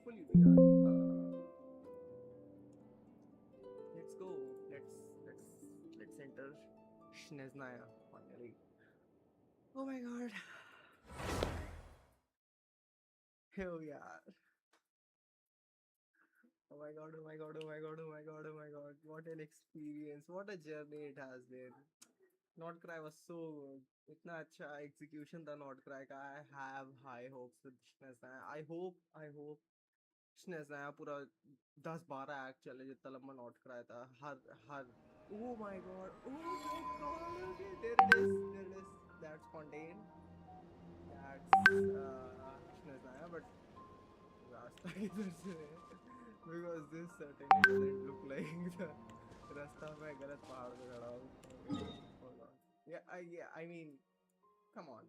hopefully we are. Let's go. Let's enter Snezhnaya finally. Oh my god. Here we are. Oh my god, oh my god, oh my god, oh my god, oh my god. What an experience. What a journey it has been. Not Cry was so good. इतना अच्छा execution था Not Cry का. I have high hopes with Snezhnaya. I hope Snezhnaya पूरा 10-12 act चले जितना लंबा Not Cry था. हर Oh my god. Oh my god. Okay, there it is. That's Fontaine. That's Snezhnaya, but रास्ता किधर से है? Because this certainly doesn't look like the रास्ता मैं गलत पहाड़ पे खड़ा हूँ. Hold on. I mean, come on.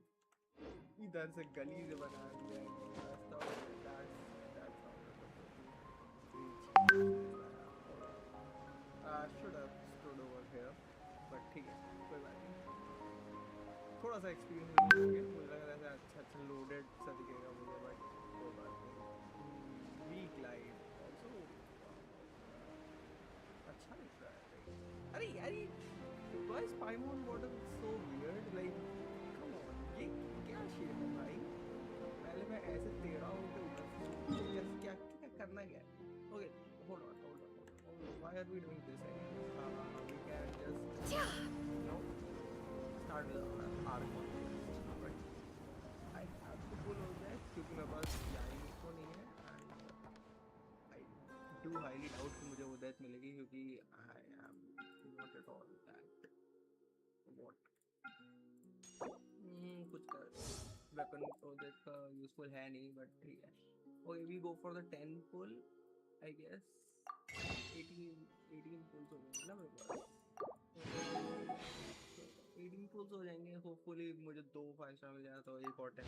इधर से गली से बना दिया है रास्ता. That's how we're supposed to reach. Should have stood over here, but ठीक है, कोई बात नहीं. थोड़ा सा एक्सपीरियंस हो गया. मुझे लग रहा है अच्छा लोडेड सा दिखेगा मुझे, बट कोई बात नहीं. वीक लाइट ऑल्सो अच्छा दिख रहा है. अरे यार ये why is Paimon water so weird? Like, come on, ये क्या शेप है भाई? पहले मैं ऐसे तेरा हूँ तो उधर क्या करना क्या है? Okay, hold on. Why are we doing this anyway? We can just start with Archon. Right? I have to pull all that क्योंकि मेरे पास line तो नहीं है, and I do highly doubt कि मुझे वो death मिलेगी क्योंकि I am not at all that. What? कुछ कर weapon तो death का useful है नहीं, but ठीक है. Okay, we go for the 10 pull, I guess. 18 pulls हो जाएंगे ना मेरे पास. 18 pulls हो जाएंगे. होपफुली मुझे 2 5 स्टार मिल जाए तो एक और 10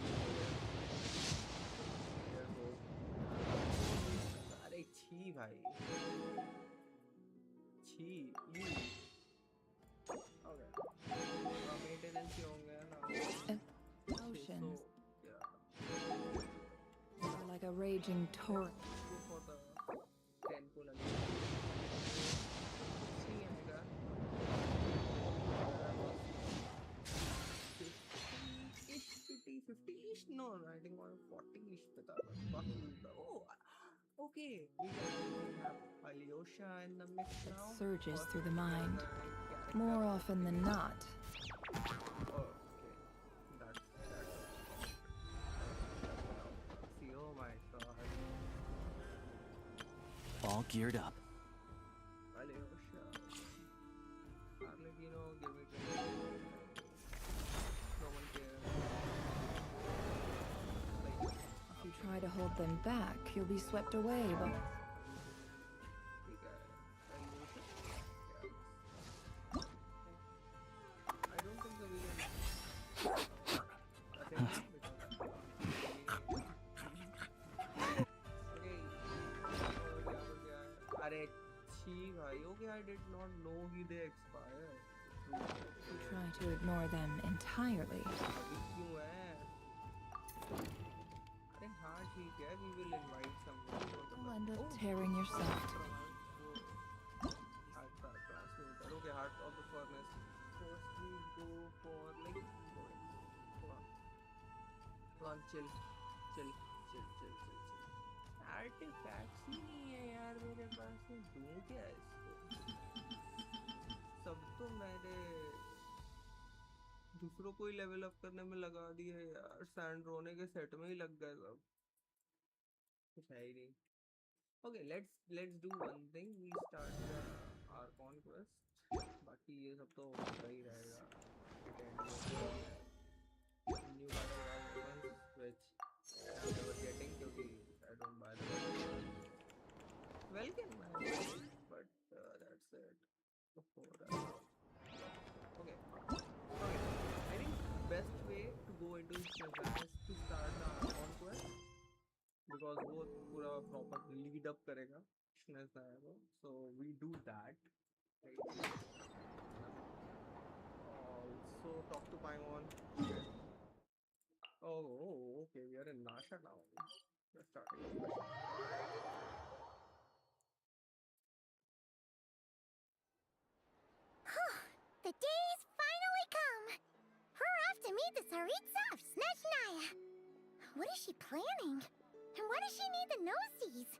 हो. अरे छी भाई, छी यू. ओके, मेंटेनेंस ही होंगे ना. Oceans are like a raging torrent. Go for the 10 pull again. See आएगा. 50-ish? No, I think 40-ish पे था. Oh, okay. We have Alyosha in the mix It now. surges through the mind, more often than not. Oh, okay. That's see, oh my god. All geared up. Alyosha. Arlecchino, give me 20. No one cares. Like, If you try to hold them back, you'll be swept away, but ठीक है. Alyosha? I don't think so we can attempt it because अरे छी भाई. Okay, I did not know they expire. you try to ignore them entirely. अभी क्यों है? अरे हाँ ठीक है. We will invite someone. You'll end up tearing yourself to Heart transmitter. Okay, heart of the furnace. First we go for like hold on, chill. Artifacts ही नहीं है यार मेरे पास. मैं दूँ क्या इसको? सब तो मैंने दूसरों को ही लेवल अप करने में लगा दिए यार. सैंड रोने के सेट में ही लग गए सब. कुछ है ही नहीं. Okay, let's do one thing. We start our conquest. बाकी ये सब तो होता ही रहेगा. New battle weapons, which I'm never getting क्योंकि I don't buy the weapons. Welcome, man. But that's it. Okay. I think best way to go into Snezhnaya is to start the conquest. Because वो पूरा proper lead up करेगा Snezhnaya को. So we do that. Right? Also talk to Paimon. Oh, okay. We are in Nasha now. Let's start with this question. The day's finally come! We're off to meet the Tsaritsa of Snezhnaya! What is she planning? And why does she need the nosies?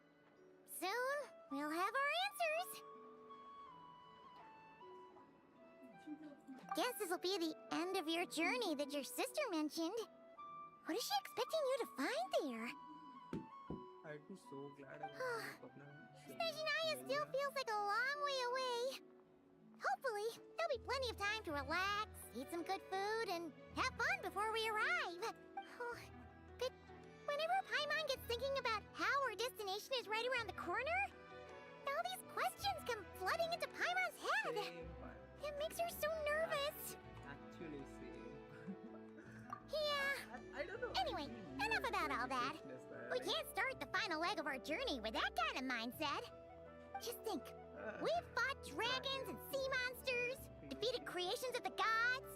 Soon, we'll have our answers! Guess this will be the end of your journey that your sister mentioned. What is she expecting you to find there? I'd be so glad I woke up now. Snezhnaya still feels like a long way away. Hopefully, there'll be plenty of time to relax, eat some good food, and have fun before we arrive. Oh, but whenever Paimon gets thinking about how our destination is right around the corner, all these questions come flooding into Paimon's head. It makes her so nervous. Actually, same. Yeah. I don't know. Anyway, enough about all that. We can't start the final leg of our journey with that kind of mindset. Just think. We've fought dragons and sea monsters, defeated creations of the gods,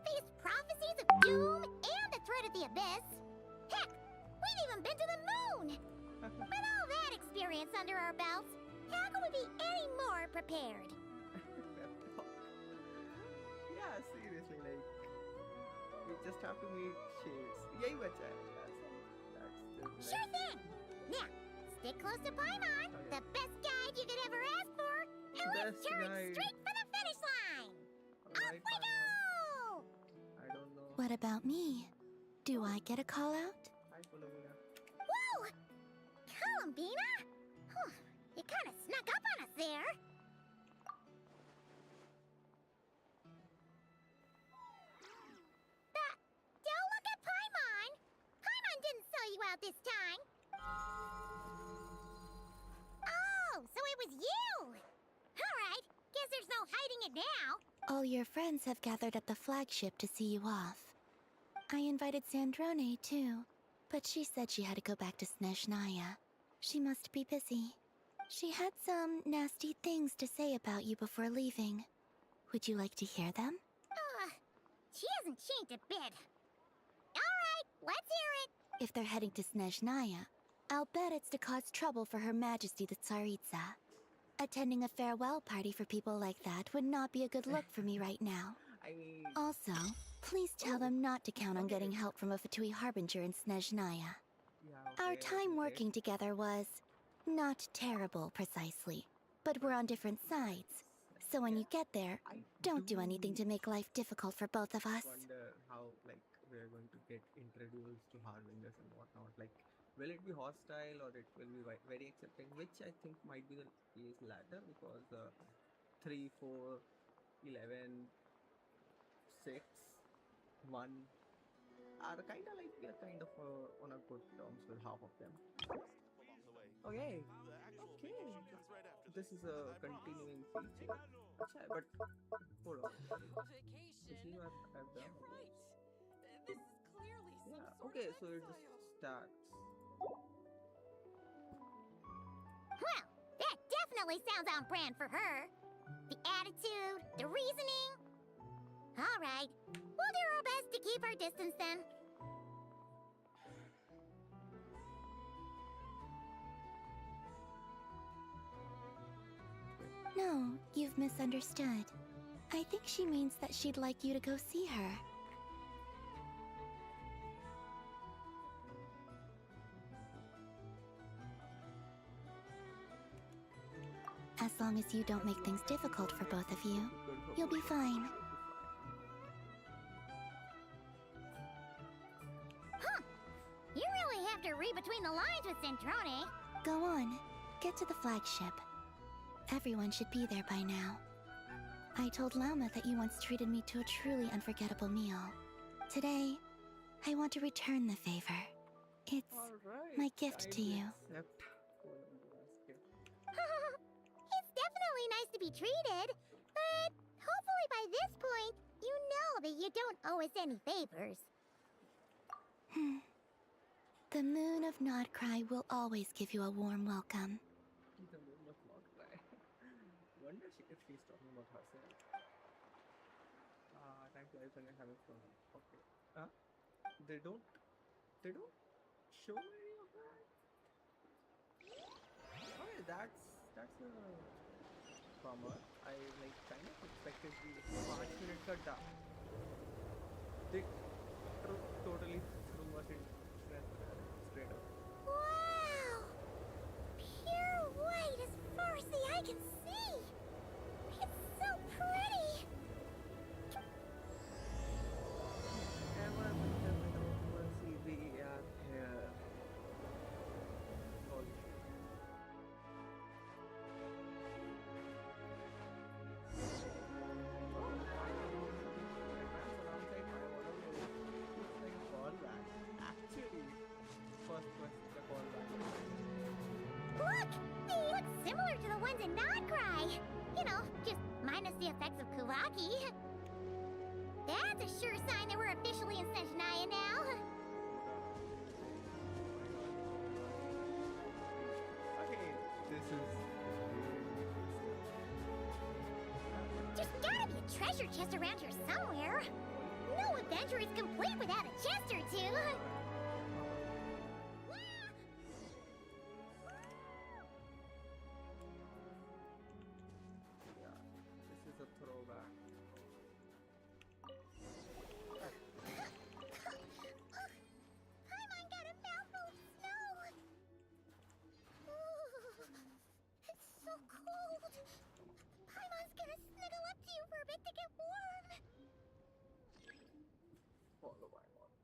faced prophecies of doom and the threat of the abyss. Heck, we've even been to the moon! With all that experience under our belts, how can we be any more prepared? Yeah, seriously, like, we just have to meet shades. Yay, bacha. That's Sure thing! Now, stick close to Paimon, the best guide you could ever ask for, and let's Best turn guide. straight for the finish line! Off we go! I don't know. What about me? Do I get a call out? Hi, Philomena. Whoa! Columbina? Whew, you kind of snuck up on us there. But don't look at Paimon. Paimon didn't sell you out this time. Oh, so it was you. All right, guess there's no hiding it now. All your friends have gathered at the flagship to see you off. I invited Sandrone too, but she said she had to go back to Snezhnaya. She must be busy. She had some nasty things to say about you before leaving. Would you like to hear them? She hasn't changed a bit. All right, let's hear it. If they're heading to Snezhnaya, I'll bet it's to cause trouble for Her Majesty the Tsaritsa. Attending a farewell party for people like that would not be a good look for me right now. I mean, Also, please tell them not to count on getting help from a Fatui Harbinger in Snezhnaya. yeah, Our okay, time okay. working together was not terrible precisely, but we're on different sides. So when you get there, don't do anything to make life difficult for both of us. Wonder how, like, we're going to get introduced to Harbingers and whatnot. Like, will it be hostile or it will be very accepting? Which I think might be the case latter, because 3, 4, 11, 6, 1 are kind of like, we are kind of on a good terms with half of them. Okay. Okay. This is a continuing feature. Achha, but hold on. Is he what I've done? This is clearly some Yeah. sort Okay. of So it just exile. starts. Well, that definitely sounds on brand for her. The attitude, the reasoning. All right, we'll do our best to keep our distance then. No, you've misunderstood. I think she means that she'd like you to go see her. As long as you don't make things difficult for both of you, you'll be fine. You really have to read between the lines with Centrone. Go on, get to the flagship. Everyone should be there by now. I told Lama that you once treated me to a truly unforgettable meal. Today, I want to return the favor. It's Alright. my gift to you. Accept. It's definitely nice to be treated, but hopefully by this point, you know that you don't owe us any favors. The moon of Nodcry will always give you a warm welcome. The moon must not cry. Wonder if she's talking about herself. Time to life and having fun. Okay. They don't show any of that. Okay, that's a bummer. I like kind of expected the 5 minute cut down. They totally threw us in straight up. Wow! Pure white as far as the eye can see! It's so pretty! Everwinter Without Mercy, we are here. Holy shit. Actually, first question the callback. Look! They look similar to the ones in Nodcry! You know, just minus the effects of Kuvaki. That's a sure sign that we're officially in Snezhnaya now. Okay, this is There's gotta be a treasure chest around here somewhere. No adventure is complete without a chest or two. yeah, this is a throwback. Paimon got a mouthful of snow. Ooh, it's so cold. Paimon's gonna snuggle up to you for a bit to get warm. Follow my one.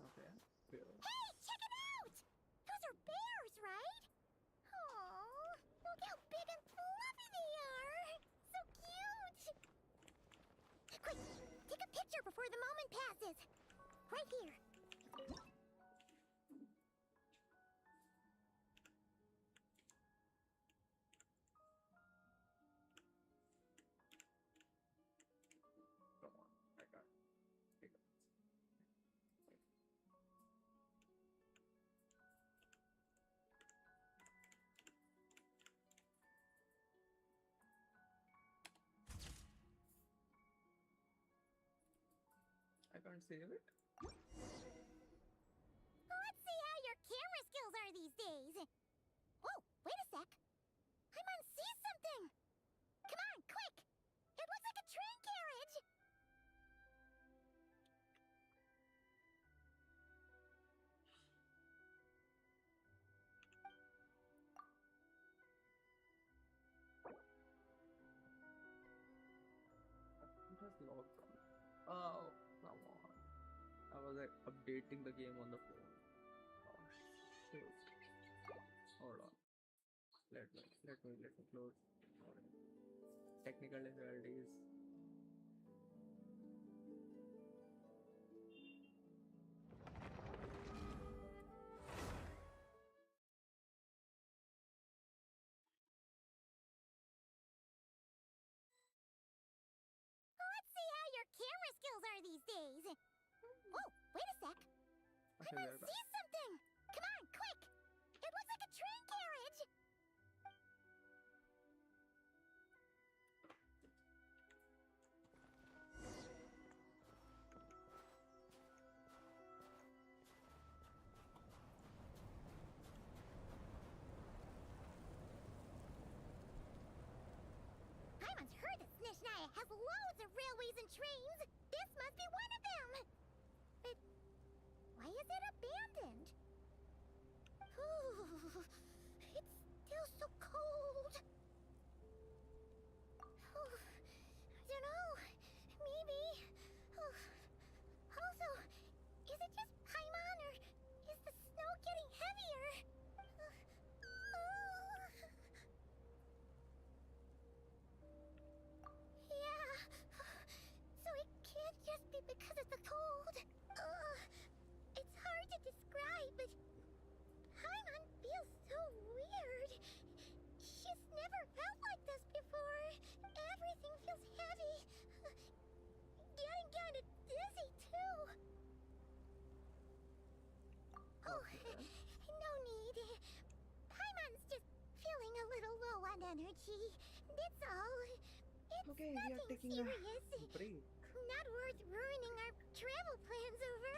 Okay, fair. Hey, check it out! Those are bears, right? Aww, look how big and fluffy they are! So cute! Quick, take a picture before the moment passes. Right here. Come on, I got take it. I can't save it. Let's see how your camera skills are these days. Oh, wait a sec. Paimon sees something. Come on, quick. It looks like a train carriage. It has logged on. Oh, come on. I was like updating the game on the phone. Oh shoot. Hold on. Let me close. Alright. Technical difficulties. Let's see how your camera skills are these days. Oh, wait a sec. Okay, Paimon we're back. sees something. Come on, quick. It looks like a train carriage. Paimon's heard that Snezhnaya has loads of railways and trains. This must be one of them. But why is it abandoned? Ooh, it's still so cold. Ooh, I don't know. Maybe. Ooh. Also, is it just Paimon or is the snow getting heavier? Yeah. So it can't just be because of the cold. It's hard to describe, but Paimon feels so weird. She's never felt like this before. Everything feels heavy. Getting kind of dizzy, too. Oh, no need. Paimon's just feeling a little low on energy. That's all. It's Okay, we are taking a serious. break. Not worth ruining our travel plans over.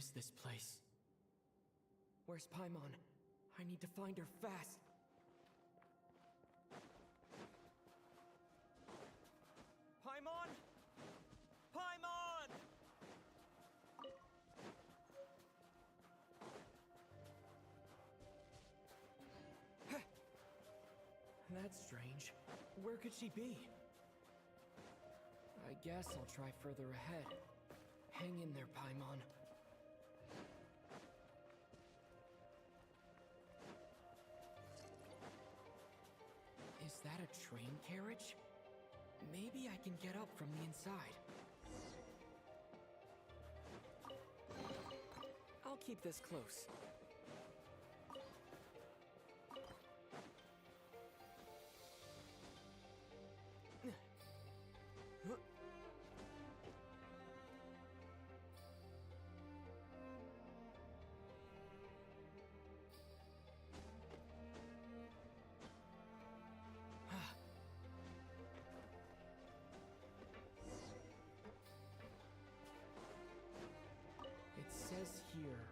is this place? Where's Paimon? I need to find her fast. Paimon! Paimon! That's strange. Where could she be? I guess I'll try further ahead. Hang in there, Paimon. Is that a train carriage? Maybe I can get up from the inside. I'll keep this close. It says here,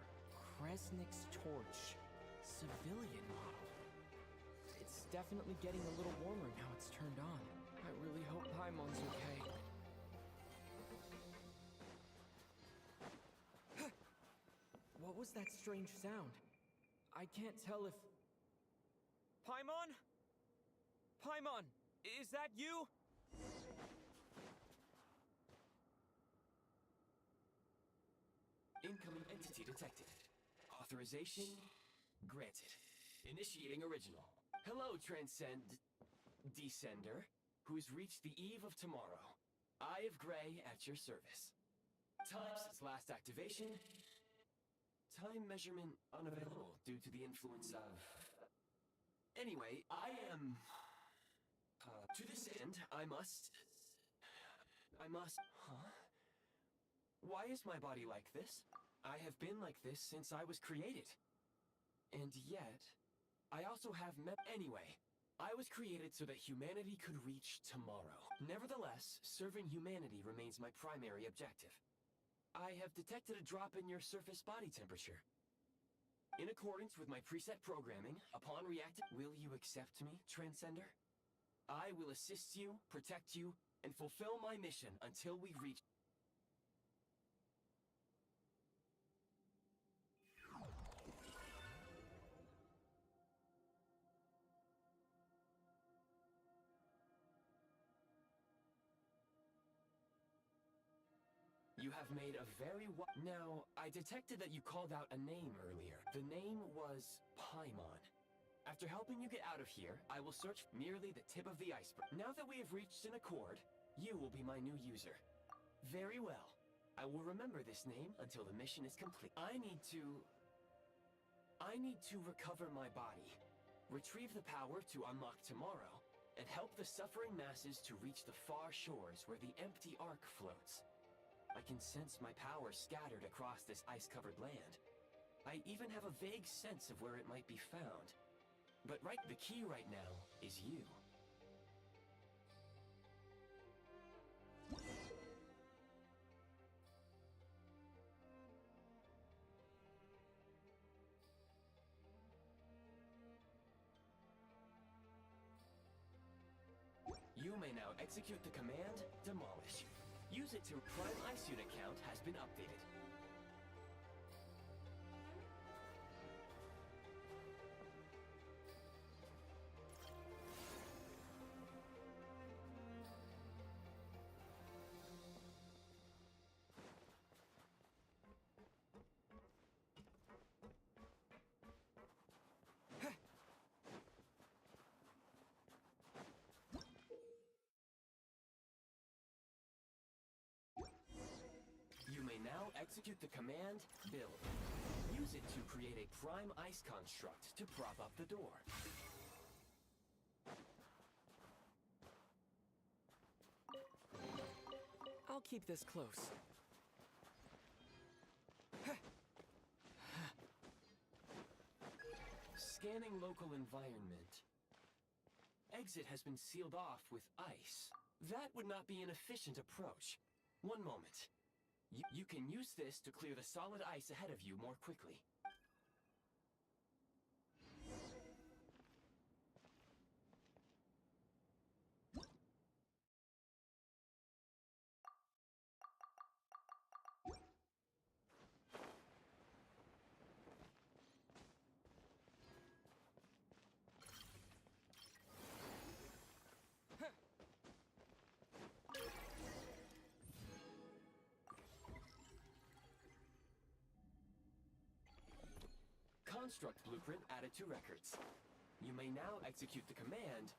Kresnik's torch, civilian model. It's definitely getting a little warmer now it's turned on. I really hope Paimon's okay. What was that strange sound? I can't tell if... Paimon? Paimon, is that you? Incoming entity detected. Authorization granted. Initiating original. Hello, Descender, who's reached the eve of tomorrow. Eye of Grey at your service. Time since last activation. Time measurement unavailable due to the influence of... Anyway, I am... to this end, I must... Huh? Why is my body like this? I have been like this since I was created. And yet, I also have Anyway, I was created so that humanity could reach tomorrow. Nevertheless, serving humanity remains my primary objective. I have detected a drop in your surface body temperature. In accordance with my preset programming, upon reacting, will you accept me, Transcender? I will assist you, protect you, and fulfill my mission until we reach... You have made a very Now, I detected that you called out a name earlier. The name was Paimon. After helping you get out of here, I will search merely the tip of the iceberg. Now that we have reached an accord, you will be my new user. Very well. I will remember this name until the mission is complete. I need to recover my body, retrieve the power to unlock tomorrow, and help the suffering masses to reach the far shores where the empty ark floats. I can sense my power scattered across this ice-covered land. I even have a vague sense of where it might be found. But the key right now is you. You may now execute the command, Demolish. Use it to Prime Ice Unit count has been updated. You may now execute the command, Build. Use it to create a Prime Ice construct to prop up the door. I'll keep this close. Scanning local environment. Exit has been sealed off with ice. That would not be an efficient approach. One moment. You can use this to clear the solid ice ahead of you more quickly. Construct blueprint added to records. You may now execute the command,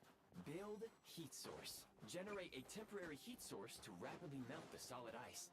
build heat source. Generate a temporary heat source to rapidly melt the solid ice.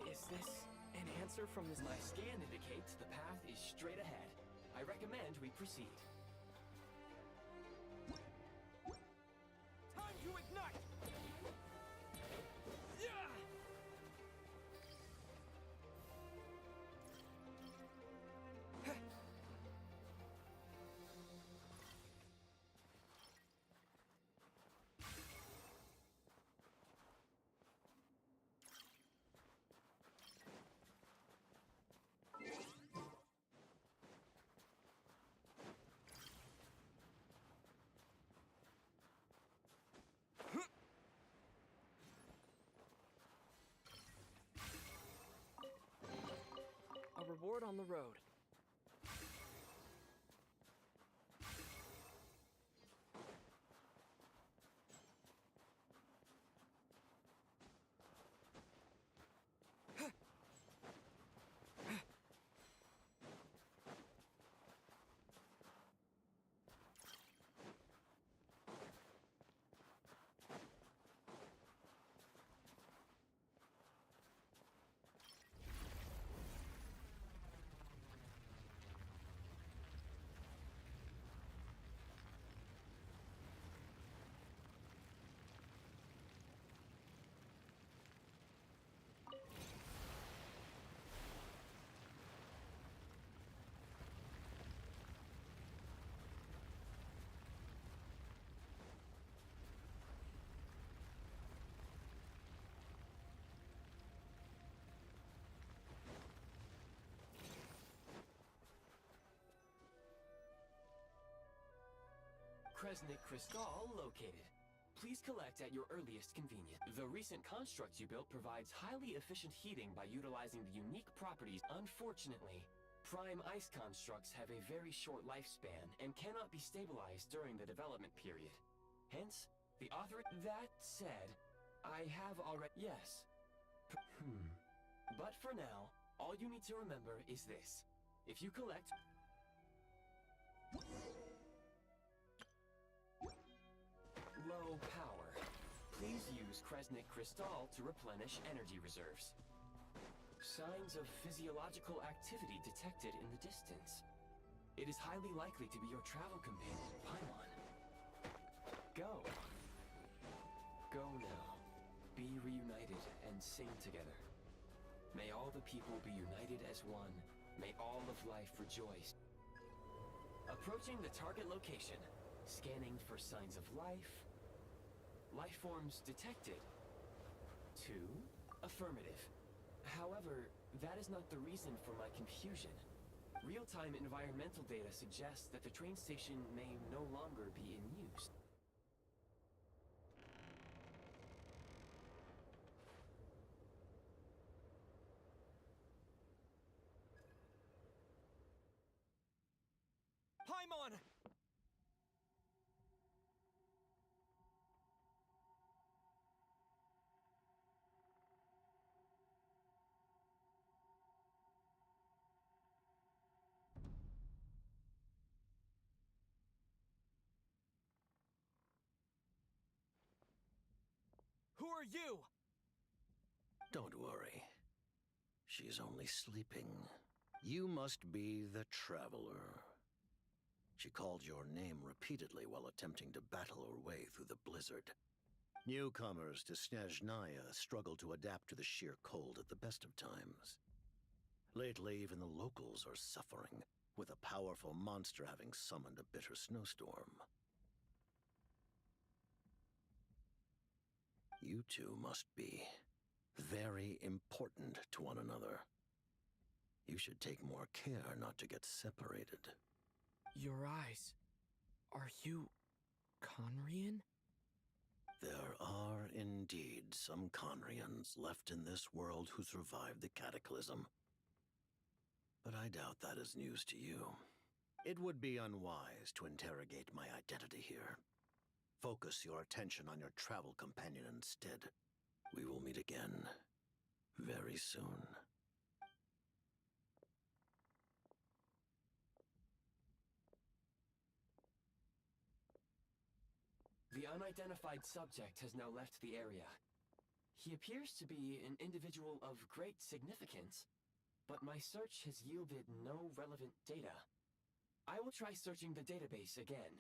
Is this an answer from this? My scan indicates the path is straight ahead. I recommend we proceed. Time to ignite! Yeah! A reward on the road. Kresnik Crystal located. Please collect at your earliest convenience. The recent construct you built provides highly efficient heating by utilizing the unique properties. Unfortunately, prime ice constructs have a very short lifespan and cannot be stabilized during the development period. Hence, the author... That said, I have already... Yes. But for now, all you need to remember is this. If you collect... Low power. Please use Kresnik Crystal to replenish energy reserves. Signs of physiological activity detected in the distance. It is highly likely to be your travel companion, Paimon. Go. Go now. Be reunited and sing together. May all the people be united as one. May all of life rejoice. Approaching the target location. Scanning for signs of life. Life forms detected. 2. Affirmative. However, that is not the reason for my confusion. Real-time environmental data suggests that the train station may no longer be in use. Paimon! Who are you? Don't worry. She's only sleeping. You must be the Traveler. She called your name repeatedly while attempting to battle her way through the blizzard. Newcomers to Snezhnaya struggle to adapt to the sheer cold at the best of times. Lately, even the locals are suffering, with a powerful monster having summoned a bitter snowstorm. You two must be very important to one another. You should take more care not to get separated. Your eyes. Are you Conrian? There are indeed some Conrians left in this world who survived the cataclysm. But I doubt that is news to you. It would be unwise to interrogate my identity here. Focus your attention on your travel companion instead. We will meet again very soon. The unidentified subject has now left the area. He appears to be an individual of great significance, but my search has yielded no relevant data. I will try searching the database again.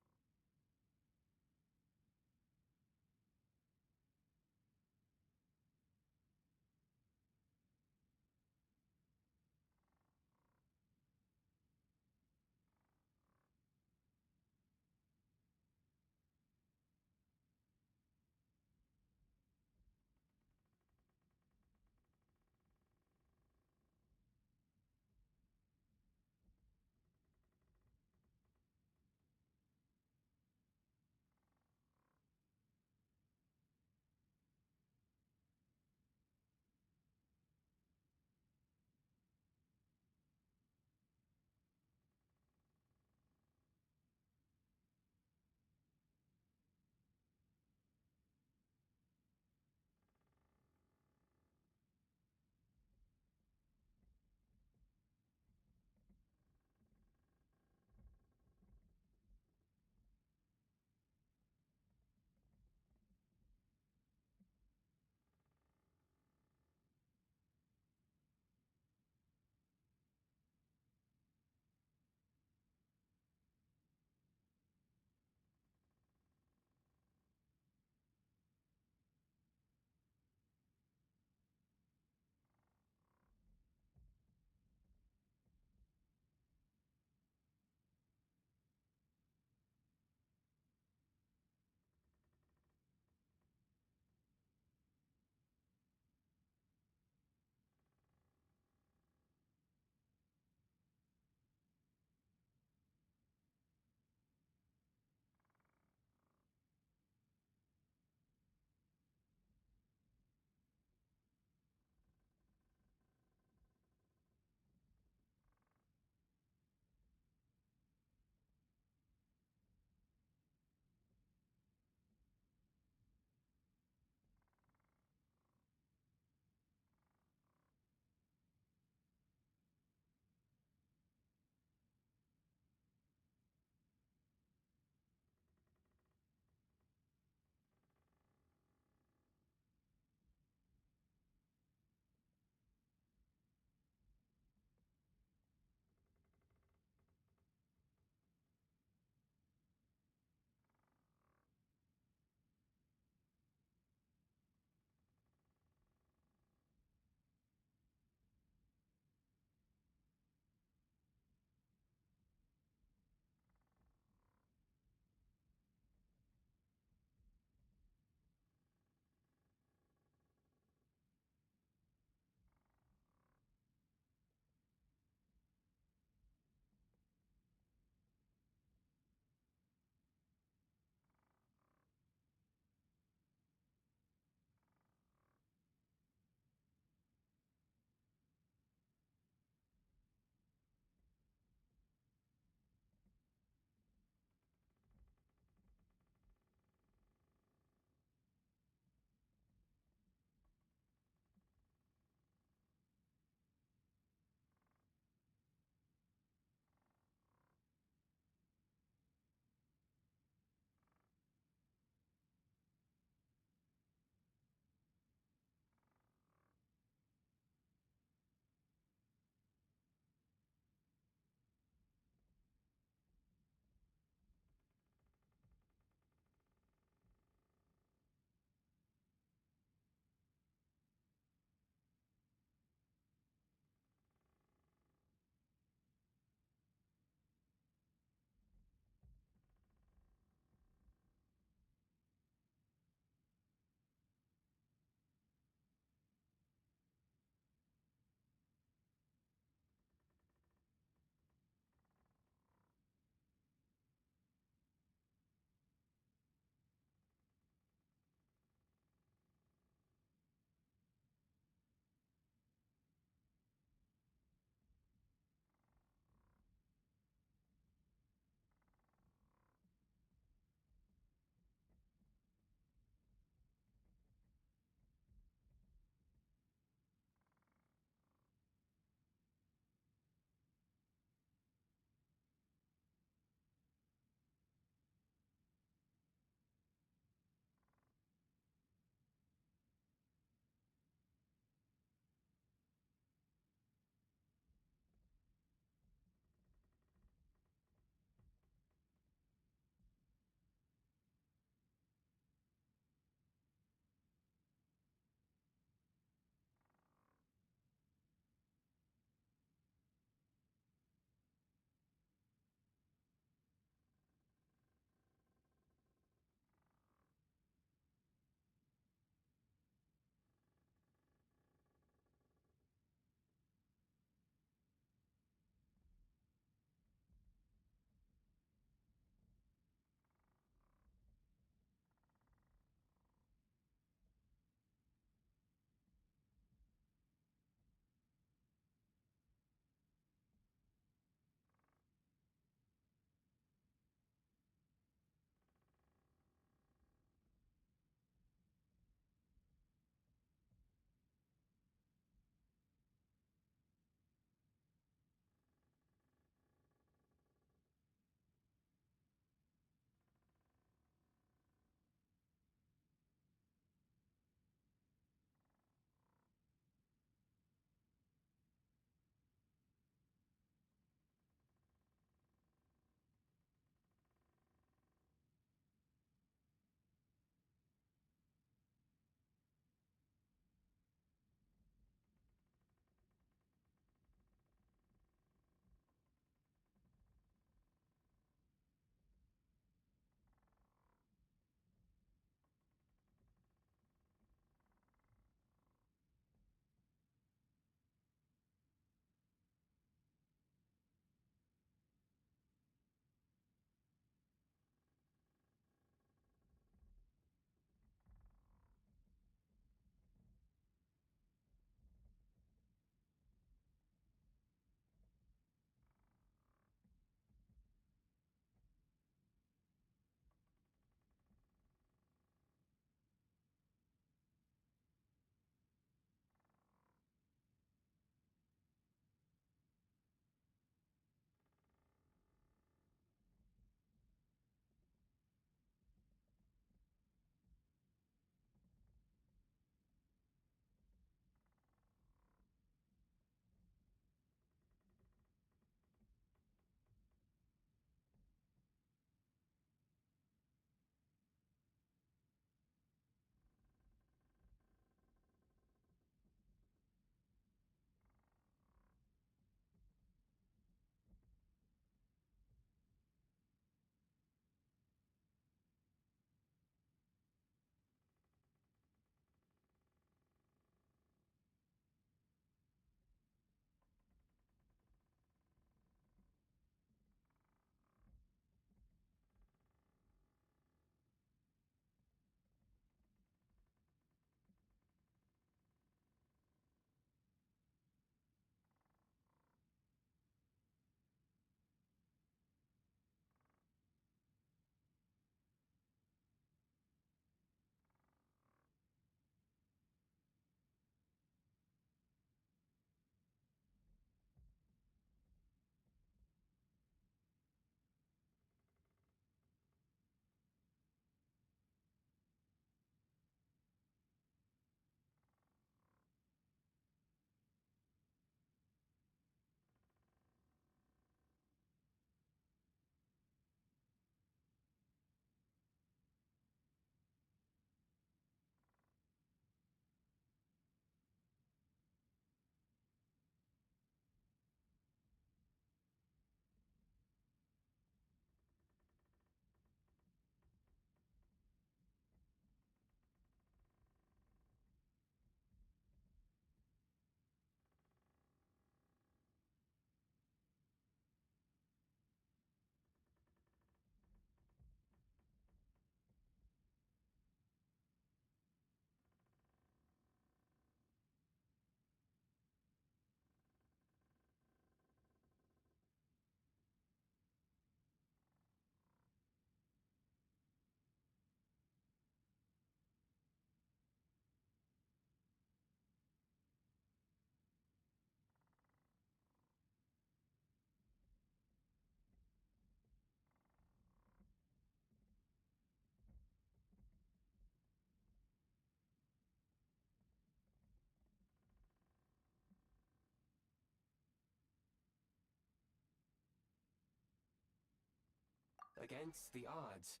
against the odds,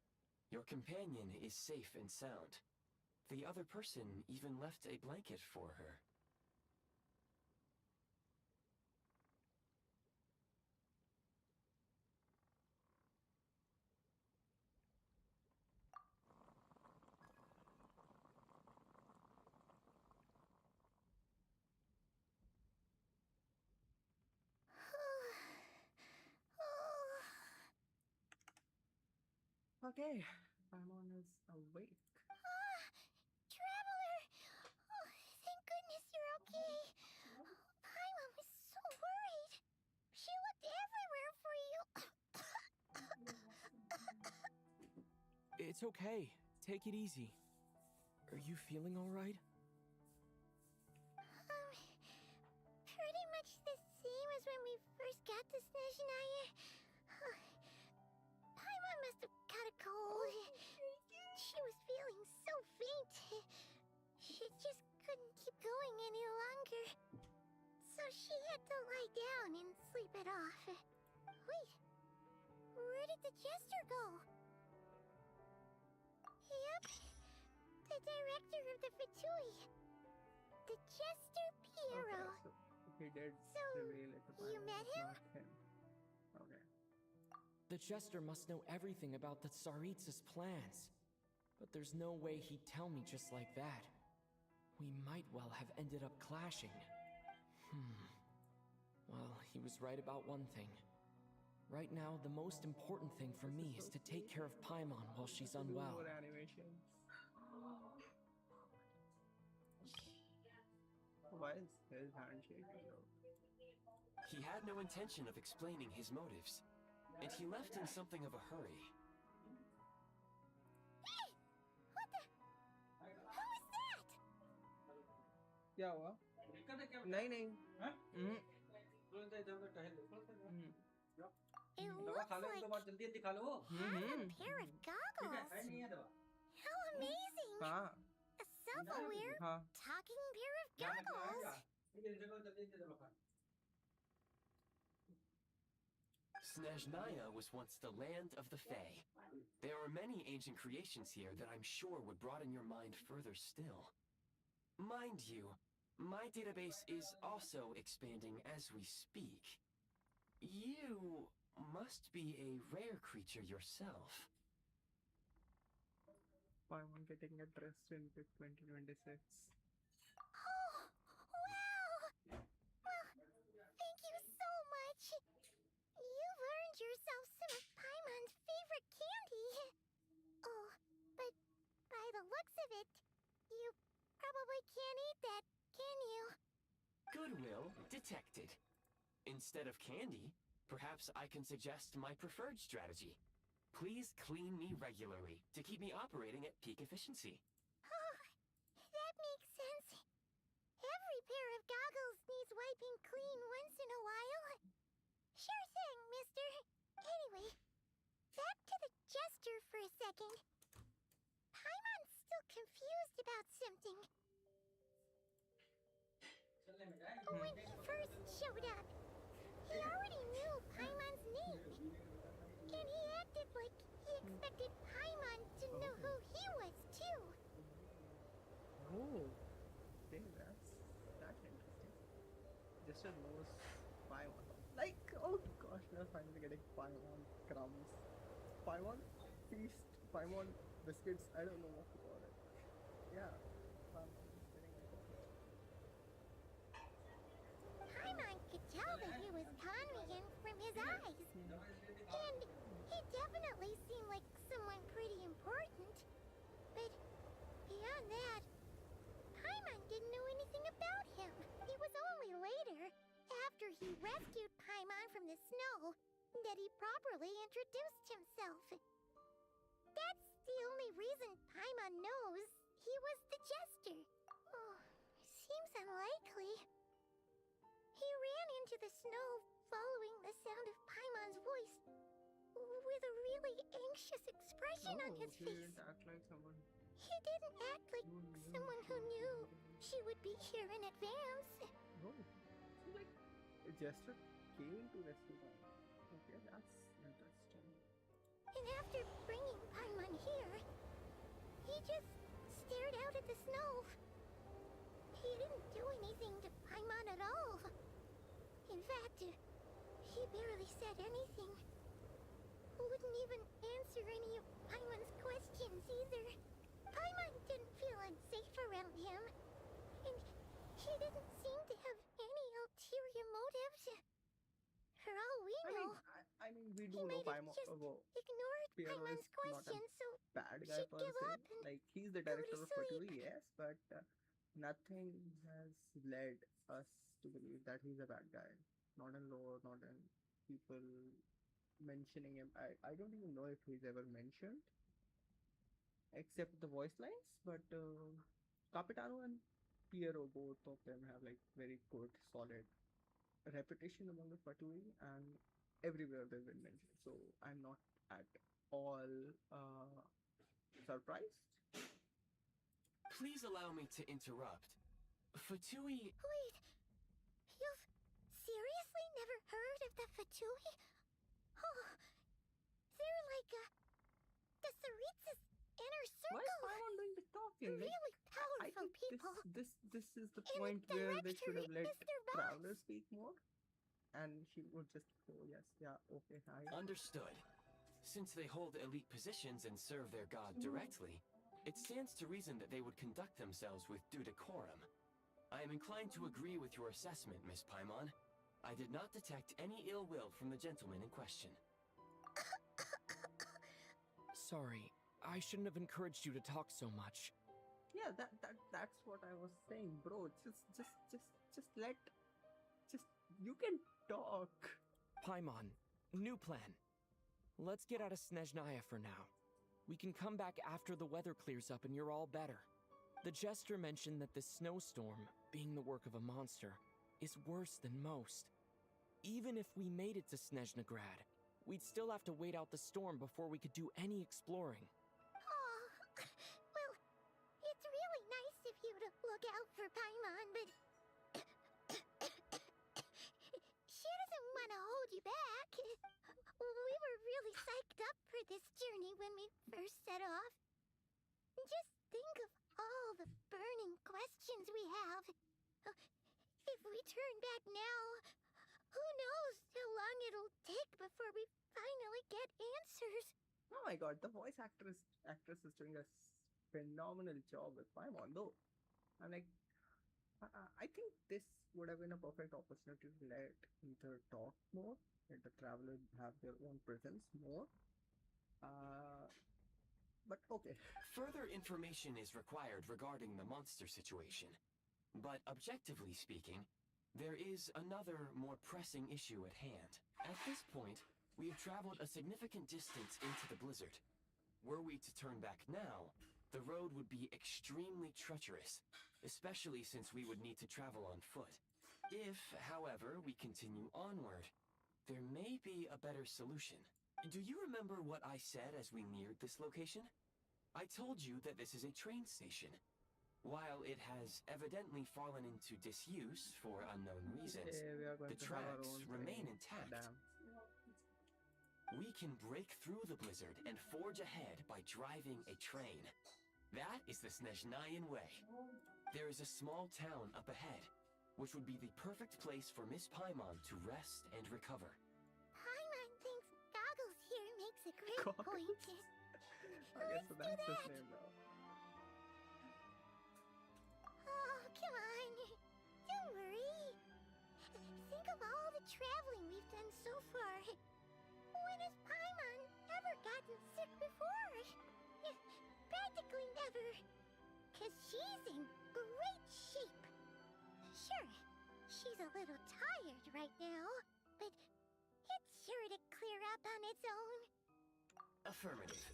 your companion is safe and sound. The other person even left a blanket for her. Okay, Paimon is awake. Traveler! Oh, thank goodness you're okay. Paimon was so worried. She looked everywhere for you. It's okay. Take it easy. Are you feeling alright? Pretty much the same as when we first got to Snezhnaya. Paimon must have caught a cold. She was feeling so faint. She just couldn't keep going any longer. So she had to lie down and sleep it off. Wait, where did the jester go? Yep, the director of the Fatui. The Jester Piero. Okay, so he did So, reveal it to you Paimon, met it's him? not him. Okay. The Jester must know everything about the Tsaritsa's plans. But there's no way he'd tell me just like that. We might well have ended up clashing. Well, he was right about one thing. Right now, the most important thing for me is to take care of Paimon while she's Do unwell. more animations. Why is his hand shaking though? He had no intention of explaining his motives, and he left in something of a hurry. Hey! What the? Who is that? क्या हुआ? नहीं नहीं. हम्म. It looks like a pair of goggles. How amazing! हाँ. A self-aware, हाँ. talking pair of goggles. Snezhnaya was once the land of the Fae. There are many ancient creations here that I'm sure would broaden your mind further still. Mind you, my database is also expanding as we speak. You must be a rare creature yourself. Paimon getting addressed in 2026. Oh, wow! Well, thank you so much. You've earned yourself some of Paimon's favorite candy. Oh, but by the looks of it, you probably can't eat that, can you? Goodwill detected. Instead of candy, perhaps I can suggest my preferred strategy. Please clean me regularly to keep me operating at peak efficiency. Oh, that makes sense. Every pair of goggles needs wiping clean once in a while. Sure thing, mister. Anyway, back to the jester for a second. Paimon's still confused about something. When he first showed up, he already knew Paimon's name. And he acted like he expected Paimon to know who he was, too. Oh, dang, that's interesting. Just knows Paimon. Like, oh gosh, we are finally getting Paimon crumbs. Paimon feast, Paimon biscuits, I don't know what to call it. Yeah, Paimon is getting it. Paimon could tell that he was Conrian from his eyes. And he definitely seemed like someone pretty important. But beyond that, Paimon didn't know anything about him. It was only later, after he rescued Paimon from the snow, that he properly introduced himself. That's the only reason Paimon knows he was the jester. Oh, seems unlikely. He ran into the snow following the sound of Paimon's voice, with a really anxious expression on his He face. didn't act like someone He didn't act like who knew. someone who knew she would be here in advance. Oh, so like, a jester came to rescue Paimon. Okay, that's interesting. And He just stared out at the snow. He didn't do anything to Paimon at all. In fact, he barely said anything. Wouldn't even answer any of Paimon's questions either. Paimon didn't feel unsafe around him, and he didn't seem to have any ulterior motives. For all we know, I mean, we he do know might have Paimon. just ignored Piero Paimon's is not a questions, so bad guy she'd per give se. up and Like, he's the go to director of sleep. Fatui, yes, but nothing has led us to believe that he's a bad guy. Not in lore, not in people mentioning him. I don't even know if he's ever mentioned, except the voice lines. But Capitano and Piero, both of them have like very good, solid reputation among the Fatui, and everywhere they've been mentioned. So I'm not at all surprised. Please allow me to interrupt. Fatui... Wait, you've seriously never heard of the Fatui? Oh, they're like the Saritsa's inner Why is circle. Paimon doing the talking? Like, Really I powerful think people. this is the And point the where they should have let director is their boss. Traveler speak more, and she would just go, yes, yeah, okay, hi. Understood. Since they hold elite positions and serve their god directly, it stands to reason that they would conduct themselves with due decorum. I am inclined to agree with your assessment, Miss Paimon. I did not detect any ill will from the gentleman in question. Sorry, I shouldn't have encouraged you to talk so much. Yeah, that's what I was saying, bro. Just let, you can talk. Paimon, new plan. Let's get out of Snezhnaya for now. We can come back after the weather clears up and you're all better. The jester mentioned that this snowstorm, being the work of a monster, is worse than most. Even if we made it to Snezhnagrad, we'd still have to wait out the storm before we could do any exploring. Oh, well, it's really nice of you to look out for Paimon, but she doesn't want to hold you back. We were really psyched up for this journey when we first set off. Just think of all the burning questions we have. If we turn back now, who knows how long it'll take before we finally get answers. Oh my god, the voice actress is doing a phenomenal job with Paimon, though. I'm like, I think this would have been a perfect opportunity to let either talk more, let the traveler have their own presence more. But okay. Further information is required regarding the monster situation. But objectively speaking, there is another, more pressing issue at hand. At this point, we have traveled a significant distance into the blizzard. Were we to turn back now, the road would be extremely treacherous, especially since we would need to travel on foot. If, however, we continue onward, there may be a better solution. Do you remember what I said as we neared this location? I told you that this is a train station. While it has evidently fallen into disuse for unknown reasons, We are going the to have our tracks own remain thing. intact. Damn. We can break through the blizzard and forge ahead by driving a train. That is the Snezhnayan way. There is a small town up ahead, which would be the perfect place for Miss Paimon to rest and recover. Paimon thinks Goggles here makes a great Goggles. point. Okay, so Let's do that's his that. name now. Oh, come on. Don't worry. Think of all the traveling we've done so far. When has Paimon ever gotten sick before? Practically never. 'Cause she's in great shape. Sure, she's a little tired right now, but it's sure to clear up on its own. Affirmative.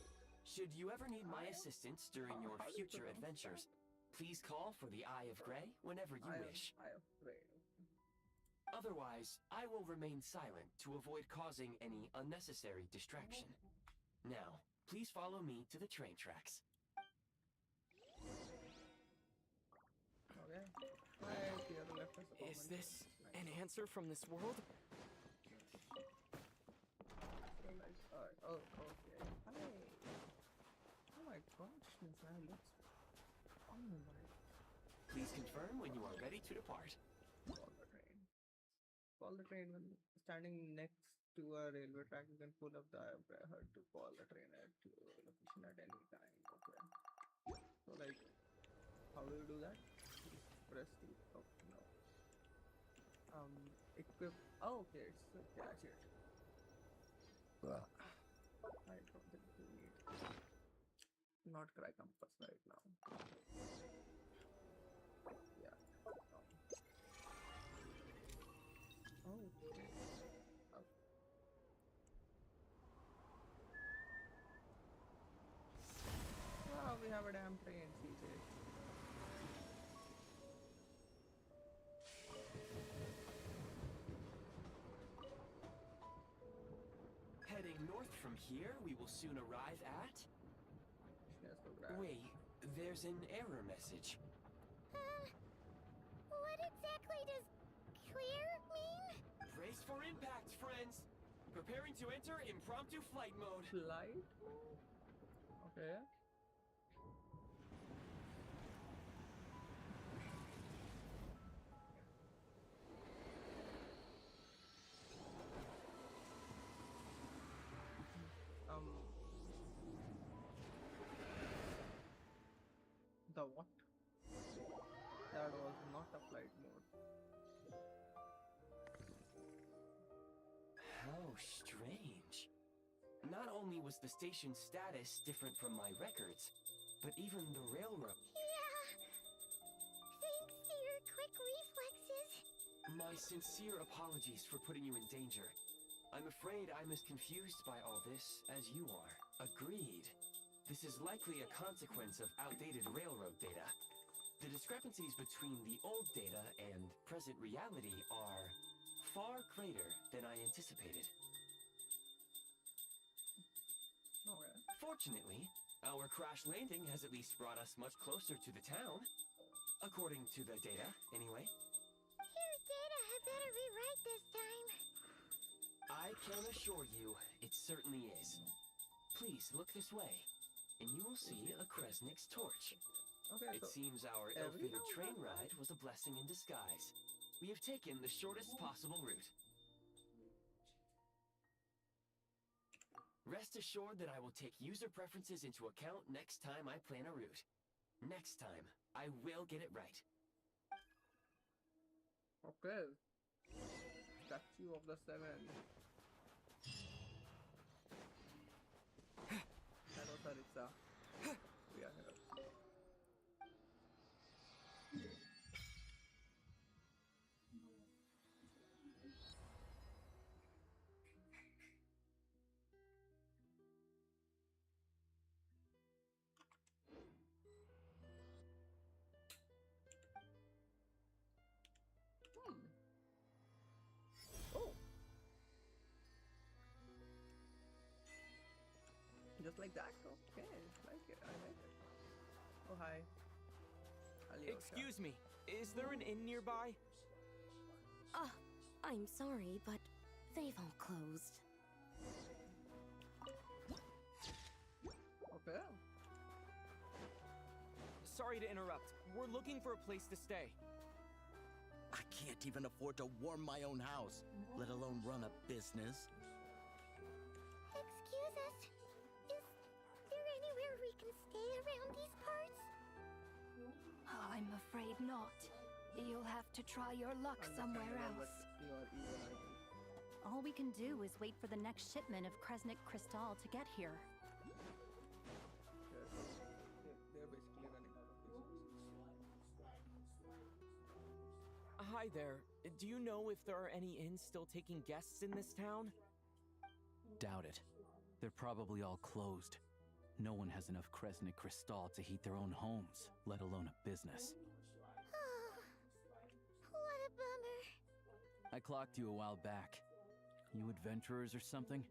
Should you ever need my assistance during your future adventures, please call for the Eye of Grey whenever you wish. I am afraid. Otherwise, I will remain silent to avoid causing any unnecessary distraction. Now, please follow me to the train tracks. Okay. Right, the other left is Is this an answer from this world? Oh, okay. Hi. Oh my gosh. Snezhnaya looks. Oh my. Please confirm when you are ready to depart. Call the train. Call the train when standing next to a railway track. You can pull up the her to call the train at your location at any time. Okay. So like, how do you do that? Press the. Oh no. Equip. Oh, okay. It's a gadget. I don't think we need. Not cry compass right now. Yeah. Oh. Oh, we have a damn train, CJ. Heading north from here, we will soon arrive at... Wait, there's an error message. What exactly does clear mean? Brace for impact, friends! Preparing to enter impromptu flight mode. Flight? Okay. The what? That was not a flight mode. How strange. Not only was the station's status different from my records, but even the railroad. Yeah. Thanks to your quick reflexes. My sincere apologies for putting you in danger. I'm afraid I'm as confused by all this as you are. Agreed. This is likely a consequence of outdated railroad data. The discrepancies between the old data and present reality are far greater than I anticipated. Okay. Fortunately, our crash landing has at least brought us much closer to the town. According to the data, anyway. Your data had better be right this time. I can assure you, it certainly is. Please look this way, and you will see a Kresnik's torch. Okay, It so seems our every ill-fated now and train then- ride was a blessing in disguise. We have taken the shortest possible route. Rest assured that I will take user preferences into account next time I plan a route. Next time, I will get it right. okay. Statue of the Seven. Hello, Saritsa. We are here. Oh. Just like that? Okay, like it. I like it. Oh, hi. Alyosha. Excuse me, is there an inn nearby? I'm sorry, but they've all closed. Okay. Sorry to interrupt. We're looking for a place to stay. I can't even afford to warm my own house, let alone run a business. Excuse us. Is there anywhere we can stay around these parts? I'm afraid not. You'll have to try your luck somewhere Understandable, else. but you are evil, I think. All we can do is wait for the next shipment of Kresnik crystal to get here. Yes. They're basically running out of resources. Hi there. Do you know if there are any inns still taking guests in this town? Doubt it. They're probably all closed. No one has enough Kresnik crystal to heat their own homes, let alone a business. What a bummer. I clocked you a while back. You adventurers or something?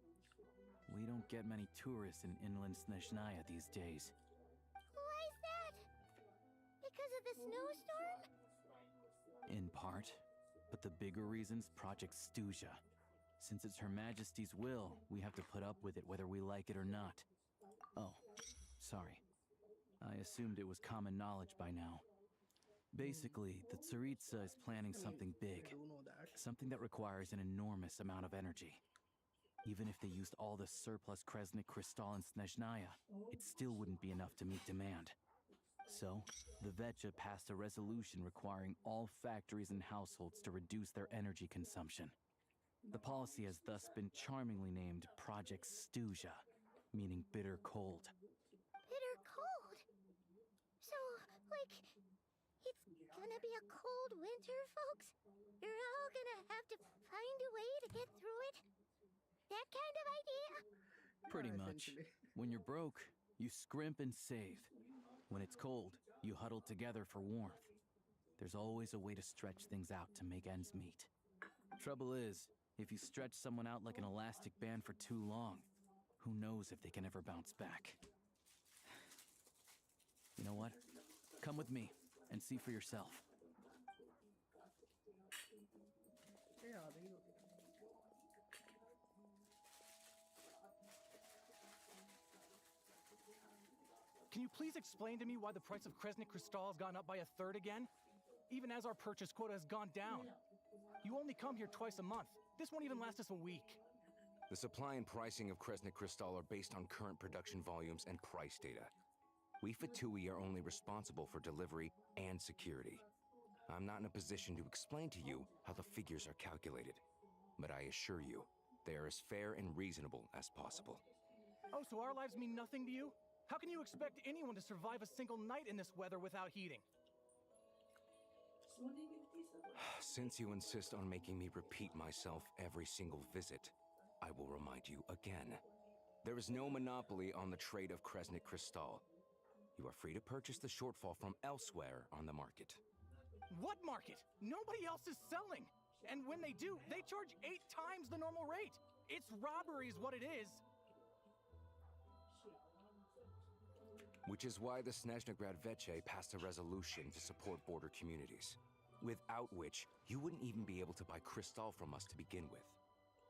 We don't get many tourists in inland Snezhnaya these days. Why is that? Because of the snowstorm? In part. But the bigger reason's Project Stuzha. Since it's Her Majesty's will, we have to put up with it whether we like it or not. Oh, sorry. I assumed it was common knowledge by now. Basically, the Tsaritsa is planning something big. I do know that. Something that requires an enormous amount of energy. Even if they used all the surplus Kresnik crystal in Snezhnaya, it still wouldn't be enough to meet demand. So, the Vecha passed a resolution requiring all factories and households to reduce their energy consumption. The policy has thus been charmingly named Project Stuzha, meaning bitter cold. Bitter cold? So, like, it's gonna be a cold winter, folks? You're all gonna have to find a way to get through it? That kind of idea? Pretty Yeah, much. essentially. When you're broke, you scrimp and save. When it's cold, you huddle together for warmth. There's always a way to stretch things out to make ends meet. Trouble is, if you stretch someone out like an elastic band for too long, who knows if they can ever bounce back. You know what? Come with me and see for yourself. Yeah, Can you please explain to me why the price of Kresnik crystal has gone up by 1/3 again? Even as our purchase quota has gone down. You only come here twice a month. This won't even last us a week. The supply and pricing of Kresnik crystal are based on current production volumes and price data. We Fatui are only responsible for delivery and security. I'm not in a position to explain to you how the figures are calculated, but I assure you, they are as fair and reasonable as possible. Oh, so our lives mean nothing to you? How can you expect anyone to survive a single night in this weather without heating? Since you insist on making me repeat myself every single visit, I will remind you again. There is no monopoly on the trade of Kresnik crystal. You are free to purchase the shortfall from elsewhere on the market. What market? Nobody else is selling. And when they do, they charge 8 times the normal rate. It's robbery is what it is. Which is why the Snezhnaya Veche passed a resolution to support border communities, without which you wouldn't even be able to buy crystal from us to begin with.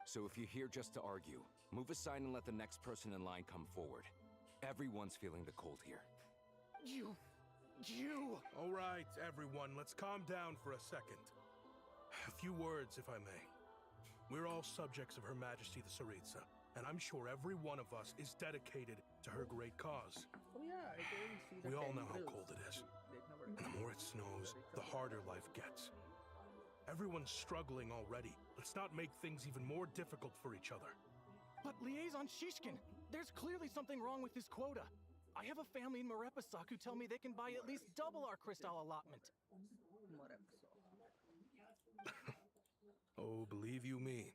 So if you're here just to argue, move aside and let the next person in line come forward. Everyone's feeling the cold here. You! All right, everyone, let's calm down for a second. A few words, if I may. We're all subjects of Her Majesty the Tsaritsa, and I'm sure every one of us is dedicated to her great cause. Oh yeah, I didn't see the We all know how tendrils. cold it is. They never- And the more it snows, the harder life gets. Everyone's struggling already. Let's not make things even more difficult for each other. But Liaison Shishkin, there's clearly something wrong with this quota. I have a family in Marepasak who tell me they can buy at least double our crystal allotment. Oh, believe you me,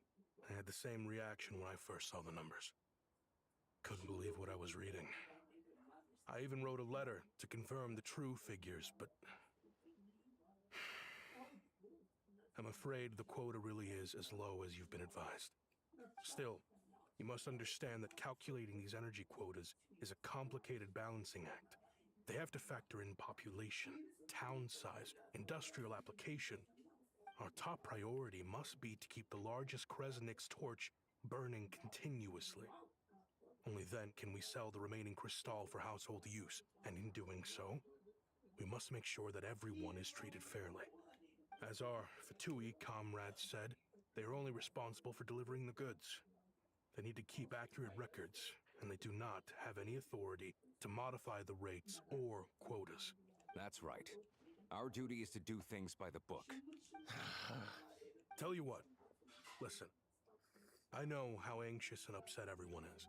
I had the same reaction when I first saw the numbers. Couldn't believe what I was reading. I even wrote a letter to confirm the true figures, but I'm afraid the quota really is as low as you've been advised. Still, you must understand that calculating these energy quotas is a complicated balancing act. They have to factor in population, town size, industrial application. Our top priority must be to keep the largest Kresnik's torch burning continuously. Only then can we sell the remaining crystal for household use, and in doing so, we must make sure that everyone is treated fairly. As our Fatui comrades said, they are only responsible for delivering the goods. They need to keep accurate records, and they do not have any authority to modify the rates or quotas. That's right. Our duty is to do things by the book. Tell you what, listen. I know how anxious and upset everyone is.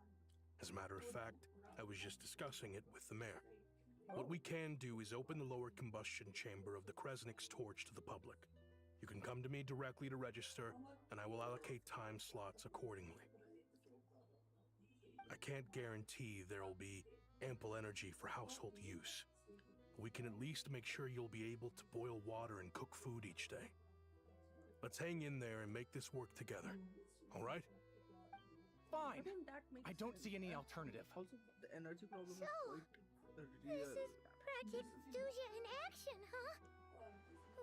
As a matter of fact, I was just discussing it with the mayor. What we can do is open the lower combustion chamber of the Kresnik's torch to the public. You can come to me directly to register, and I will allocate time slots accordingly. I can't guarantee there'll be ample energy for household use. We can at least make sure you'll be able to boil water and cook food each day. Let's hang in there and make this work together, all right? Fine. That makes I don't sense. see any alternative. Also, the energy problem So, is quite real. This is Project Stuzha in action, huh?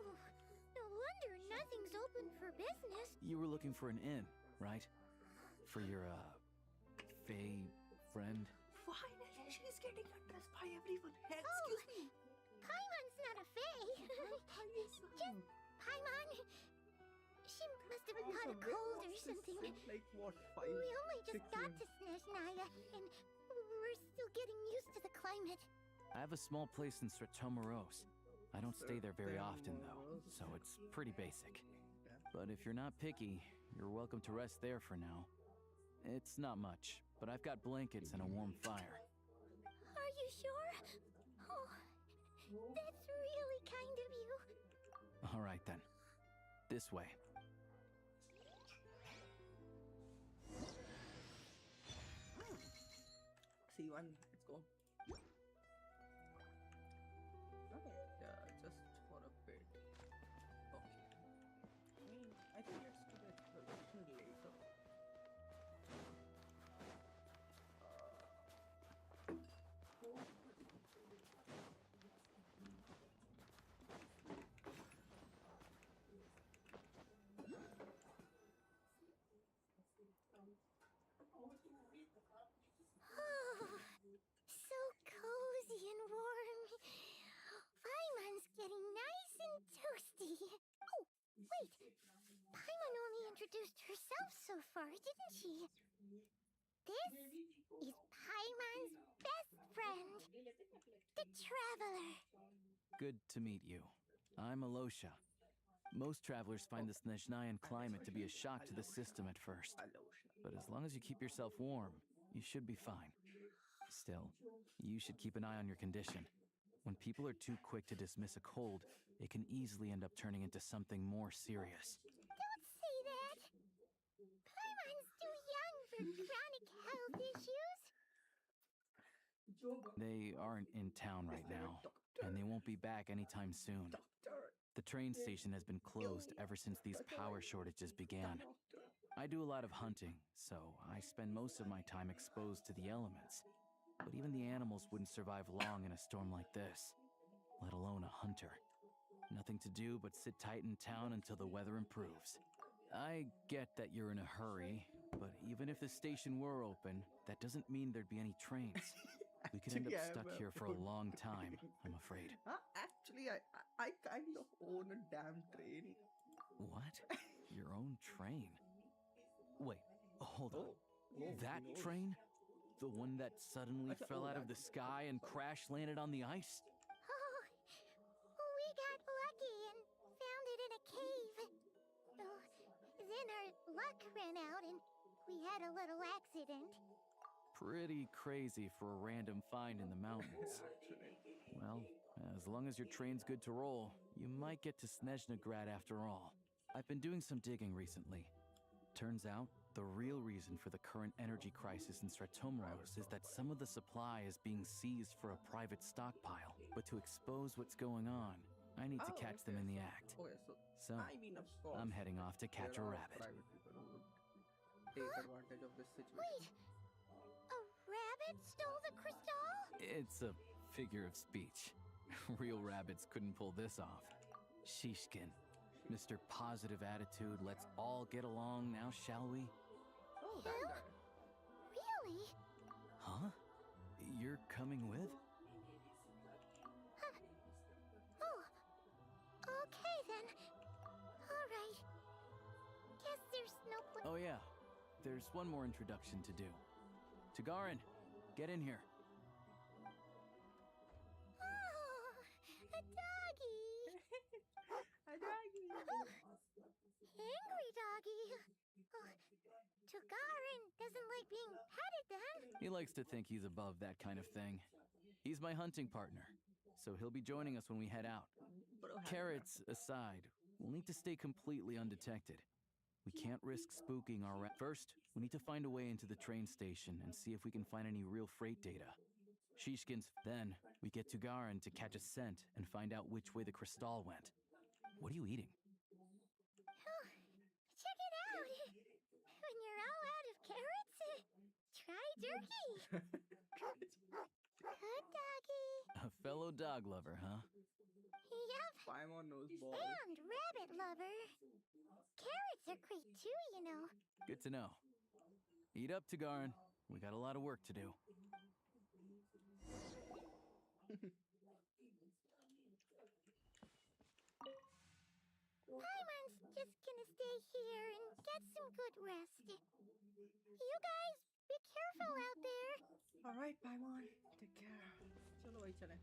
Oh, no wonder nothing's open for business. You were looking for an inn, right? For your, Fae friend? Finally, she's getting addressed by a everyone. Hey, Oh, excuse me. Paimon's not a fae. Just Paimon. She must have caught a cold or something. Like what? We only just 6 got a.m. to Snezhnaya, and we're still getting used to the climate. I have a small place in Stratomaros. I don't stay there very often, though, so it's pretty basic. But if you're not picky, you're welcome to rest there for now. It's not much, but I've got blankets and a warm fire. Are you sure? Oh, that's really kind of you. All right, then. This way. See one. Let's go. Okay, just for a bit. Okay. I think let's do the exploration later. Oh, so cozy and warm. Paimon's getting nice and toasty. Oh, wait. Paimon only introduced herself so far, didn't she? This is Paimon's best friend, the Traveler. Good to meet you. I'm Alosha. Most travelers find the Snezhnayan climate to be a shock to the system at first. But as long as you keep yourself warm, you should be fine. Still, you should keep an eye on your condition. When people are too quick to dismiss a cold, it can easily end up turning into something more serious. Don't say that. Paimon's too young for chronic health issues. They aren't in town right now, and they won't be back anytime soon. The train station has been closed ever since these power shortages began. I do a lot of hunting, so I spend most of my time exposed to the elements. But even the animals wouldn't survive long in a storm like this, let alone a hunter. Nothing to do but sit tight in town until the weather improves. I get that you're in a hurry, but even if the station were open, that doesn't mean there'd be any trains. We could end up stuck here for a long time, I'm afraid. Actually, I kind of own a damn train. What? Your own train? Wait, hold on. That train? The one that suddenly fell out of the sky and crash landed on the ice? Oh, we got lucky and found it in a cave. Oh, then our luck ran out and we had a little accident. Pretty crazy for a random find in the mountains. Well, as long as your train's good to roll, you might get to Snezhnagrad after all. I've been doing some digging recently. Turns out, the real reason for the current energy crisis in Stratomaros is that some of the supply is being seized for a private stockpile. But to expose what's going on, I need to catch them in the act. So, I mean, of course, I'm heading off to catch a rabbit. Private people who would take advantage of this situation. Wait, a rabbit stole the crystal? It's a figure of speech. Real rabbits couldn't pull this off. Shishkin, Mr. Positive Attitude, let's all get along now, shall we? Oh, that guy. Really? Huh? You're coming with? Huh. Oh, okay then. All right. Guess there's no point. Oh yeah, there's one more introduction to do. Tagarin, get in here. Oh, a doggy. A doggy. Oh, angry doggy. Oh, Tagarin doesn't like being petted then. He likes to think he's above that kind of thing. He's my hunting partner, so he'll be joining us when we head out. Carrots aside, we'll need to stay completely undetected. We can't risk spooking our First, we need to find a way into the train station and see if we can find any real freight data. Shishkin's. Then, we get Tagarin to catch a scent and find out which way the crystal went. What are you eating? Oh, check it out. When you're all out of carrots, try turkey. Good doggy. A fellow dog lover, huh? Yep. Paimon knows balls. And rabbit lover. Carrots are great too, you know. Good to know. Eat up, Tagarin. We got a lot of work to do. Paimon's just gonna stay here and get some good rest. You guys, be careful out there. All right, Paimon, take care. चलो भाई चलें.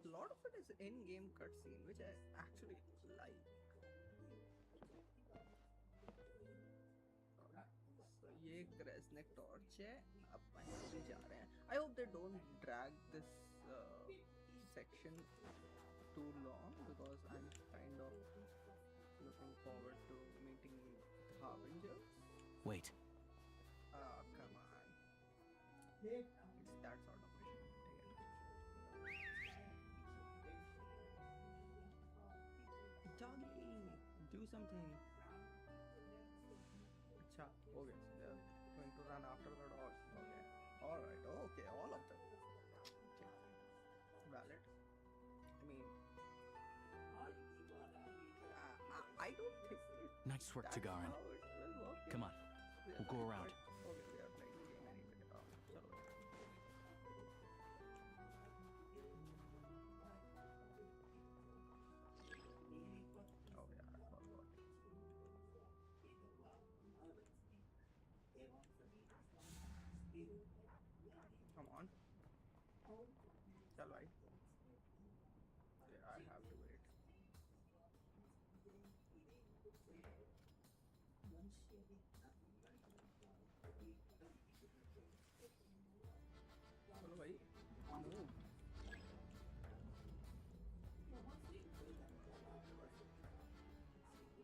A lot of it is in-game cutscene, which I actually like. So ये Kresnik torch है. अब हम भी जा रहे हैं. I hope they don't drag this section too long because I'm kind of looking forward to meeting Harbingers. Wait. Ah, come on. It's that sort of mission. Doggy, do something. Acha, okay, so they're going to run after the dog. Okay, alright, okay, all of them. Okay, valid. I mean, I don't think Nice work, that's Tagarin. how it will work. Come on, we'll go around. Okay, we are playing the game anyway. Chalo. Oh yeah, I forgot. Come on. Chal bhai. Yeah, I have to wait. Chalo bhai. Move.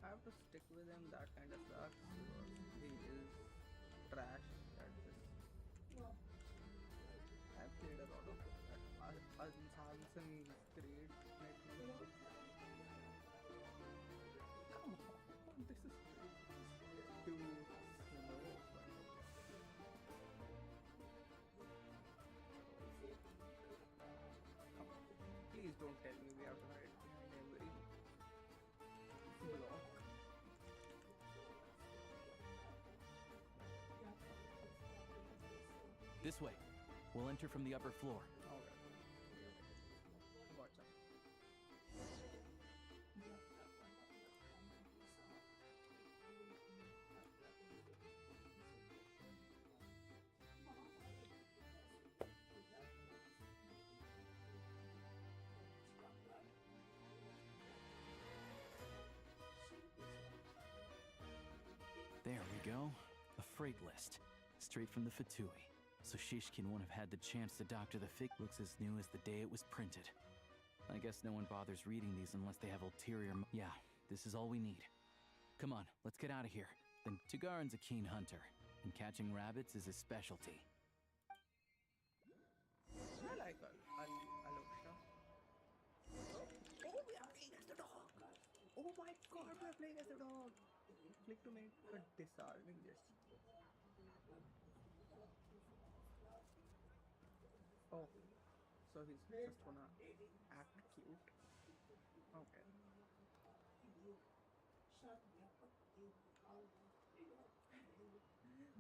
I have to stick with him, that kind of sucks because he is trash at this. I've played a lot of Hansen grade lately. Come on, this is too slow. Come on. Please don't tell me we have to hide behind every block. This way. We'll enter from the upper floor. Okay. Gotcha. There we go. A freight list. Straight from the Fatui. So Shishkin won't have had the chance to doctor the fig. Looks as new as the day it was printed. I guess no one bothers reading these unless they have ulterior Yeah, this is all we need. Come on, let's get out of here. Then Tagarin's a keen hunter, and catching rabbits is his specialty. I like Alosha. Oh, we are playing as the dog. Oh my god, we are playing as the dog. Click to make a disarming gesture. Oh, so he's just gonna act cute. Okay.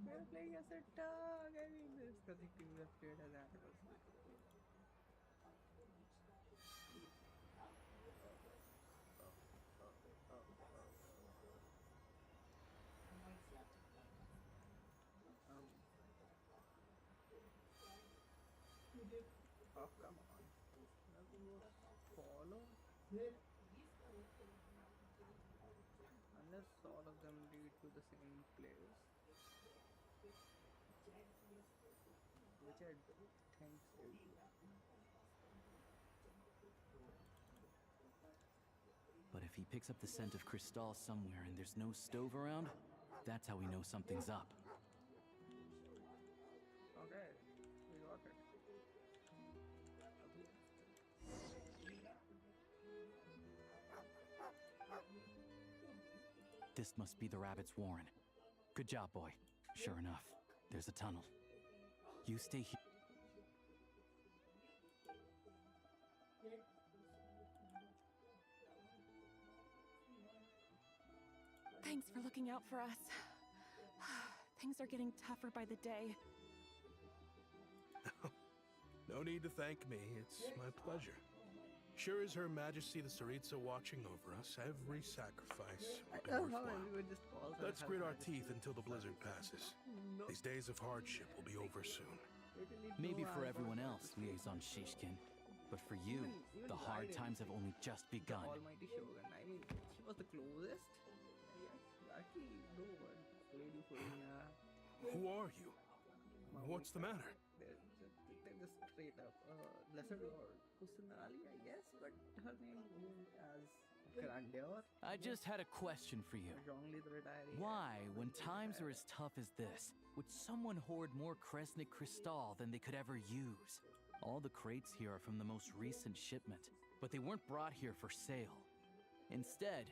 We're playing as a dog. I mean, this the thing we have played as animals. Oh, come on. Follow? Unless all of them lead to the same place. Which I don't think so. But if he picks up the scent of Crystal somewhere and there's no stove around, that's how we know something's up. Okay, we got it. This must be the rabbit's warren. Good job, boy. Sure enough, there's a tunnel. You stay here. Thanks for looking out for us. Things Things are getting tougher by the day. No need to thank me. It's my pleasure. Sure is Her Majesty the Tsaritsa watching over us. Every sacrifice will be worthwhile. Let's grit our teeth until the blizzard passes. These days of hardship will be over soon. Maybe for everyone else, Liaison Shishkin. But for you, the hard times have only just begun. Almighty Shogun. I mean, she was the closest. Yes, lucky no one played you for me. Who are you? What's the matter? They're just straight up. Lesser Lord Kusunali, I guess, but her name isn't as grandeur. I just had a question for you. Wrongly the retiree. Why, when times are as tough as this, would someone hoard more Kresnik Crystal than they could ever use? All the crates here are from the most recent shipment, but they weren't brought here for sale. Instead,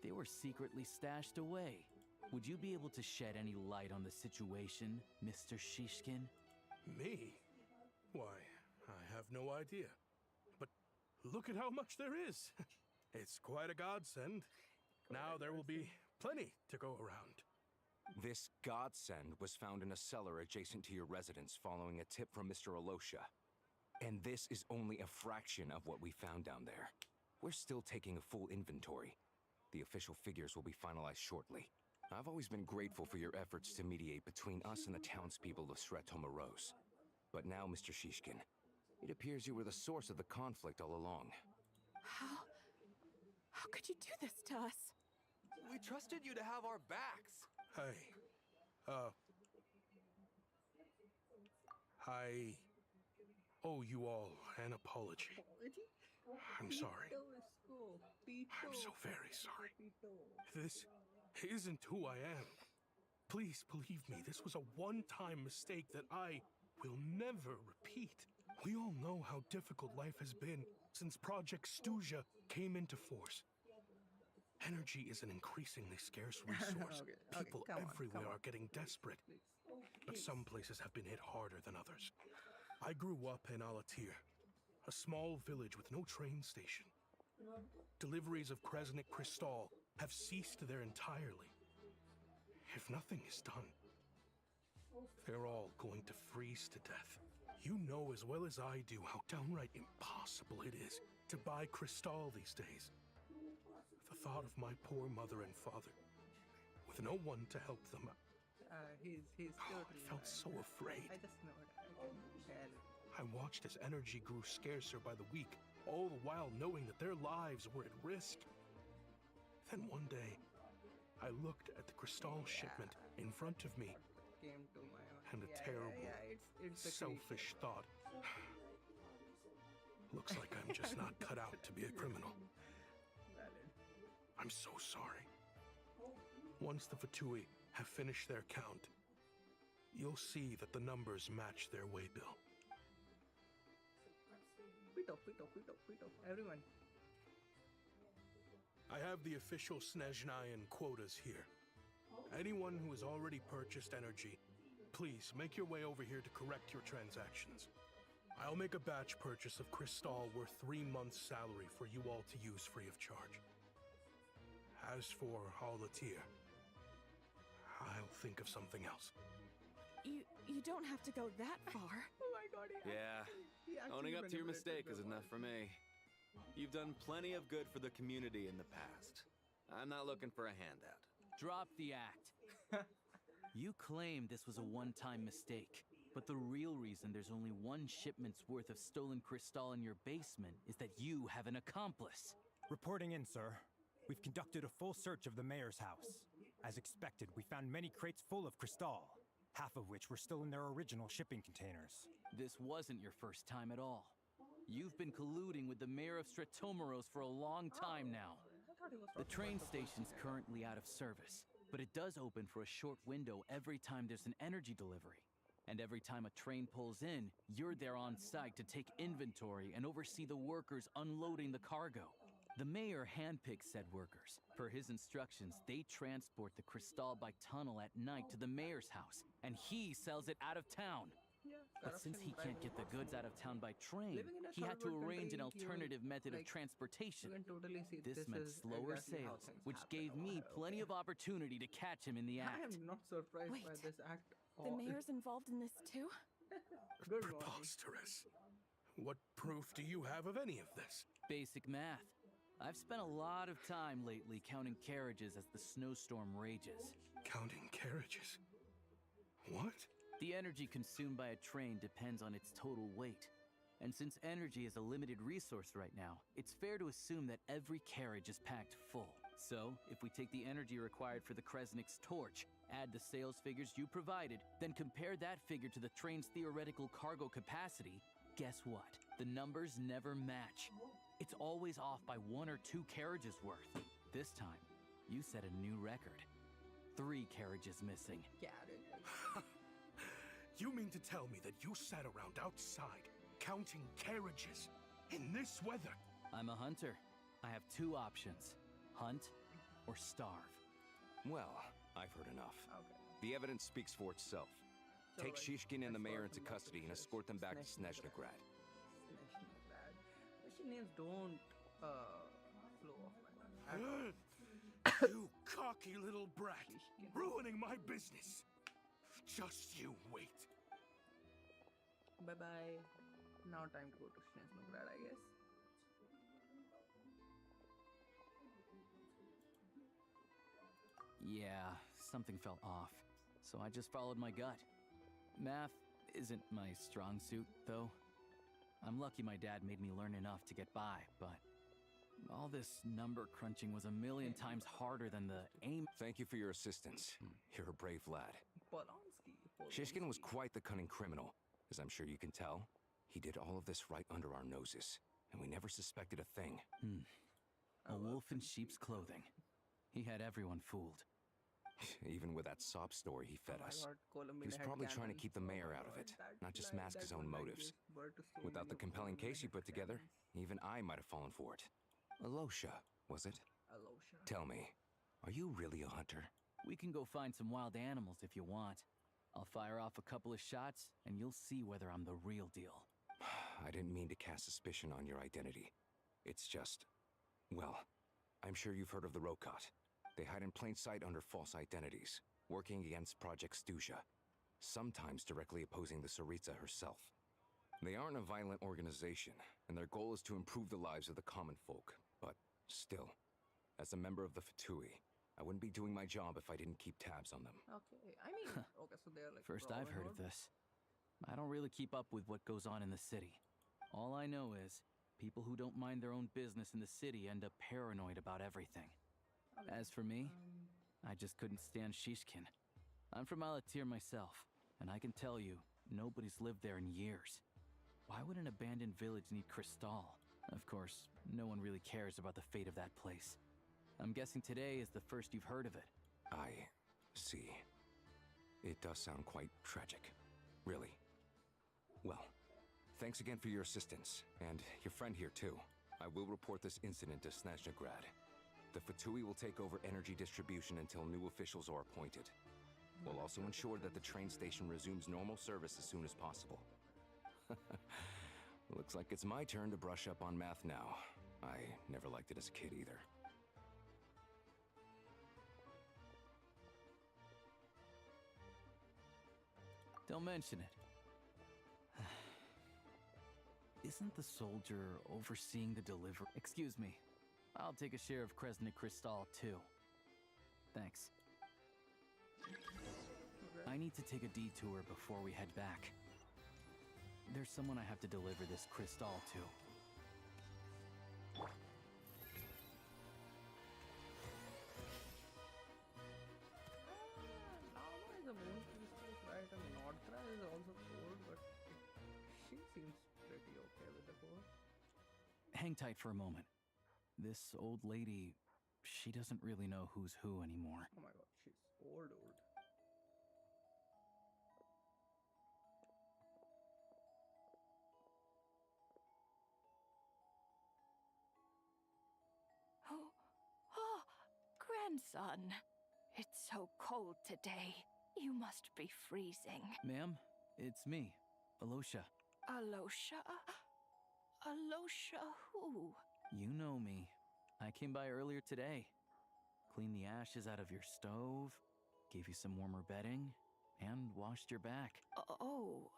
they were secretly stashed away. Would you be able to shed any light on the situation, Mr. Shishkin? Me? Why, I have no idea. But look at how much there is. It's quite a godsend. Now there will be plenty to go around. This godsend was found in a cellar adjacent to your residence following a tip from Mr. Alosha. And this is only a fraction of what we found down there. We're still taking a full inventory. The official figures will be finalized shortly. I've always been grateful for your efforts to mediate between us and the townspeople of Sretomaros. But now, Mr. Shishkin, it appears you were the source of the conflict all along. How could you do this to us? We trusted you to have our backs. I owe you all an apology. I'm sorry. I'm so very sorry. This isn't who I am. Please believe me, this was a one-time mistake that I will never repeat. We all know how difficult life has been since Project Stuja came into force. Energy is an increasingly scarce resource. People everywhere are getting desperate. But some places have been hit harder than others. I grew up in Alatir, a small village with no train station. Deliveries of Kresnik Crystal have ceased there entirely. If nothing is done, they're all going to freeze to death. You know as well as I do how downright impossible it is to buy Crystal these days. The thought of my poor mother and father, with no one to help them out. He's I felt so afraid. I just know it. I watched as energy grew scarcer by the week, all the while knowing that their lives were at risk. Then one day, I looked at the Crystal shipment in front of me, Came to my mind. and a terrible, it's a selfish thought. Looks like I'm just not cut out to be a criminal. I'm so sorry. Once the Fatui have finished their count, you'll see that the numbers match their waybill. Everyone. I have the official Snezhnayan quotas here. Anyone who has already purchased energy, please make your way over here to correct your transactions. I'll make a batch purchase of Crystal worth 3 months' salary for you all to use free of charge. As for Alatir, I'll think of something else. You don't have to go that far. Oh my god, Owning up to your mistake is enough for me. You've done plenty of good for the community in the past. I'm not looking for a handout. Drop the act. You claim this was a one-time mistake, but the real reason there's only one shipment's worth of stolen Crystal in your basement is that you have an accomplice. Reporting in, sir. We've conducted a full search of the mayor's house. As expected, we found many crates full of Crystal, half of which were still in their original shipping containers. This wasn't your first time at all. You've been colluding with the mayor of Sretomaros for a long time now. The train station's currently out of service, but it does open for a short window every time there's an energy delivery. And every time a train pulls in, you're there on site to take inventory and oversee the workers unloading the cargo. The mayor handpicks said workers. Per his instructions, they transport the Crystal by tunnel at night to the mayor's house, and he sells it out of town. Yeah, But since corruption, he bribery, can't get the what's goods out more? of town by train, Living in a he had third to world arrange an country, you alternative method of like transportation. you can totally see This this meant is slower exactly how sales, things which happen gave over me here. plenty Okay. of opportunity to catch him in the I act. am not surprised Wait, by this act. the mayor's involved in this too? Good morning. Preposterous. What proof do you have of any of this? Basic math. I've spent a lot of time lately counting carriages as the snowstorm rages. Counting carriages? What? The energy consumed by a train depends on its total weight. And since energy is a limited resource right now, it's fair to assume that every carriage is packed full. So, if we take the energy required for the Kresnik's torch, add the sales figures you provided, then compare that figure to the train's theoretical cargo capacity, guess what? The numbers never match. It's always off by 1 or 2 carriages worth. This time, you set a new record. 3 carriages missing. You mean to tell me that you sat around outside counting carriages in this weather? I'm a hunter. I have 2 options. Hunt or starve. Well, I've heard enough. Okay. The evidence speaks for itself. Take Shishkin and the mayor into custody and escort them back to Snezhnegrad. Snezhnaya. Russian names don't flow off my mind. You cocky little brat, ruining my business. Just you wait. Bye bye. Now time to go to Snezhnaya, I guess. Yeah, something felt off. So I just followed my gut. Math isn't my strong suit, though. I'm lucky my dad made me learn enough to get by, but all this number crunching was a million times harder than the aim. Thank you for your assistance. You're a brave lad. Polanski. Shishkin was quite the cunning criminal, as I'm sure you can tell. He did all of this right under our noses, and we never suspected a thing. A wolf in sheep's clothing. He had everyone fooled. Even with that sob story he fed us. He was probably trying to keep the mayor out of it, not just mask his own motives. Without the compelling case he put together, even I might have fallen for it. Alosha, was it? Alosha. Tell me, are you really a hunter? We can go find some wild animals if you want. I'll fire off a couple of shots, and you'll see whether I'm the real deal. I didn't mean to cast suspicion on your identity. It's just... well, I'm sure you've heard of the Rokot. They hide in plain sight under false identities, working against Project Stuzha, sometimes directly opposing the Tsaritsa herself. They aren't a violent organization, and their goal is to improve the lives of the common folk. But still, as a member of the Fatui, I wouldn't be doing my job if I didn't keep tabs on them. Okay, I mean, okay, so they're like. First I've heard of this. I don't really keep up with what goes on in the city. All I know is, people who don't mind their own business in the city end up paranoid about everything. As for me, I just couldn't stand Shishkin. I'm from Alatir myself, and I can tell you, nobody's lived there in years. Why would an abandoned village need Crystal? Of course, no one really cares about the fate of that place. I'm guessing today is the first you've heard of it. I see. It does sound quite tragic. Really. Well, thanks again for your assistance, and your friend here too. I will report this incident to Snezhnegrad. The Fatui will take over energy distribution until new officials are appointed. We'll also ensure that the train station resumes normal service as soon as possible. Looks like it's my turn to brush up on math now. I never liked it as a kid either. Don't mention it. Isn't the soldier overseeing the delivery? Excuse me. I'll take a share of Kresnik Crystal too. Thanks. I need to take a detour before we head back. There's someone I have to deliver this crystal to. Lava is a moon crystal, right? And Nordkra is also cold, but she seems pretty okay with the cold. Hang tight for a moment. This old lady, she doesn't really know who's who anymore. Oh my god, she's old. Oh, grandson. It's so cold today. You must be freezing. Ma'am, it's me. Alosha. Alosha? Alosha who? You know me. I came by earlier today. Cleaned the ashes out of your stove, gave you some warmer bedding, and washed your back. Oh,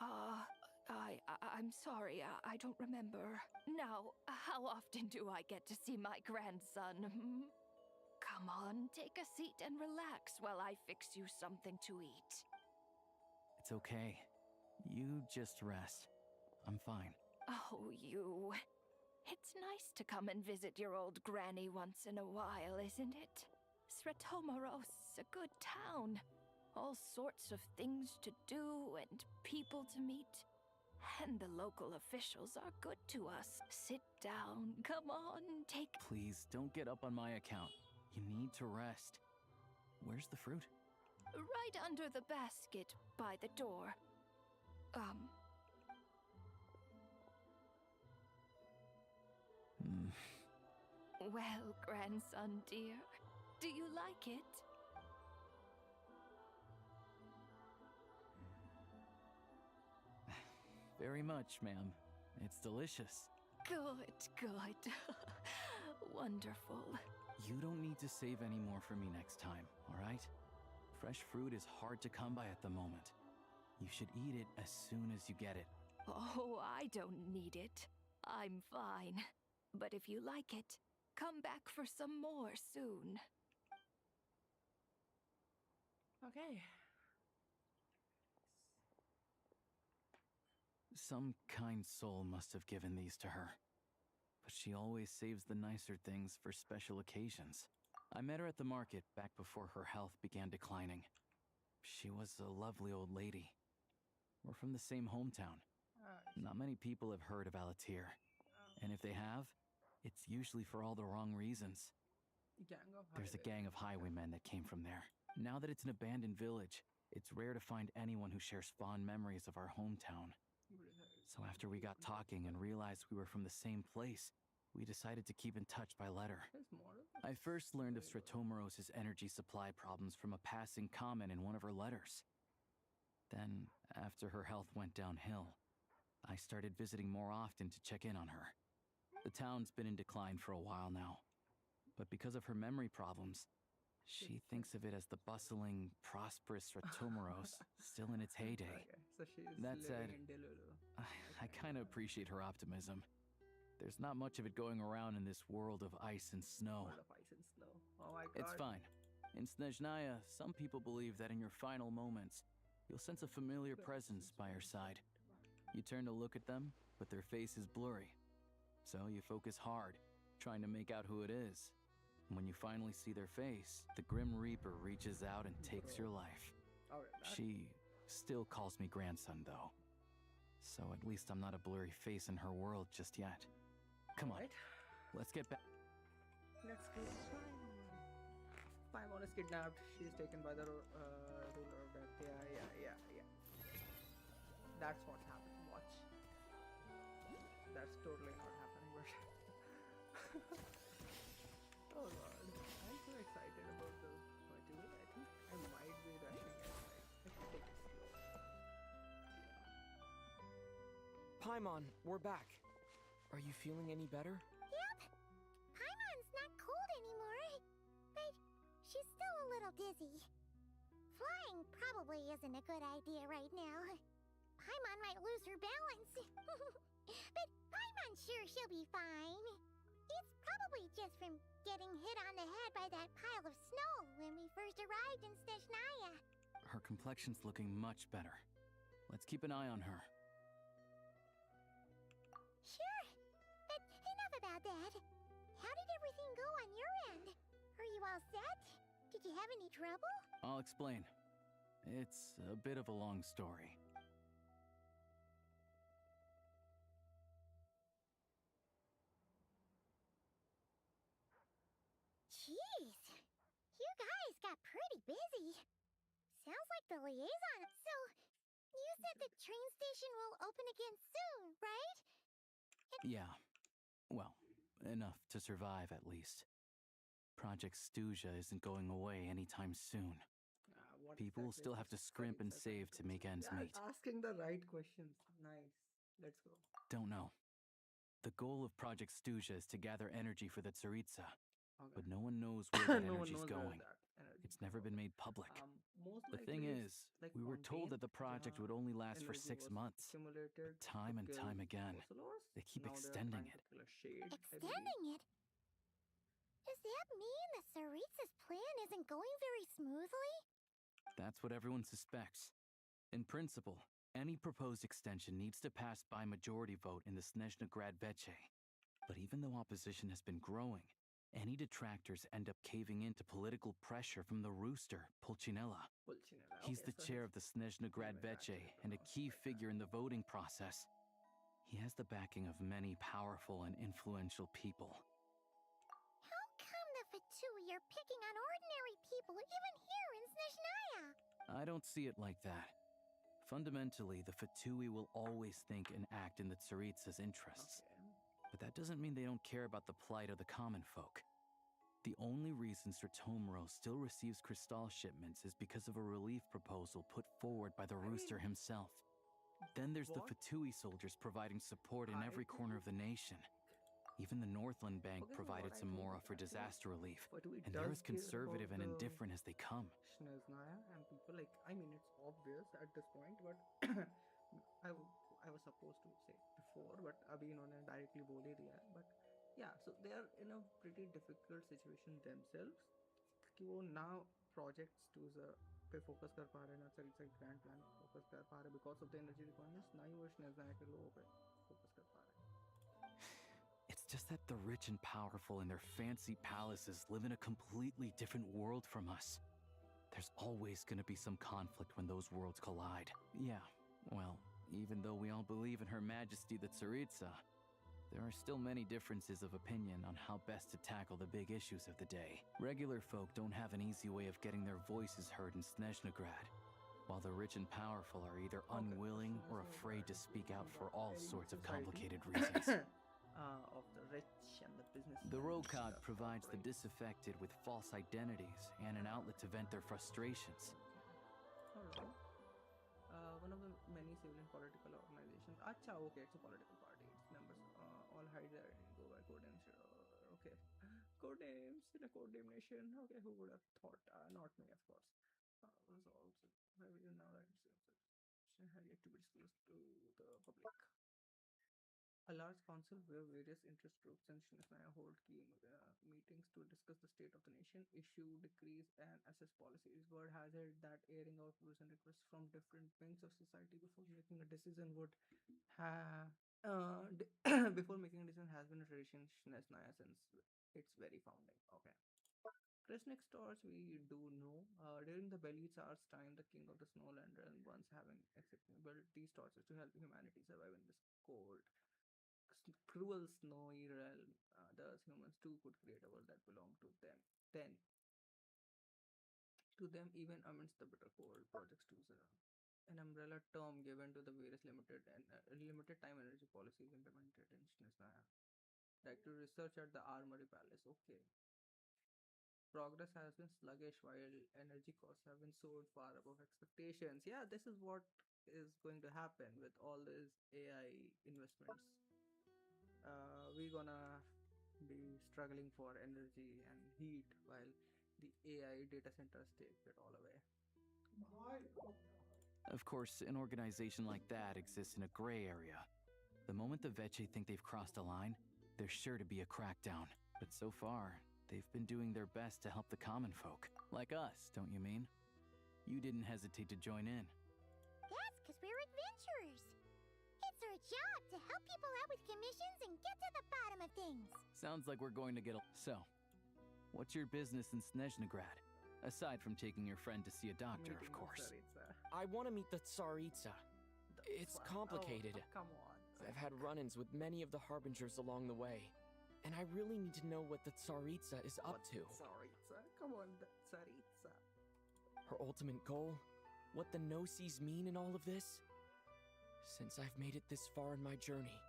I'm sorry, I don't remember. Now, how often do I get to see my grandson? Come on, take a seat and relax while I fix you something to eat. It's okay. You just rest. I'm fine. Oh, you. It's nice to come and visit your old granny once in a while, isn't it? Sretomaros is a good town. All sorts of things to do and people to meet. And the local officials are good to us. Sit down, come on, take... Please, don't get up on my account. You need to rest. Where's the fruit? Right under the basket by the door. Well, grandson dear, do you like it? Very much, ma'am. It's delicious. Good. Wonderful. You don't need to save any more for me next time, all right? Fresh fruit is hard to come by at the moment. You should eat it as soon as you get it. Oh, I don't need it. I'm fine. But if you like it, come back for some more soon. Okay. Some kind soul must have given these to her. But she always saves the nicer things for special occasions. I met her at the market back before her health began declining. She was a lovely old lady. We're from the same hometown. Not many people have heard of Alatir. And if they have, it's usually for all the wrong reasons. There's a gang of highwaymen that came from there. Now that it's an abandoned village, it's rare to find anyone who shares fond memories of our hometown. So after we got talking and realized we were from the same place, we decided to keep in touch by letter. I first learned of Sretomaros' energy supply problems from a passing comment in one of her letters. Then, after her health went downhill, I started visiting more often to check in on her. The town's been in decline for a while now, but because of her memory problems, she thinks of it as the bustling, prosperous Sretomaros still in its heyday. So she's That said, living in Delulu. I kind of appreciate her optimism. There's not much of it going around in this world of ice and snow. World of ice and snow. Oh my god. It's fine. In Snezhnaya, some people believe that in your final moments, you'll sense a familiar presence by your side. You turn to look at them, but their face is blurry. So you focus hard, trying to make out who it is. When you finally see their face, the Grim Reaper reaches out and takes your life. She still calls me grandson, though. So at least I'm not a blurry face in her world just yet. Come on, let's get back. Let's go. Paimon is kidnapped. She is taken by the ruler of death. Yeah. That's what happened. Watch. That's totally not happening, but... Oh god. I'm so excited about the multiverse. I think I might be rushing it. I should take it slow. Paimon, we're back. Are you feeling any better? Yep. Paimon's not cold anymore, but she's still a little dizzy. Flying probably isn't a good idea right now. Paimon might lose her balance. But Paimon's sure she'll be fine. It's probably just from getting hit on the head by that pile of snow when we first arrived in Snezhnaya. Her complexion's looking much better. Let's keep an eye on her. Sure, but enough about that. How did everything go on your end? Are you all set? Did you have any trouble? I'll explain. It's a bit of a long story. Jeez, you guys got pretty busy. Sounds like the liaison. So, you said the train station will open again soon, right? Yeah. Well, enough to survive at least. Project Stuzha isn't going away anytime soon. People will still have to scrimp and save to make ends meet. Asking the right questions. Nice. Let's go. Don't know. The goal of Project Stuja is to gather energy for the Tsaritsa, but no one knows where that energy's going. It's never been made public. The thing is, we were told that the project would only last for 6 months, but time and time again, they keep extending it. Extending it? Does that mean the Tsaritsa's plan isn't going very smoothly? That's what everyone suspects. In principle, any proposed extension needs to pass by majority vote in the Snezhnaya Veche. But even though opposition has been growing, any detractors end up caving into political pressure from the rooster, Pulcinella. He's the chair of the Snezhnaya Veche and a key figure in the voting process. He has the backing of many powerful and influential people. How come the Fatui are picking on ordinary people even here in Snezhnaya? I don't see it like that. Fundamentally, the Fatui will always think and act in the Tsaritsa's interests. But that doesn't mean they don't care about the plight of the common folk. The only reason Sratomro still receives crystal shipments is because of a relief proposal put forward by the rooster himself. Then there's the Fatui soldiers providing support in every corner of the nation. Even the Northland Bank provided some mora for disaster relief, and they're as conservative and indifferent as they come. Snezhnaya and people like, I mean, it's obvious at this point, but I was supposed to say before, but abhi inhone directly bol hi diya. But yeah, so they are in a pretty difficult situation themselves कि वो ना projects to पे focus कर पा रहे हैं, ना Tsaritsa grand plan पे focus कर पा रहे because of the energy requirements, ना ही वो Snezhnaya के लोगों पे focus कर पा रहे. It's just that the rich and powerful in their fancy palaces live in a completely different world from us. There's always gonna be some conflict when those worlds collide. Yeah, well, even though we all believe in Her Majesty the Tsaritsa, there are still many differences of opinion on how best to tackle the big issues of the day. Regular folk don't have an easy way of getting their voices heard in Snezhnaya, while the rich and powerful are either unwilling or afraid to speak out for all sorts of complicated reasons. Of the rich and the business. The Rokad provides the disaffected with false identities and an outlet to vent their frustrations. Alright. One of the many civil and political organizations. Acha, okay, it's a political party. Its members all hide their identity, go by codenames. Okay. Codenames in a codename nation. Okay, who would have thought? Not me, of course. Was also very now that it's had yet to be disclosed to the public. A large council where various interest groups and Snezhnaya hold key meetings to discuss the state of the nation, issue decrees, and assess policies. Word has it that airing out views and requests from different wings of society before making a decision would have before making a decision has been a tradition in Snezhnaya since its very founding. Okay. Kresnik stores we do know. During the Belly Tsar's time, the king of the Snowland realm, once having built these torches to help humanity survive in this cold, cruel snowy realm. Thus humans too could create a world that belonged to them. Then, to them even amidst the bitter cold, Project Stuza, an umbrella term given to the various limited time energy policies implemented in Snezhnaya. Like to research at the Armory Palace. Okay. Progress has been sluggish while energy costs have been soared far above expectations. Yeah, this is what is going to happen with all these AI investments. We're gonna be struggling for energy and heat while the AI data centers take it all away. Of course, an organization like that exists in a gray area. The moment the Veche think they've crossed a line, there's sure to be a crackdown. But so far, they've been doing their best to help the common folk. Like us, don't you mean? You didn't hesitate to join in. That's because we're adventurers. It's our job to help people out with commissions and get to the bottom of things. Sounds like we're going to get a... So, what's your business in Snezhnaya? Aside from taking your friend to see a doctor, of course. I want to meet the Tsaritsa. It's complicated. Oh, come on. I've had run-ins with many of the Harbingers along the way. And I really need to know what the Tsaritsa is up to. Tsaritsa? Come on, the Tsaritsa. Her ultimate goal? What the no-sees mean in all of this? Since I've made it this far in my journey,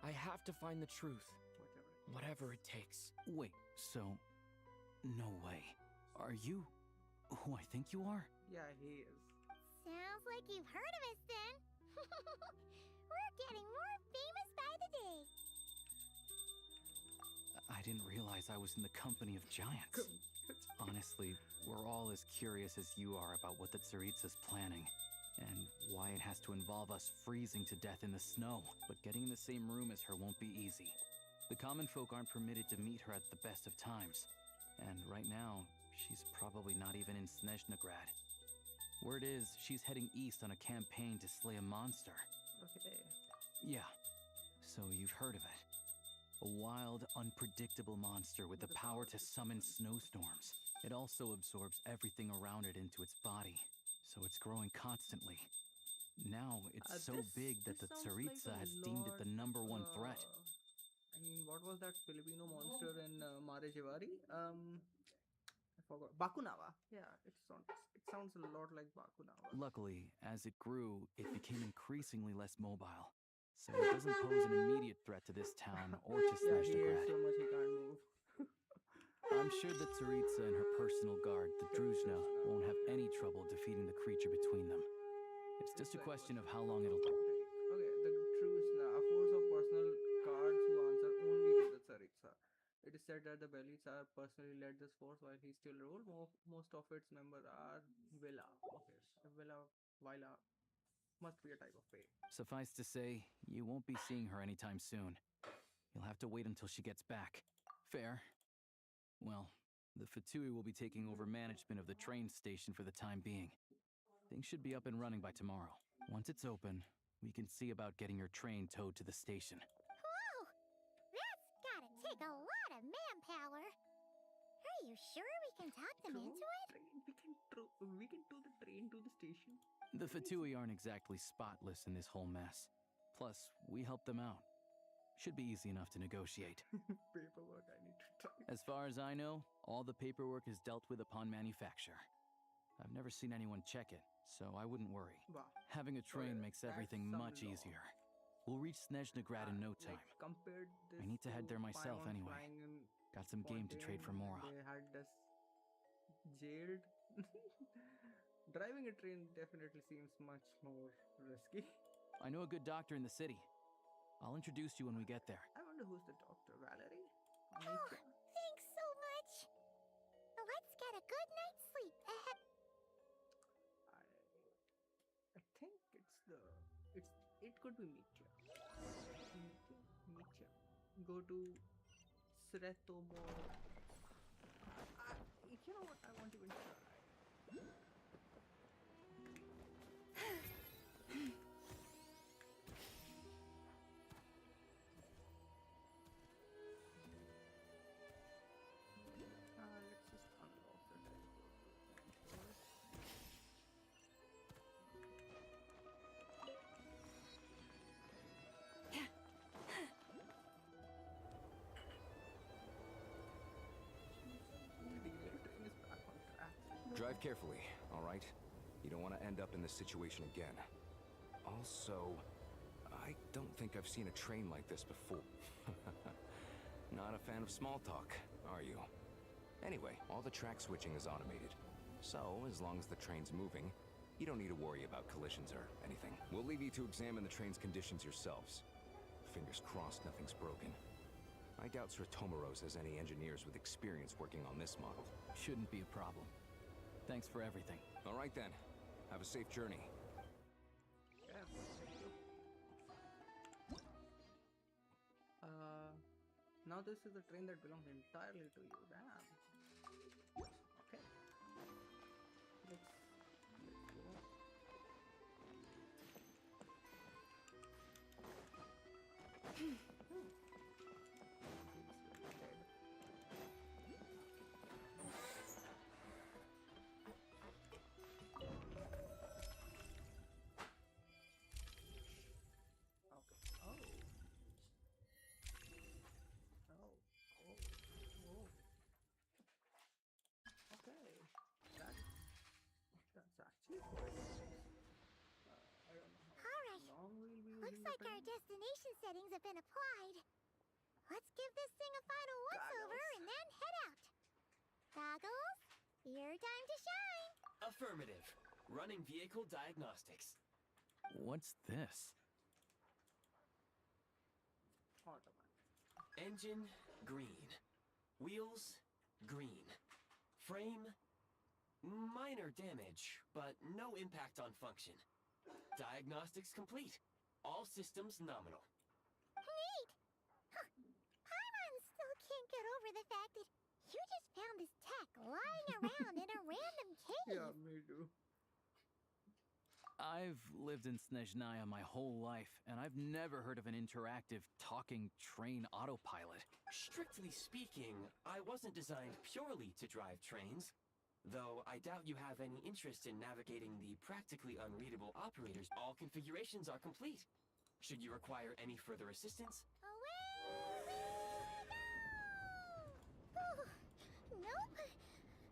I have to find the truth. Whatever it takes. Wait, so... No way. Are you who I think you are? Yeah, he is. Sounds like you've heard of us then. We're getting more famous by the day. I didn't realize I was in the company of giants. Honestly, we're all as curious as you are about what the Tsaritsa's planning, and why it has to involve us freezing to death in the snow. But getting in the same room as her won't be easy. The common folk aren't permitted to meet her at the best of times, and right now, she's probably not even in Snezhnaya. Word is, she's heading east on a campaign to slay a monster. Okay. Yeah, so you've heard of it. A wild, unpredictable monster with the power to summon snowstorms. It also absorbs everything around it into its body, so it's growing constantly. Now, it's so big that the Tsaritsa has deemed it the #1 threat. I mean, what was that Filipino monster in Mare Jivari? I forgot. Bakunawa. Yeah, it sounds a lot like Bakunawa. Luckily, as it grew, it became increasingly less mobile, so it doesn't pose an immediate threat to this town or to Yeah, he Snezhnaya. ate so much he can't move. I'm sure that Tsaritsa and her personal guard, the Druzhna, won't have any trouble defeating the creature between them. It's just a question of how long it'll take. Okay, the Druzhna, a force of personal guards who answer only to the Tsaritsa. It is said that the Belitsar personally led this force while he still ruled. Most of its members are Villa. Okay, Villa must be a type of pay. Suffice to say, you won't be seeing her anytime soon. You'll have to wait until she gets back. Fair. Well, the Fatui will be taking over management of the train station for the time being. Things should be up and running by tomorrow. Once it's open, we can see about getting your train towed to the station. Whoa! That's gotta take a lot of manpower. Are you sure we can talk them into it? We can tow the train to the station. The Fatui aren't exactly spotless in this whole mess. Plus, we helped them out. Should be easy enough to negotiate. Paperwork, I need to try. As far as I know, all the paperwork is dealt with upon manufacture. I've never seen anyone check it, so I wouldn't worry. Wow. Having a train makes everything much easier. We'll reach Snezhnaya in no time. I need to head there myself anyway. Got some game to trade for Mora. They had us jailed. Driving a train definitely seems much more risky. I know a good doctor in the city. I'll introduce you when we get there. I wonder who's the doctor, Valerie? Oh, thanks so much. Let's get a good night's sleep. I think it could be Mitya. Go to Sretomo. You know what? I won't even try. Let's just unlock the teleport. Drive carefully, all right? You don't want to end up in this situation again. Also, I don't think I've seen a train like this before. Not a fan of small talk, are you? Anyway, all the track switching is automated. So, as long as the train's moving, you don't need to worry about collisions or anything. We'll leave you to examine the train's conditions yourselves. Fingers crossed nothing's broken. I doubt Sir Tomoros has any engineers with experience working on this model. Shouldn't be a problem. Thanks for everything. All right then. Have a safe journey. Yeah, now this is a train that belongs entirely to you. Damn. Okay. Let's go. Looks like our destination settings have been applied. Let's give this thing a final once-over and then head out. Goggles, your time to shine. Affirmative. Running vehicle diagnostics. What's this? Engine, green. Wheels, green. Frame, minor damage, but no impact on function. Diagnostics complete. All systems nominal. Neat! Huh. Paimon still can't get over the fact that you just found this tech lying around in a random cave. Yeah, me too. I've lived in Snezhnaya my whole life, and I've never heard of an interactive talking train autopilot. Strictly speaking, I wasn't designed purely to drive trains. Though I doubt you have any interest in navigating the practically unreadable operators. All configurations are complete. Should you require any further assistance? Away we go! Nope.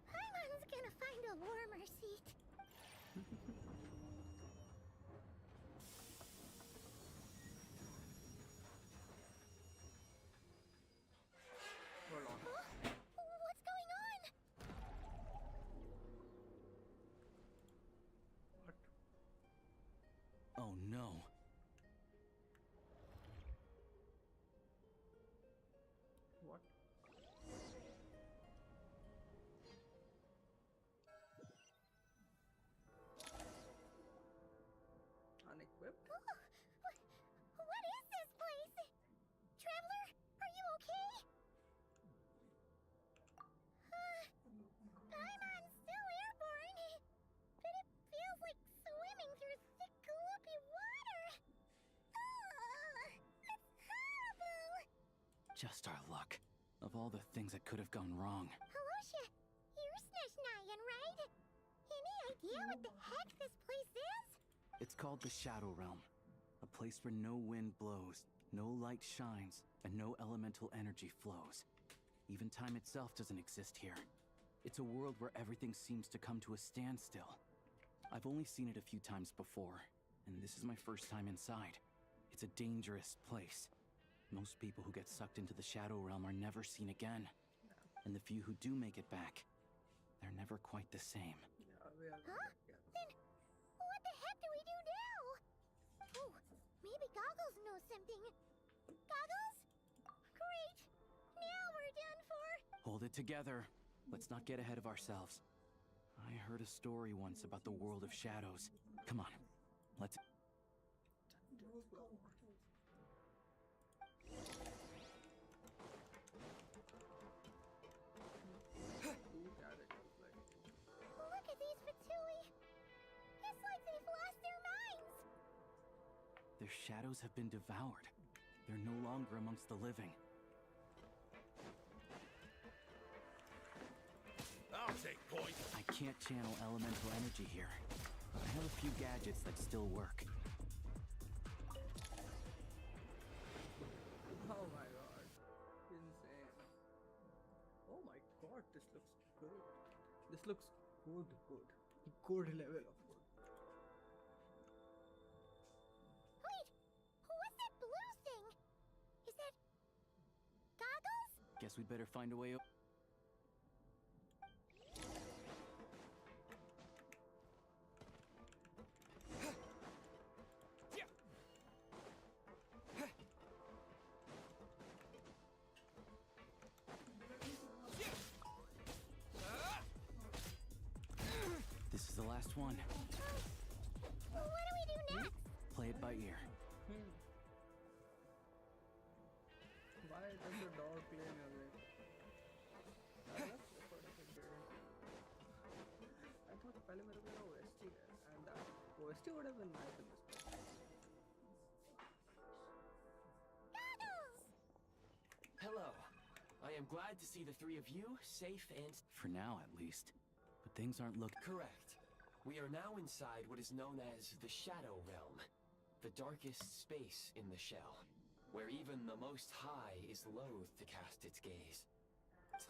Paimon's gonna find a warmer seat. Hold on. What's going on? Oh no. What? Unequipped? What is this place? Traveler, are you okay? Paimon's still airborne, but it feels like swimming through thick, gloopy water. It's horrible. Just our luck. Of all the things that could have gone wrong. Halosha, you're Snezhnayan, right? Any idea what the heck this place is? It's called the Shadow Realm. A place where no wind blows, no light shines, and no elemental energy flows. Even time itself doesn't exist here. It's a world where everything seems to come to a standstill. I've only seen it a few times before, and this is my first time inside. It's a dangerous place. Most people who get sucked into the Shadow Realm are never seen again. And the few who do make it back, they're never quite the same. Huh? Then what the heck do we do now? Oh, maybe Goggles knows something. Goggles? Great! Now we're done for! Hold it together. Let's not get ahead of ourselves. I heard a story once about the world of shadows. Come on, let's... Look at these Fatui! It's like they've lost their minds! Their shadows have been devoured. They're no longer amongst the living. I'll take point. I can't channel elemental energy here. I have a few gadgets that still work. Oh my god. Insane. Oh my god, this looks good. This looks good. Good level of good. Wait! What's that blue thing? Is that... Goggles? Guess we'd better find a way o- This is the last one. What do we do next? Play it by ear. Why does the dog play music? I thought पहले मेरे को OST है, and that OST would have been nice in this place. Goggles! Hello. I am glad to see the three of you safe and... For now, at least. But things aren't looking... Correct. We are now inside what is known as the Shadow Realm. The darkest space in the shell, where even the Most High is loath to cast its gaze.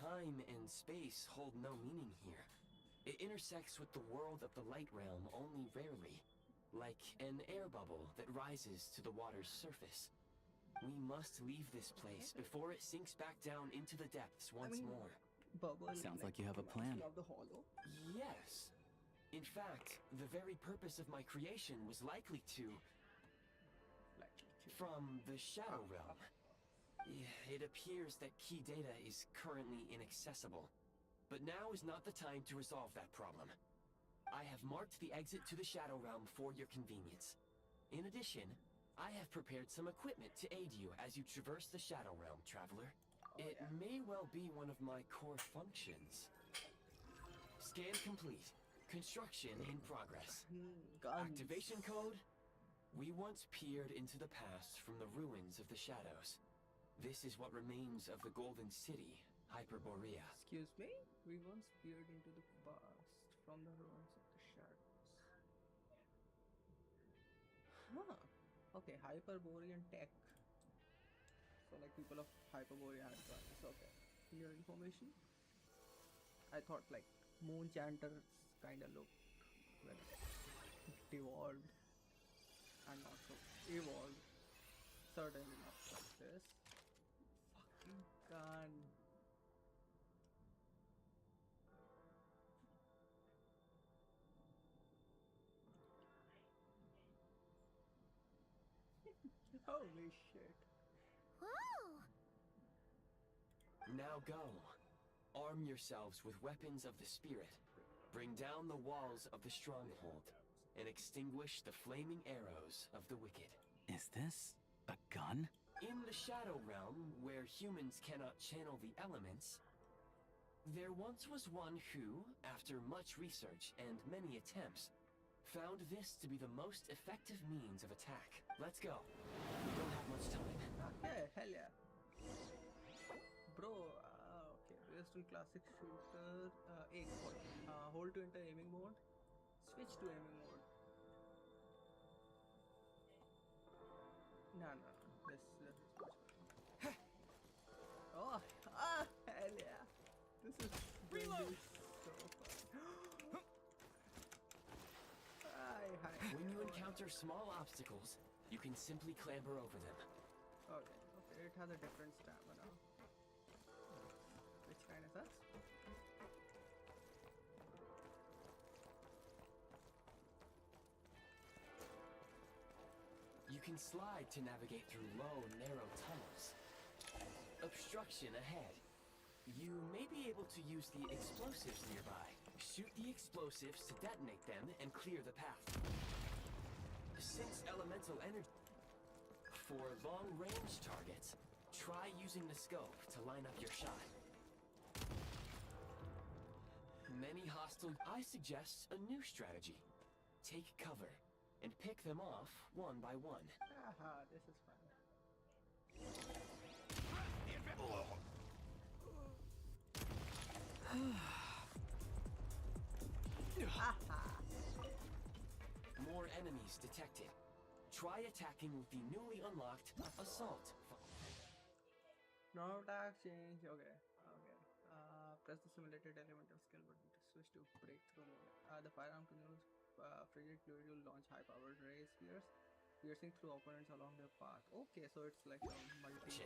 Time and space hold no meaning here. It intersects with the world of the Light Realm only rarely, like an air bubble that rises to the water's surface. We must leave this place before it sinks back down into the depths once more. Bubble Sounds like you have a plan. Of the hollow. Yes. In fact, the very purpose of my creation was likely to... from the Shadow Realm. It appears that key data is currently inaccessible. But now is not the time to resolve that problem. I have marked the exit to the Shadow Realm for your convenience. In addition, I have prepared some equipment to aid you as you traverse the Shadow Realm, Traveler. It may well be one of my core functions. Scan complete. Construction in progress. Activation code? We once peered into the past from the ruins of the shadows. This is what remains of the Golden City, Hyperborea. Excuse me? We once peered into the past from the ruins of the shadows. Huh. Okay, Hyperborean tech. So like people of Hyperborea had done this. Okay. Clear information. I thought like moon chanters kind of looked well devolved and not so evolved. Certainly not like this. Fucking gun. Holy shit. Whoa! Now go. Arm yourselves with weapons of the spirit. Bring down the walls of the stronghold and extinguish the flaming arrows of the wicked. Is this a gun? In the Shadow Realm, where humans cannot channel the elements, there once was one who, after much research and many attempts, found this to be the most effective means of attack. Let's go. We don't have much time. Okay, hell yeah. Bro, okay, based on classic shooter, hold to enter aiming mode, switch to aiming mode. No, this is much better. Oh, hell yeah. This is reload. So fun. Hi. When you encounter small obstacles, you can simply clamber over them. Okay, it has a different stamina. Which kind is that? You can slide to navigate through low, narrow tunnels. Obstruction ahead. You may be able to use the explosives nearby. Shoot the explosives to detonate them and clear the path. Since elemental energy... For long-range targets, try using the scope to line up your shot. Many hostile... I suggest a new strategy. Take cover and pick them off one by one. Haha, this is fun. More enemies detected. Try attacking with the newly unlocked assault. No attack change. Okay. Press the simulated elemental skill button to switch to breakthrough mode. The firearm continues frigid fluid will launch high-powered ray spears, piercing through opponents along their path. Okay, so it's like a multi.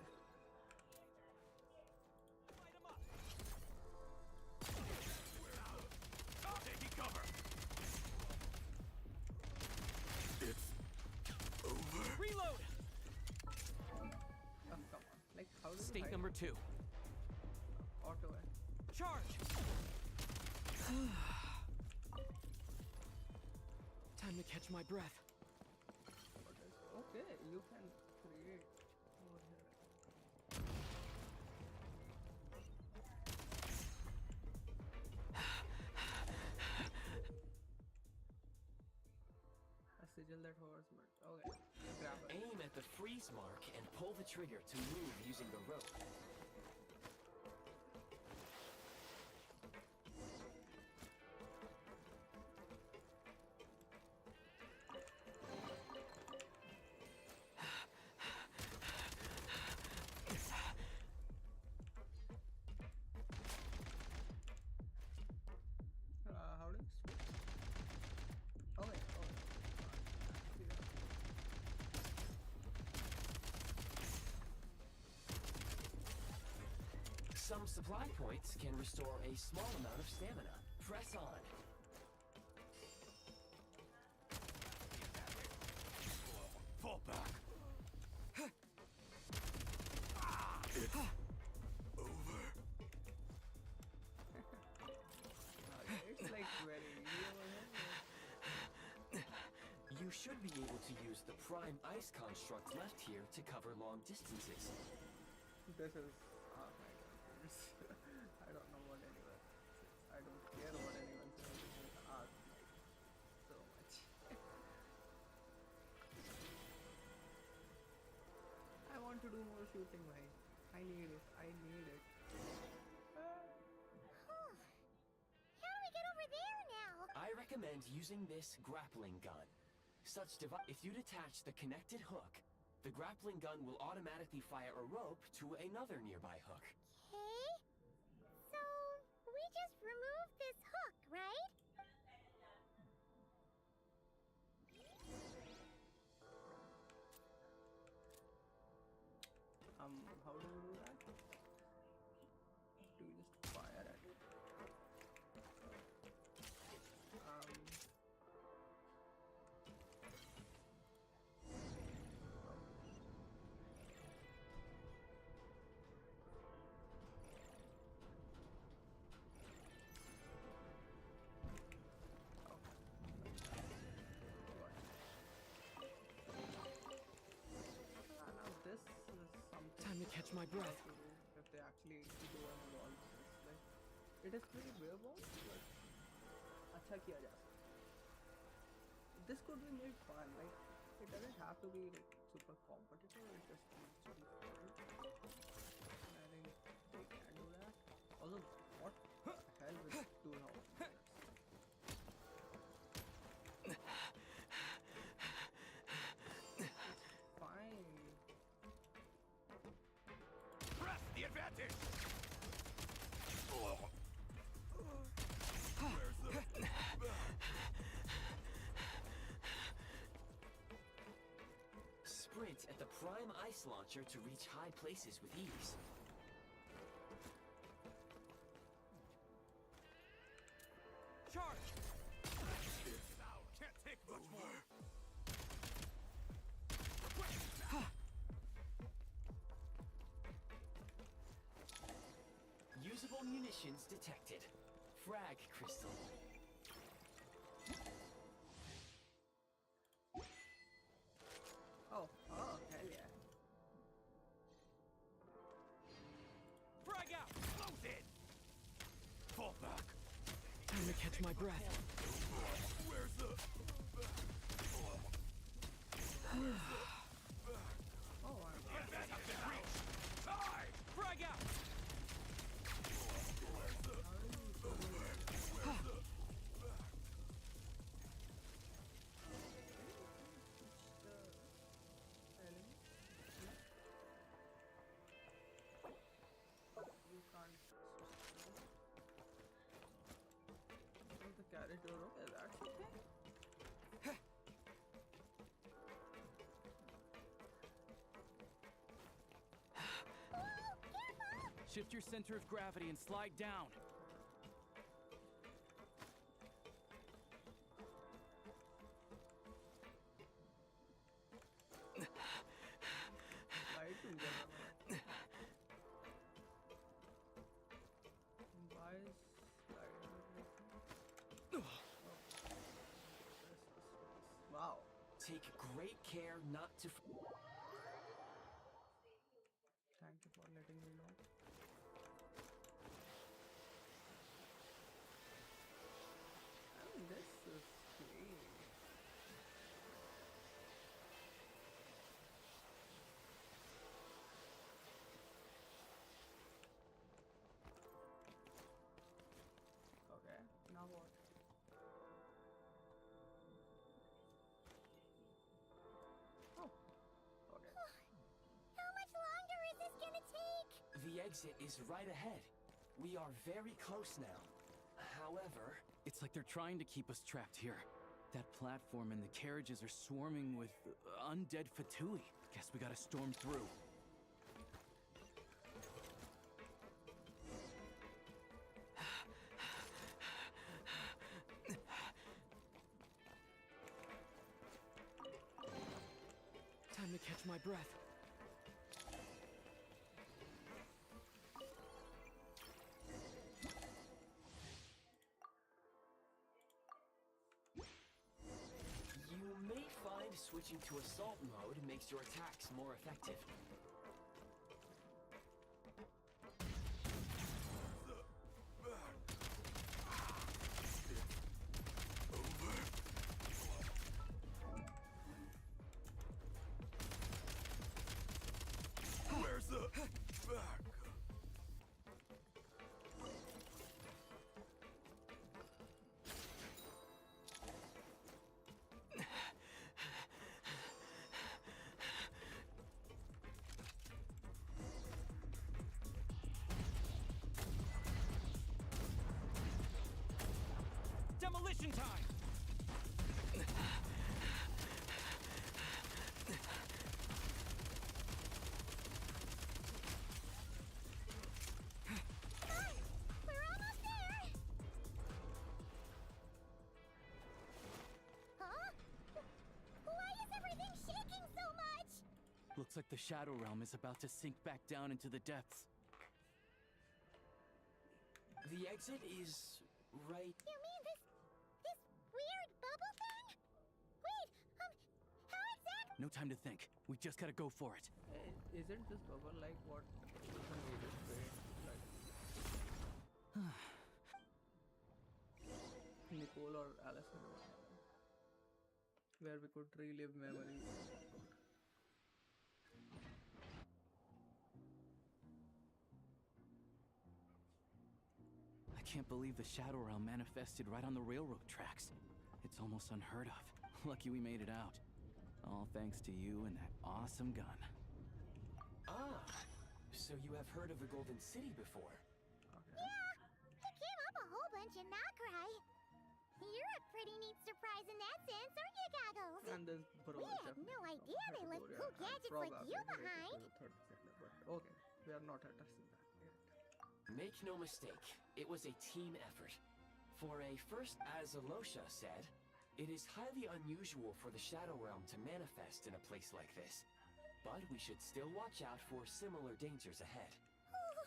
Taking cover. It's over. Reload. Oh, come on. Like how do State number 2. Auto. Charge. Time to catch my breath. Okay, you can create over here. A sigil that hovers, but okay. Grab it. Aim at the freeze mark and pull the trigger to move using the rope. How do you switch? Okay. Some supply points can restore a small amount of stamina. Press on. You should be able to use the prime ice construct left here to cover long distances. This is... oh my god. I don't know what anyone says. I don't care what anyone says. This is art, like, so much. I want to do more shooting, bhai. I need it. I need it. How do we get over there now? I recommend using this grappling gun. If you detach the connected hook, the grappling gun will automatically fire a rope to another nearby hook. Okay. So, we just remove this hook, right? How do we do that? Do we just fire at it? Time to catch my breath. If they actually do an wall, it's like it is pretty bare bones, but अच्छा किया जा सकता. This could be made fun. Like it doesn't have to be like super competitive. It just needs to be fun. And I think they can do that. Also, what the hell with 2,000 minutes? The advantage! Sprint at the prime ice launcher to reach high places with ease. Charge! Can't take much more. Usable munitions detected. Frag crystal. Oh, hell yeah. Frag out! Close it! Fall back. Time to catch my breath. Where's the... Die! Frag out! Carriage door, okay, that's okay. Shift your center of gravity and slide down. Wow. Take great care not to... Thank you for letting me know. I mean, this is clean. Okay, now what? The exit is right ahead. We are very close now. However... It's like they're trying to keep us trapped here. That platform and the carriages are swarming with undead Fatui. Guess we gotta storm through. Time to catch my breath. switching to assault mode makes your attacks more effective. Where's the back? Demolition time! We're almost there! Huh? Why is everything shaking so much? Looks like the Shadow Realm is about to sink back down into the depths. The exit is right. You mean this weird bubble thing? Wait, how exactly? No time to think. We just gotta go for it. Isn't this bubble like what Ethan made it great? Like Nicole or Allison, where we could relive memories. I can't believe the Shadow Realm manifested right on the railroad tracks. It's almost unheard of. Lucky we made it out. All thanks to you and that awesome gun. Ah, so you have heard of the Golden City before? Yeah, it came up a whole bunch in Nakrai. You're a pretty neat surprise in that sense, aren't you, Goggles? And this We had no idea they left cool gadgets like you behind. Okay, we are not addressing that yet. Make no mistake, it was a team effort. For a first, as Alosha said, it is highly unusual for the Shadow Realm to manifest in a place like this. But we should still watch out for similar dangers ahead. Oh,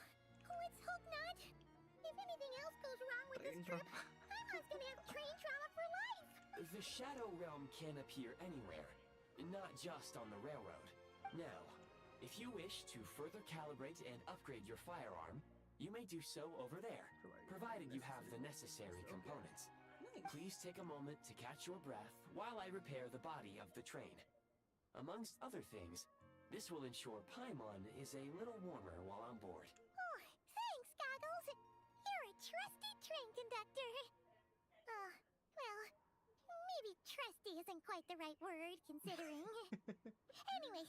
let's hope not. If anything else goes wrong with this trip, Paimon's gonna have train trauma for life. The Shadow Realm can appear anywhere, not just on the railroad. Now, if you wish to further calibrate and upgrade your firearm, you may do so over there, provided you have the necessary components. Please take a moment to catch your breath while I repair the body of the train. Amongst other things, this will ensure Paimon is a little warmer while on board. Oh, thanks, Goggles. You're a trusty train conductor. Well, maybe trusty isn't quite the right word, considering. Anyway,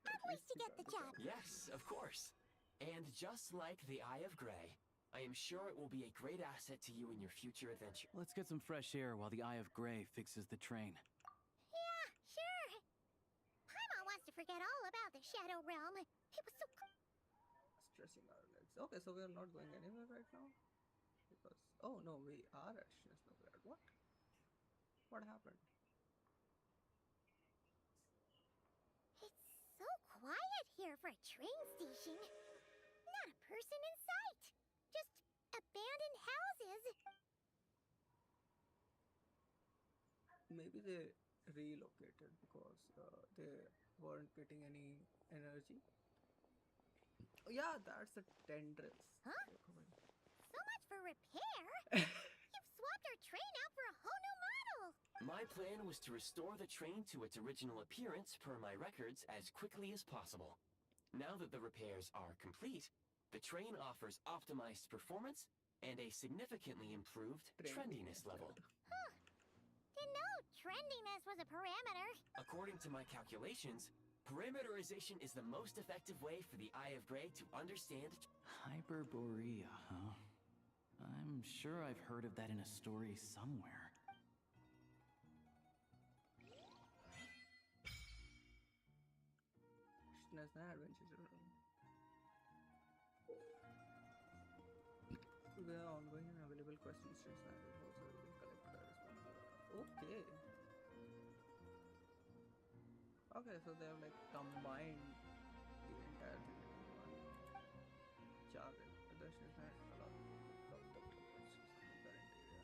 I'm pleased to get the job. Yes, of course. And just like the Eye of Grey, I am sure it will be a great asset to you in your future adventure. Let's get some fresh air while the Eye of Grey fixes the train. Yeah, sure. Paimon wants to forget all about the Shadow Realm. It was so Stressing our legs. Okay, so we are not going anywhere right now? Because, oh no, we are at Snezhnaya. What? What happened? It's so quiet here for a train station. Not a person in sight. Just abandoned houses. Maybe they relocated because they weren't getting any energy. Oh, yeah, that's the tendrils. Huh? So much for repair. You've swapped our train out for a whole new model. My plan was to restore the train to its original appearance per my records as quickly as possible. Now that the repairs are complete, the train offers optimized performance and a significantly improved trendiness level. Huh. Didn't know trendiness was a parameter. According to my calculations, parameterization is the most effective way for the Eye of Grey to understand. Hyperborea, huh? I'm sure I've heard of that in a story somewhere. Snezhnaya Adventures. The ongoing and available questions Snezhnaya will also collect the response. Okay. Okay, so they have like combined the entire thing into one jargon. The Snezhnaya allow the questions in the current area.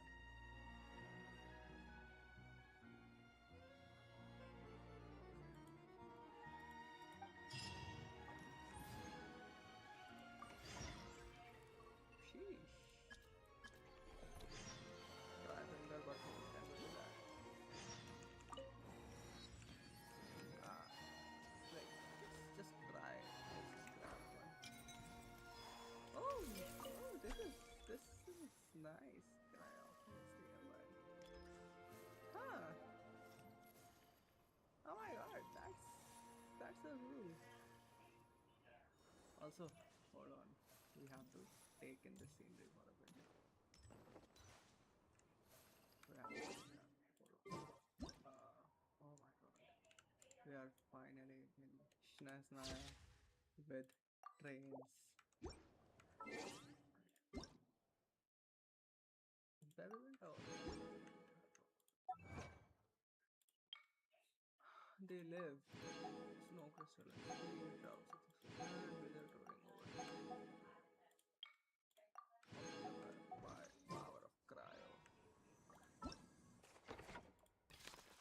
so cool. Also, hold on. We have to take in the scenery for a bit. Oh my god. We are finally in Snezhnaya with trains. They live. Snow crystal and sea, travel successfully, and wither touring over. By power of cryo.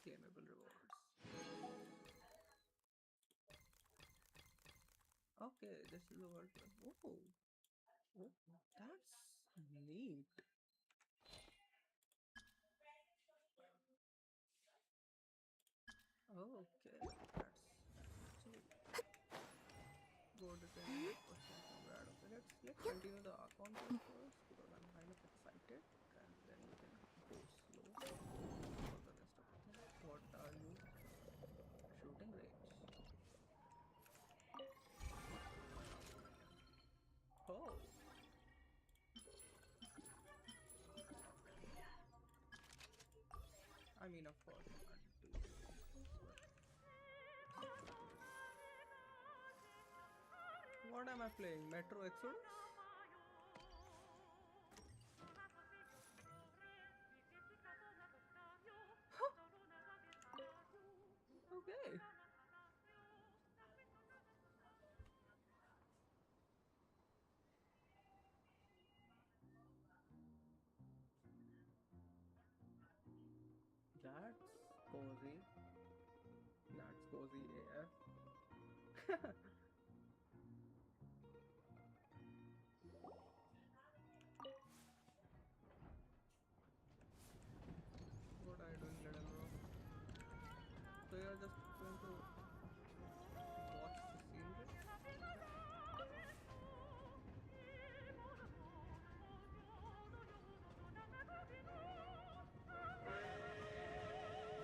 Claimable rewards. Okay, this is the world. Oh, oh, that's neat. Okay, that's actually go to 10% from Brad. Okay, let's continue the Archon quest first because I'm kind of excited, and then we can go slow for the rest of the thing. What are you? Shooting range. Oh. I mean, of course, I can't do this, but what am I playing? Metro Exodus? Okay. That's cozy. That's cozy AF. What are you doing, little bro? So you're just going to watch the scenery?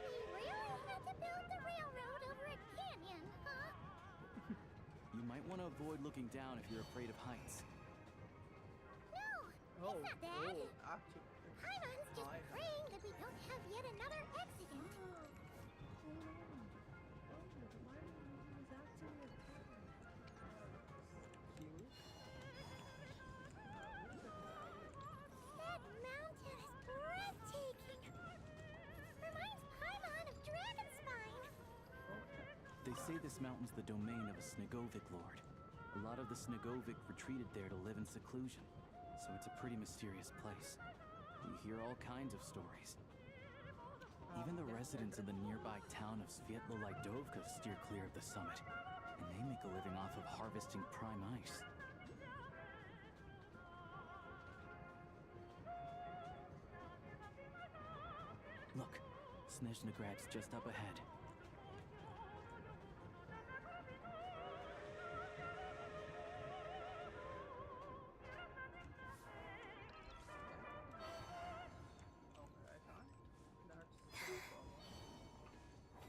We really had to build the railroad over a canyon, huh? You might want to avoid looking down if you're afraid of heights. No, it's not that. Actually, Paimon's just praying that we don't have yet another accident. That mountain is breathtaking. Reminds Paimon of Dragonspine. They say this mountain's the domain of a Snegovic lord. A lot of the Snegovic retreated there to live in seclusion, so it's a pretty mysterious place. You hear all kinds of stories. Even the residents of the nearby town of Svietlo-Lidovka steer clear of the summit, and they make a living off of harvesting prime ice. Look, Snezhnagrad's just up ahead.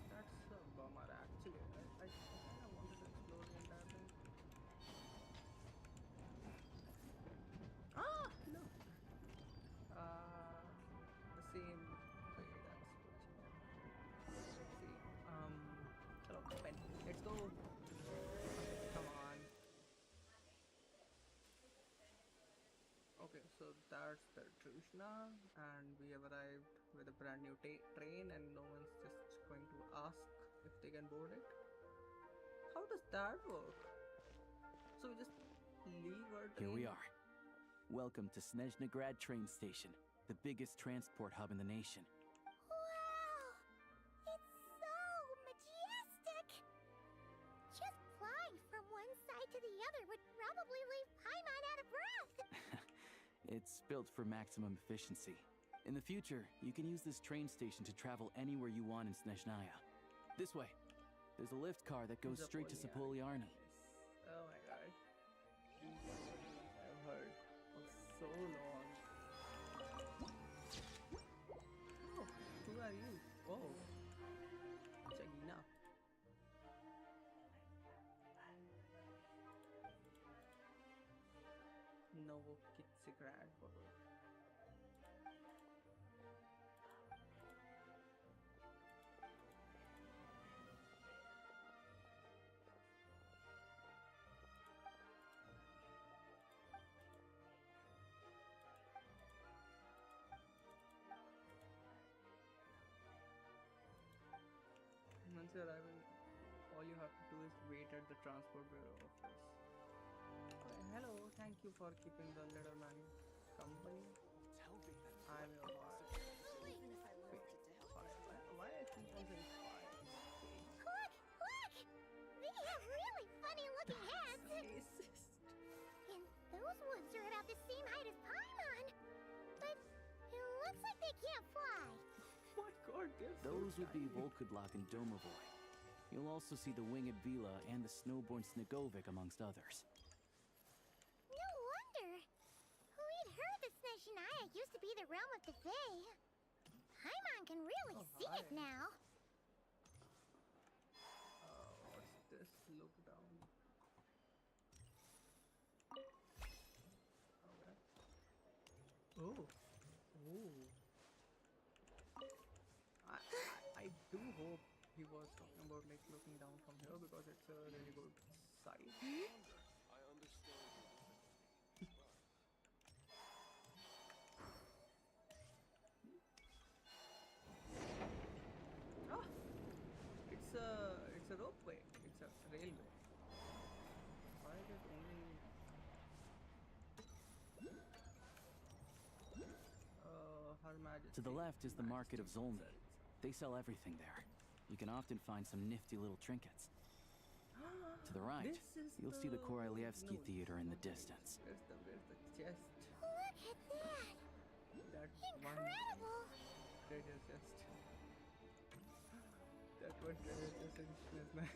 That's a bummer actually. I kind of wanted to explore the entire thing. Ah, no. The same way that's see. Hello, pen. Let's go. Come on. Okay, so that's the Trishna, and we have arrived with a brand new train, and no one's just going to ask if they can board it. How does that work? So we just leave our train. Here we are. Welcome to Snezhnagrad train station, the biggest transport hub in the nation. Wow! It's so majestic! Just flying from one side to the other would probably leave Paimon out of breath. It's built for maximum efficiency. In the future, you can use this train station to travel anywhere you want in Snezhnaya. This way. There's a lift car that goes straight to Zapolyarny. Oh my god. I've heard for so long. Oh, who are you? Oh, Chagina. वो किससे crack करो Once you arrive, all you have to do is wait at the transport bureau office. Hello, thank you for keeping the little man company. I'm your boy. Why I keep on saying fire? Look! Look! They have really funny-looking heads! And those woods are about the same height as Paimon. But it looks like they can't fly. Oh my god, they're Those would be Volkudlak and Domovoy. You'll also see the winged Vila and the snowborn Snegovic amongst others. No wonder! We'd heard that Snezhnaya used to be the realm of the Fae. Paimon can really see it now. What's this? Look down. Okay. Oh. Oh. I do hope he was talking about like looking down from here because it's a really good sight. I understand Ah, it's a ropeway. It's a railway. Why is it only? Her Majesty. To the left is the Market of Zolny. They sell everything there. You can often find some nifty little trinkets. To the right, you'll see the Korolyevsky Theater in the distance. Where's the chest? Look at that! That Incredible! treasure chest. That one treasure chest in Snezhnaya.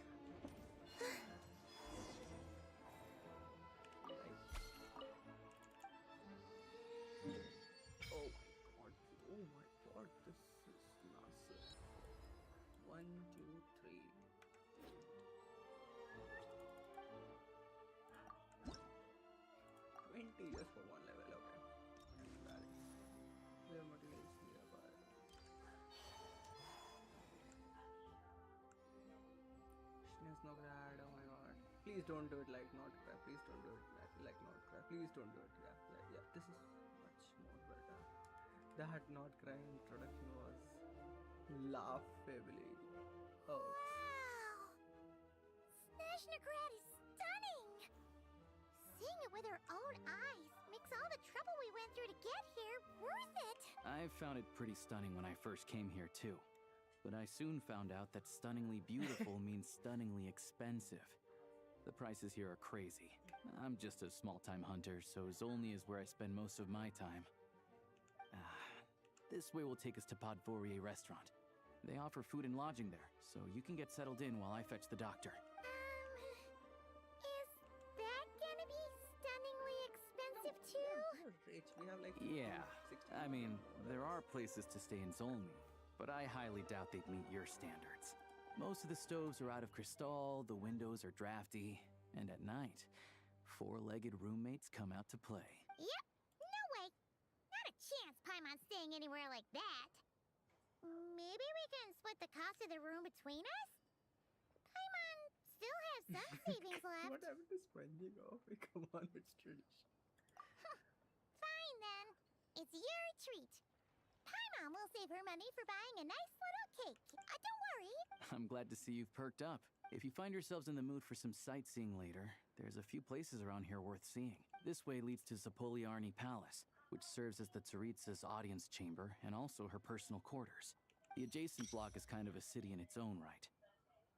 Oh my god, this is massive. 1, 2, 3. 20 just for one level, okay. Valid. Clear materials nearby. Snezhnograd, oh my god. Please don't do it like Nordcraft. Please don't do it like Nordcraft. Please don't do it. Yeah. This is much more better. That Nordcraft introduction was laughably. Oh. Wow! Snezhnograd is stunning! Seeing it with our own eyes makes all the trouble we went through to get here worth it! I found it pretty stunning when I first came here too. But I soon found out that stunningly beautiful means stunningly expensive. The prices here are crazy. I'm just a small-time hunter, so Zolny is where I spend most of my time. This way will take us to Podvorier Restaurant. They offer food and lodging there, so you can get settled in while I fetch the doctor. Is that gonna be stunningly expensive too? We're rich. We have like Yeah, 60 I mean, there are places to stay in Zolny, but I highly doubt they'd meet your standards. Most of the stoves are out of crystal, the windows are drafty, and at night, four-legged roommates come out to play. Yep, no way. Not a chance Paimon's staying anywhere like that. Maybe we can split the cost of the room between us? Paimon still has some savings left. What happened to sponging off? Come on, it's tradition. Fine then. It's your treat. Paimon will save her money for buying a nice little cake. Don't worry. I'm glad to see you've perked up. If you find yourselves in the mood for some sightseeing later, there's a few places around here worth seeing. This way leads to Zapoliarny Palace, which serves as the Tsaritsa's audience chamber and also her personal quarters. The adjacent block is kind of a city in its own right.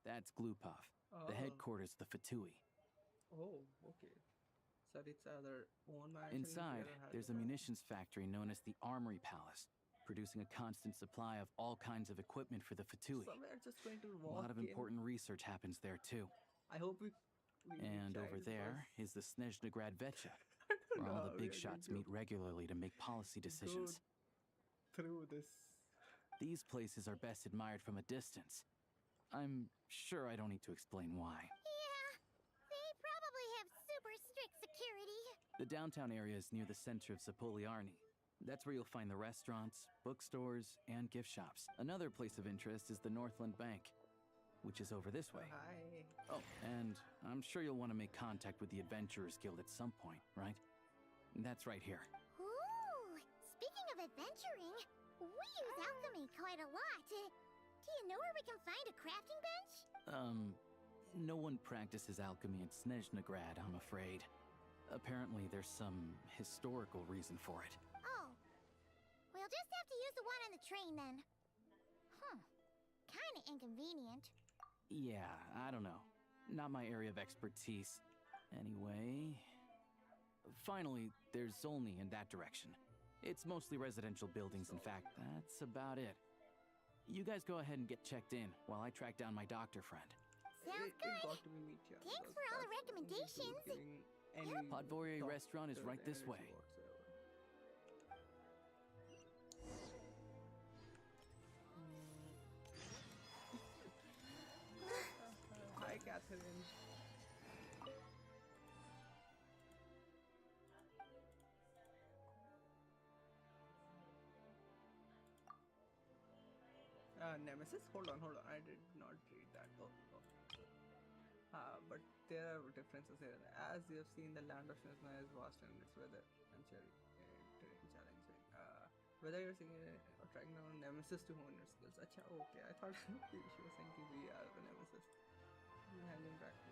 That's Glupov, the headquarters of the Fatui. Oh, okay. So it's other own mansion. Inside, there's a munitions factory known as the Armory Palace, producing a constant supply of all kinds of equipment for the Fatui. So we're just going to A walk lot of important research happens there too. I hope we And over there is the Snezhnograd Vecha, where all the big shots meet regularly to make policy decisions. Through this. These places are best admired from a distance. I'm sure I don't need to explain why. Yeah, they probably have super strict security. The downtown area is near the center of Zapoliarny. That's where you'll find the restaurants, bookstores, and gift shops. Another place of interest is the Northland Bank, which is over this way. Hi. Oh, and I'm sure you'll want to make contact with the Adventurers Guild at some point, right? That's right here. Ooh, speaking of adventuring, we use alchemy quite a lot. Do you know where we can find a crafting bench? No one practices alchemy in Snezhnaya, I'm afraid. Apparently, there's some historical reason for it. Oh. We'll just have to use the one on the train then. Kinda inconvenient. Yeah, I don't know. Not my area of expertise. Anyway... Finally, there's Zolny in that direction. It's mostly residential buildings, in fact. That's about it. You guys go ahead and get checked in while I track down my doctor friend. Sounds good. Thanks for all the recommendations. Podvorye restaurant is right this way. Hi, Catherine. Nemesis? Hold on. I did not read that. But there are differences here. As you have seen, the land of Snezhnaya is vast and its weather and challenging. Whether you're seeing or tracking down Nemesis to hone your skills. Acha, okay. I thought she was saying we are the Nemesis. Hanging back to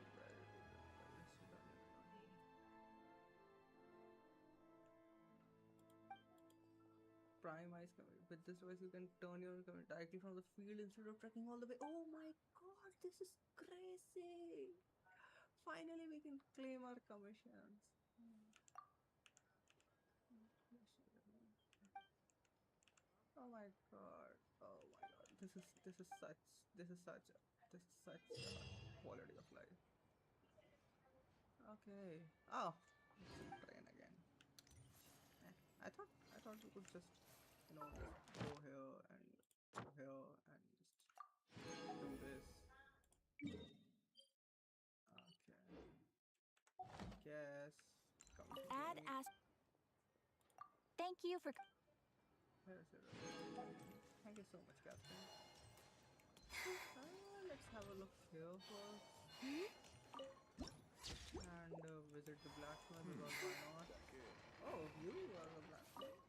Prime Eyes coming. With this device, you can turn your camera directly from the field instead of tracking all the way. Oh my god, this is crazy! Finally, we can claim our commissions. Oh my god! Oh my god! This is such quality of life. Okay. Oh, train again. I thought we could just go here and just do this. Okay. Guess. Add as. Thank you for. Where is it? Thank you so much, Captain. Let's have a look here first. And visit the blacksmith because why not? Oh, you are the blacksmith.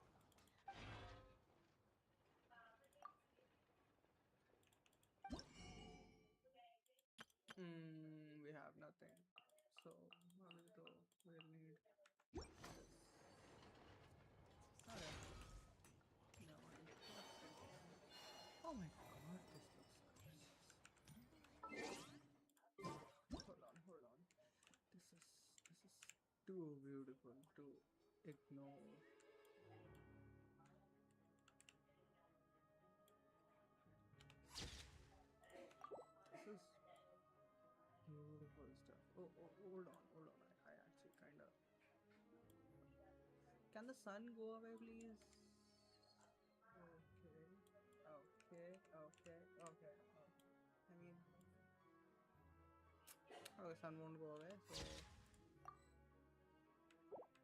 We have nothing. So, we'll need this. Okay. No, oh my god, this looks Hold on. This is too beautiful to ignore. This is beautiful stuff. Oh, hold on. I actually kinda. Can the sun go away, please? Okay. I mean, oh, the sun won't go away, so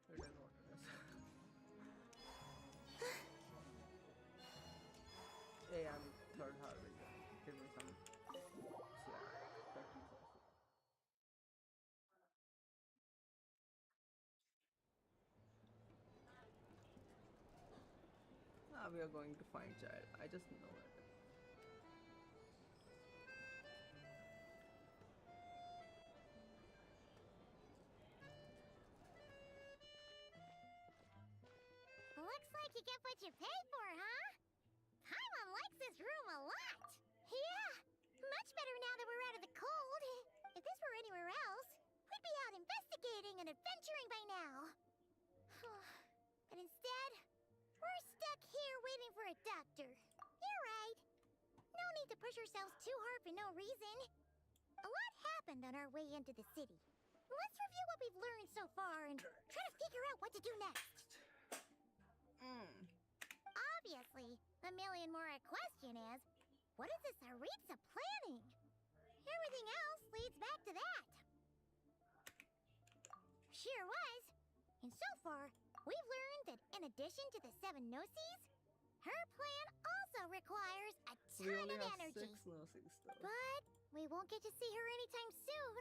it is what it is. Hey, I'm third harbinger. Give me some slack. We are going to find child. I just know it. Looks like you get what you pay for, huh? Paimon likes this room a lot. Yeah, much better now that we're out of the cold. If this were anywhere else, we'd be out investigating and adventuring by now. But instead, we're stuck here waiting for a doctor. You're right. No need to push ourselves too hard for no reason. A lot happened on our way into the city. Let's review what we've learned so far and try to figure out what to do next. Obviously, the million-more question is, what is this Aritza planning? Everything else leads back to that. Sure was. And so far, we've learned that in addition to the 7 Gnosis, her plan also requires a We ton only of have energy. 6 nurses though. But we won't get to see her anytime soon.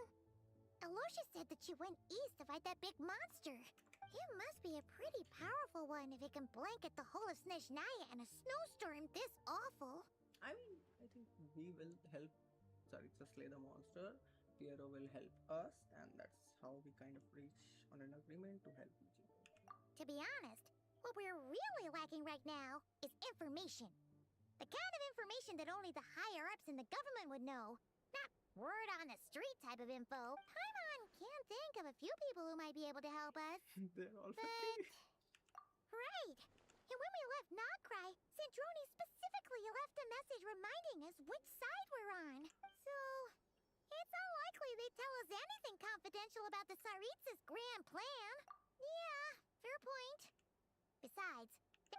Aloysia said that she went east to fight that big monster. It must be a pretty powerful one if it can blanket the whole of Snezhnaya in a snowstorm this awful. I mean, I think we will help Sariksa slay the monster. Piero will help us, and that's how we kind of reach on an agreement to help each other. To be honest, what we're really lacking right now is information. The kind of information that only the higher-ups in the government would know. Not word on the street type of info. Paimon can think of a few people who might be able to help us. They're all But... Right. And when we left Nogcry, Sandrone specifically left a message reminding us which side we're on. So... it's unlikely they'd tell us anything confidential about the Tsaritsas' grand plan. Yeah, fair point. Besides,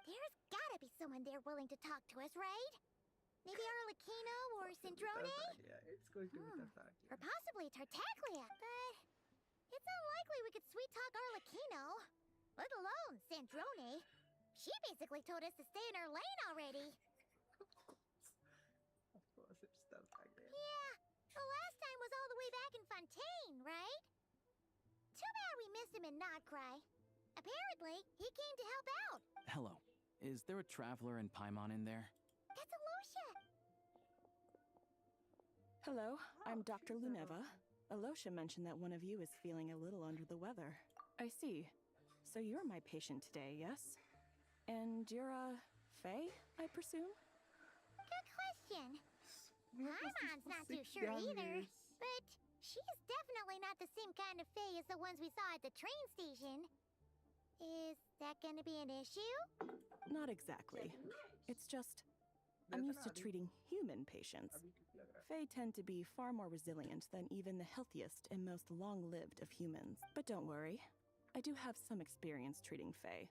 there's gotta be someone there willing to talk to us, right? Maybe Arlecchino or Sandrone? Yeah, it's going to be Tartaglia. Or possibly Tartaglia, but it's unlikely we could sweet-talk Arlecchino, let alone Sandrone. She basically told us to stay in our lane already. Of course, it's Tartaglia. Yeah, the last time was all the way back in Fontaine, right? Too bad we missed him in Nogcry. Apparently, he came to help out. Hello. Is there a traveler in Paimon in there? That's Aloysia. Hello, I'm Dr. Luneva. Aloysia mentioned that one of you is feeling a little under the weather. I see. So you're my patient today, yes? And you're Faye, I presume? Good question. Paimon's not too sure either, but she's definitely not the same kind of Fae as the ones we saw at the train station. Is that gonna be an issue? Not exactly. It's just, I'm used to treating human patients. Fae tend to be far more resilient than even the healthiest and most long-lived of humans. But don't worry, I do have some experience treating Fae.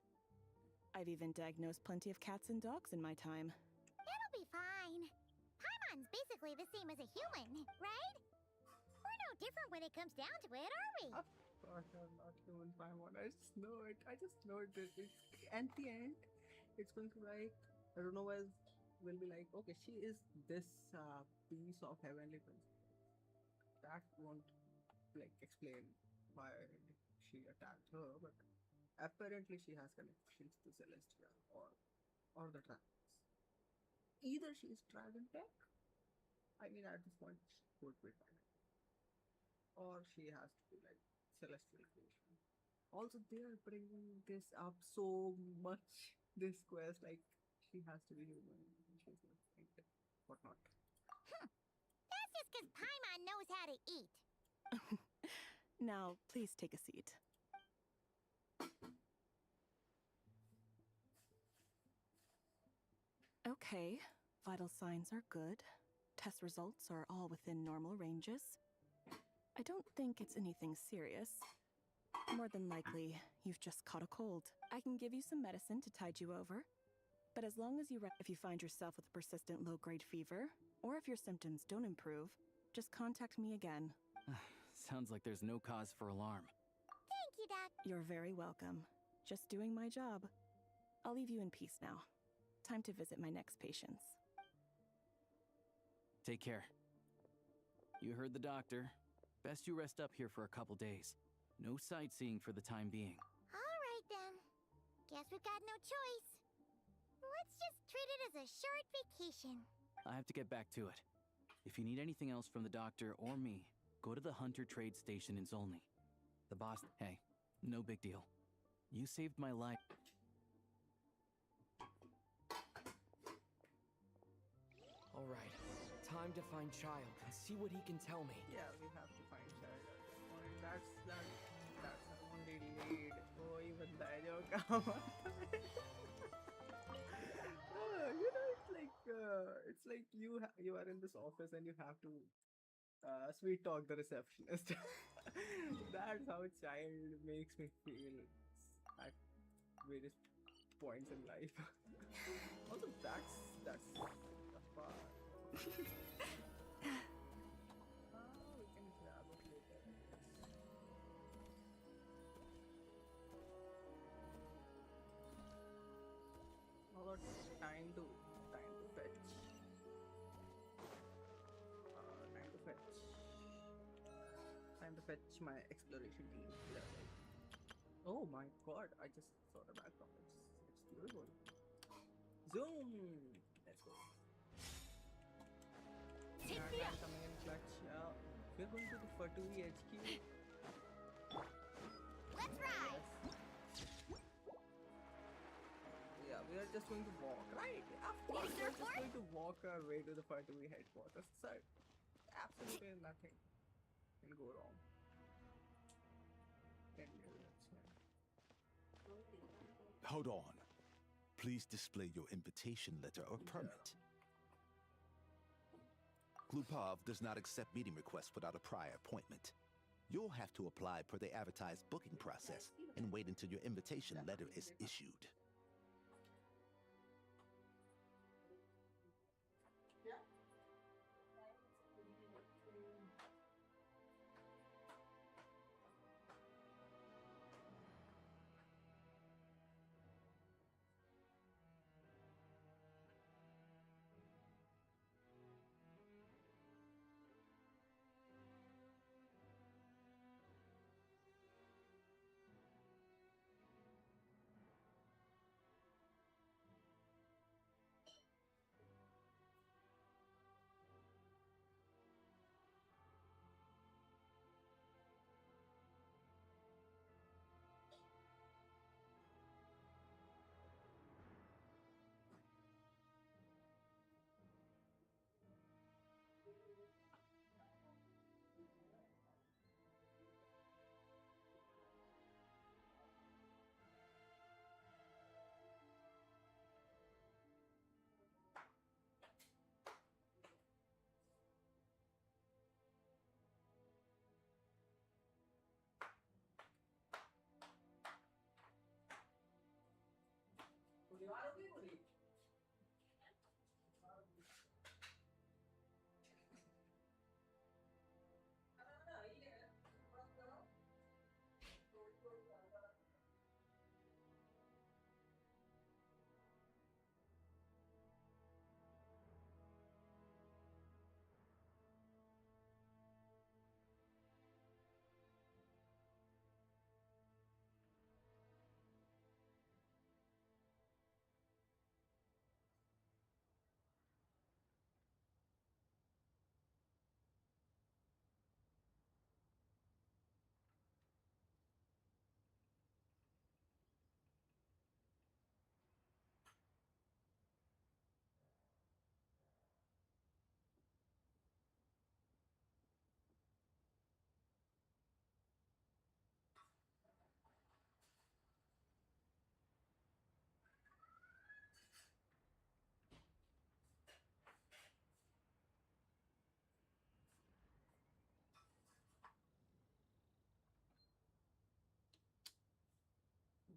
I've even diagnosed plenty of cats and dogs in my time. It'll be fine. Paimon's basically the same as a human, right? We're no different when it comes down to it, are we? Of course, I'm not human Paimon. I just know it. I just know it. At the end, it's going to like, I don't know where will be like, okay, she is this piece of heavenly princess. That won't like explain why she attacked her, but apparently she has connections to Celestia or the dragons. Either she is dragon tech, I mean at this point she could be dragon, or she has to be like celestial creation. Also, they are bringing this up so much. This quest, like she has to be human. She's not sainted, whatnot. That's just because Paimon knows how to eat. Now, please take a seat. Okay, vital signs are good. Test results are all within normal ranges. I don't think it's anything serious. More than likely, you've just caught a cold. I can give you some medicine to tide you over. But as long as if you find yourself with a persistent low-grade fever, or if your symptoms don't improve, just contact me again. Sounds like there's no cause for alarm. Thank you, Doc. You're very welcome. Just doing my job. I'll leave you in peace now. Time to visit my next patients. Take care. You heard the doctor. Best you rest up here for a couple days. No sightseeing for the time being. All right, then. Guess we've got no choice. Let's just treat it as a short vacation. I have to get back to it. If you need anything else from the doctor or me, go to the Hunter Trade Station in Zolny. The boss... Hey, no big deal. You saved my life. Alright, time to find Child and see what he can tell me. Yeah, we have to find Child. That's the only lead. Oh, even Dajo, come on. It's like you are in this office and you have to sweet talk the receptionist. That's how Child makes me feel at various points in life. Also, that's the part. We can grab it later. fetch my exploration team. Oh my god, I just saw the background. It's beautiful. Zoom! Let's go. Coming in clutch. We're going to the Fatui HQ. Let's ride! Yeah, we are just going to walk, right? Of course, we're just going to walk our way to the Fatui headquarters. So, absolutely nothing can go wrong. Hold on. Please display your invitation letter or permit. Glupov does not accept meeting requests without a prior appointment. You'll have to apply per the advertised booking process and wait until your invitation letter is issued.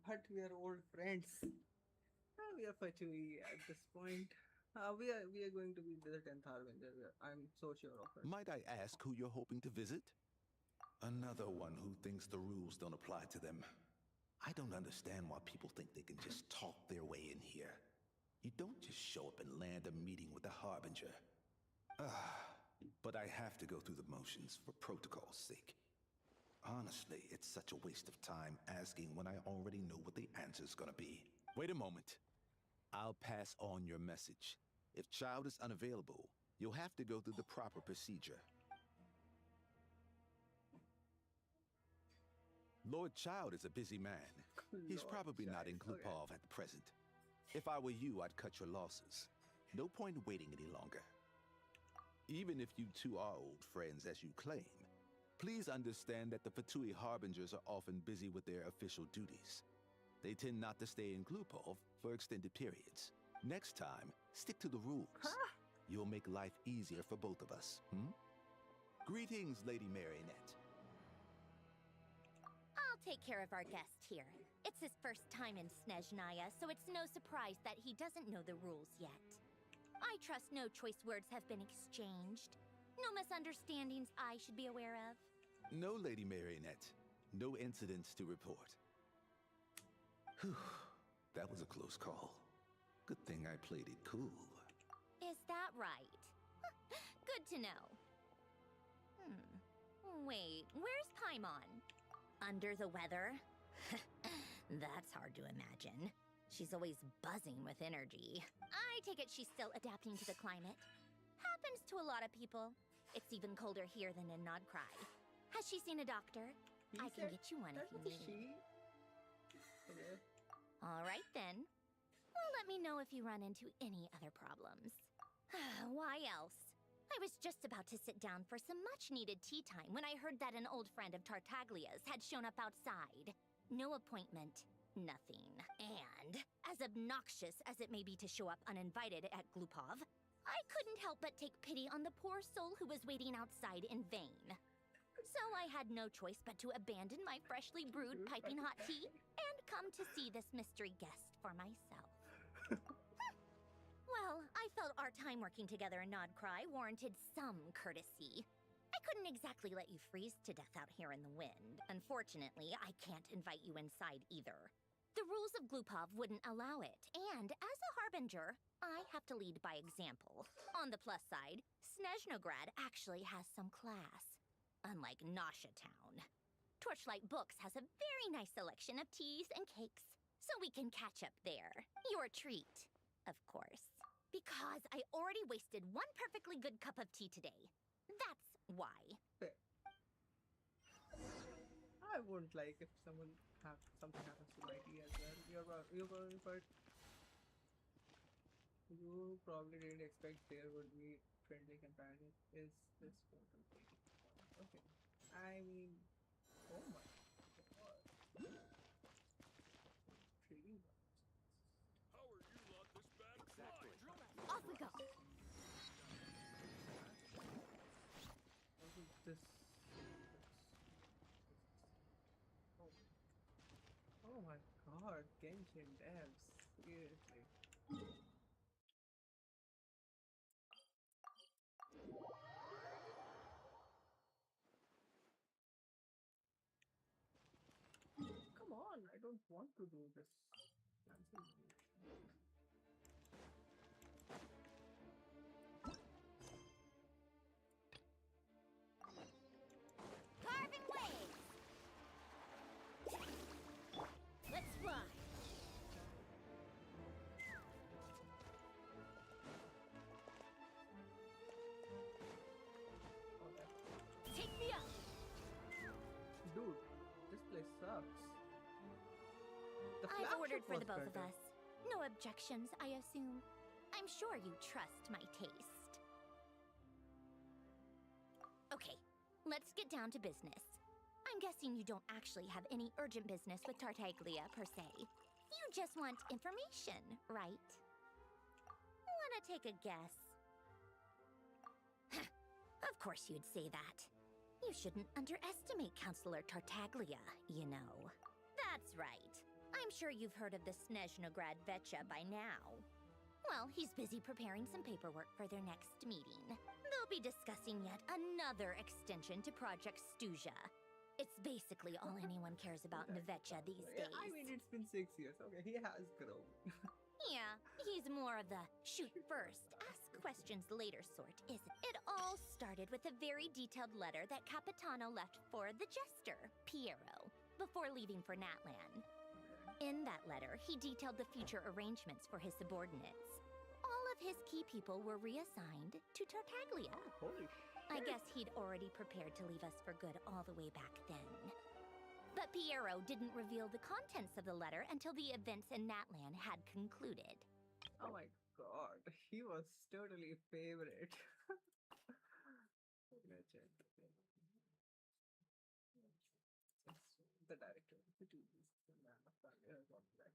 But we are old friends. We are Fatui at this point. We are going to be the 10th Harbinger. I'm so sure of it. Might I ask who you're hoping to visit? Another one who thinks the rules don't apply to them. I don't understand why people think they can just talk their way in here. You don't just show up and land a meeting with the Harbinger. But I have to go through the motions for protocol's sake. Honestly, it's such a waste of time asking when I already know what the answer's gonna be. Wait a moment. I'll pass on your message. If Child is unavailable, you'll have to go through the proper procedure. Lord Child is a busy man. He's probably not in Glupov at the present. If I were you, I'd cut your losses. No point waiting any longer. Even if you two are old friends as you claim, please understand that the Fatui Harbingers are often busy with their official duties. They tend not to stay in Glupov for extended periods. Next time, stick to the rules. You'll make life easier for both of us, Greetings, Lady Marionette. I'll take care of our guest here. It's his first time in Snezhnaya, so it's no surprise that he doesn't know the rules yet. I trust no choice words have been exchanged. No misunderstandings I should be aware of. No, Lady Marionette. No incidents to report. Whew. That was a close call. Good thing I played it cool. Is that right? Good to know. Wait, where's Paimon? Under the weather? That's hard to imagine. She's always buzzing with energy. I take it she's still adapting to the climate. Happens to a lot of people. It's even colder here than in Nodcry. Has she seen a doctor? I can get you one if you need. Okay. All right then. Well, let me know if you run into any other problems. Why else? I was just about to sit down for some much-needed tea time when I heard that an old friend of Tartaglia's had shown up outside. No appointment, nothing. And, as obnoxious as it may be to show up uninvited at Glupov, I couldn't help but take pity on the poor soul who was waiting outside in vain. So I had no choice but to abandon my freshly brewed piping hot tea and come to see this mystery guest for myself. Well, I felt our time working together in Nodcry warranted some courtesy. I couldn't exactly let you freeze to death out here in the wind. Unfortunately, I can't invite you inside either. The rules of Glupov wouldn't allow it, and as a harbinger, I have to lead by example. On the plus side, Snezhnograd actually has some class, unlike Nasha Town. Torchlight Books has a very nice selection of teas and cakes, so we can catch up there. Your treat, of course. Because I already wasted one perfectly good cup of tea today. That's why. I wouldn't like if something happens to my tea as well. You probably didn't expect there would be friendly companion. Is this photo taken? Okay. I mean, oh my god. Pretty much. How are you lot this bad at flying? Off we go. This. Oh my god, Genshin devs. Seriously. Come on, I don't want to do this. Cancel. Carving waves! Let's fly! Take me up! Dude, this place sucks. The I've flagship ordered for was the both of better. us. No objections, I assume. I'm sure you trust my taste. Okay, let's get down to business. I'm guessing you don't actually have any urgent business with Tartaglia, per se. You just want information, right? Wanna take a guess? Of course you'd say that. You shouldn't underestimate Counselor Tartaglia, you know. That's right. I'm sure you've heard of the Snezhnograd Vetcha by now. Well, he's busy preparing some paperwork for their next meeting. They'll be discussing yet another extension to Project Stuzha. It's basically all anyone cares about in Vetcha these days. Yeah, I mean, it's been 6 years. Okay, he has grown. Yeah, he's more of the shoot first, ask questions later sort, isn't it? It all started with a very detailed letter that Capitano left for the jester, Piero, before leaving for Natlan. In that letter, he detailed the future arrangements for his subordinates. All of his key people were reassigned to Tartaglia. Holy I guess he'd already prepared to leave us for good all the way back then. But Piero didn't reveal the contents of the letter until the events in Natlan had concluded. Oh my god, he was totally a favorite. The director of the two beasts, the man of thunder, got back.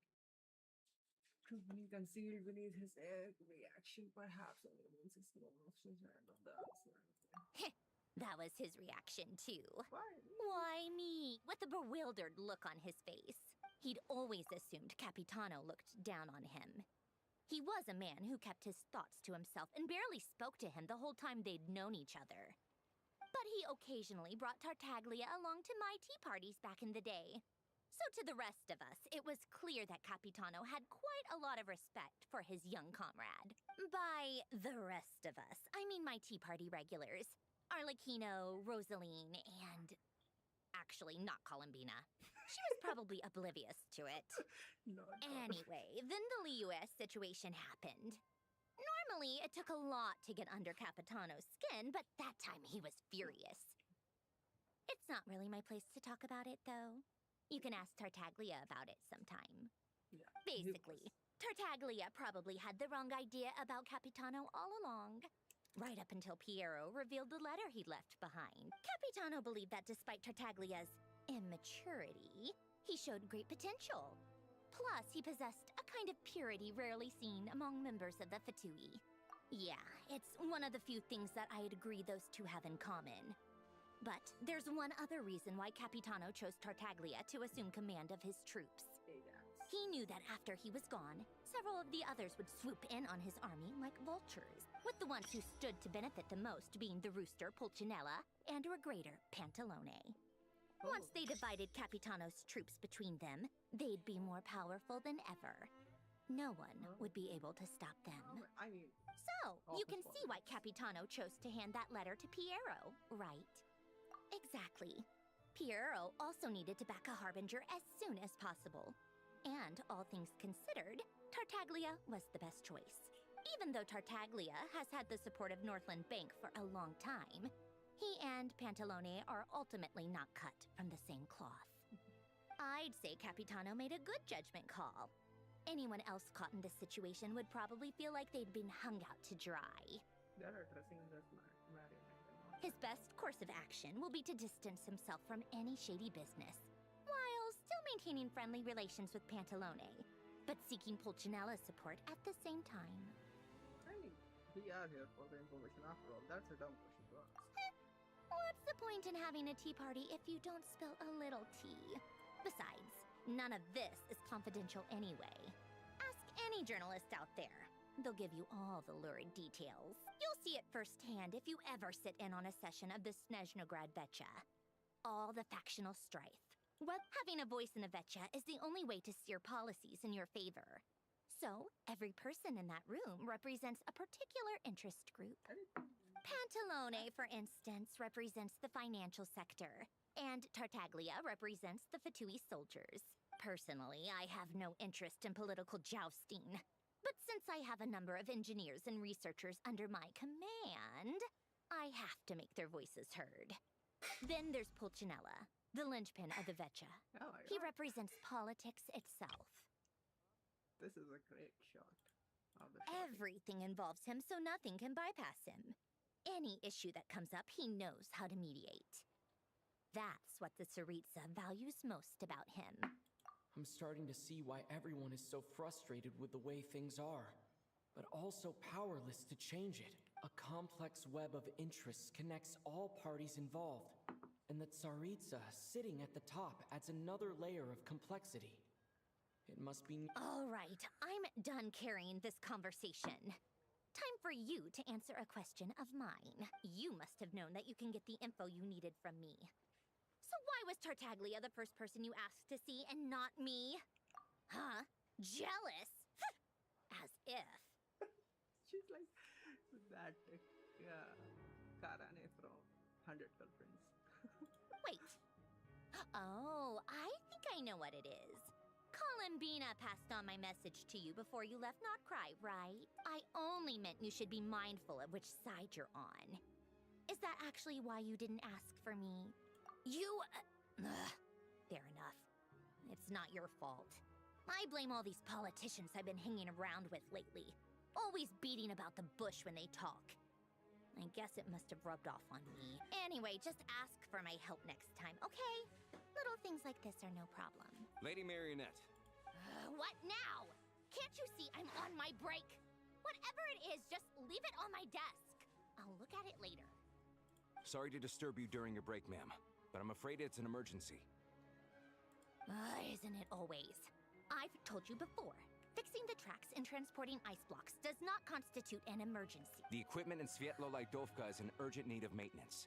Truth being concealed beneath his reaction, perhaps only his emotions and of the answer. That was his reaction, too. Why? Why me? With a bewildered look on his face. He'd always assumed Capitano looked down on him. He was a man who kept his thoughts to himself and barely spoke to him the whole time they'd known each other. But he occasionally brought Tartaglia along to my tea parties back in the day. So to the rest of us, it was clear that Capitano had quite a lot of respect for his young comrade. By the rest of us, I mean my tea party regulars. Arlecchino, Rosaline, and... actually, not Columbina. She was probably oblivious to it. Anyway, then the Liu-S situation happened. Normally, it took a lot to get under Capitano's skin, but that time he was furious. It's not really my place to talk about it, though. You can ask Tartaglia about it sometime. Basically, Tartaglia probably had the wrong idea about Capitano all along. Right up until Piero revealed the letter he'd left behind. Capitano believed that despite Tartaglia's immaturity, he showed great potential. Plus, he possessed a kind of purity rarely seen among members of the Fatui. Yeah, it's one of the few things that I'd agree those two have in common. But there's one other reason why Capitano chose Tartaglia to assume command of his troops. He knew that after he was gone, several of the others would swoop in on his army like vultures, with the ones who stood to benefit the most being the rooster Pulcinella and Regrator Pantalone. Once they divided Capitano's troops between them, they'd be more powerful than ever. No one would be able to stop them. So, you can see why Capitano chose to hand that letter to Piero, right? Exactly. Piero also needed to back a harbinger as soon as possible. And all things considered, Tartaglia was the best choice. Even though Tartaglia has had the support of Northland Bank for a long time, he and Pantalone are ultimately not cut from the same cloth. I'd say Capitano made a good judgment call. Anyone else caught in this situation would probably feel like they'd been hung out to dry. His best course of action will be to distance himself from any shady business, while still maintaining friendly relations with Pantalone, but seeking Pulcinella's support at the same time. We are here for the information after all. That's a dumb question to ask. What's the point in having a tea party if you don't spill a little tea? Besides, none of this is confidential anyway. Ask any journalist out there. They'll give you all the lurid details. You'll see it firsthand if you ever sit in on a session of the Snezhnaya Vecha. All the factional strife. Well, having a voice in the Vecha is the only way to steer policies in your favor. So, every person in that room represents a particular interest group. Pantalone, for instance, represents the financial sector, and Tartaglia represents the Fatui soldiers. Personally, I have no interest in political jousting. But since I have a number of engineers and researchers under my command, I have to make their voices heard. Then there's Pulcinella, the linchpin of the Vecha. He represents politics itself. This is a great shot of the Everything involves him, so nothing can bypass him. Any issue that comes up, he knows how to mediate. That's what the Tsaritsa values most about him. I'm starting to see why everyone is so frustrated with the way things are, but also powerless to change it. A complex web of interests connects all parties involved, and the Tsaritsa sitting at the top adds another layer of complexity. It must be... All right, I'm done carrying this conversation. Time for you to answer a question of mine. You must have known that you can get the info you needed from me. So why was Tartaglia the first person you asked to see and not me? Huh? Jealous? As if. She's like that, yeah, Karane from 100 Girlfriends. Wait. Oh, I think I know what it is. Columbina passed on my message to you before you left Notcry, right? I only meant you should be mindful of which side you're on. Is that actually why you didn't ask for me? Fair enough. It's not your fault. I blame all these politicians I've been hanging around with lately. Always beating about the bush when they talk. I guess it must have rubbed off on me. Anyway, just ask for my help next time, okay? Little things like this are no problem. Lady Marionette. What now? Can't you see I'm on my break? Whatever it is, just leave it on my desk. I'll look at it later. Sorry to disturb you during your break, ma'am, but I'm afraid it's an emergency. Isn't it always? I've told you before. Fixing the tracks and transporting ice blocks does not constitute an emergency. The equipment in Svietlo-Laidovka is in urgent need of maintenance.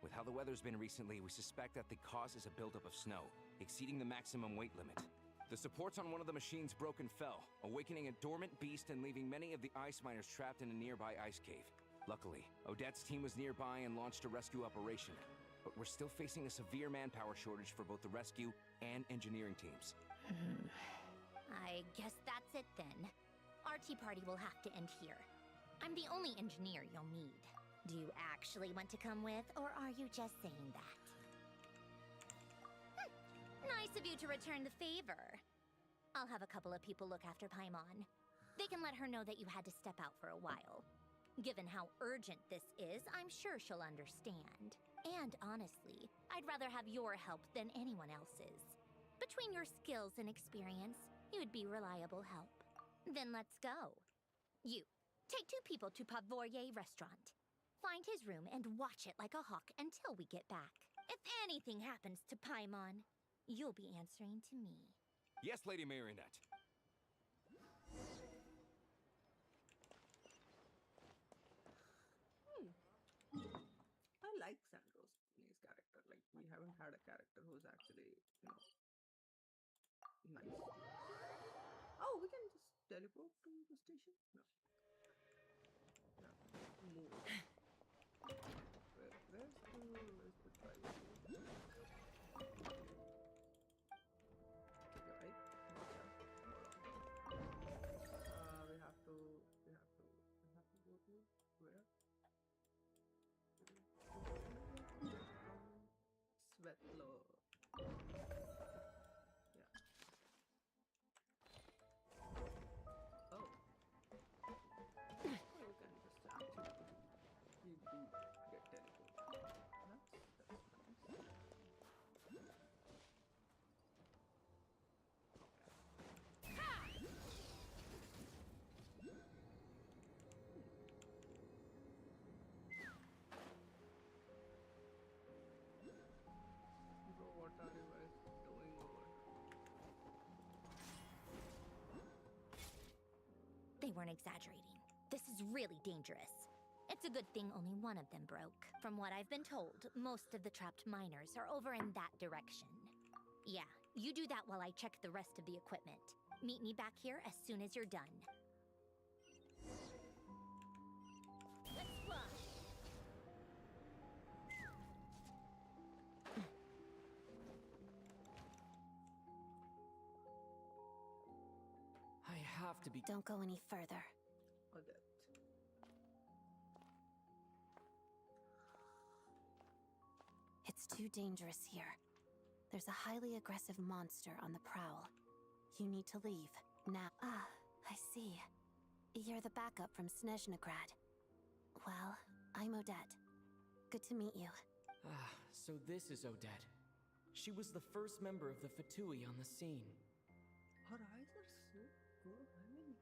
With how the weather's been recently, we suspect that the cause is a buildup of snow, exceeding the maximum weight limit. The supports on one of the machines broke and fell, awakening a dormant beast and leaving many of the ice miners trapped in a nearby ice cave. Luckily, Odette's team was nearby and launched a rescue operation. But we're still facing a severe manpower shortage for both the rescue and engineering teams. I guess that's it then. Our tea party will have to end here. I'm the only engineer you'll need. Do you actually want to come with, or are you just saying that? Nice of you to return the favor. I'll have a couple of people look after Paimon. They can let her know that you had to step out for a while. Given how urgent this is, I'm sure she'll understand. And honestly, I'd rather have your help than anyone else's. Between your skills and experience, you'd be reliable help. Then let's go. You, take 2 people to Pavoyer restaurant. Find his room and watch it like a hawk until we get back. If anything happens to Paimon, you'll be answering to me. Yes, Lady Marionette. I like Sandro's character. Like, we haven't had a character who's actually, nice. Oh, we can just teleport to the station? No. Yeah. Move. Where's the driver? Take a right. We have to go to where? Svetlo. Yeah. Oh. You can just actually you do get teleported. That's nice. Bro, what are you guys doing over here? They weren't exaggerating. This is really dangerous. It's a good thing only one of them broke. From what I've been told, most of the trapped miners are over in that direction. Yeah, you do that while I check the rest of the equipment. Meet me back here as soon as you're done. Let's fly! I have to be. Don't go any further. Odette. It's too dangerous here. There's a highly aggressive monster on the prowl. You need to leave, now. Ah, I see. You're the backup from Snezhnaya. Well, I'm Odette. Good to meet you. Ah, so this is Odette. She was the first member of the Fatui on the scene. Her eyes are so good. I mean,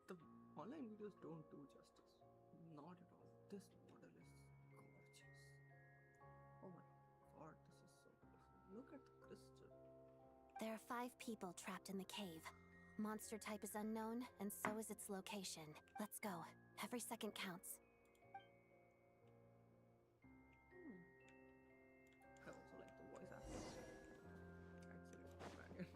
the online videos don't do justice. Not at all. This model is gorgeous. Oh my god, this is so beautiful. Look at the crystal. There are 5 people trapped in the cave. Monster type is unknown, and so is its location. Let's go. Every second counts. I also like the voice acting. Excellent dragon.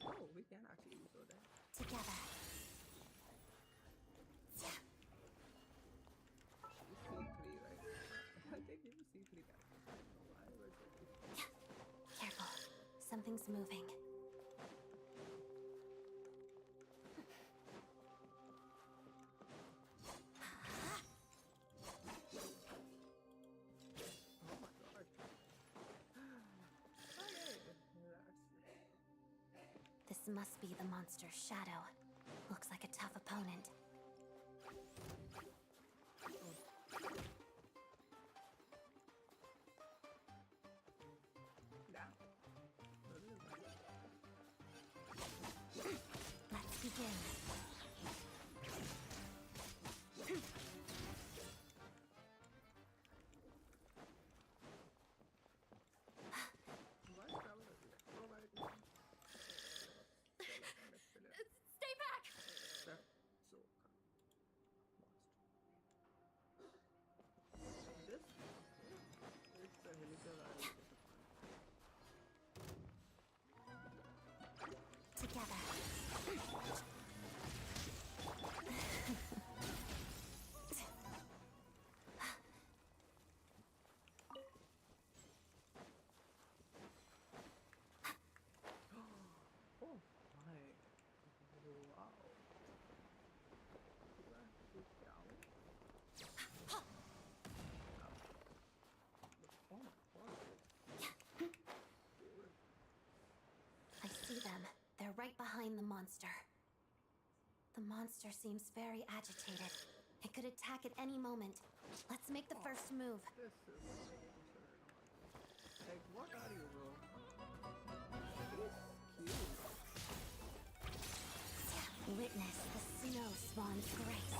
Oh, we can actually use that. Together. C3, right? I think you C3 character. Why was it? Careful. Something's moving. Oh my god. Okay, This must be the monster's shadow. Looks like a tough opponent. Let's begin. Stay back! That's so monster. The monster seems very agitated. It could attack at any moment. Let's make the first move. This is like, what are you, bro? He's cute. Witness the snow swan's grace.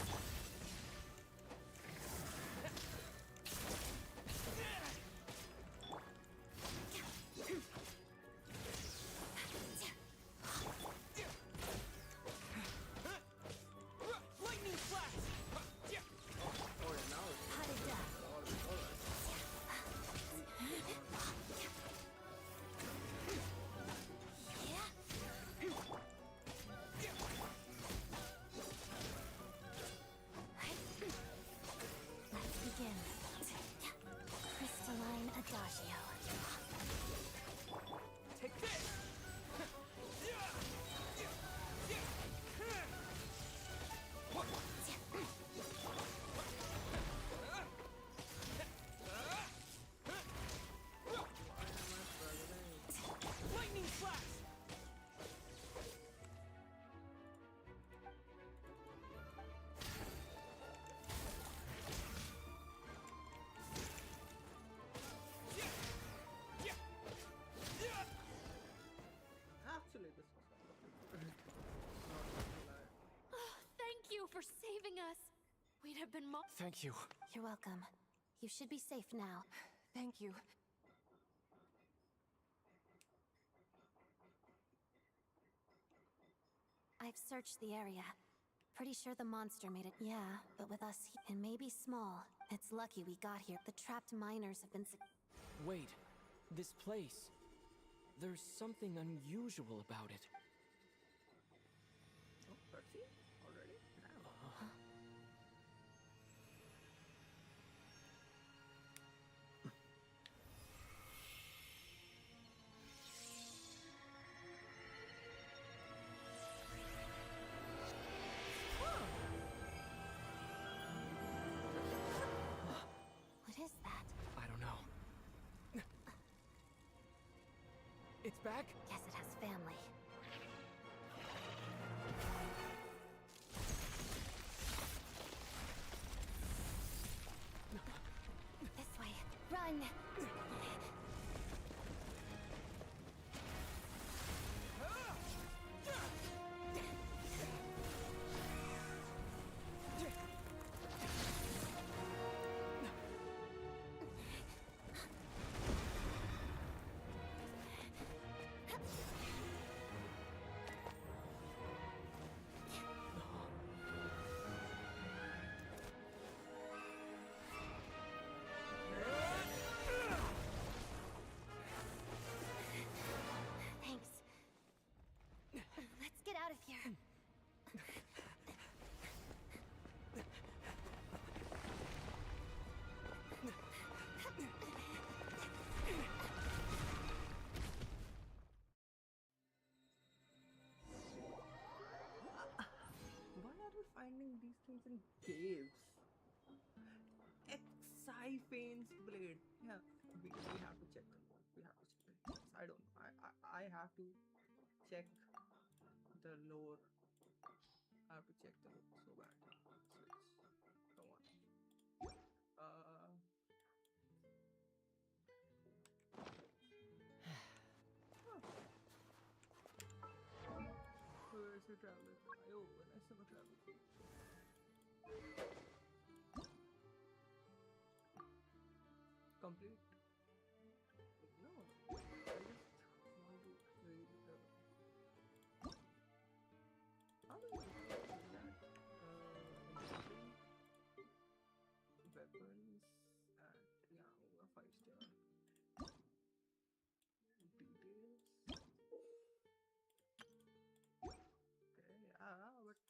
Actually, this was Thank you for saving us. We'd have been Thank you. You're welcome. You should be safe now. Thank you. I've searched the area. Pretty sure the monster made it. Yeah, but with us, it may be small. It's lucky we got here. The trapped miners have been. Wait, this place. There's something unusual about it. Oh, Percy? Already? What is that? I don't know. It's back? Guess it has family. This way. Run! Thanks. Let's get out of here. Why are we finding these things in caves? Xiphane's blade. Yeah, we have to check them. We have to check them. I don't know. I have to check the lore. I have to check the lore so bad. Switch. Come on. Where is the traveler? Oh, when I saw the traveler. Complete? No, I just want to read the. How do you do that? Weapons and yeah, 5-star. Details. Okay, yeah, but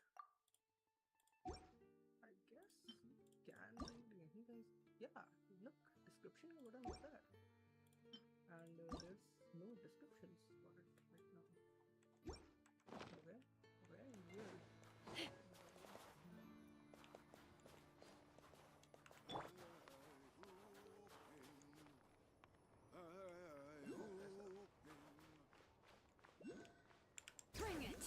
I guess you can read any guys. Yeah, look, description over there. And there's no descriptions for it right now. Okay, very weird. Bring it!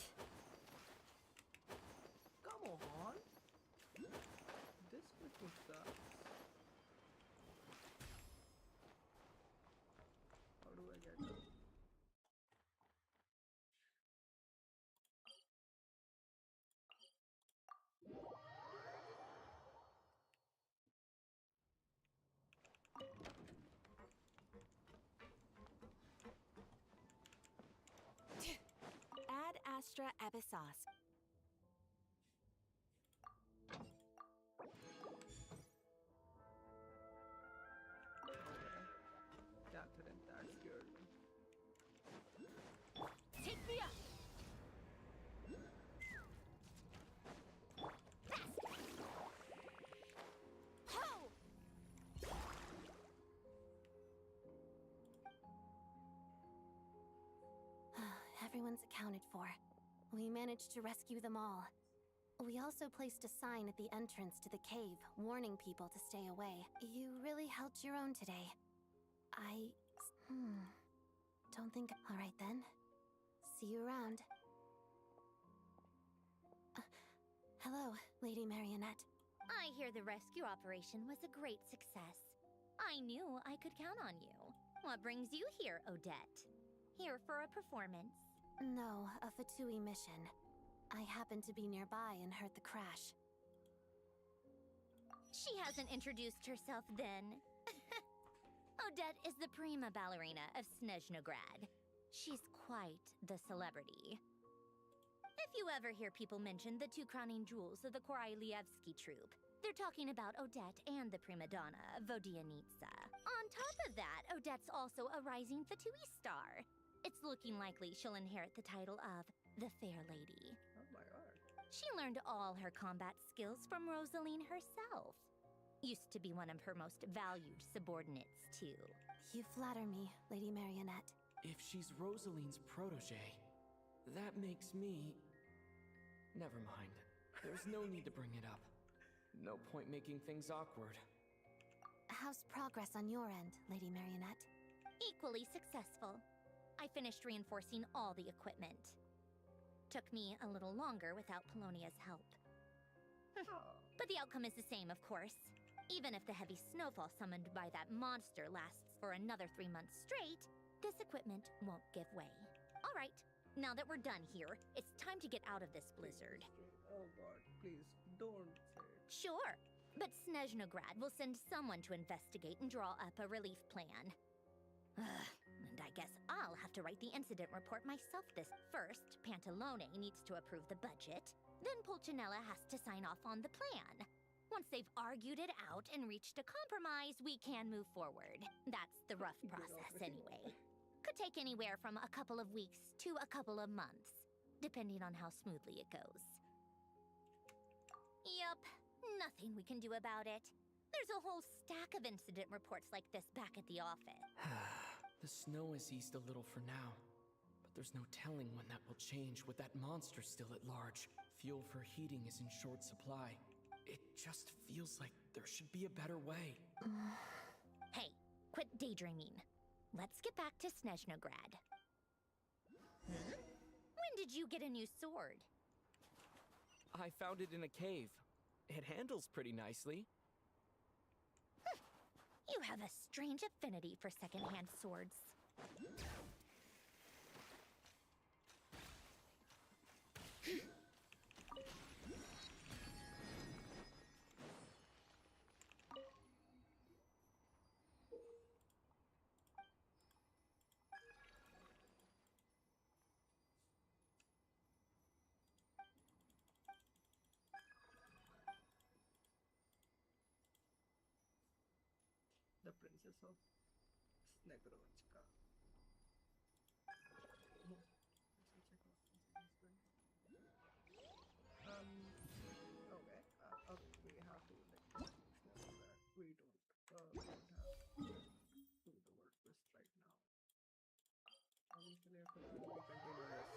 Astra Abyssos. Catherine, that scared me. Take me up! Ho! Everyone's accounted for. We managed to rescue them all. We also placed a sign at the entrance to the cave, warning people to stay away. You really held your own today. Don't think... Alright then. See you around. Hello, Lady Marionette. I hear the rescue operation was a great success. I knew I could count on you. What brings you here, Odette? Here for a performance? No, a Fatui mission. I happened to be nearby and heard the crash. She hasn't introduced herself then. Odette is the prima ballerina of Snezhnaya. She's quite the celebrity. If you ever hear people mention the two crowning jewels of the Korolievsky troupe, they're talking about Odette and the prima donna, Vodyanitsa. On top of that, Odette's also a rising Fatui star. It's looking likely she'll inherit the title of the Fair Lady. Oh my god. She learned all her combat skills from Rosaline herself. Used to be one of her most valued subordinates, too. You flatter me, Lady Marionette. If she's Rosaline's protege, that makes me... Never mind. There's no need to bring it up. No point making things awkward. How's progress on your end, Lady Marionette? Equally successful. I finished reinforcing all the equipment. Took me a little longer without Polonia's help. But the outcome is the same, of course. Even if the heavy snowfall summoned by that monster lasts for another 3 months straight, this equipment won't give way. All right, now that we're done here, it's time to get out of this blizzard. Oh god, please, don't say it. Sure, but Snezhnaya will send someone to investigate and draw up a relief plan. And I guess I'll have to write the incident report myself this. First, Pantalone needs to approve the budget, then Pulcinella has to sign off on the plan. Once they've argued it out and reached a compromise, we can move forward. That's the rough process anyway. Could take anywhere from a couple of weeks to a couple of months, depending on how smoothly it goes. Yup, nothing we can do about it. There's a whole stack of incident reports like this back at the office. The snow has eased a little for now, but there's no telling when that will change with that monster still at large. Fuel for heating is in short supply. It just feels like there should be a better way. Hey, quit daydreaming. Let's get back to Snezhnaya. When did you get a new sword? I found it in a cave. It handles pretty nicely. You have a strange affinity for second-hand swords. The Princess of Snezhnaya. Okay, we have to like we don't have to do the word twist right now. Obviously, we continue this.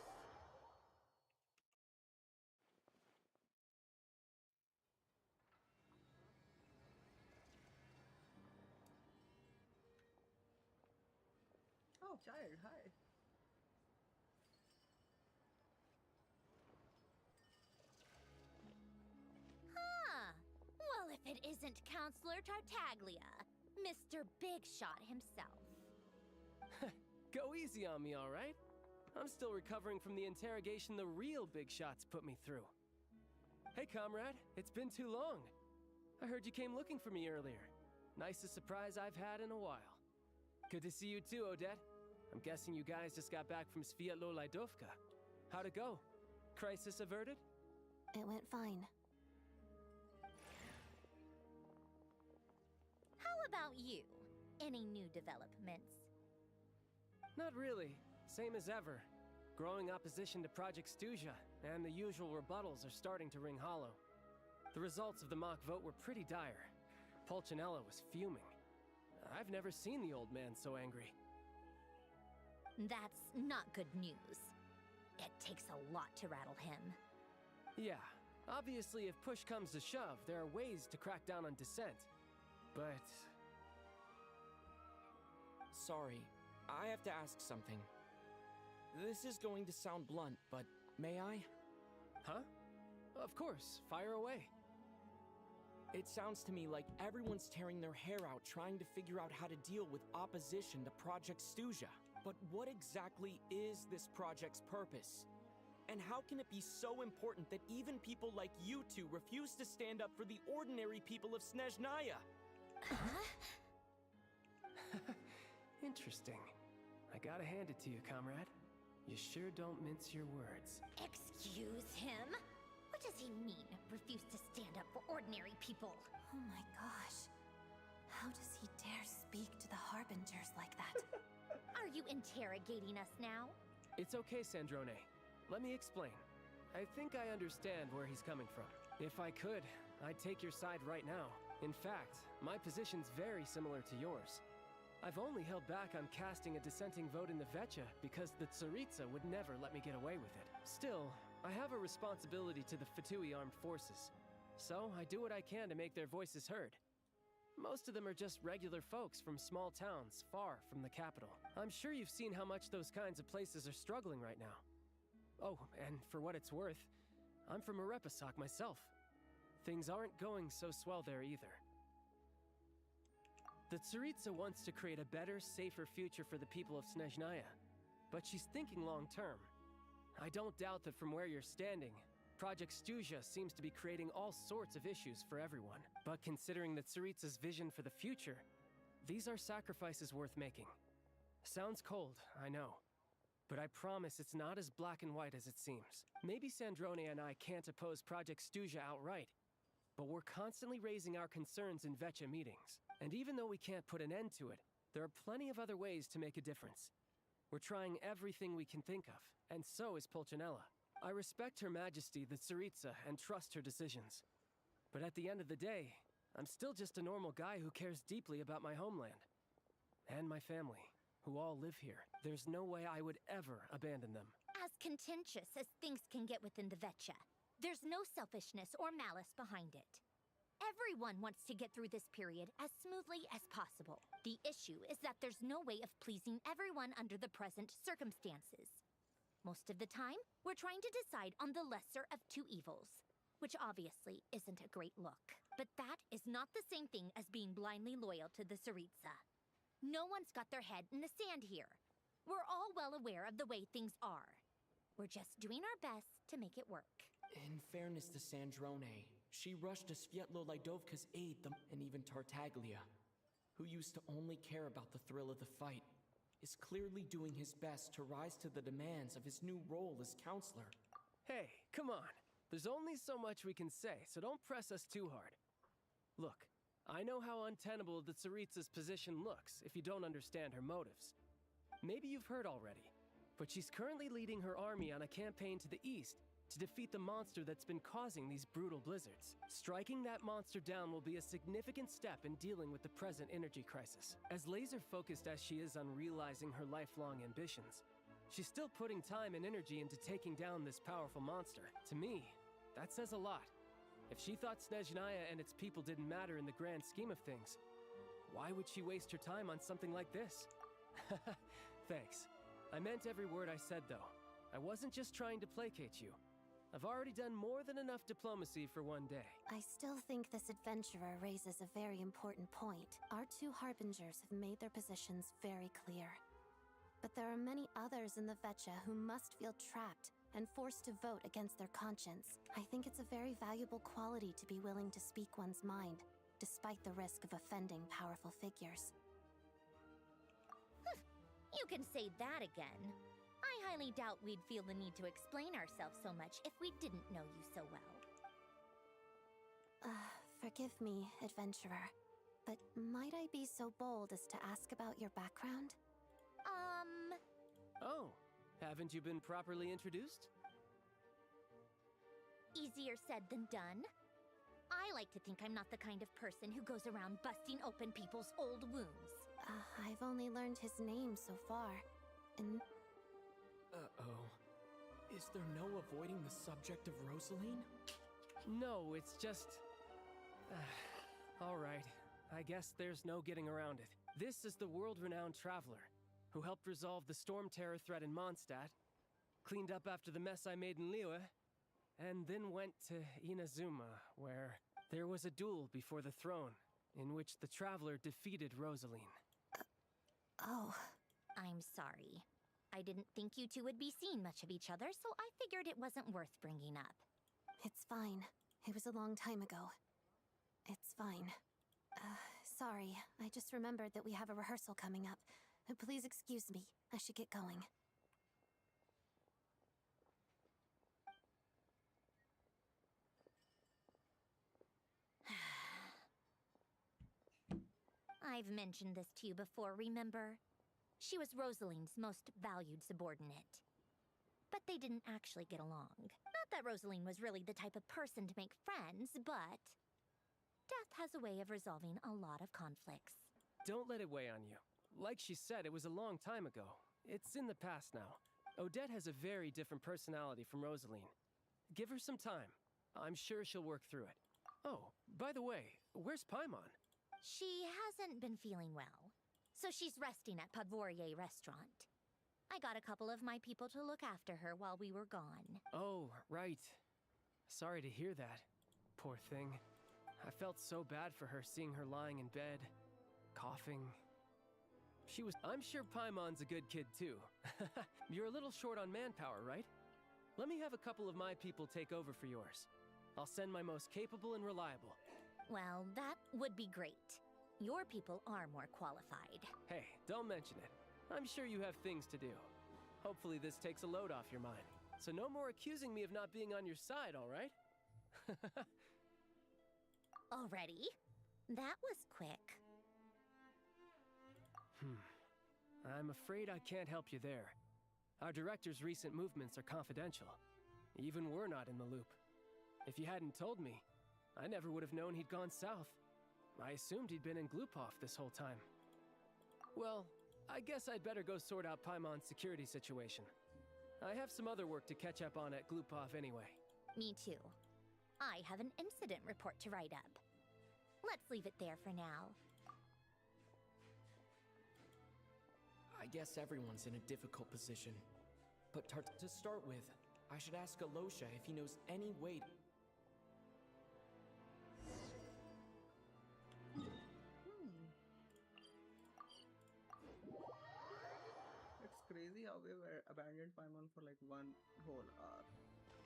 Oh, child, hi. Well, if it isn't Counselor Tartaglia, Mr. Big Shot himself. Go easy on me, all right? I'm still recovering from the interrogation the real Big Shots put me through. Hey, comrade, it's been too long. I heard you came looking for me earlier. Nicest surprise I've had in a while. Good to see you too, Odette. I'm guessing you guys just got back from Sviatlo Laidovka. How'd it go? Crisis averted? It went fine. How about you? Any new developments? Not really. Same as ever. Growing opposition to Project Stuzha, and the usual rebuttals are starting to ring hollow. The results of the mock vote were pretty dire. Pulcinella was fuming. I've never seen the old man so angry. That's not good news. It takes a lot to rattle him. Yeah, obviously if push comes to shove, there are ways to crack down on dissent. But... Sorry, I have to ask something. This is going to sound blunt, but may I? Huh? Of course, fire away. It sounds to me like everyone's tearing their hair out trying to figure out how to deal with opposition to Project Stuzha. But what exactly is this project's purpose? And how can it be so important that even people like you two refuse to stand up for the ordinary people of Snezhnaya? Interesting. I gotta hand it to you, comrade. You sure don't mince your words. Excuse him? What does he mean, refuse to stand up for ordinary people? Oh my gosh. How does he dare speak to the Harbingers like that? Are you interrogating us now? It's okay, Sandrone. Let me explain. I think I understand where he's coming from. If I could, I'd take your side right now. In fact, my position's very similar to yours. I've only held back on casting a dissenting vote in the Vecha because the Tsaritsa would never let me get away with it. Still, I have a responsibility to the Fatui armed forces. So I do what I can to make their voices heard. Most of them are just regular folks from small towns far from the capital. I'm sure you've seen how much those kinds of places are struggling right now. Oh, and for what it's worth, I'm from Arepasak myself. Things aren't going so swell there either. The Tsaritsa wants to create a better, safer future for the people of Snezhnaya, but she's thinking long-term. I don't doubt that from where you're standing, Project Stuzha seems to be creating all sorts of issues for everyone. But considering the Tsaritsa's vision for the future, these are sacrifices worth making. Sounds cold, I know. But I promise it's not as black and white as it seems. Maybe Sandrone and I can't oppose Project Stuzha outright, but we're constantly raising our concerns in Vecha meetings. And even though we can't put an end to it, there are plenty of other ways to make a difference. We're trying everything we can think of, and so is Pulcinella. I respect Her Majesty, the Tsaritsa, and trust her decisions. But at the end of the day, I'm still just a normal guy who cares deeply about my homeland. And my family, who all live here. There's no way I would ever abandon them. As contentious as things can get within the Vecha, there's no selfishness or malice behind it. Everyone wants to get through this period as smoothly as possible. The issue is that there's no way of pleasing everyone under the present circumstances. Most of the time, we're trying to decide on the lesser of two evils, which obviously isn't a great look. But that is not the same thing as being blindly loyal to the Tsaritsa. No one's got their head in the sand here. We're all well aware of the way things are. We're just doing our best to make it work. In fairness to Sandrone, she rushed to Svietlo Lidovka's aid and even Tartaglia, who used to only care about the thrill of the fight, is clearly doing his best to rise to the demands of his new role as counselor. Hey, come on. There's only so much we can say, so don't press us too hard. Look, I know how untenable the Tsaritsa's position looks if you don't understand her motives. Maybe you've heard already, but she's currently leading her army on a campaign to the east to defeat the monster that's been causing these brutal blizzards. Striking that monster down will be a significant step in dealing with the present energy crisis. As laser-focused as she is on realizing her lifelong ambitions, she's still putting time and energy into taking down this powerful monster. To me, that says a lot. If she thought Snezhnaya and its people didn't matter in the grand scheme of things, why would she waste her time on something like this? Thanks. I meant every word I said, though. I wasn't just trying to placate you. I've already done more than enough diplomacy for one day. I still think this adventurer raises a very important point. Our two Harbingers have made their positions very clear. But there are many others in the Vecha who must feel trapped and forced to vote against their conscience. I think it's a very valuable quality to be willing to speak one's mind, despite the risk of offending powerful figures. You can say that again. I highly doubt we'd feel the need to explain ourselves so much if we didn't know you so well. Forgive me, adventurer, but might I be so bold as to ask about your background? Oh, haven't you been properly introduced? Easier said than done. I like to think I'm not the kind of person who goes around busting open people's old wounds. I've only learned his name so far, and... Uh-oh. Is there no avoiding the subject of Rosaline? No, it's just... all right. I guess there's no getting around it. This is the world-renowned traveler, who helped resolve the Storm Terror threat in Mondstadt, cleaned up after the mess I made in Liyue, and then went to Inazuma, where there was a duel before the throne, in which the traveler defeated Rosaline. Oh. I'm sorry. I didn't think you two would be seeing much of each other, so I figured it wasn't worth bringing up. It's fine. It was a long time ago. It's fine. Sorry, I just remembered that we have a rehearsal coming up. Please excuse me. I should get going. I've mentioned this to you before, remember? She was Rosaline's most valued subordinate. But they didn't actually get along. Not that Rosaline was really the type of person to make friends, but... death has a way of resolving a lot of conflicts. Don't let it weigh on you. Like she said, it was a long time ago. It's in the past now. Odette has a very different personality from Rosaline. Give her some time. I'm sure she'll work through it. Oh, by the way, where's Paimon? She hasn't been feeling well, so she's resting at Podvorier Restaurant. I got a couple of my people to look after her while we were gone. Oh, right. Sorry to hear that. Poor thing. I felt so bad for her seeing her lying in bed, coughing. I'm sure Paimon's a good kid too. You're a little short on manpower, right? Let me have a couple of my people take over for yours. I'll send my most capable and reliable. Well, that would be great. Your people are more qualified. Hey, don't mention it. I'm sure you have things to do. Hopefully this takes a load off your mind. So no more accusing me of not being on your side, all right? Already? That was quick. I'm afraid I can't help you there. Our director's recent movements are confidential. Even we're not in the loop. If you hadn't told me, I never would have known he'd gone south. I assumed he'd been in Glupov this whole time. Well, I guess I'd better go sort out Paimon's security situation. I have some other work to catch up on at Glupov anyway. Me too. I have an incident report to write up. Let's leave it there for now. I guess everyone's in a difficult position. But to start with, I should ask Alosha if he knows any way to... It's crazy how we were abandoned Paimon for like one whole hour.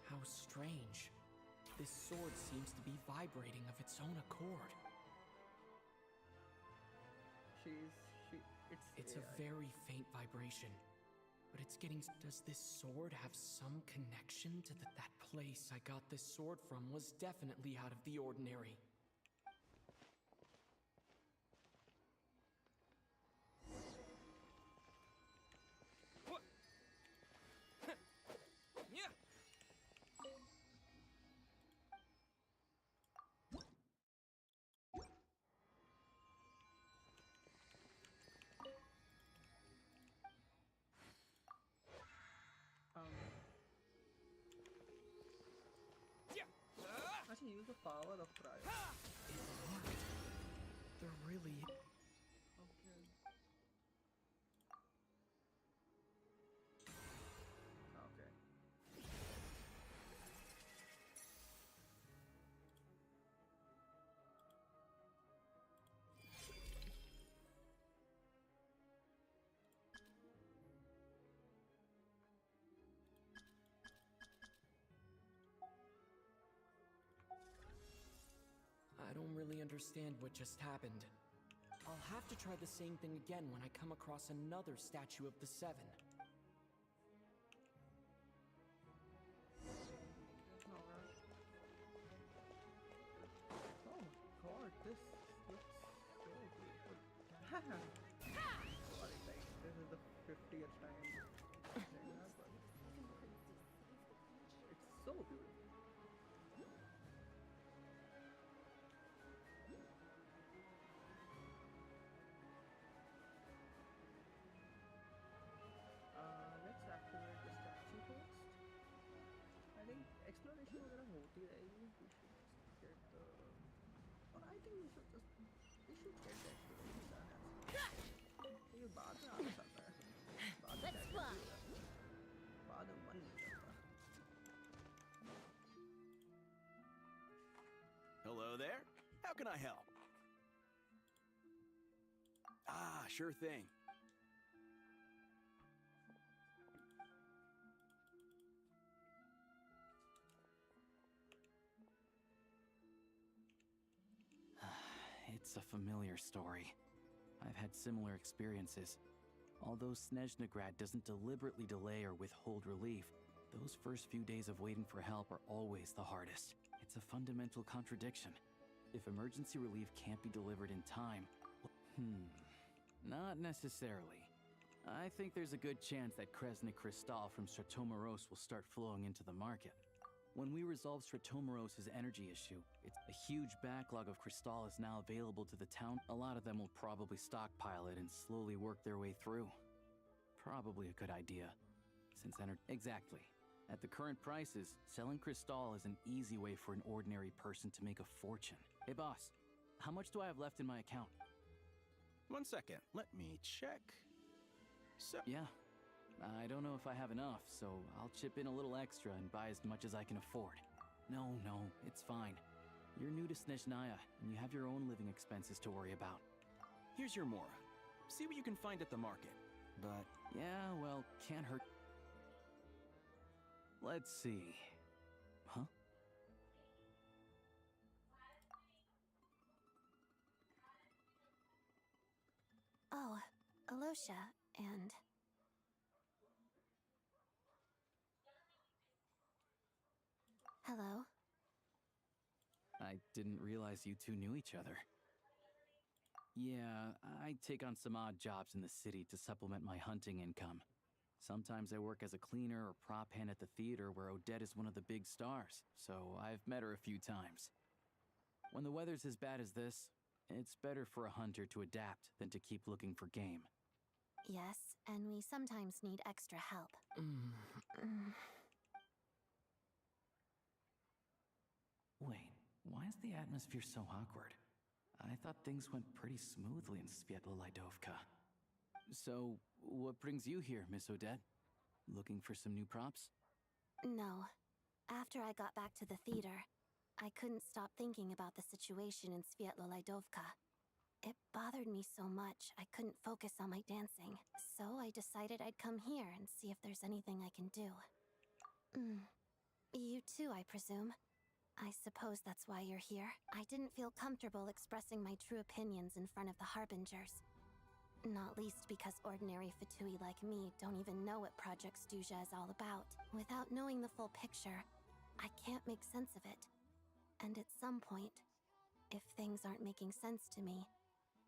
How strange. This sword seems to be vibrating of its own accord. It's a very faint vibration, but it's getting... Does this sword have some connection to that place I got this sword from was definitely out of the ordinary. Actually, use the power of Cryo. It worked. They're really... Okay. Okay. I don't really understand what just happened. I'll have to try the same thing again when I come across another statue of the Seven. Sorry, like, this is the 50th time saying that, but it's so beautiful. Let's activate the statue first. I think exploration वगैरह होती रहेगी. We should just get the, or I think we should get the exploration done as well. ये बाद में आलस आता है. बाद में क्या करती हो यार? बाद में मन नहीं करता. Hello there. How can I help? Ah, sure thing. It's a familiar story. I've had similar experiences. Although Snezhnaya doesn't deliberately delay or withhold relief, those first few days of waiting for help are always the hardest. It's a fundamental contradiction. If emergency relief can't be delivered in time, not necessarily. I think there's a good chance that Kresnik Crystal from Stratomoros will start flowing into the market. When we resolve Stratomoros' energy issue, it's a huge backlog of crystal is now available to the town. A lot of them will probably stockpile it and slowly work their way through. Probably a good idea, since Exactly. At the current prices, selling crystal is an easy way for an ordinary person to make a fortune. Hey boss, how much do I have left in my account? 1 second, let me check. So Yeah. I don't know if I have enough, so I'll chip in a little extra and buy as much as I can afford. No, it's fine. You're new to Snezhnaya, and you have your own living expenses to worry about. here's your Mora. See what you can find at the market. But Yeah, well, can't hurt. Let's see. Huh? Oh, Alosha, and... Hello. I didn't realize you two knew each other. Yeah, I take on some odd jobs in the city to supplement my hunting income. Sometimes I work as a cleaner or prop hand at the theater where Odette is one of the big stars, so I've met her a few times. When the weather's as bad as this, it's better for a hunter to adapt than to keep looking for game. Yes, and we sometimes need extra help. Wait, why is the atmosphere so awkward? I thought things went pretty smoothly in Svietlolaidovka. So, what brings you here, Miss Odette? Looking for some new props? No. After I got back to the theater, I couldn't stop thinking about the situation in Svietlolaidovka. It bothered me so much, I couldn't focus on my dancing. So I decided I'd come here and see if there's anything I can do. You too, I presume. I suppose that's why you're here. I didn't feel comfortable expressing my true opinions in front of the Harbingers. Not least because ordinary Fatui like me don't even know what Project Stuzha is all about. Without knowing the full picture, I can't make sense of it. And at some point, if things aren't making sense to me,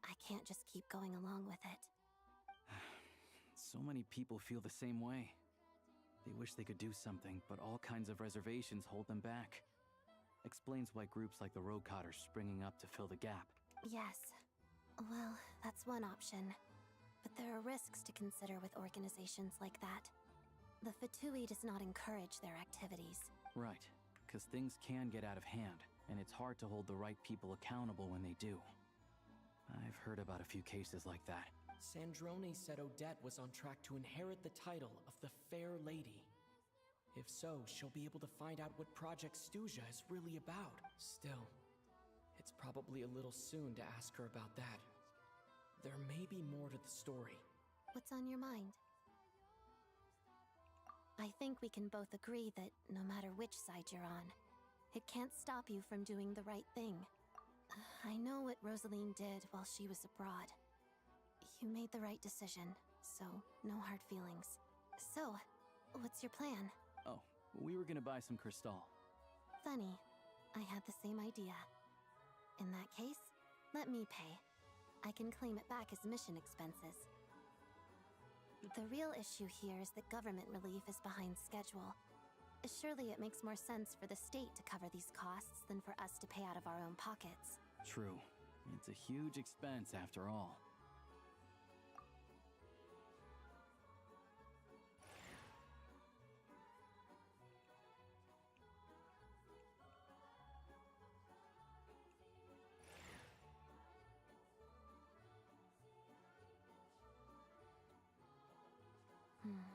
I can't just keep going along with it. So many people feel the same way. They wish they could do something, but all kinds of reservations hold them back. Explains why groups like the Rokot are springing up to fill the gap. Yes. Well, that's one option. But there are risks to consider with organizations like that. The Fatui does not encourage their activities. Right, because things can get out of hand, and it's hard to hold the right people accountable when they do. I've heard about a few cases like that. Sandrone said Odette was on track to inherit the title of the Fair Lady. If so, she'll be able to find out what Project Stuzha is really about. Still, it's probably a little soon to ask her about that. There may be more to the story. What's on your mind? I think we can both agree that no matter which side you're on, it can't stop you from doing the right thing. I know what Rosaline did while she was abroad. You made the right decision, so no hard feelings. So, what's your plan? Oh, we were gonna buy some crystal. Funny. I had the same idea. In that case, let me pay. I can claim it back as mission expenses. The real issue here is that government relief is behind schedule. Surely it makes more sense for the state to cover these costs than for us to pay out of our own pockets. True. It's a huge expense after all.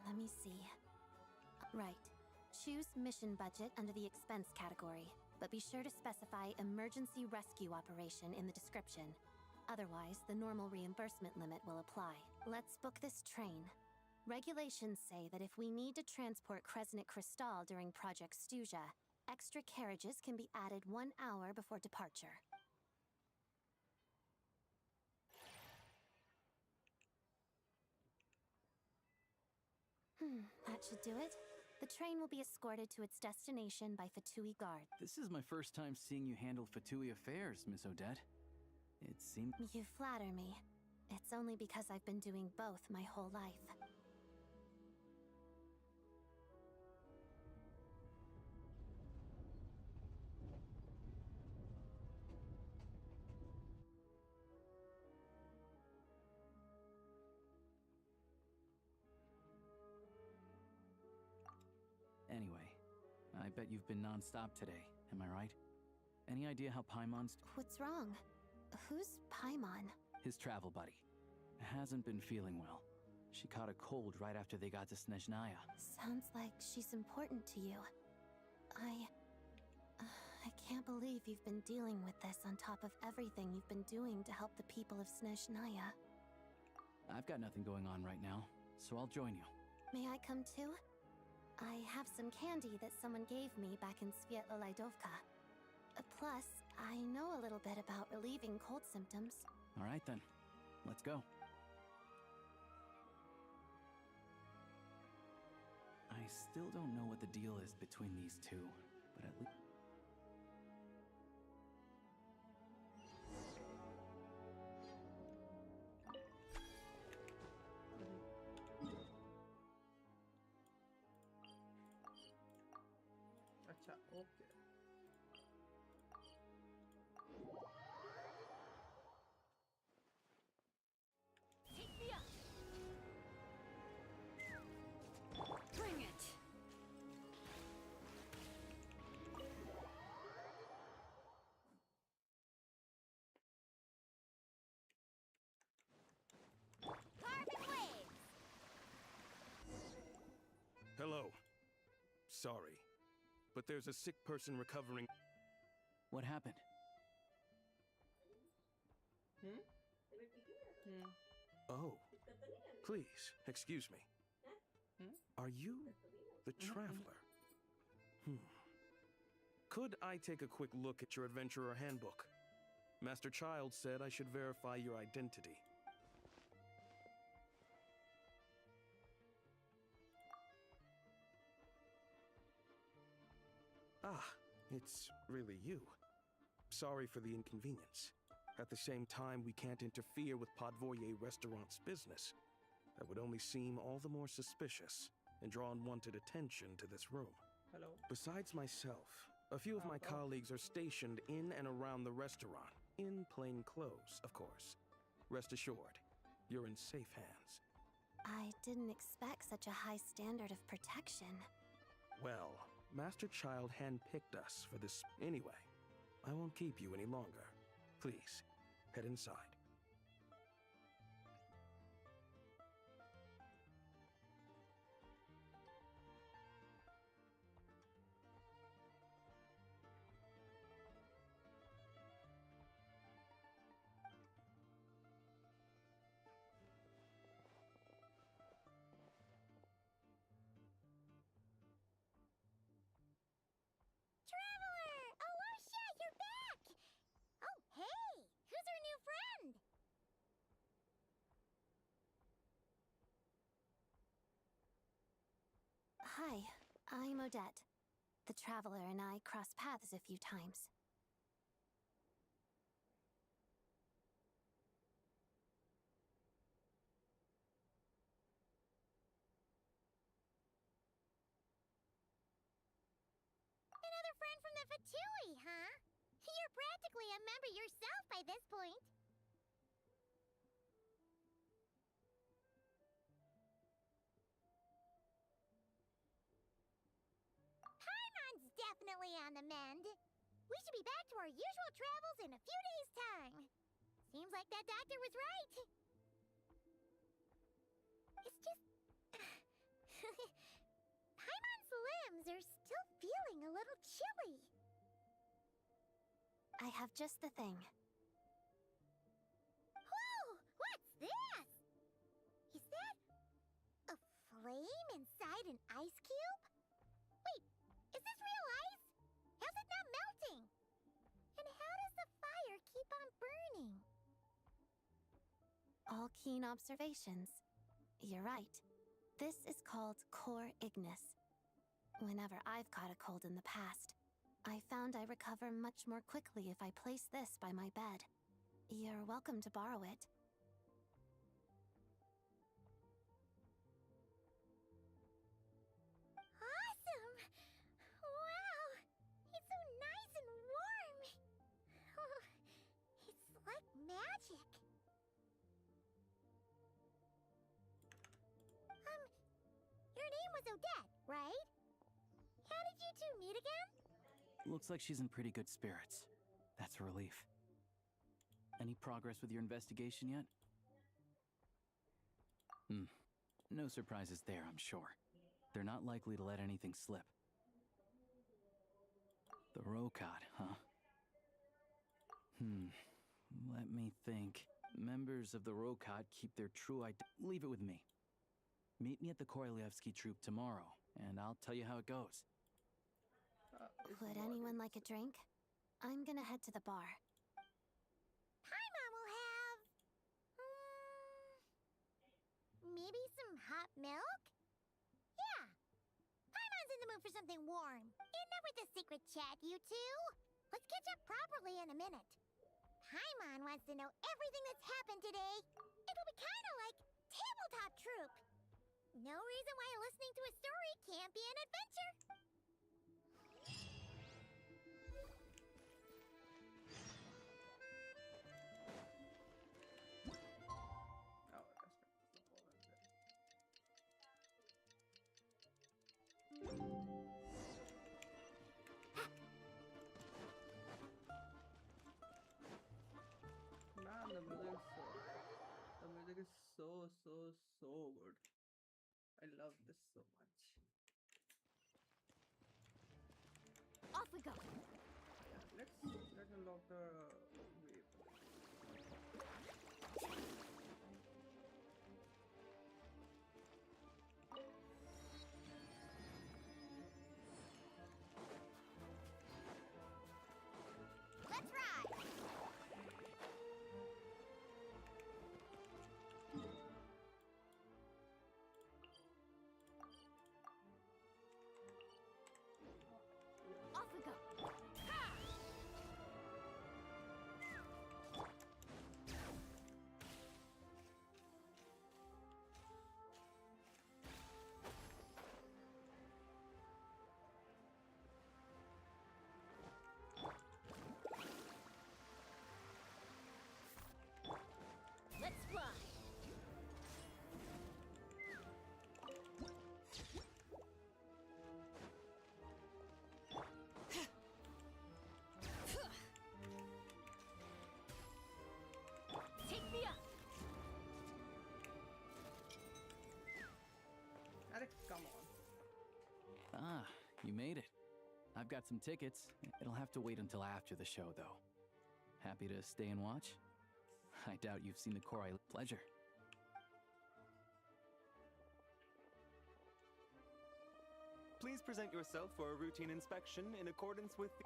Let me see. Right. Choose mission budget under the expense category, but be sure to specify emergency rescue operation in the description. Otherwise, the normal reimbursement limit will apply. Let's book this train. Regulations say that if we need to transport Kresnik Crystal during Project Stuja, extra carriages can be added 1 hour before departure. That should do it. The train will be escorted to its destination by Fatui guards. This is my first time seeing you handle Fatui affairs, Miss Odette. It seems... You flatter me. It's only because I've been doing both my whole life. Anyway, I bet you've been non-stop today, am I right? Any idea how Paimon's... What's wrong? Who's Paimon? His travel buddy. Hasn't been feeling well. She caught a cold right after they got to Snezhnaya. Sounds like she's important to you. I can't believe you've been dealing with this on top of everything you've been doing to help the people of Snezhnaya. I've got nothing going on right now, so I'll join you. May I come too? I have some candy that someone gave me back in Svietlolaidovka. Plus, I know a little bit about relieving cold symptoms. All right then, let's go. I still don't know what the deal is between these two, but at least... अच्छा okay Bring it. Carbon waves. Hello. Sorry, but there's a sick person recovering. What happened? Oh, please, excuse me. Are you the traveler? Could I take a quick look at your adventurer handbook? Master Child said I should verify your identity. Ah, it's really you. Sorry for the inconvenience. At the same time, we can't interfere with Podvoye Restaurant's business. That would only seem all the more suspicious and draw unwanted attention to this room. Hello. Besides myself, a few of my colleagues are stationed in and around the restaurant, in plain clothes, of course. Rest assured, you're in safe hands. I didn't expect such a high standard of protection. Well, Master Child handpicked us for this anyway. I won't keep you any longer. Please, head inside. Traveler! Alosha, you're back! Oh, hey! Who's our new friend? Hi, I'm Odette. The Traveler and I crossed paths a few times. friend from the Fatui, huh? You're practically a member yourself by this point. Paimon's definitely on the mend. We should be back to our usual travels in a few days' time. Seems like that doctor was right. It's just... Paimon's limbs are still feeling a little chilly. I have just the thing. Whoa! What's this? Is that a flame inside an ice cube? Wait, is this real ice? How's it not melting? And how does the fire keep on burning? All keen observations. You're right. This is called core ignis. Whenever I've caught a cold in the past, I found I recover much more quickly if I place this by my bed. You're welcome to borrow it. Awesome! Wow! It's so nice and warm! Oh, it's like magic. Your name was Odette, right? How did you two meet again? Looks like she's in pretty good spirits. That's a relief. Any progress with your investigation yet? No surprises there, I'm sure. They're not likely to let anything slip. The Rokad, huh? Let me think. Members of the Rokad keep their true Leave it with me. Meet me at the Korolyevsky troop tomorrow, and I'll tell you how it goes. Would anyone like a drink? I'm gonna head to the bar. Paimon will have... maybe some hot milk? Yeah. Paimon's in the mood for something warm. Enough with the secret chat, you two. Let's catch up properly in a minute. Paimon wants to know everything that's happened today. It'll be kind of like tabletop troop. No reason why listening to a story can't be an adventure. Man, the music is so good. I love this so much. Off we go. Yeah, let's unlock the wave. Let's ride. Off we go. Let's fly. Take me up. Alright, come on. Ah, you made it. I've got some tickets. It'll have to wait until after the show, though. Happy to stay and watch? I doubt you've seen the Koroi. Pleasure. Please present yourself for a routine inspection in accordance with the...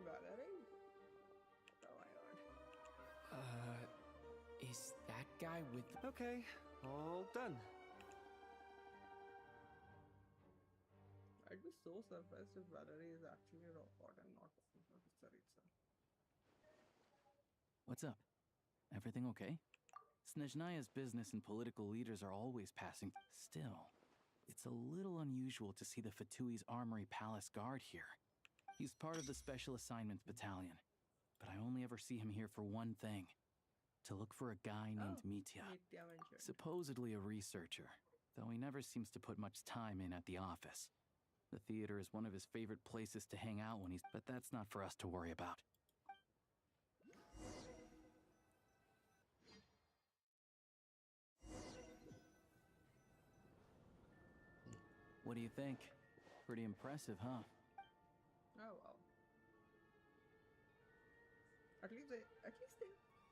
Valerie? Oh my god. Is that guy with... Okay, all done. I'd be so surprised if Valerie is actually a robot and not Tsaritsa. What's up? Everything okay? Snezhnaya's business and political leaders are always passing. Still, It's a little unusual to see the Fatui's Armory Palace Guard here. He's part of the Special Assignments Battalion, but I only ever see him here for one thing. To look for a guy named Mitya. Nitya mentioned. Supposedly a researcher, though he never seems to put much time in at the office. The theater is one of his favorite places to hang out when he's... But that's not for us to worry about. What do you think? Pretty impressive, huh? Oh wow. At least they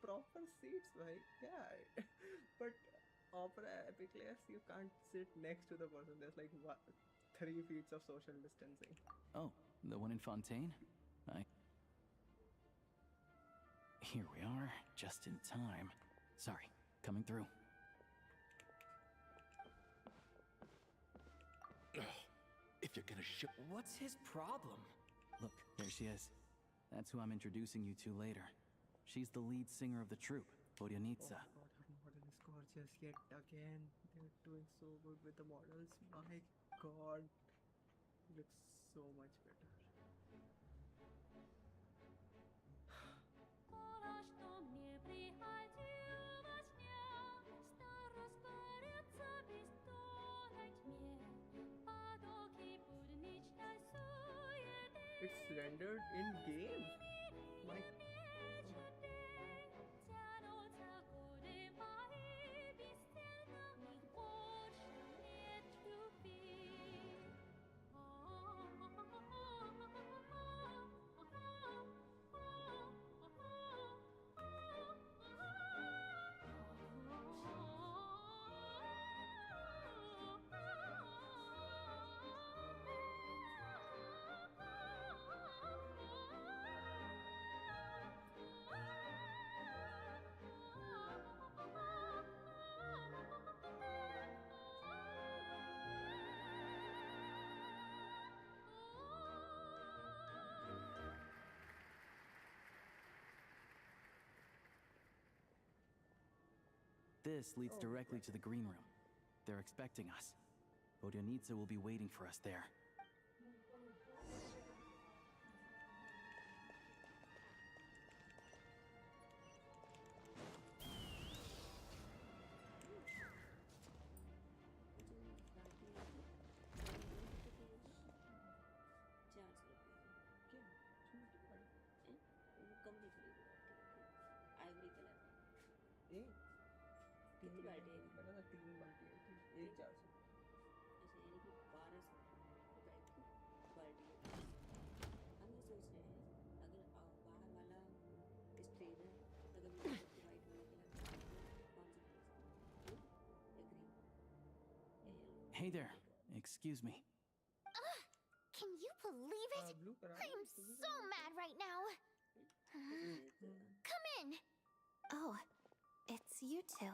proper seats, right? Yeah. But opera epic layers, you can't sit next to the person. There's like 3 feet of social distancing. Oh, the one in Fontaine? Here we are, just in time. Sorry, coming through. If you're gonna ship... What's his problem? Look, there she is. That's who I'm introducing you to later. She's the lead singer of the troupe, Vodyanitsa. Oh god, her model is gorgeous yet again. They're doing so good with the models. My god. Looks so much better. It's rendered in game. My god. This leads directly to the green room. They're expecting us. Vodyanitsa will be waiting for us there. Hey there, excuse me. Can you believe it? I am so mad right now. Come in. Oh, it's you two.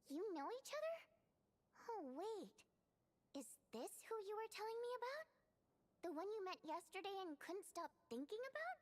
You know each other? Oh, wait. Is this who you were telling me about? The one you met yesterday and couldn't stop thinking about?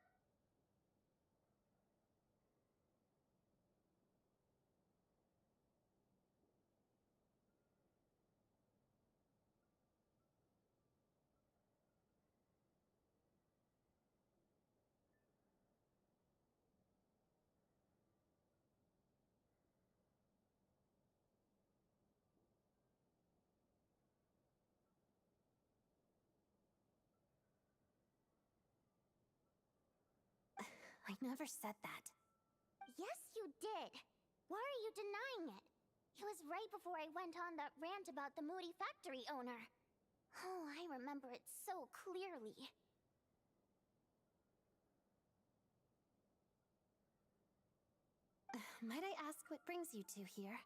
I never said that. Yes, you did. Why are you denying it? It was right before I went on that rant about the moody factory owner. Oh, I remember it so clearly. Might I ask what brings you two here?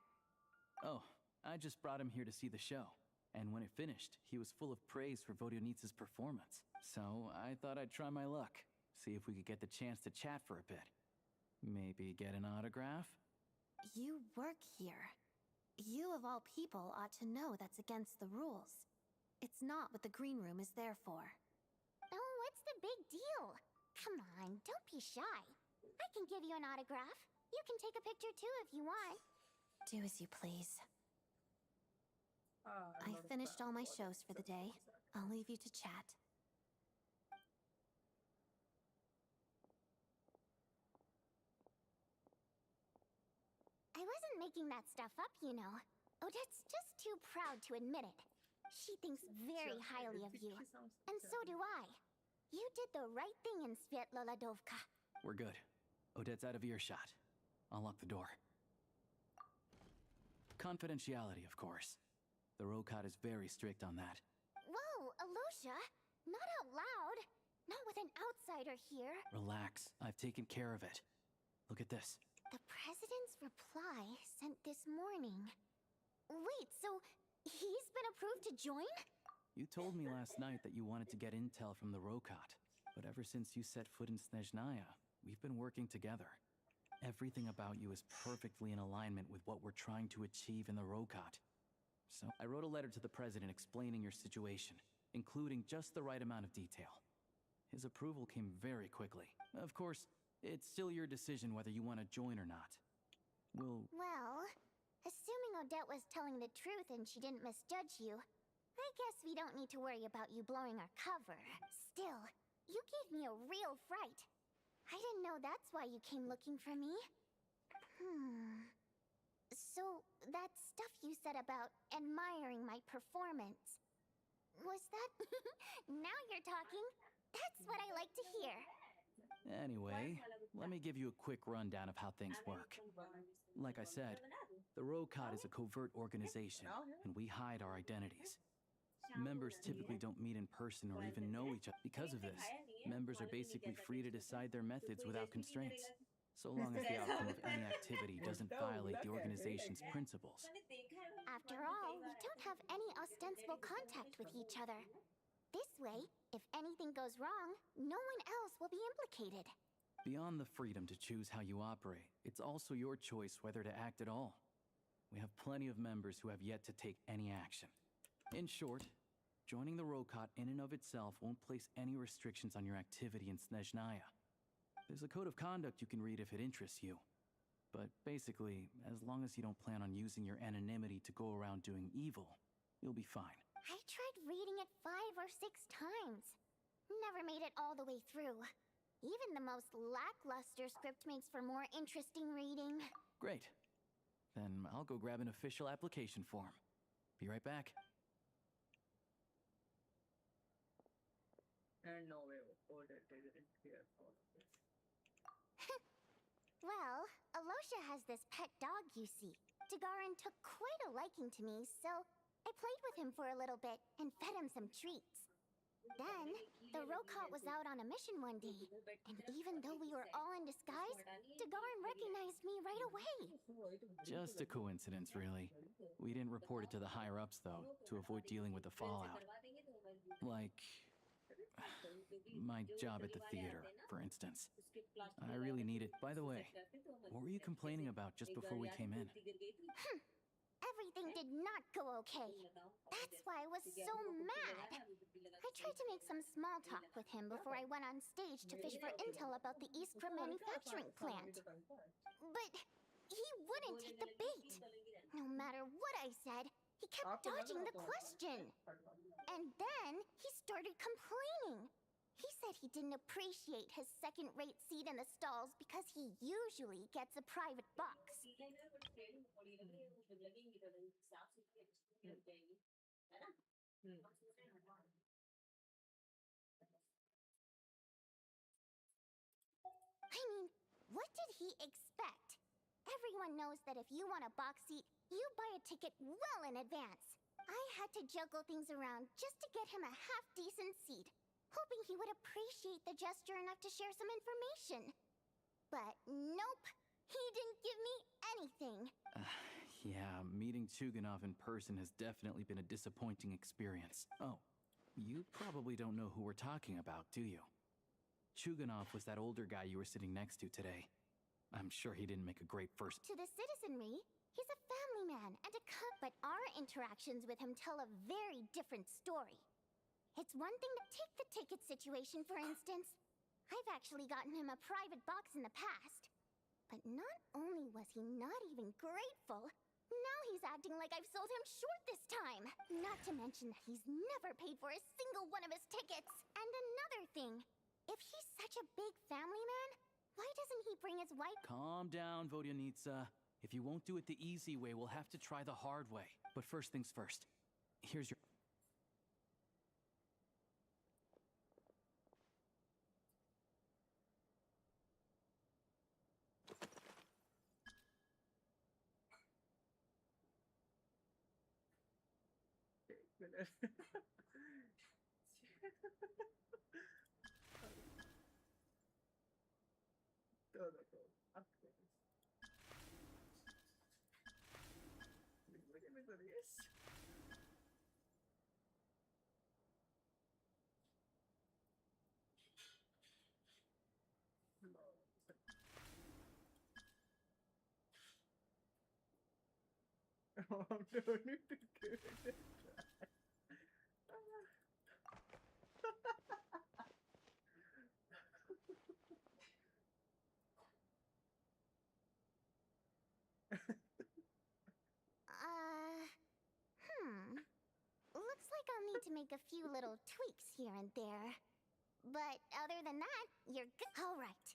Oh, I just brought him here to see the show. And when it finished, he was full of praise for Vodionitsa's performance. So I thought I'd try my luck, see if we could get the chance to chat for a bit. Maybe get an autograph? You work here. You of all people ought to know that's against the rules. It's not what the green room is there for. Oh, what's the big deal? Come on, don't be shy. I can give you an autograph. You can take a picture too if you want. Do as you please. I finished all my shows for the day. I'll leave you to chat. I wasn't making that stuff up, you know. Odette's just too proud to admit it. She thinks very highly of you. And so do I. You did the right thing in Svetloladovka. We're good. Odette's out of earshot. I'll lock the door. Confidentiality, of course. The Rokot is very strict on that. Whoa, Alosha! Not out loud! Not with an outsider here! Relax. I've taken care of it. Look at this. The President's reply sent this morning. Wait, so he's been approved to join? You told me last night that you wanted to get intel from the Rokot. But ever since you set foot in Snezhnaya, we've been working together. Everything about you is perfectly in alignment with what we're trying to achieve in the Rokot. So I wrote a letter to the President explaining your situation, including just the right amount of detail. His approval came very quickly. Of course, it's still your decision whether you want to join or not. Well, assuming Odette was telling the truth and she didn't misjudge you, I guess we don't need to worry about you blowing our cover. Still, you gave me a real fright. I didn't know that's why you came looking for me. So, that stuff you said about admiring my performance, was that... Now you're talking. That's what I like to hear. Anyway, let me give you a quick rundown of how things work. Like I said, the Rokot is a covert organization, and we hide our identities. Members typically don't meet in person or even know each other. Because of this, members are basically free to decide their methods without constraints, so long as the outcome of any activity doesn't violate the organization's principles. After all, we don't have any ostensible contact with each other. This way, if anything goes wrong, no one else will be implicated. Beyond the freedom to choose how you operate, it's also your choice whether to act at all. We have plenty of members who have yet to take any action. In short, joining the Rokot in and of itself won't place any restrictions on your activity in Snezhnaya. There's a code of conduct you can read if it interests you. But basically, as long as you don't plan on using your anonymity to go around doing evil, you'll be fine. I tried reading it 5 or 6 times. Never made it all the way through. Even the most lackluster script makes for more interesting reading. Great. Then I'll go grab an official application form. Be right back. And no way, Odette isn't here for this. Well, Alosha has this pet dog, you see. Dagarin took quite a liking to me, so I played with him for a little bit and fed him some treats. Then, the Rokot was out on a mission one day, and even though we were all in disguise, Dagarin recognized me right away. Just a coincidence, really. We didn't report it to the higher-ups, though, to avoid dealing with the fallout. Like... my job at the theater, for instance. I really need it. By the way, what were you complaining about just before we came in? everything did not go okay. That's why I was so mad. I tried to make some small talk with him before I went on stage to fish for intel about the Iskra manufacturing plant. But he wouldn't take the bait. No matter what I said, he kept dodging the question. And then he started complaining. He said he didn't appreciate his second-rate seat in the stalls because he usually gets a private box. I mean, what did he expect? Everyone knows that if you want a box seat, you buy a ticket well in advance. I had to juggle things around just to get him a half-decent seat, hoping he would appreciate the gesture enough to share some information. But nope, he didn't give me anything. Yeah, meeting Chuganov in person has definitely been a disappointing experience. Oh, you probably don't know who we're talking about, do you? Chuganov was that older guy you were sitting next to today. I'm sure he didn't make a great first... To the citizenry, he's a family man and a but our interactions with him tell a very different story. It's one thing to take the ticket situation, for instance. I've actually gotten him a private box in the past. But not only was he not even grateful, now he's acting like I've sold him short this time. Not to mention that he's never paid for a single one of his tickets. And another thing, if he's such a big family man, why doesn't he bring his wife? Calm down, Vodyanitsa. If you won't do it the easy way, we'll have to try the hard way. But first things first. Here's your... I'm doing it to give it a try. Looks like I'll need to make a few little tweaks here and there. But other than that, you're good. Alright.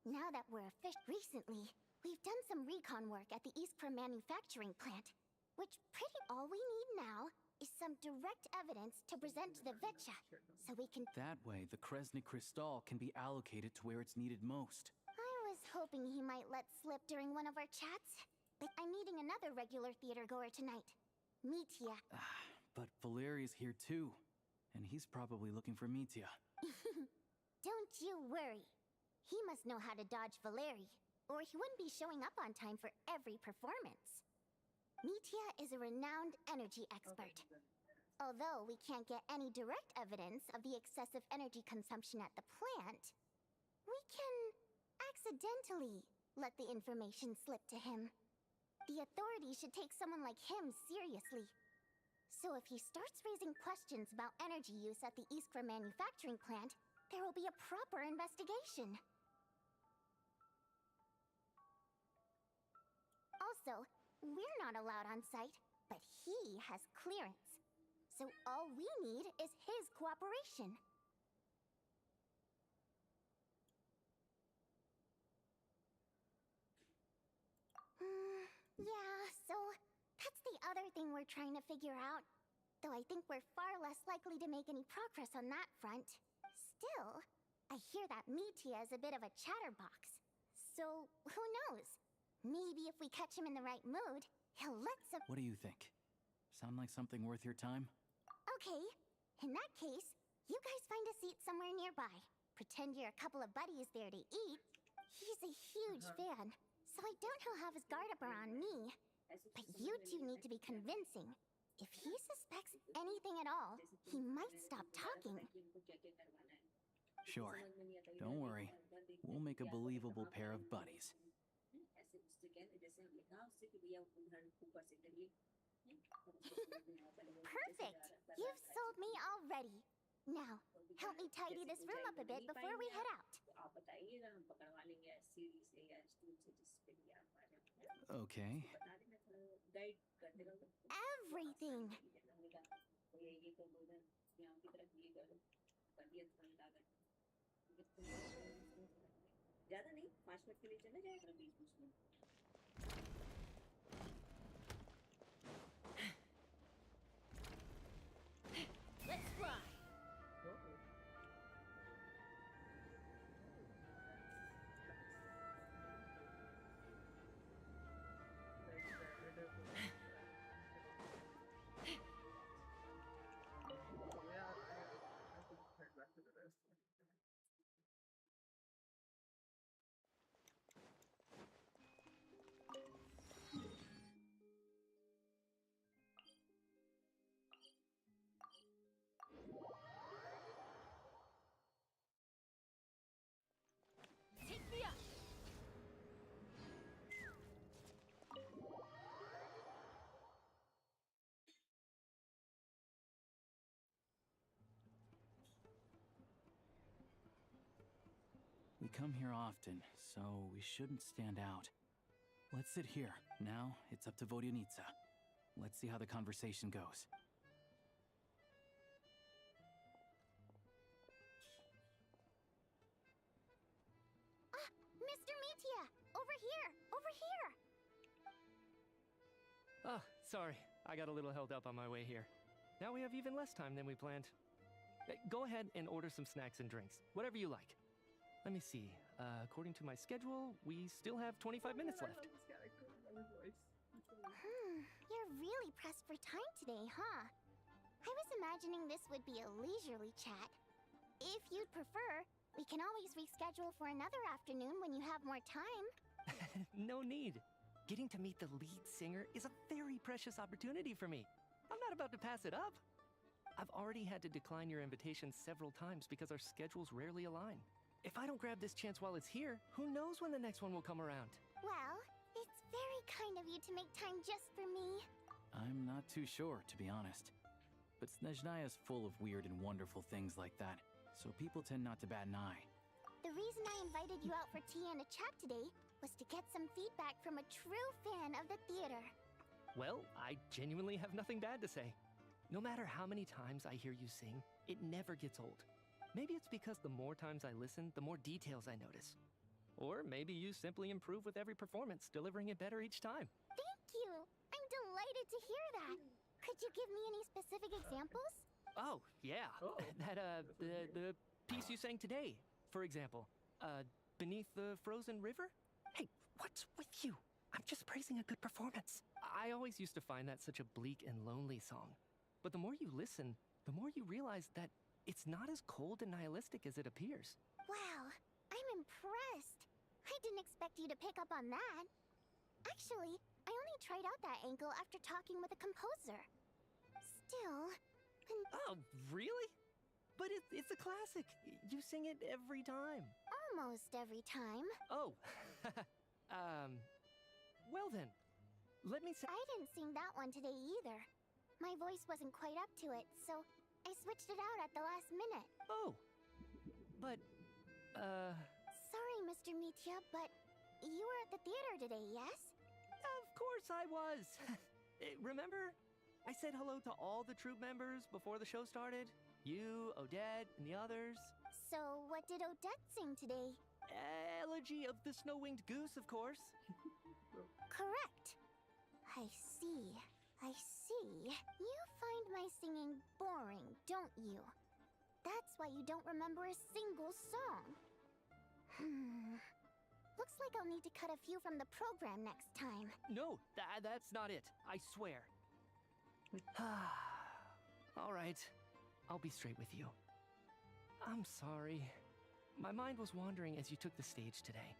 Now that we're recently, we've done some recon work at the Iskra manufacturing plant, which pretty all we need now is some direct evidence to present to the Vetcha, so we can... That way, the Kresnik Crystal can be allocated to where it's needed most. I was hoping he might let slip during one of our chats, but I'm meeting another regular theater goer tonight. Mitya. But Valeria's here too, and he's probably looking for Mitya. Don't you worry. He must know how to dodge Valeri, or he wouldn't be showing up on time for every performance. Mitya is a renowned energy expert. Although we can't get any direct evidence of the excessive energy consumption at the plant, we can accidentally let the information slip to him. The authorities should take someone like him seriously. So if he starts raising questions about energy use at the Iskra manufacturing plant, there will be a proper investigation. Also, we're not allowed on site, but he has clearance. So all we need is his cooperation. Yeah, so that's the other thing we're trying to figure out. Though I think we're far less likely to make any progress on that front. Still, I hear that Mitya is a bit of a chatterbox. So, who knows? Maybe if we catch him in the right mood, he'll let some... What do you think? Sound like something worth your time? Okay, in that case, you guys find a seat somewhere nearby. Pretend you're a couple of buddies there to eat. He's a huge fan, so I doubt he'll have his guard up around me. But you two need to be convincing. If he suspects anything at all, he might stop talking. Sure. Don't worry. We'll make a believable pair of buddies. Perfect! You've sold me already. Now, help me tidy this room up a bit before we head out. Okay. Everything! Let's fly. Take me up. We come here often, so we shouldn't stand out. Let's sit here. Now, it's up to Vodyanitsa. Let's see how the conversation goes. Ah, Mr. Mitya! Over here! Over here! Oh, sorry. I got a little held up on my way here. Now we have even less time than we planned. Go ahead and order some snacks and drinks. Whatever you like. Let me see. According to my schedule, we still have 25 minutes left. You're really pressed for time today, huh? I was imagining this would be a leisurely chat. If you'd prefer, we can always reschedule for another afternoon when you have more time. No need. Getting to meet the lead singer is a very precious opportunity for me. I'm not about to pass it up. I've already had to decline your invitation several times because our schedules rarely align. If I don't grab this chance while it's here, who knows when the next one will come around? Well, it's very kind of you to make time just for me. I'm not too sure, to be honest. But Snezhnaya is full of weird and wonderful things like that, so people tend not to bat an eye. The reason I invited you out for tea and a chat today was to get some feedback from a true fan of the theater. Well, I genuinely have nothing bad to say. No matter how many times I hear you sing, it never gets old. Maybe it's because the more times I listen, the more details I notice. Or maybe you simply improve with every performance, delivering it better each time. Thank you! I'm delighted to hear that. Could you give me any specific examples? Oh, yeah. The piece you sang today, for example. Beneath the Frozen River? Hey, what's with you? I'm just praising a good performance. I always used to find that such a bleak and lonely song. But the more you listen, the more you realize that it's not as cold and nihilistic as it appears. Wow, I'm impressed. I didn't expect you to pick up on that. Actually, I only tried out that angle after talking with a composer. Still, Oh, really? But it's a classic. You sing it every time. Almost every time. Oh, well then, let me say— I didn't sing that one today either. My voice wasn't quite up to it, so I switched it out at the last minute. Oh, but, Sorry, Mr. Mitya, but you were at the theater today, yes? Of course I was. Remember? I said hello to all the troupe members before the show started. You, Odette, and the others. So, what did Odette sing today? Elegy of the Snow-Winged Goose, of course. Correct. I see. I see. You find my singing boring, don't you? That's why you don't remember a single song. Looks like I'll need to cut a few from the program next time. No, that's not it. I swear. All right. I'll be straight with you. I'm sorry. My mind was wandering as you took the stage today.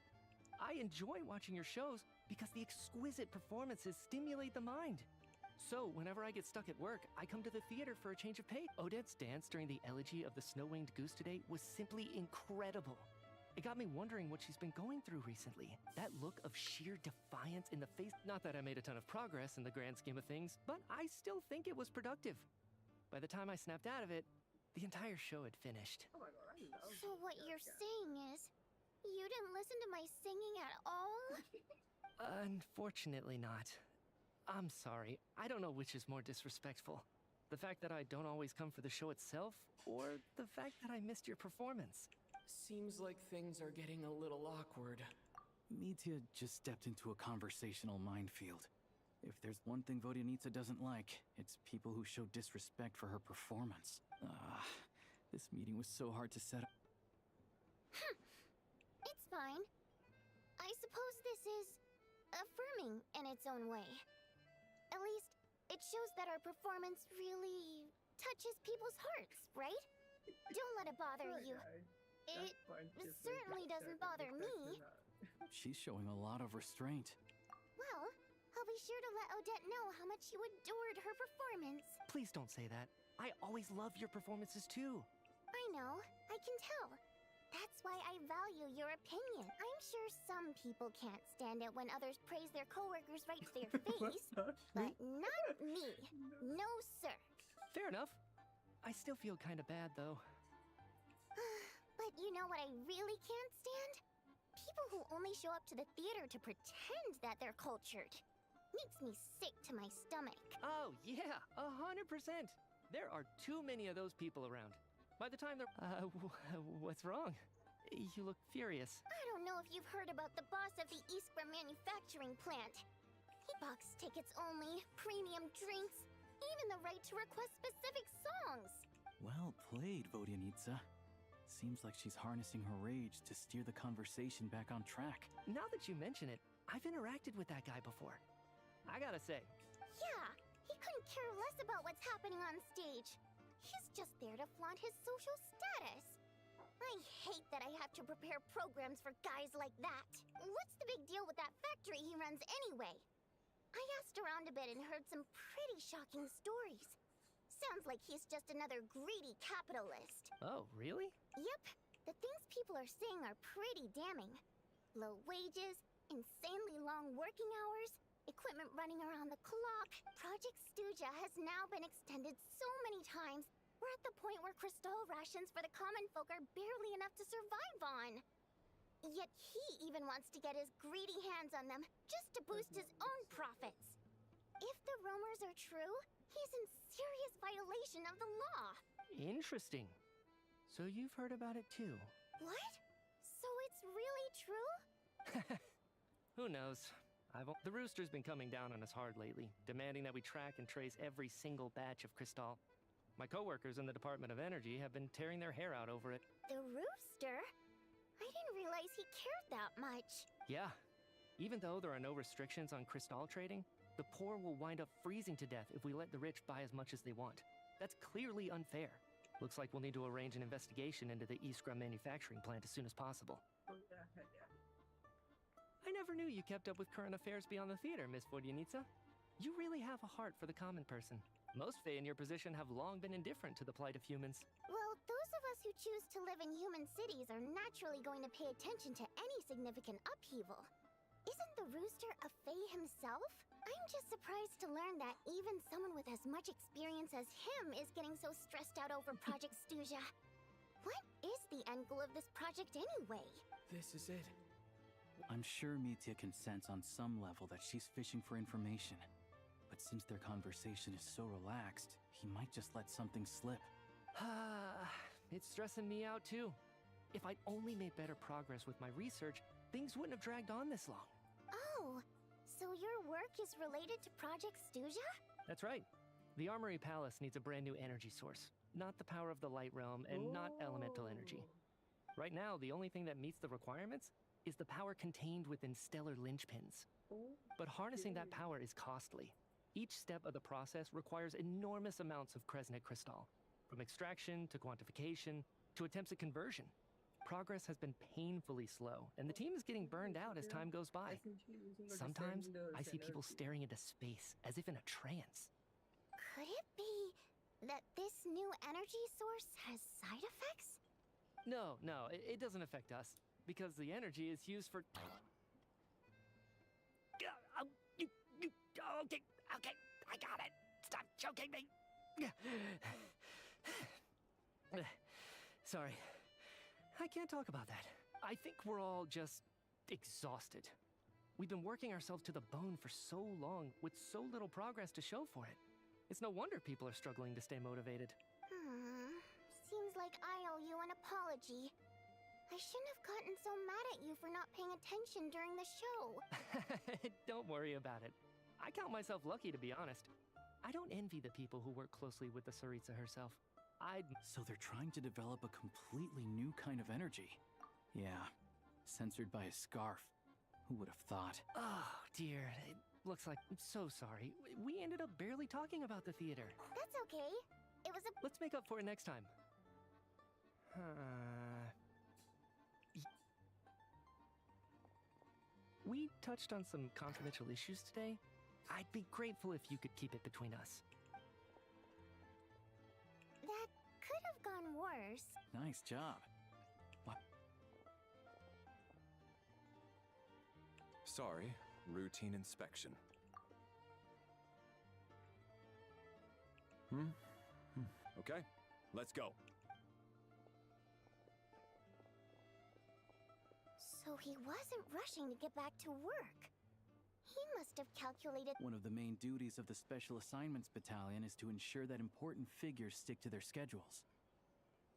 I enjoy watching your shows because the exquisite performances stimulate the mind. So, whenever I get stuck at work, I come to the theater for a change of pace. Odette's dance during the Elegy of the Snow-Winged Goose today was simply incredible. It got me wondering what she's been going through recently. That look of sheer defiance in the face. Not that I made a ton of progress in the grand scheme of things, but I still think it was productive. By the time I snapped out of it, the entire show had finished. Oh my god, I love So what you're saying is, you didn't listen to my singing at all? Unfortunately not. I'm sorry. I don't know which is more disrespectful. The fact that I don't always come for the show itself, or the fact that I missed your performance. Seems like things are getting a little awkward. Mitya just stepped into a conversational minefield. If there's one thing Vodyanitsa doesn't like, it's people who show disrespect for her performance. This meeting was so hard to set up. It's fine. I suppose this is affirming in its own way. At least, it shows that our performance really touches people's hearts, right? Don't let it bother you. It certainly doesn't bother me. She's showing a lot of restraint. Well, I'll be sure to let Odette know how much you adored her performance. Please don't say that. I always love your performances too. I know, I can tell. That's why I value your opinion. I'm sure some people can't stand it when others praise their coworkers right to their face, but not me. No, sir. Fair enough. I still feel kind of bad though. But you know what I really can't stand? People who only show up to the theater to pretend that they're cultured. Makes me sick to my stomach. Oh, yeah, 100%. There are too many of those people around. By the time they're... what's wrong? You look furious. I don't know if you've heard about the boss of the Iskra manufacturing plant. He box tickets only, premium drinks, even the right to request specific songs. Well played, Vodyanitsa. Seems like she's harnessing her rage to steer the conversation back on track. Now that you mention it, I've interacted with that guy before. I gotta say. Yeah, he couldn't care less about what's happening on stage. He's just there to flaunt his social status. I hate that I have to prepare programs for guys like that. What's the big deal with that factory he runs anyway? I asked around a bit and heard some pretty shocking stories. Sounds like he's just another greedy capitalist. Oh, really? Yep. The things people are saying are pretty damning. Low wages, insanely long working hours, equipment running around the clock. Project Stuja has now been extended so many times. We're at the point where crystal rations for the common folk are barely enough to survive on. Yet he even wants to get his greedy hands on them just to boost his own profits. If the rumors are true, he's in serious violation of the law. Interesting. So you've heard about it too? What? So it's really true? Who knows? The rooster's been coming down on us hard lately, demanding that we track and trace every single batch of crystal. My coworkers in the Department of Energy have been tearing their hair out over it. The rooster? I didn't realize he cared that much. Yeah. Even though there are no restrictions on crystal trading, the poor will wind up freezing to death if we let the rich buy as much as they want. That's clearly unfair. Looks like we'll need to arrange an investigation into the Iskra manufacturing plant as soon as possible. I never knew you kept up with current affairs beyond the theater, Miss Vodyanitsa. You really have a heart for the common person. Most Fae in your position have long been indifferent to the plight of humans. Well, those of us who choose to live in human cities are naturally going to pay attention to any significant upheaval. Isn't the rooster a Fae himself? I'm just surprised to learn that even someone with as much experience as him is getting so stressed out over Project Stuja. What is the end goal of this project anyway? This is it. I'm sure Mitya can sense on some level that she's fishing for information. But since their conversation is so relaxed, he might just let something slip. It's stressing me out too. If I'd only made better progress with my research, things wouldn't have dragged on this long. Oh, so your work is related to Project Stuja? That's right. The Armory Palace needs a brand new energy source. Not the power of the Light Realm and not elemental energy. Right now, the only thing that meets the requirements is the power contained within stellar linchpins. But harnessing that power is costly. Each step of the process requires enormous amounts of Kresnik crystal, from extraction to quantification to attempts at conversion. Progress has been painfully slow, and the team is getting burned out as time goes by. Sometimes I see people staring into space as if in a trance. Could it be that this new energy source has side effects? No, it doesn't affect us. because the energy is used for... Okay, I got it. Stop choking me. Sorry. I can't talk about that. I think we're all just exhausted. We've been working ourselves to the bone for so long with so little progress to show for it. It's no wonder people are struggling to stay motivated. Seems like I owe you an apology. I shouldn't have gotten so mad at you for not paying attention during the show. Don't worry about it. I count myself lucky, to be honest. I don't envy the people who work closely with the Tsaritsa herself. So they're trying to develop a completely new kind of energy. Yeah, censored by a scarf. Who would have thought? Oh, dear. It looks like... I'm so sorry. We ended up barely talking about the theater. That's okay. It was a... Let's make up for it next time. We touched on some confidential issues today. I'd be grateful if you could keep it between us. That could have gone worse. Nice job. What? Sorry, routine inspection. Okay, let's go. So he wasn't rushing to get back to work. He must have calculated... One of the main duties of the Special Assignments Battalion is to ensure that important figures stick to their schedules.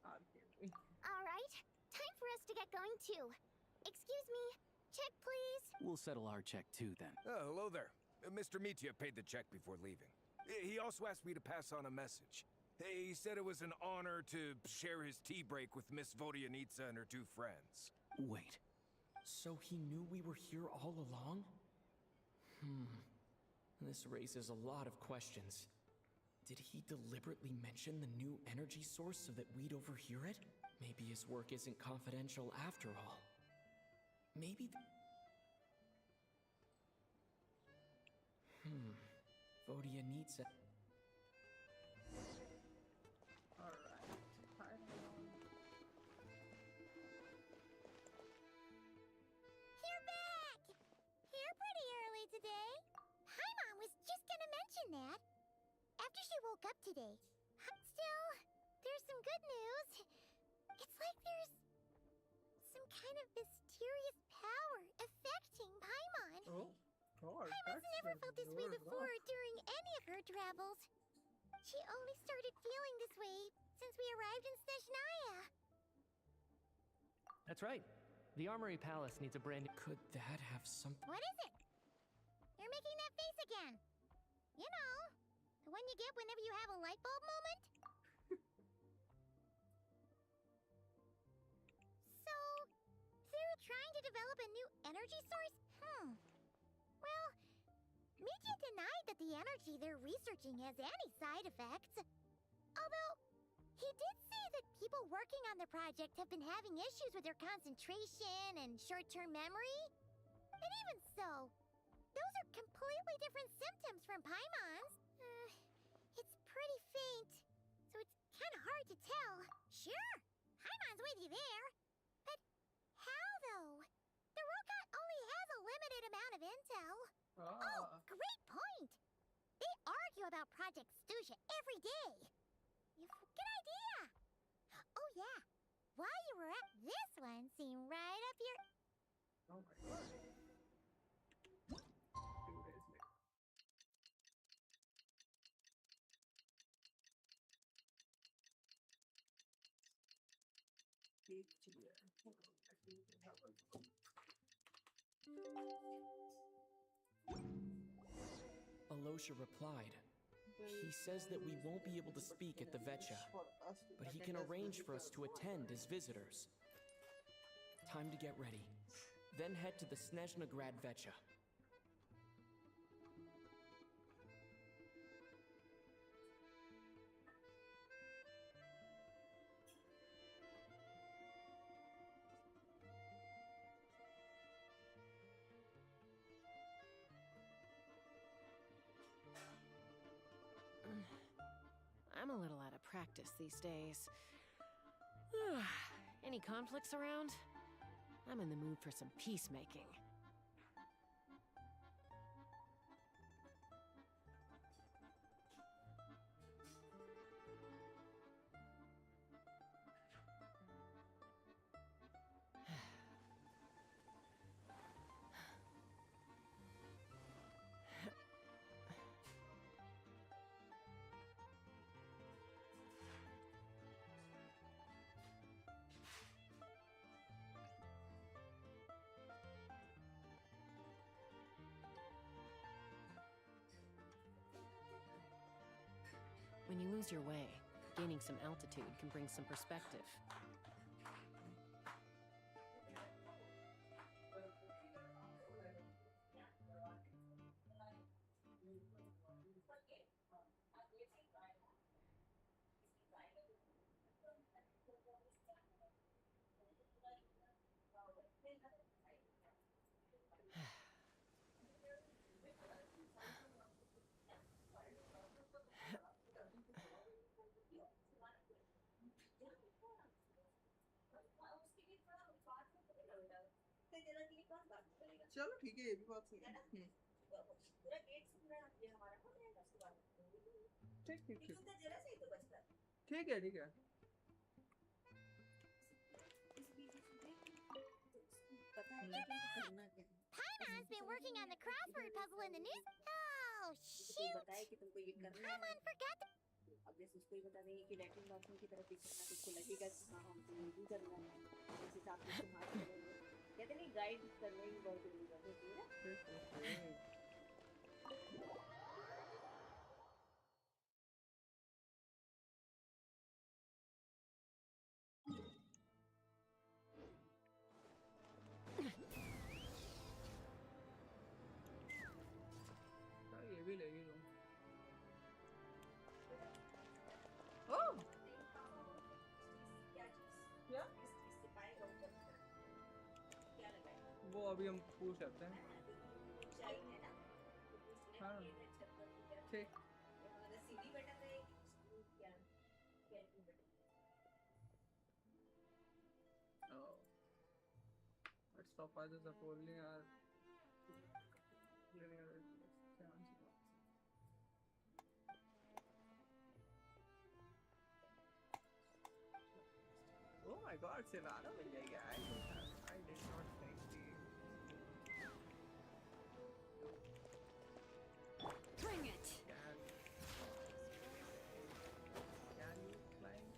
All right, time for us to get going too. Excuse me, check please. We'll settle our check too then. Oh, hello there. Mr. Mitya paid the check before leaving. He also asked me to pass on a message. He said it was an honor to share his tea break with Miss Vodyanitsa and her two friends. Wait. So he knew we were here all along? This raises a lot of questions. Did he deliberately mention the new energy source so that we'd overhear it? Maybe his work isn't confidential after all. Maybe Vodyanitsa... You're back! Here pretty early today. Paimon was just gonna mention that. After she woke up today. Still, there's some good news. It's like there's some kind of mysterious power affecting Paimon. Paimon's never felt this way before during any of her travels. She only started feeling this way since we arrived in Snezhnaya. That's right. The Armory Palace needs a brand new... Could that have something... What is it? You're making that face again. You know, the one you get whenever you have a light bulb moment. So, they're trying to develop a new energy source? Well, Mitya denied that the energy they're researching has any side effects. Although, he did say that people working on the project have been having issues with their concentration and short-term memory. And even so, those are completely different symptoms from Paimon's. It's pretty faint, so it's kind of hard to tell. Sure, Paimon's with you there. But how, though? The robot only has a limited amount of intel. Oh, great point! They argue about Project Stuzha every day. Good idea! Oh yeah, while you were at this one, seemed right up your... Oh my god. Alosha replied. He says that we won't be able to speak at the Vetcha, but he can arrange for us to attend as visitors. Time to get ready. Then head to the Snezhnaya Vetcha. I'm a little out of practice these days. Any conflicts around? I'm in the mood for some peacemaking. When you lose your way, gaining some altitude can bring some perspective. चलो ठीक है ये भी बात सही है ठीक ठीक ठीक ठीक है ठीक है Paimon's been working on the crossword puzzle in the news. Oh, shoot! Paimon forgot the... अब जैसे उसको ही बता देंगे कि लैट्रिन बाथरूम की तरफ दिखना तो उसको लगेगा कि हाँ हमको नहीं करना है उस हिसाब से तुम्हारा कहते नहीं गाइड करने की बहुत जरूरत होती है ये भी लेगी तुम ओह क्या वो अभी हम पूछ सकते हैं हाँ ठीक oh let's stop by this only our oh my god Silana मिल जाएगी I did not think Bring it. Can you climb?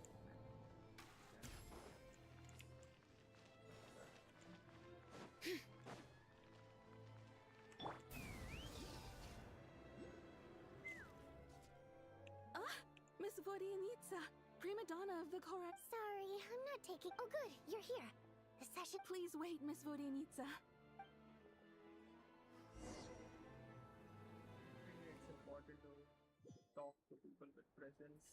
Miss Vodianitsa, prima donna of the Korak. Sorry, I'm not taking... Oh, good, you're here. The session... Please wait, Miss Vodianitsa. It's important to talk to people with presence.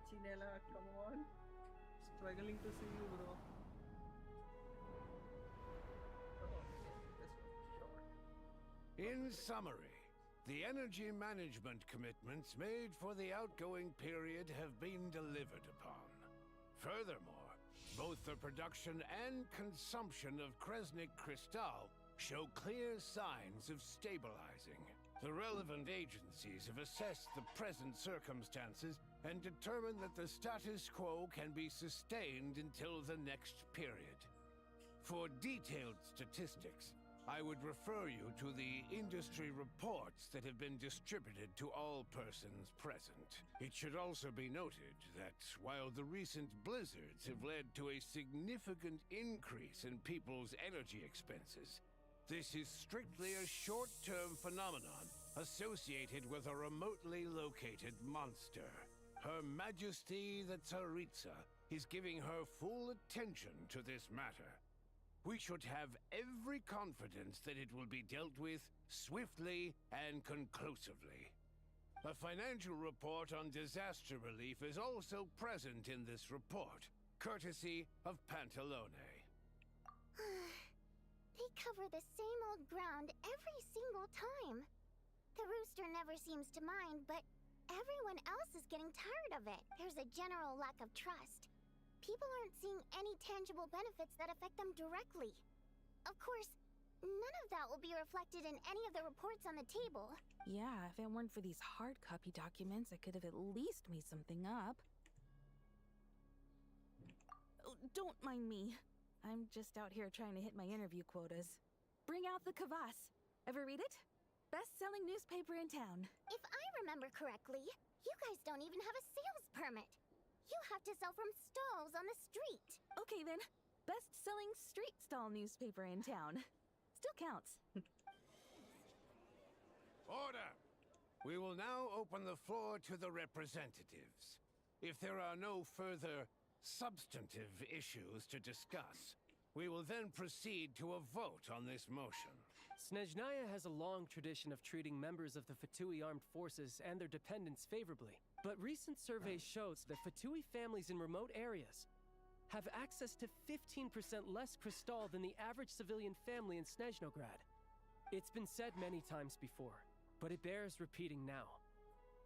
Chinella, come on. Struggling to see you, bro. In summary, the energy management commitments made for the outgoing period have been delivered upon. Furthermore, both the production and consumption of Kresnik Crystal show clear signs of stabilizing. The relevant agencies have assessed the present circumstances and determined that the status quo can be sustained until the next period. For detailed statistics, I would refer you to the industry reports that have been distributed to all persons present. It should also be noted that while the recent blizzards have led to a significant increase in people's energy expenses, this is strictly a short-term phenomenon associated with a remotely located monster. Her Majesty the Tsaritsa is giving her full attention to this matter. We should have every confidence that it will be dealt with swiftly and conclusively. A financial report on disaster relief is also present in this report, courtesy of Pantalone. They We cover the same old ground every single time. The rooster never seems to mind, but everyone else is getting tired of it. There's a general lack of trust. People aren't seeing any tangible benefits that affect them directly. Of course, none of that will be reflected in any of the reports on the table. Yeah, if it weren't for these hard copy documents, I could have at least made something up. Oh, don't mind me. I'm just out here trying to hit my interview quotas. Bring out the kvass. Ever read it? Best-selling newspaper in town. If I remember correctly, you guys don't even have a sales permit. You have to sell from stalls on the street. Okay then, best-selling street stall newspaper in town. Still counts. Order! We will now open the floor to the representatives. If there are no further substantive issues to discuss, we will then proceed to a vote on this motion. Snezhnaya has a long tradition of treating members of the Fatui armed forces and their dependents favorably. But recent surveys shows that Fatui families in remote areas have access to 15% less crystal than the average civilian family in Snezhnograd. It's been said many times before, but it bears repeating now.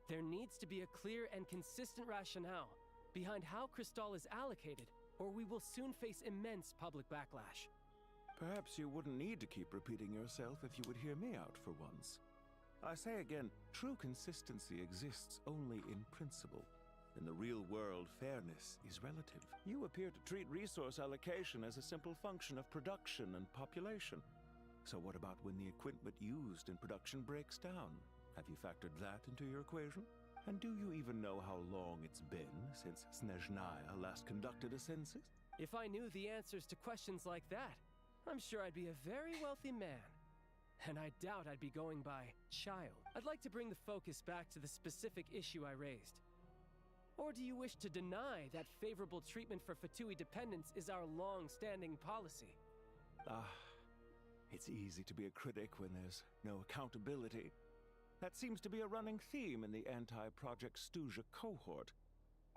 There needs to be a clear and consistent rationale behind how crystal is allocated, or we will soon face immense public backlash. Perhaps you wouldn't need to keep repeating yourself if you would hear me out for once. I say again, true consistency exists only in principle. In the real world, fairness is relative. You appear to treat resource allocation as a simple function of production and population. So what about when the equipment used in production breaks down? Have you factored that into your equation? And do you even know how long it's been since Snezhnaya last conducted a census? If I knew the answers to questions like that, I'm sure I'd be a very wealthy man. And I doubt I'd be going by child. I'd like to bring the focus back to the specific issue I raised. Or do you wish to deny that favorable treatment for Fatui dependents is our long-standing policy? It's easy to be a critic when there's no accountability. That seems to be a running theme in the anti-Project Stuzha cohort.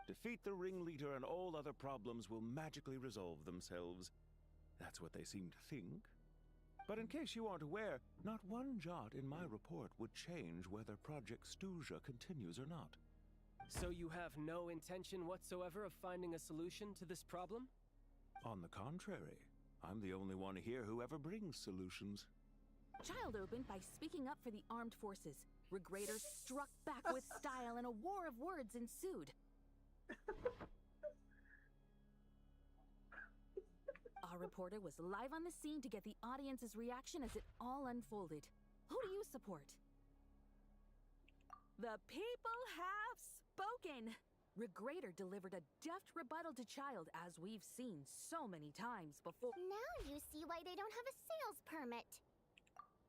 Defeat the ringleader and all other problems will magically resolve themselves. That's what they seem to think. But in case you aren't aware, not one jot in my report would change whether Project Stuzha continues or not. So you have no intention whatsoever of finding a solution to this problem? On the contrary, I'm the only one here who ever brings solutions. Child opened by speaking up for the armed forces. Regrator struck back with style and a war of words ensued. Our reporter was live on the scene to get the audience's reaction as it all unfolded. Who do you support? The people have spoken! Regrator delivered a deft rebuttal to Child, as we've seen so many times before. Now you see why they don't have a sales permit.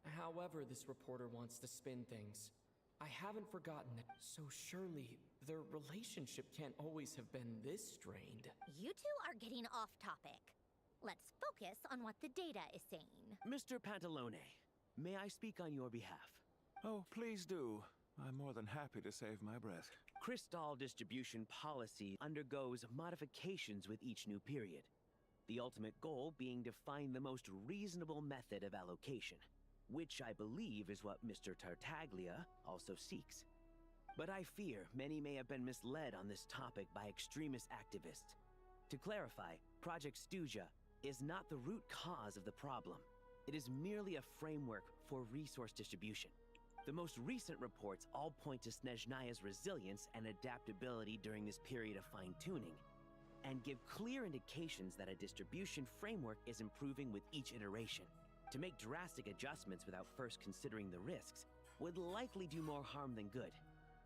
However this reporter wants to spin things, I haven't forgotten that. So surely their relationship can't always have been this strained. You two are getting off topic. Let's focus on what the data is saying. Mr. Pantalone, may I speak on your behalf? Oh, please do. I'm more than happy to save my breath. Crystal distribution policy undergoes modifications with each new period. The ultimate goal being to find the most reasonable method of allocation, which I believe is what Mr. Tartaglia also seeks. But I fear many may have been misled on this topic by extremist activists. To clarify, Project Stuzha is not the root cause of the problem. It is merely a framework for resource distribution. The most recent reports all point to Snezhnaya's resilience and adaptability during this period of fine-tuning, and give clear indications that a distribution framework is improving with each iteration. To make drastic adjustments without first considering the risks would likely do more harm than good.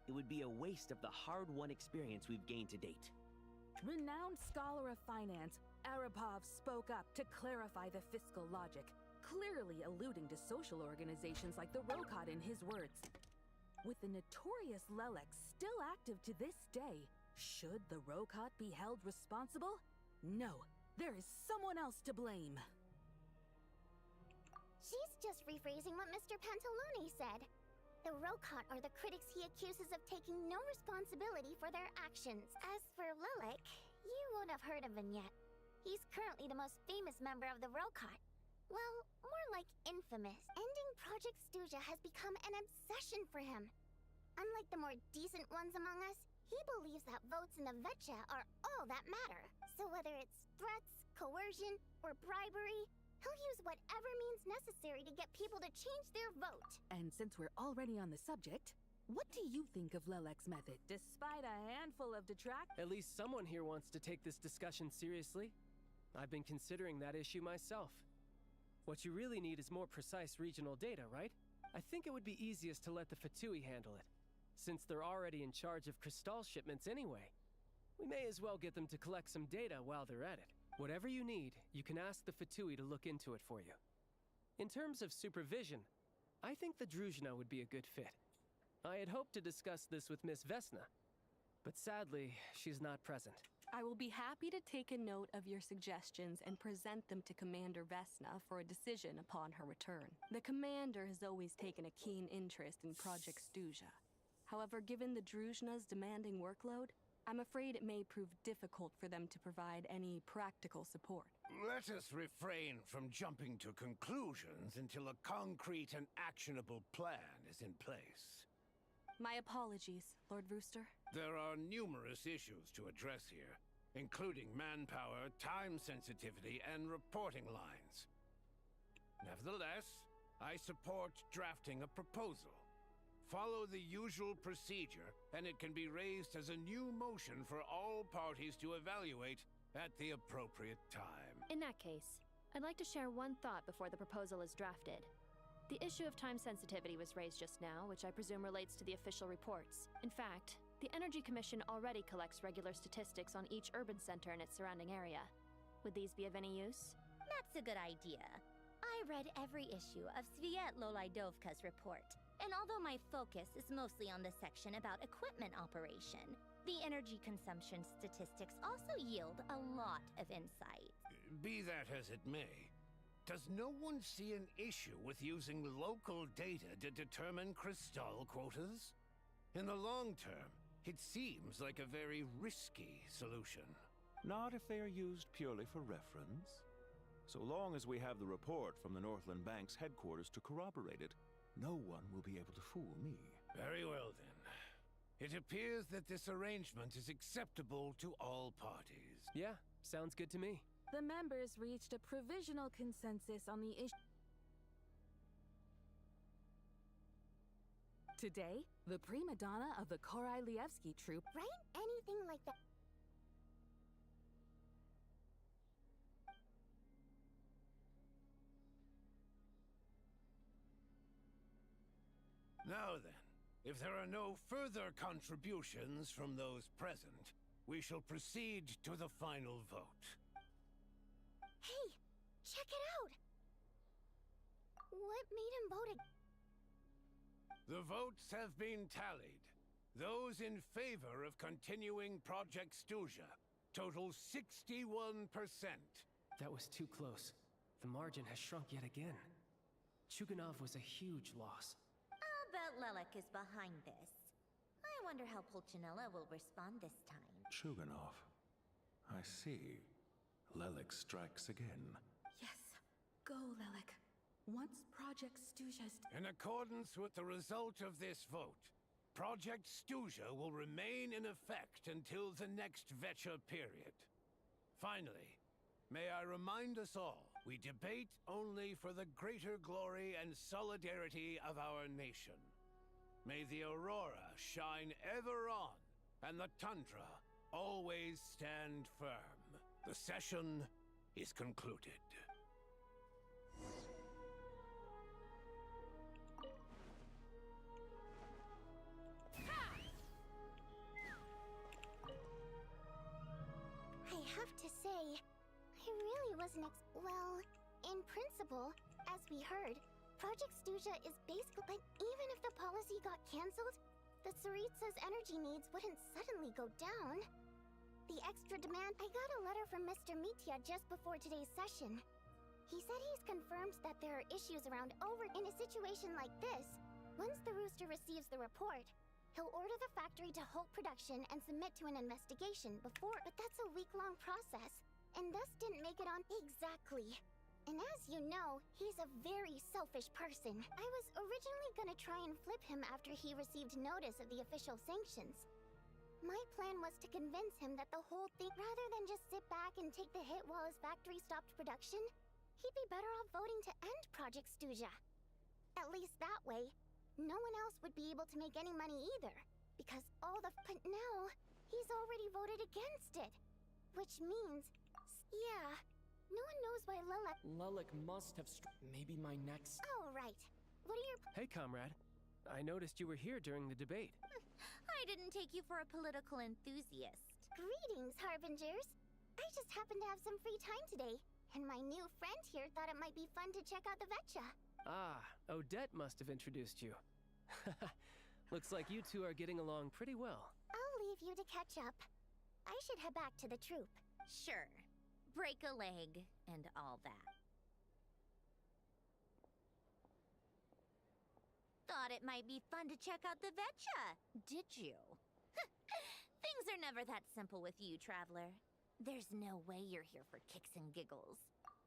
It would be a waste of the hard-won experience we've gained to date. Renowned scholar of finance, Arapov spoke up to clarify the fiscal logic, clearly alluding to social organizations like the Rokot in his words. With the notorious Lelek still active to this day, should the Rokot be held responsible? No, there is someone else to blame. She's just rephrasing what Mr. Pantalone said. The Rokot are the critics he accuses of taking no responsibility for their actions. As for Lelek, you won't have heard of him yet. He's currently the most famous member of the Rokot. Well, more like infamous. Ending Project Stuja has become an obsession for him. Unlike the more decent ones among us, he believes that votes in the Vetcha are all that matter. So whether it's threats, coercion, or bribery, he'll use whatever means necessary to get people to change their vote. And since we're already on the subject, what do you think of Lelek's method? Despite a handful of detractors... At least someone here wants to take this discussion seriously. I've been considering that issue myself. What you really need is more precise regional data, right? I think it would be easiest to let the Fatui handle it, since they're already in charge of crystal shipments anyway. We may as well get them to collect some data while they're at it. Whatever you need, you can ask the Fatui to look into it for you. In terms of supervision, I think the Druzhna would be a good fit. I had hoped to discuss this with Miss Vesna, but sadly, she's not present. I will be happy to take a note of your suggestions and present them to Commander Vesna for a decision upon her return. The Commander has always taken a keen interest in Project Stuja. However, given the Druzhna's demanding workload, I'm afraid it may prove difficult for them to provide any practical support. Let us refrain from jumping to conclusions until a concrete and actionable plan is in place. My apologies, Lord Rooster. There are numerous issues to address here, including manpower, time sensitivity, and reporting lines. Nevertheless, I support drafting a proposal. Follow the usual procedure, and it can be raised as a new motion for all parties to evaluate at the appropriate time. In that case, I'd like to share one thought before the proposal is drafted. The issue of time sensitivity was raised just now, which I presume relates to the official reports. In fact, the Energy Commission already collects regular statistics on each urban center and its surrounding area. Would these be of any use? That's a good idea. I read every issue of Sviet Lolaidovka's report, and although my focus is mostly on the section about equipment operation, the energy consumption statistics also yield a lot of insight. Be that as it may, does no one see an issue with using local data to determine crystal quotas? In the long term, it seems like a very risky solution. Not if they are used purely for reference. So long as we have the report from the Northland Bank's headquarters to corroborate it, no one will be able to fool me. Very well, then. It appears that this arrangement is acceptable to all parties. Yeah, sounds good to me. The members reached a provisional consensus on the issue. Today, the prima donna of the Korailievsky troupe... Right? Anything like that. Now then, if there are no further contributions from those present, we shall proceed to the final vote. Hey, check it out! What made him vote against? The votes have been tallied. Those in favor of continuing Project Stuja total 61%. That was too close. The margin has shrunk yet again. Chuganov was a huge loss. I'll bet Lelek is behind this. I wonder how Pulcinella will respond this time. Chuganov. I see. Lelek strikes again. Yes. Go, Lelek. Once Project Stuja's... In accordance with the result of this vote, Project Stuja will remain in effect until the next Vetcha period. Finally, may I remind us all, we debate only for the greater glory and solidarity of our nation. May the aurora shine ever on, and the tundra always stand firm. The session is concluded. I have to say, I really wasn't well, in principle, as we heard, Project Stuja is basically... But even if the policy got cancelled, the Tsaritsa's energy needs wouldn't suddenly go down. The extra demand... I got a letter from Mr. Mitya just before today's session. He said he's confirmed that there are issues around in a situation like this. Once the Rooster receives the report, he'll order the factory to halt production and submit to an investigation before... But that's a week-long process, and thus didn't make it on... Exactly. And as you know, he's a very selfish person. I was originally gonna try and flip him after he received notice of the official sanctions. My plan was to convince him that the whole thing, rather than just sit back and take the hit while his factory stopped production, he'd be better off voting to end Project Stuzha. At least that way, no one else would be able to make any money either. Because but now, he's already voted against it. Which means, yeah, no one knows why Lelik must have maybe my next... Oh, right. What are your... Hey, comrade. I noticed you were here during the debate. I didn't take you for a political enthusiast. Greetings, Harbingers. I just happened to have some free time today, and my new friend here thought it might be fun to check out the Vetcha. Ah, Odette must have introduced you. Looks like you two are getting along pretty well. I'll leave you to catch up. I should head back to the troop. Sure. Break a leg and all that. Thought it might be fun to check out the Vetcha, did you? Things are never that simple with you, Traveler. There's no way you're here for kicks and giggles.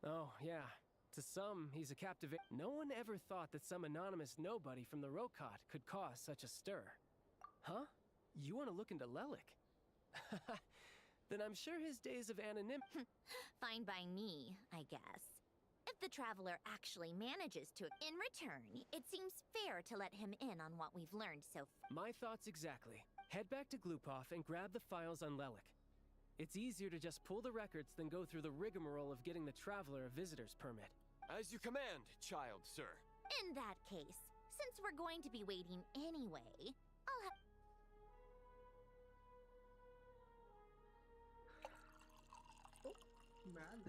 Oh, yeah. To some, he's a captivating... No one ever thought that some anonymous nobody from the Rokot could cause such a stir. Huh? You want to look into Lelik? Then I'm sure his days of anonymity... Fine by me, I guess. If the Traveler actually manages to... In return, it seems fair to let him in on what we've learned so far. My thoughts exactly. Head back to Glupov and grab the files on Lelik. It's easier to just pull the records than go through the rigmarole of getting the Traveler a visitor's permit. As you command, child, sir. In that case, since we're going to be waiting anyway, I'll have...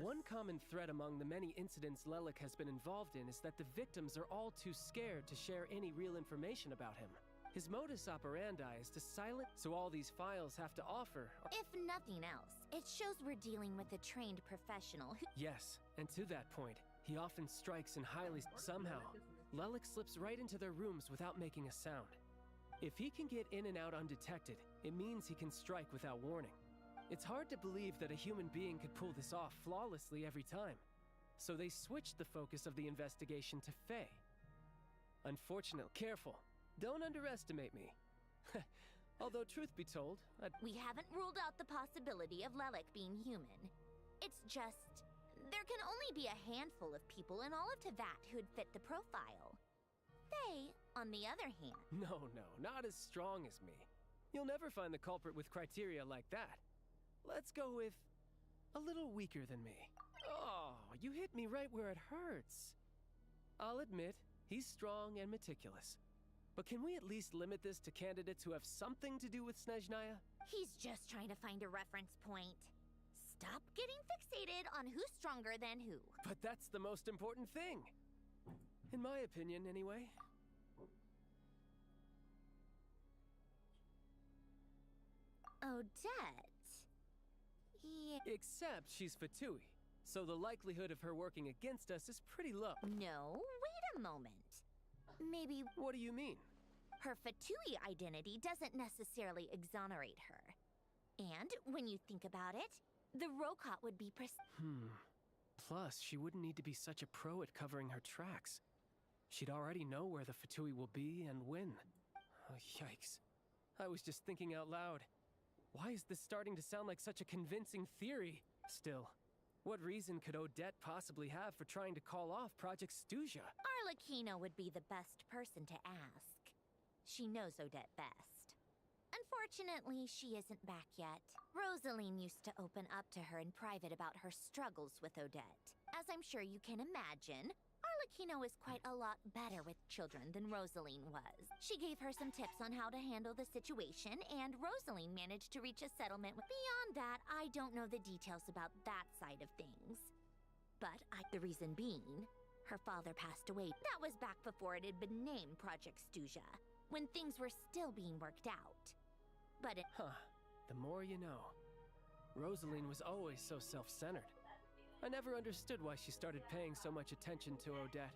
One common thread among the many incidents Lelik has been involved in is that the victims are all too scared to share any real information about him. His modus operandi is to silence, so all these files have to offer... If nothing else, it shows we're dealing with a trained professional who... Yes, and to that point, he often strikes in highly... Somehow, Lelik slips right into their rooms without making a sound. If he can get in and out undetected, it means he can strike without warning. It's hard to believe that a human being could pull this off flawlessly every time. So they switched the focus of the investigation to Faye. Unfortunately, careful. Don't underestimate me. Although, truth be told, We haven't ruled out the possibility of Lelik being human. It's just... There can only be a handful of people in all of Teyvat who'd fit the profile. Faye, on the other hand... No, not as strong as me. You'll never find the culprit with criteria like that. Let's go with... a little weaker than me. Oh, you hit me right where it hurts. I'll admit, he's strong and meticulous. But can we at least limit this to candidates who have something to do with Snezhnaya? He's just trying to find a reference point. Stop getting fixated on who's stronger than who. But that's the most important thing. In my opinion, anyway. Odette... Yeah. Except she's Fatui, so the likelihood of her working against us is pretty low. No, wait a moment. Maybe... What do you mean? Her Fatui identity doesn't necessarily exonerate her. And, when you think about it, the Rokot would be Plus, she wouldn't need to be such a pro at covering her tracks. She'd already know where the Fatui will be and when. Oh, yikes. I was just thinking out loud. Why is this starting to sound like such a convincing theory? Still, what reason could Odette possibly have for trying to call off Project Stuzha? Arlecchino would be the best person to ask. She knows Odette best. Unfortunately, she isn't back yet. Rosaline used to open up to her in private about her struggles with Odette. As I'm sure you can imagine, Arlecchino is quite a lot better with children than Rosaline was. She gave her some tips on how to handle the situation, and Rosaline managed to reach a settlement with... Beyond that, I don't know the details about that side of things. But the reason being, her father passed away. That was back before it had been named Project Stuzha, when things were still being worked out. But it... The more you know. Rosaline was always so self-centered. I never understood why she started paying so much attention to Odette.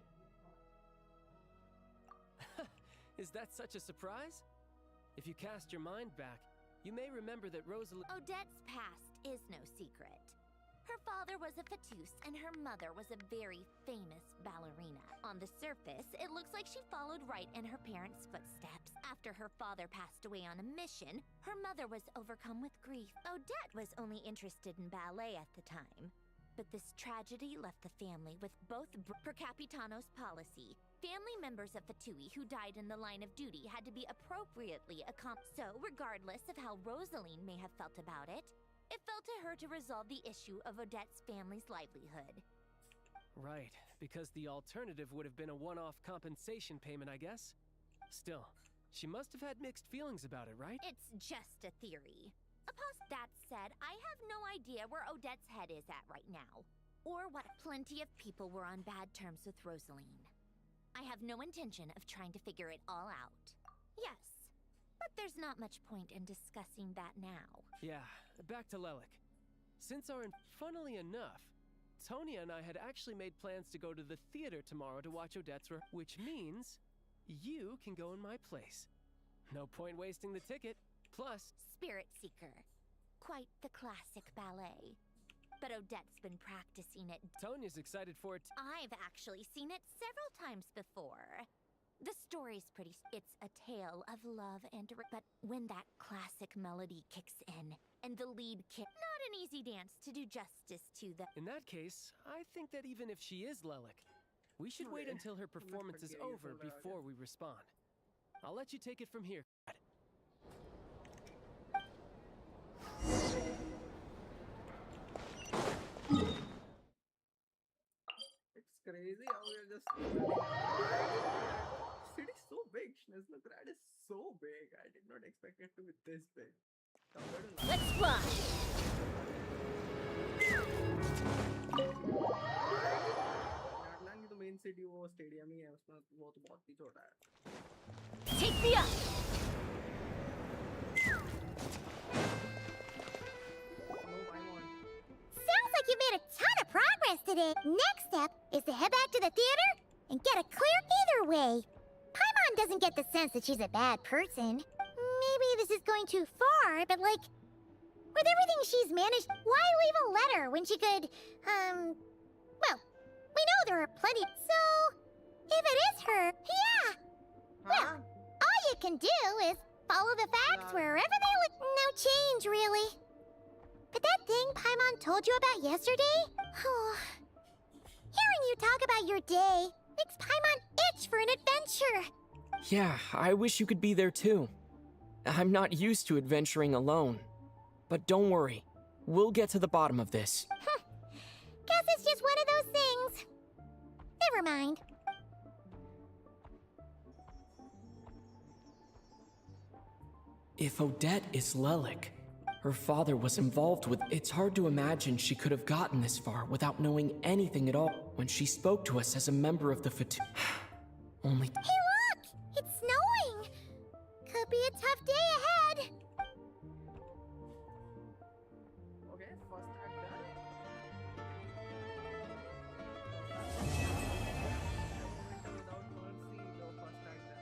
Is that such a surprise? If you cast your mind back, you may remember that Rosaline... Odette's past is no secret. Her father was a Fatus, and her mother was a very famous ballerina. On the surface, it looks like she followed right in her parents' footsteps. After her father passed away on a mission, her mother was overcome with grief. Odette was only interested in ballet at the time. But this tragedy left the family with both per Capitano's policy. Family members of Fatui who died in the line of duty had to be appropriately accompanied. So, regardless of how Rosaline may have felt about it, it fell to her to resolve the issue of Odette's family's livelihood. Right, because the alternative would have been a one-off compensation payment, I guess. Still, she must have had mixed feelings about it, right? It's just a theory. That said, I have no idea where Odette's head is at right now, or what. Plenty of people were on bad terms with Rosaline. I have no intention of trying to figure it all out. Yes, but there's not much point in discussing that now. Yeah, back to Lelik. Funnily enough, Tonya and I had actually made plans to go to the theater tomorrow to watch Odette's which means you can go in my place. No point wasting the ticket. Plus, Spirit Seeker. Quite the classic ballet. But Odette's been practicing it. Tonya's excited for it. I've actually seen it several times before. The story's pretty. It's a tale of love and but when that classic melody kicks in and the lead not an easy dance to do justice to the. In that case, I think that even if she is Lelik, we should wait until her performance is over before we respond. I'll let you take it from here. It's crazy how we're just. City's so big. Snezhnaya is so big. I did not expect it to be this big. Let's fly! नाटलांग की तो main city वो stadium ही है उसमें वो तो बहुत ही छोटा है. Take me up! Sounds like you made a ton of progress today. Next step is to head back to the theater and get a clear either way. Paimon doesn't get the sense that she's a bad person. Maybe this is going too far, but like, with everything she's managed, why leave a letter when she could, well, we know there are plenty. So, if it is her, yeah. Well, all you can do is follow the facts wherever they look. No change, really. But that thing Paimon told you about yesterday? Hearing you talk about your day makes Paimon itch for an adventure. Yeah, I wish you could be there too. I'm not used to adventuring alone. But don't worry, we'll get to the bottom of this. Guess it's just one of those things. Never mind. If Odette is Lelik, her father was involved with. It's hard to imagine she could have gotten this far without knowing anything at all when she spoke to us as a member of the Fatu. Only. Hey, look! It's snowing! Could be a tough day ahead. Okay, first act done. Everwinter Without Mercy, no first act done.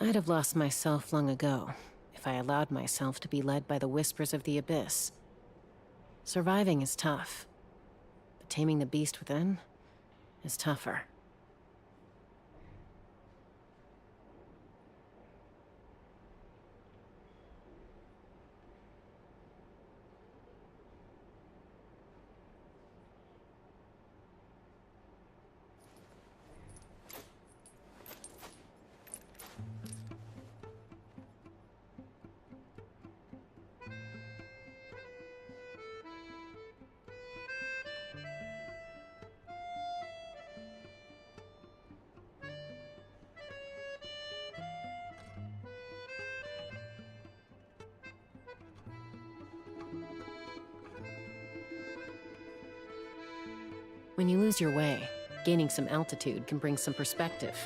I'd have lost myself long ago if I allowed myself to be led by the whispers of the abyss. Surviving is tough, but taming the beast within is tougher. When you lose your way, gaining some altitude can bring some perspective.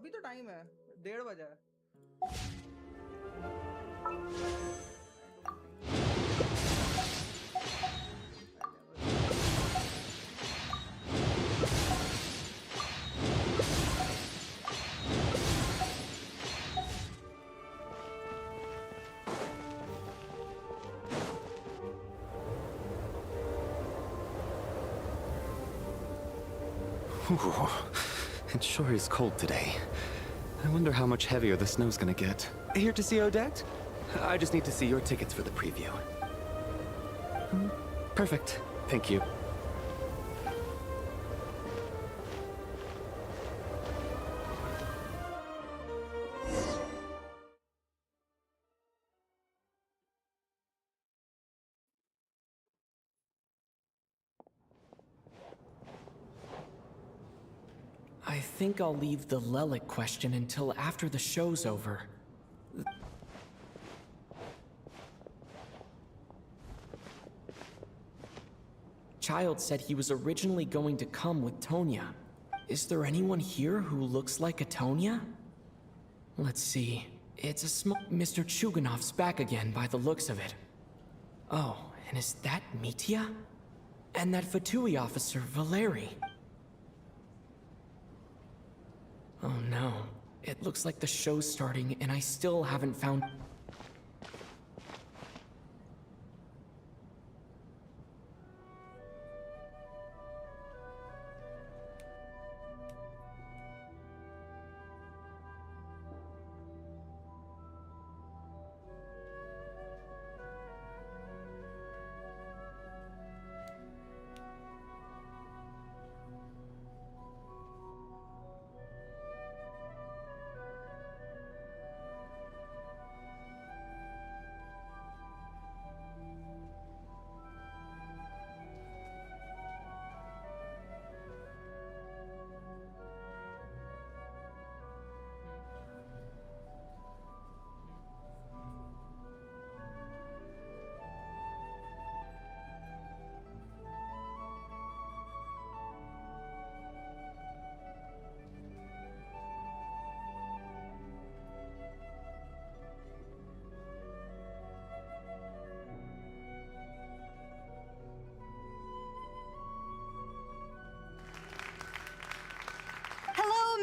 अभी तो time है, 1:30 बजा है. Ooh, it sure is cold today. I wonder how much heavier the snow's gonna get. Here to see Odette? I just need to see your tickets for the preview. Perfect. Thank you. I think I'll leave the Lelic question until after the show's over. Child said he was originally going to come with Tonya. Is there anyone here who looks like a Tonya? Let's see. It's a Mr. Chuganov's back again by the looks of it. Oh, and is that Mitya? And that Fatui officer, Valeri. Oh no. It looks like the show's starting and I still haven't found...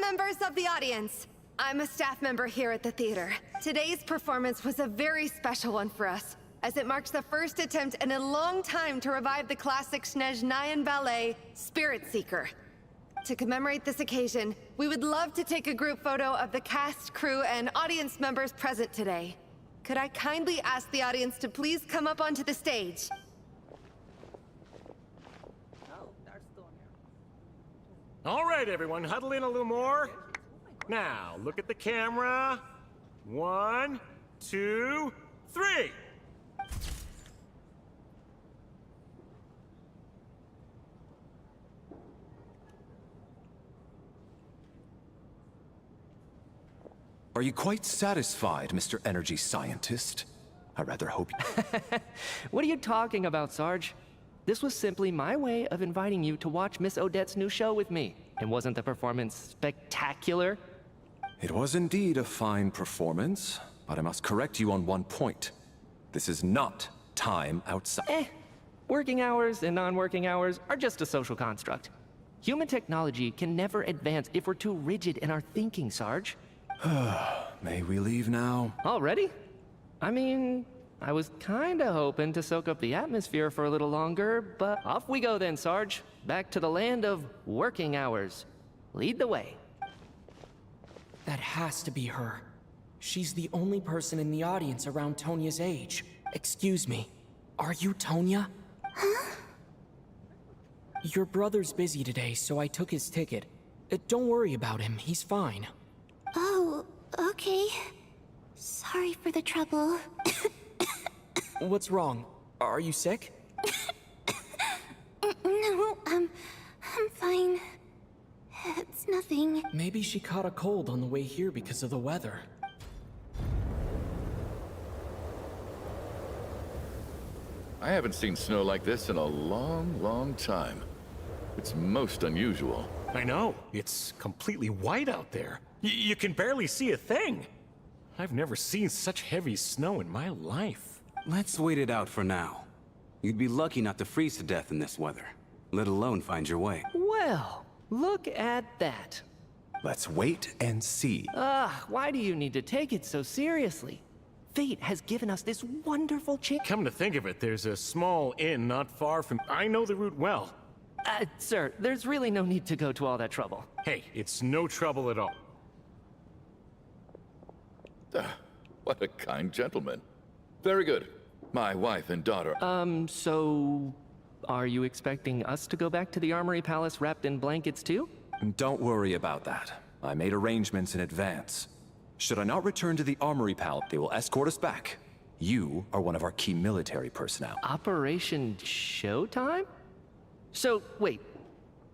Members of the audience, I'm a staff member here at the theater. Today's performance was a very special one for us, as it marks the first attempt in a long time to revive the classic Snezhnayan ballet, Spirit Seeker. To commemorate this occasion, we would love to take a group photo of the cast, crew, and audience members present today. Could I kindly ask the audience to please come up onto the stage? All right, everyone, huddle in a little more. Now, look at the camera. 1, 2, 3. Are you quite satisfied, Mr. Energy Scientist? I rather hope you... What are you talking about, Sarge? This was simply my way of inviting you to watch Miss Odette's new show with me. And wasn't the performance spectacular? It was indeed a fine performance, but I must correct you on one point. This is not time outside. Working hours and non-working hours are just a social construct. Human technology can never advance if we're too rigid in our thinking, Sarge. May we leave now? Already? I mean, I was kinda hoping to soak up the atmosphere for a little longer, but off we go then, Sarge. Back to the land of working hours. Lead the way. That has to be her. She's the only person in the audience around Tonya's age. Excuse me, are you Tonya? Huh? Your brother's busy today, so I took his ticket. Don't worry about him, he's fine. Oh, okay. Sorry for the trouble. What's wrong? Are you sick? No, I'm fine. It's nothing. Maybe she caught a cold on the way here because of the weather. I haven't seen snow like this in a long, long time. It's most unusual. I know. It's completely white out there. You can barely see a thing. I've never seen such heavy snow in my life. Let's wait it out for now. You'd be lucky not to freeze to death in this weather, let alone find your way. Well, look at that. Let's wait and see. Why do you need to take it so seriously? Fate has given us this wonderful chance. Come to think of it, there's a small inn not far from... I know the route well. Sir, there's really no need to go to all that trouble. Hey, it's no trouble at all. What a kind gentleman. Very good. My wife and daughter... So... Are you expecting us to go back to the Armory Palace wrapped in blankets too? Don't worry about that. I made arrangements in advance. Should I not return to the Armory Palace, they will escort us back. You are one of our key military personnel. Operation Showtime? So, wait.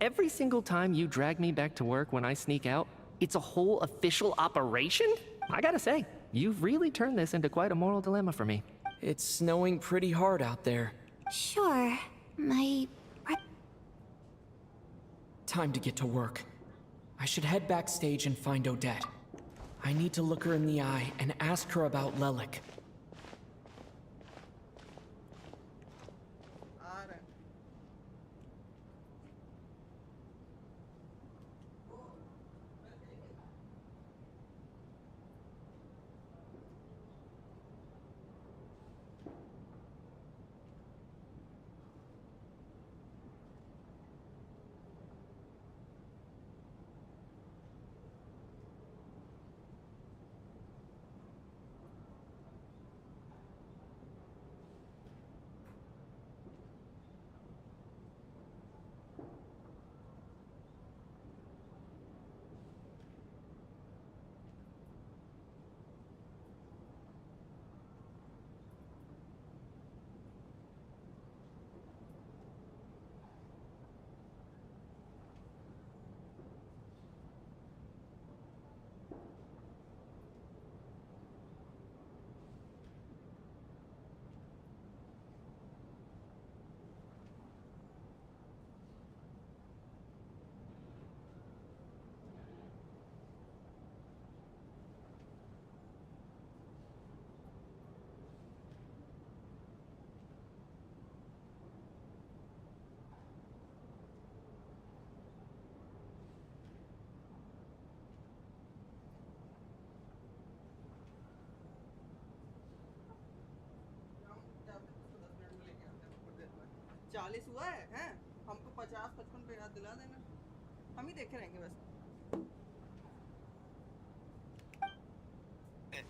Every single time you drag me back to work when I sneak out, it's a whole official operation? I gotta say, you've really turned this into quite a moral dilemma for me. It's snowing pretty hard out there. Sure. Time to get to work. I should head backstage and find Odette. I need to look her in the eye and ask her about Lelik.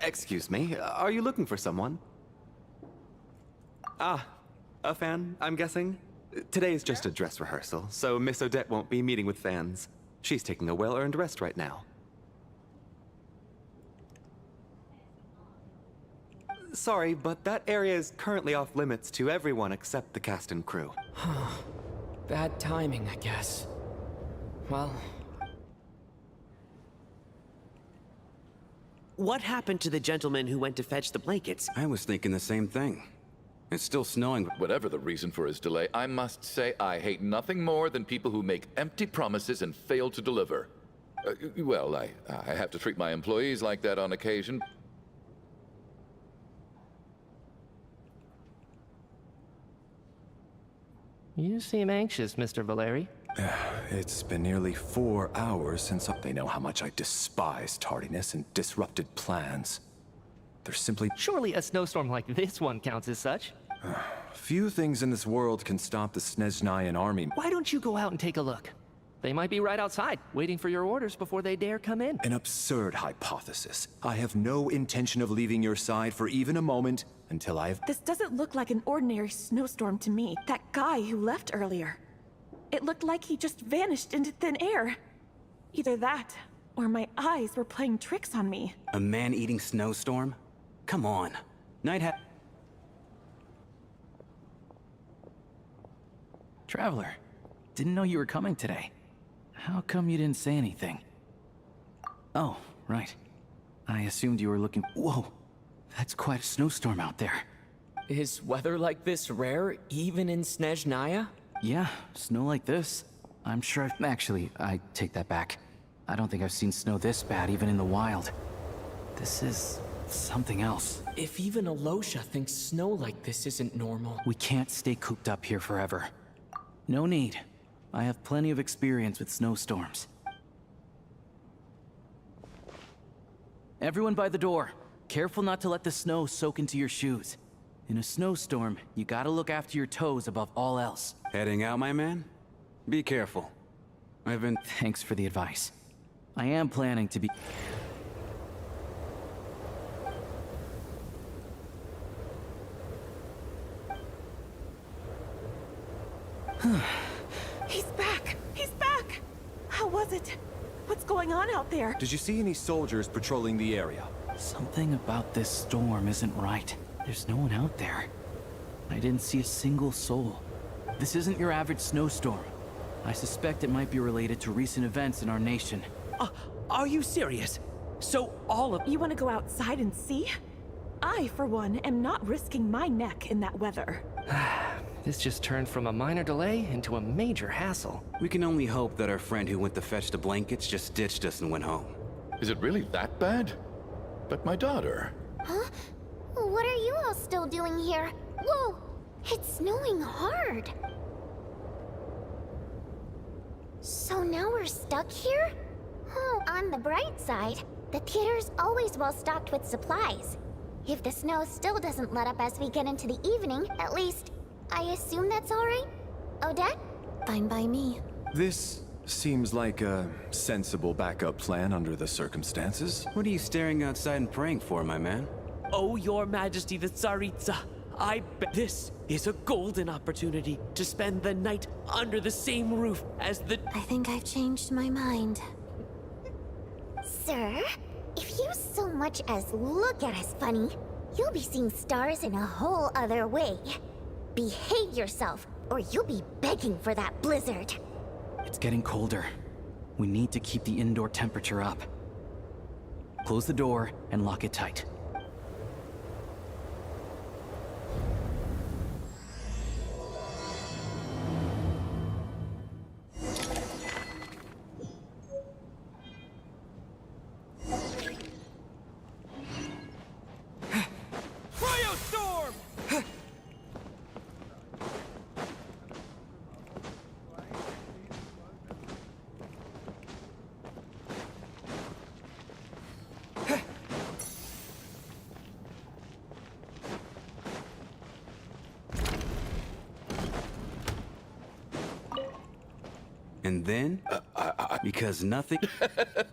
Excuse me, are you looking for someone? A fan, I'm guessing? Today is just a dress rehearsal, so Miss Odette won't be meeting with fans. She's taking a well-earned rest right now. Sorry, but that area is currently off limits to everyone except the cast and crew. Bad timing, I guess. Well... What happened to the gentleman who went to fetch the blankets? I was thinking the same thing. It's still snowing. Whatever the reason for his delay, I must say I hate nothing more than people who make empty promises and fail to deliver. Well, I have to treat my employees like that on occasion. You seem anxious, Mr. Valeri. It's been nearly 4 hours since they know how much I despise tardiness and disrupted plans. They're simply... Surely a snowstorm like this one counts as such. Few things in this world can stop the Snezhnayan army. Why don't you go out and take a look? They might be right outside, waiting for your orders before they dare come in. An absurd hypothesis. I have no intention of leaving your side for even a moment until I have... This doesn't look like an ordinary snowstorm to me. That guy who left earlier. It looked like he just vanished into thin air. Either that, or my eyes were playing tricks on me. A man-eating snowstorm? Come on. Traveler, didn't know you were coming today. How come you didn't say anything? Oh, right. I assumed you were looking... Whoa! That's quite a snowstorm out there. Is weather like this rare, even in Snezhnaya? Yeah, snow like this. I'm sure Actually, I take that back. I don't think I've seen snow this bad, even in the wild. This is something else. If even Alosha thinks snow like this isn't normal... We can't stay cooped up here forever. No need. I have plenty of experience with snowstorms. Everyone by the door. Careful not to let the snow soak into your shoes. In a snowstorm, you gotta look after your toes above all else. Heading out, my man? Be careful. I've been... Thanks for the advice. I am planning to be... He's back! He's back! How was it? What's going on out there? Did you see any soldiers patrolling the area? Something about this storm isn't right. There's no one out there. I didn't see a single soul. This isn't your average snowstorm. I suspect it might be related to recent events in our nation. Are you serious? So all of... You want to go outside and see? I, for one, am not risking my neck in that weather. This just turned from a minor delay into a major hassle. We can only hope that our friend who went to fetch the blankets just ditched us and went home. Is it really that bad? But my daughter... Huh? What are you all still doing here? Whoa! It's snowing hard! So now we're stuck here? Oh, on the bright side, the theater's always well stocked with supplies. If the snow still doesn't let up as we get into the evening, at least, I assume that's alright? Odette? Fine by me. This seems like a sensible backup plan under the circumstances. What are you staring outside and praying for, my man? Oh, Your Majesty the Tsaritsa, I bet this is a golden opportunity to spend the night under the same roof as the... I think I've changed my mind. Sir, if you so much as look at us funny, you'll be seeing stars in a whole other way. Behave yourself, or you'll be begging for that blizzard. It's getting colder. We need to keep the indoor temperature up. Close the door and lock it tight. And then, because nothing...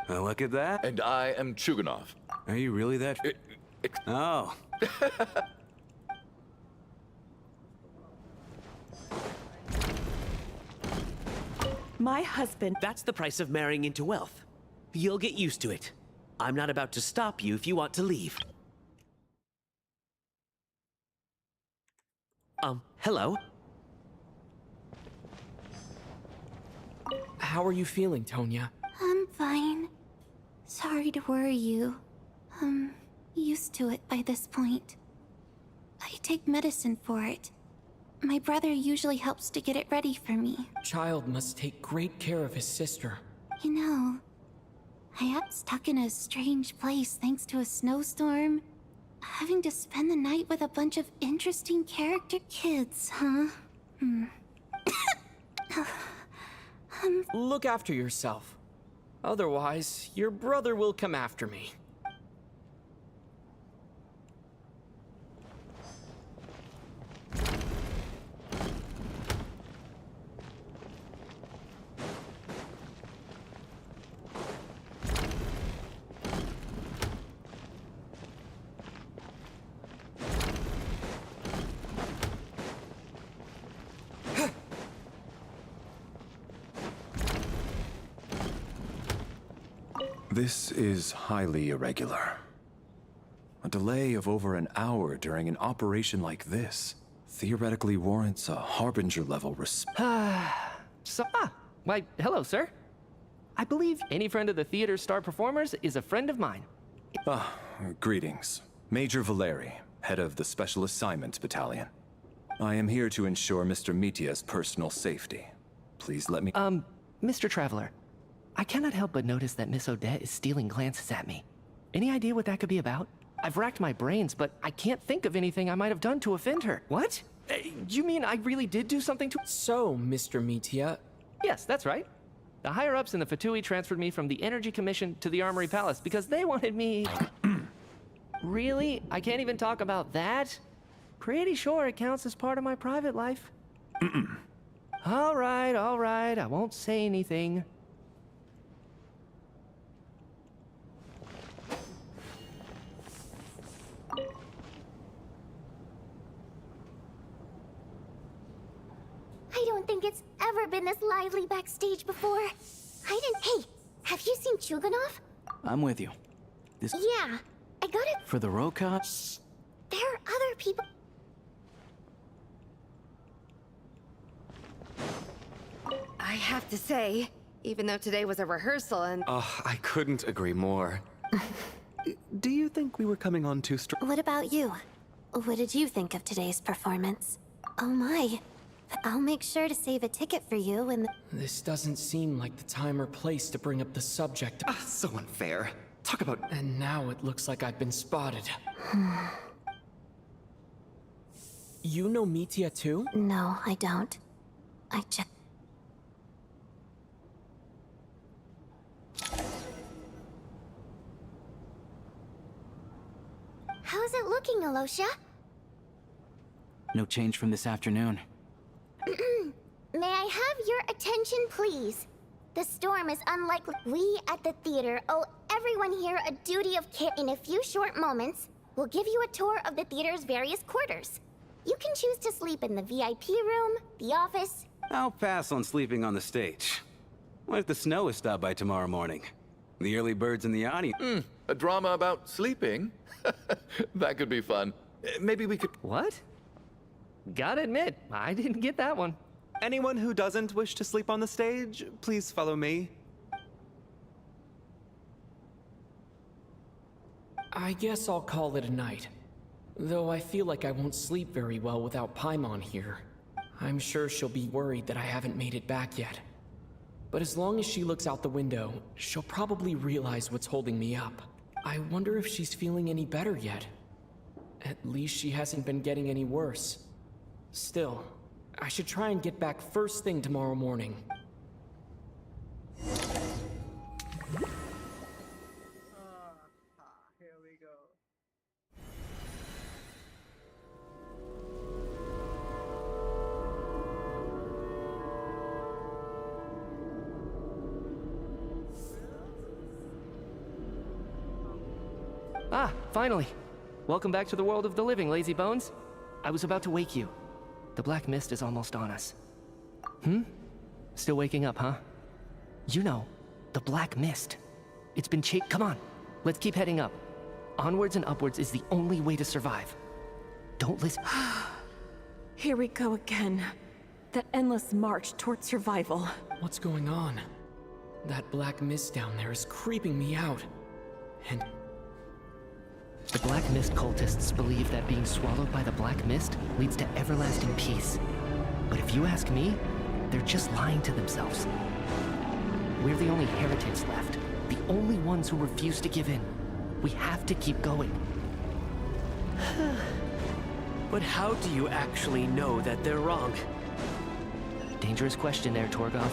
look at that. And I am Chuganov. Are you really that... Oh. My husband... That's the price of marrying into wealth. You'll get used to it. I'm not about to stop you if you want to leave. Hello? How are you feeling, Tonya? I'm fine. Sorry to worry you. I'm used to it by this point. I take medicine for it. My brother usually helps to get it ready for me. Child must take great care of his sister. You know, I am stuck in a strange place thanks to a snowstorm. Having to spend the night with a bunch of interesting character kids, huh? Look after yourself. Otherwise, your brother will come after me. This is highly irregular. A delay of over an hour during an operation like this theoretically warrants a Harbinger-level Why, hello, sir. I believe any friend of the theater's star performers is a friend of mine. Greetings. Major Valeri, head of the Special Assignments Battalion. I am here to ensure Mr. Mitya's personal safety. Please let me... Mr. Traveler, I cannot help but notice that Miss Odette is stealing glances at me. Any idea what that could be about? I've racked my brains, but I can't think of anything I might have done to offend her. What? You mean I really did do something to— So, Mr. Metia... Yes, that's right. The higher-ups in the Fatui transferred me from the Energy Commission to the Armory Palace because they wanted me... Really? I can't even talk about that? Pretty sure it counts as part of my private life. All right, I won't say anything. I don't think it's ever been this lively backstage before. Hey, have you seen Chuganov? I'm with you. This... Yeah, I got it. For the Rokot? Shh, there are other people. I have to say, even though today was a rehearsal and... I couldn't agree more. Do you think we were coming on too strong? What about you? What did you think of today's performance? Oh my. I'll make sure to save a ticket for you when This doesn't seem like the time or place to bring up the subject. So unfair. Talk about... And now it looks like I've been spotted. You know Metia too? No, I don't. I just... How's it looking, Alosha? No change from this afternoon. May I have your attention, please? The storm is unlikely. We at the theater owe everyone here a duty of care. In a few short moments, we'll give you a tour of the theater's various quarters. You can choose to sleep in the VIP room, the office. I'll pass on sleeping on the stage. What if the snow is stopped by tomorrow morning? The early birds in the audience. A drama about sleeping? That could be fun. Maybe we could... What? Gotta admit, I didn't get that one. Anyone who doesn't wish to sleep on the stage, please follow me. I guess I'll call it a night. Though I feel like I won't sleep very well without Paimon here. I'm sure she'll be worried that I haven't made it back yet. But as long as she looks out the window, she'll probably realize what's holding me up. I wonder if she's feeling any better yet. At least she hasn't been getting any worse. Still, I should try and get back first thing tomorrow morning. Here we go. Ah, finally. Welcome back to the world of the living, lazy bones. I was about to wake you. The black mist is almost on us. Still waking up, huh? You know, the black mist. It's been Come on, let's keep heading up. Onwards and upwards is the only way to survive. Don't listen. Here we go again. The endless march toward survival. What's going on? That black mist down there is creeping me out. And... The Black Mist cultists believe that being swallowed by the Black Mist leads to everlasting peace. But if you ask me, they're just lying to themselves. We're the only heretics left. The only ones who refuse to give in. We have to keep going. But how do you actually know that they're wrong? Dangerous question there, Torgoff.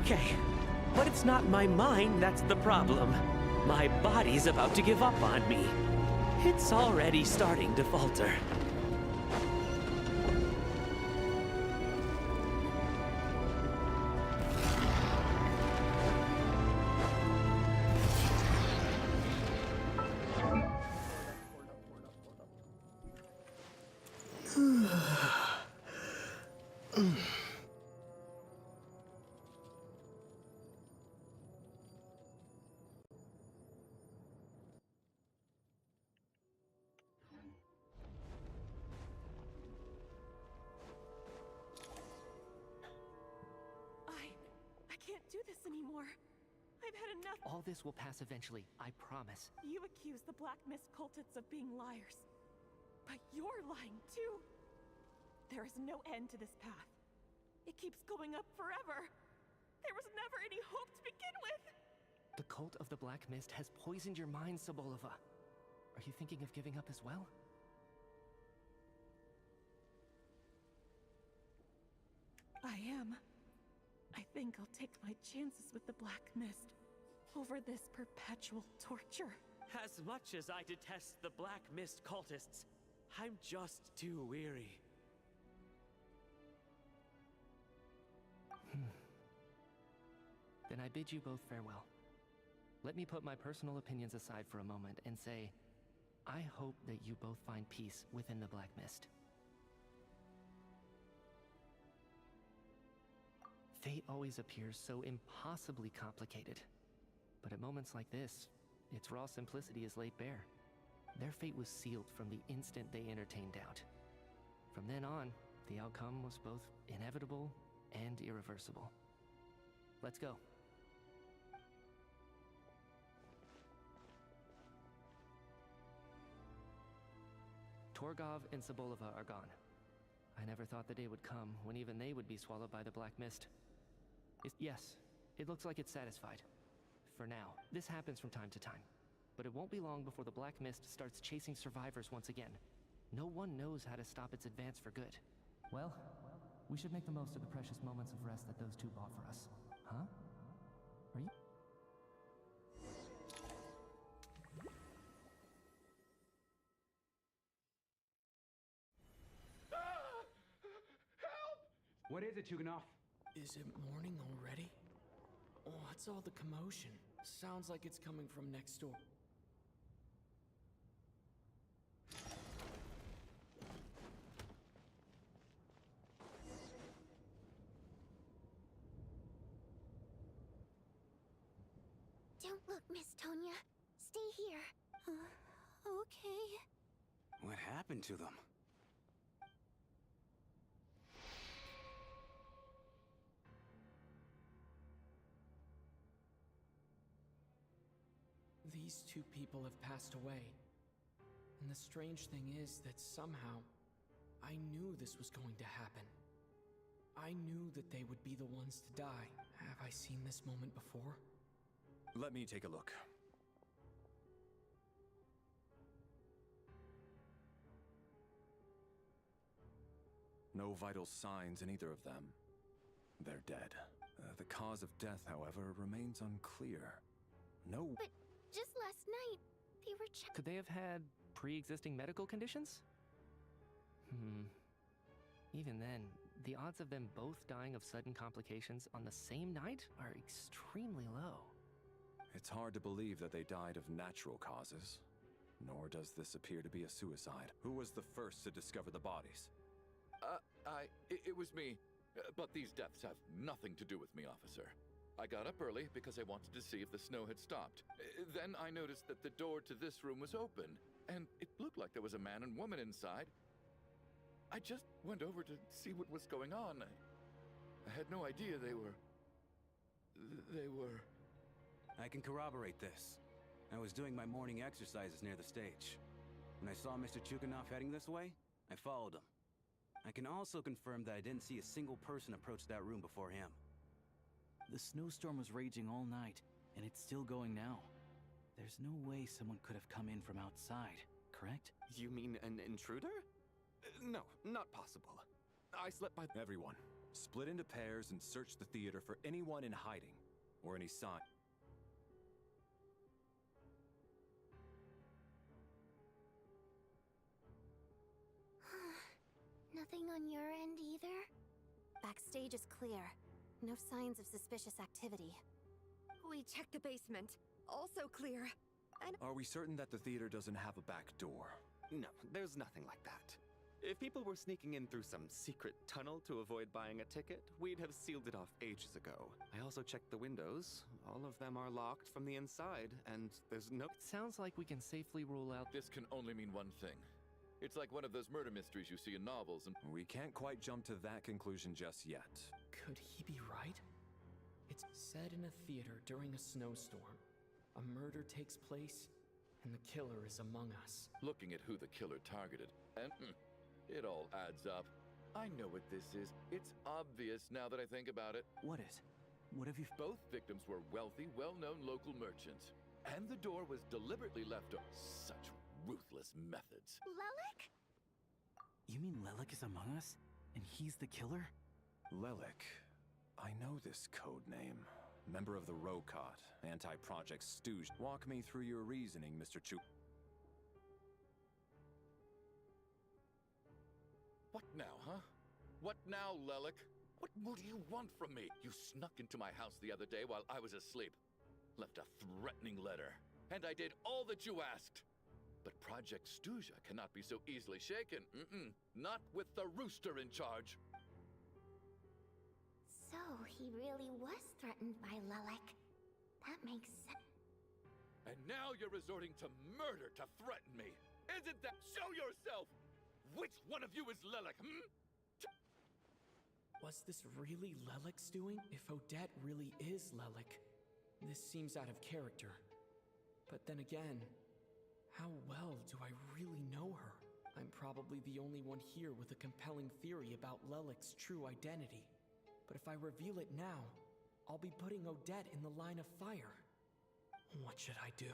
Okay, but it's not my mind that's the problem. My body's about to give up on me. It's already starting to falter. I can't do this anymore. I've had enough. All this will pass eventually, I promise. You accuse the Black Mist cultists of being liars. But you're lying too. There is no end to this path. It keeps going up forever. There was never any hope to begin with. The cult of the Black Mist has poisoned your mind, Sobolova. Are you thinking of giving up as well? I am. I think I'll take my chances with the Black Mist over this perpetual torture. As much as I detest the Black Mist cultists, I'm just too weary. Then I bid you both farewell. Let me put my personal opinions aside for a moment and say, I hope that you both find peace within the Black Mist. Fate always appears so impossibly complicated. But at moments like this, its raw simplicity is laid bare. Their fate was sealed from the instant they entertained doubt. From then on, the outcome was both inevitable and irreversible. Let's go. Torgov and Sobolova are gone. I never thought the day would come when even they would be swallowed by the Black Mist. Yes, it looks like it's satisfied. For now. This happens from time to time. But it won't be long before the Black Mist starts chasing survivors once again. No one knows how to stop its advance for good. Well, we should make the most of the precious moments of rest that those two bought for us. Huh? Are you? What is it, Chuganov? Is it morning already? What's all the commotion? Sounds like it's coming from next door. Don't look, Miss Tonya. Stay here. Okay. What happened to them? These two people have passed away. And the strange thing is that somehow, I knew this was going to happen. I knew that they would be the ones to die. Have I seen this moment before? Let me take a look. No vital signs in either of them. They're dead. The cause of death, however, remains unclear. No... But just last night, they were Could they have had pre-existing medical conditions? Even then, the odds of them both dying of sudden complications on the same night are extremely low. It's hard to believe that they died of natural causes. Nor does this appear to be a suicide. Who was the first to discover the bodies? It was me. But these deaths have nothing to do with me, officer. I got up early because I wanted to see if the snow had stopped. Then I noticed that the door to this room was open, and it looked like there was a man and woman inside. I just went over to see what was going on. I had no idea they were... I can corroborate this. I was doing my morning exercises near the stage. When I saw Mr. Chuganov heading this way, I followed him. I can also confirm that I didn't see a single person approach that room before him. The snowstorm was raging all night, and it's still going now. There's no way someone could have come in from outside, correct? You mean an intruder? No, not possible. I slept by... Everyone, split into pairs and search the theater for anyone in hiding, or any sign. Nothing on your end either? Backstage is clear. No signs of suspicious activity. We checked the basement. Also clear. And Are we certain that the theater doesn't have a back door? No, there's nothing like that. If people were sneaking in through some secret tunnel to avoid buying a ticket, we'd have sealed it off ages ago. I also checked the windows. All of them are locked from the inside, and there's no... It sounds like we can safely rule out... This can only mean one thing. It's like one of those murder mysteries you see in novels and... We can't quite jump to that conclusion just yet. Could he be right? It's said in a theater during a snowstorm. A murder takes place, and the killer is among us. Looking at who the killer targeted, and it all adds up. I know what this is. It's obvious now that I think about it. What is? What have you... Both victims were wealthy, well-known local merchants. And the door was deliberately left open. Such ruthless methods. Lelik? You mean Lelik is among us? And he's the killer? Lelik. I know this code name. Member of the Rokot, anti-Project Stooge. Walk me through your reasoning, Mr. Chu. What now, huh? What now, Lelik? What more do you want from me? You snuck into my house the other day while I was asleep. Left a threatening letter. And I did all that you asked. But Project Stooja cannot be so easily shaken. Not with the rooster in charge. So, he really was threatened by Lelik. That makes sense. And now you're resorting to murder to threaten me. Isn't that... Show yourself! Which one of you is Lelik, Was this really Lelik's doing? If Odette really is Lelik, this seems out of character. But then again, how well do I really know her? I'm probably the only one here with a compelling theory about Lelik's true identity. But if I reveal it now, I'll be putting Odette in the line of fire. What should I do?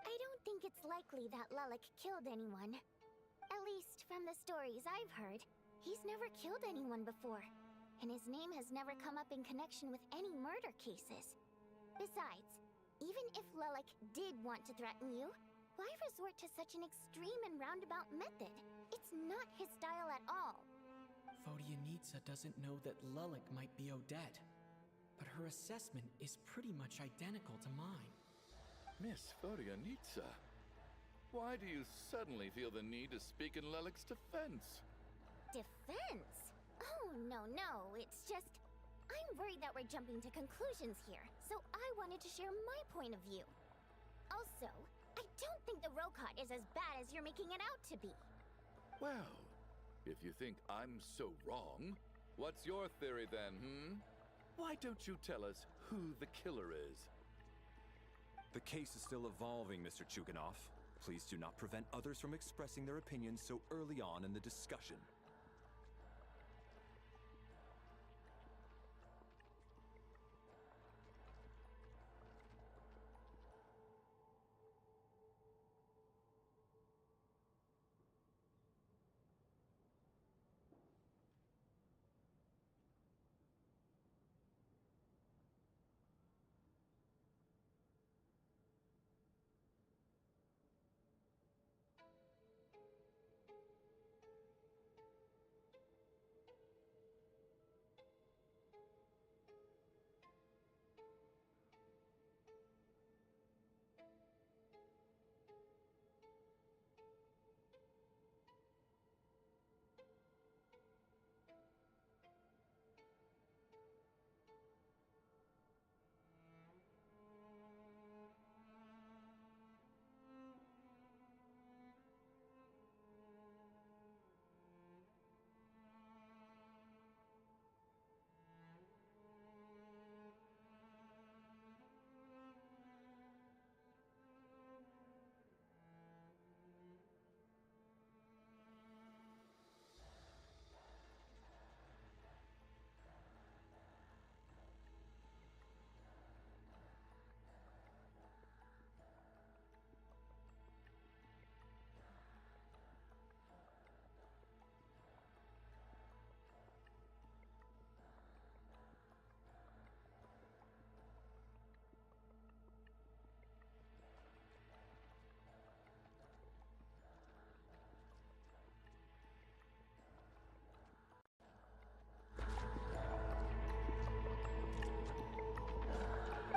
I don't think it's likely that Lelik killed anyone. At least from the stories I've heard, he's never killed anyone before. And his name has never come up in connection with any murder cases. Besides, even if Lelik did want to threaten you, why resort to such an extreme and roundabout method? It's not his style at all. Vodyanitsa doesn't know that Lelik might be Odette, but her assessment is pretty much identical to mine. Miss Vodyanitsa, why do you suddenly feel the need to speak in Lelik's defense? Defense? Oh, no, it's just... I'm worried that we're jumping to conclusions here, so I wanted to share my point of view. Also, I don't think the Rokot is as bad as you're making it out to be. Well, if you think I'm so wrong, what's your theory then, Why don't you tell us who the killer is? The case is still evolving, Mr. Chuganov. Please do not prevent others from expressing their opinions so early on in the discussion.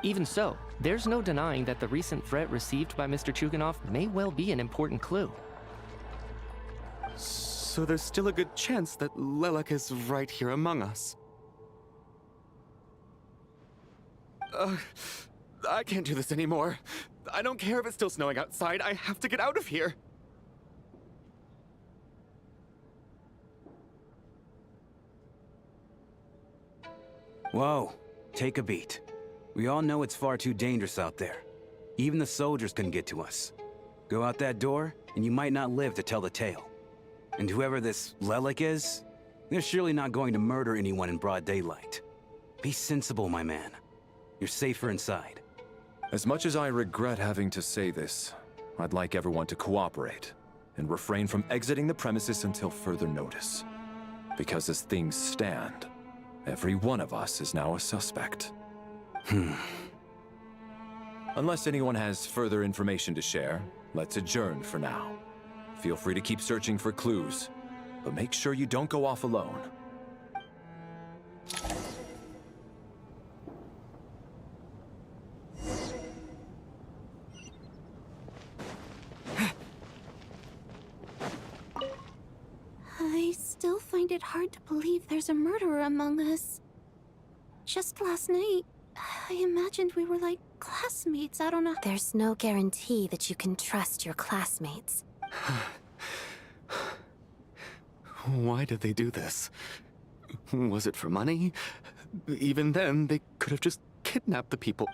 Even so, there's no denying that the recent threat received by Mr. Chuganov may well be an important clue. So there's still a good chance that Lelik is right here among us. I can't do this anymore. I don't care if it's still snowing outside. I have to get out of here. Whoa. take a beat. We all know it's far too dangerous out there. Even the soldiers couldn't get to us. Go out that door, and you might not live to tell the tale. And whoever this Lelik is, they're surely not going to murder anyone in broad daylight. Be sensible, my man. You're safer inside. As much as I regret having to say this, I'd like everyone to cooperate and refrain from exiting the premises until further notice. Because as things stand, every one of us is now a suspect. Unless anyone has further information to share, let's adjourn for now. Feel free to keep searching for clues, but make sure you don't go off alone. I still find it hard to believe there's a murderer among us. Just last night, I imagined we were like classmates out on a... There's no guarantee that you can trust your classmates. Why did they do this? Was it for money? Even then, they could have just kidnapped the people.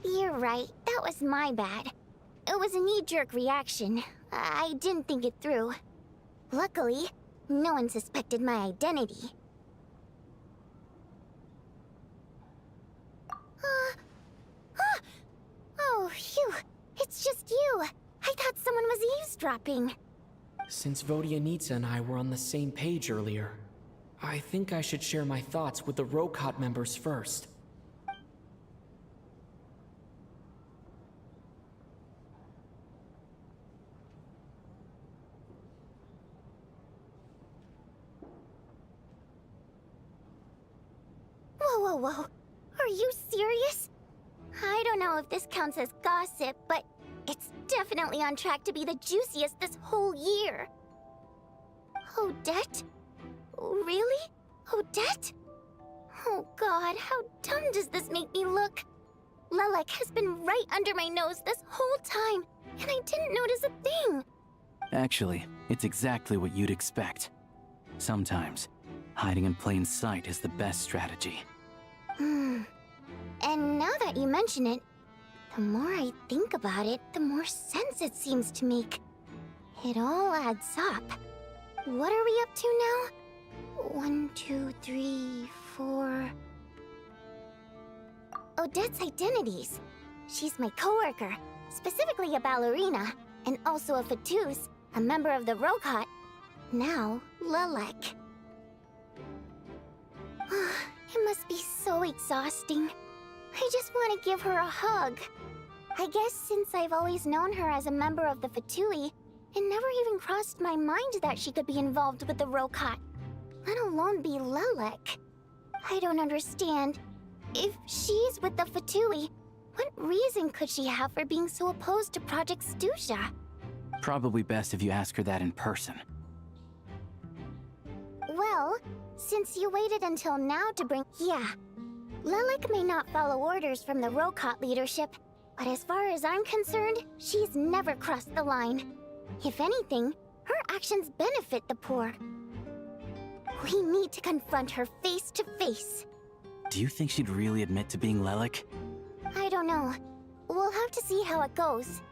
You're right. That was my bad. It was a knee-jerk reaction. I didn't think it through. Luckily, no one suspected my identity. Oh, phew. It's just you. I thought someone was eavesdropping. Since Vodianitsa and I were on the same page earlier, I think I should share my thoughts with the Rokot members first. Whoa. Are you serious? I don't know if this counts as gossip, but it's definitely on track to be the juiciest this whole year. Odette? Really? Odette? Oh god, how dumb does this make me look? Lelik has been right under my nose this whole time, and I didn't notice a thing. Actually, it's exactly what you'd expect. Sometimes, hiding in plain sight is the best strategy. And now that you mention it, the more I think about it, the more sense it seems to make. It all adds up. What are we up to now? 1, 2, 3, 4... Odette's identities. She's my coworker, specifically a ballerina, and also a Fatuz, a member of the Rokot. Now, Lelik. It must be so exhausting. I just want to give her a hug. I guess since I've always known her as a member of the Fatui, it never even crossed my mind that she could be involved with the Rokot, let alone be Lelik. I don't understand. If she's with the Fatui, what reason could she have for being so opposed to Project Stuzha? Probably best if you ask her that in person. Well, since you waited until now to bring... Yeah. Lelik may not follow orders from the Rokot leadership, but as far as I'm concerned, she's never crossed the line. If anything, her actions benefit the poor. We need to confront her face to face. Do you think she'd really admit to being Lelik? I don't know. We'll have to see how it goes.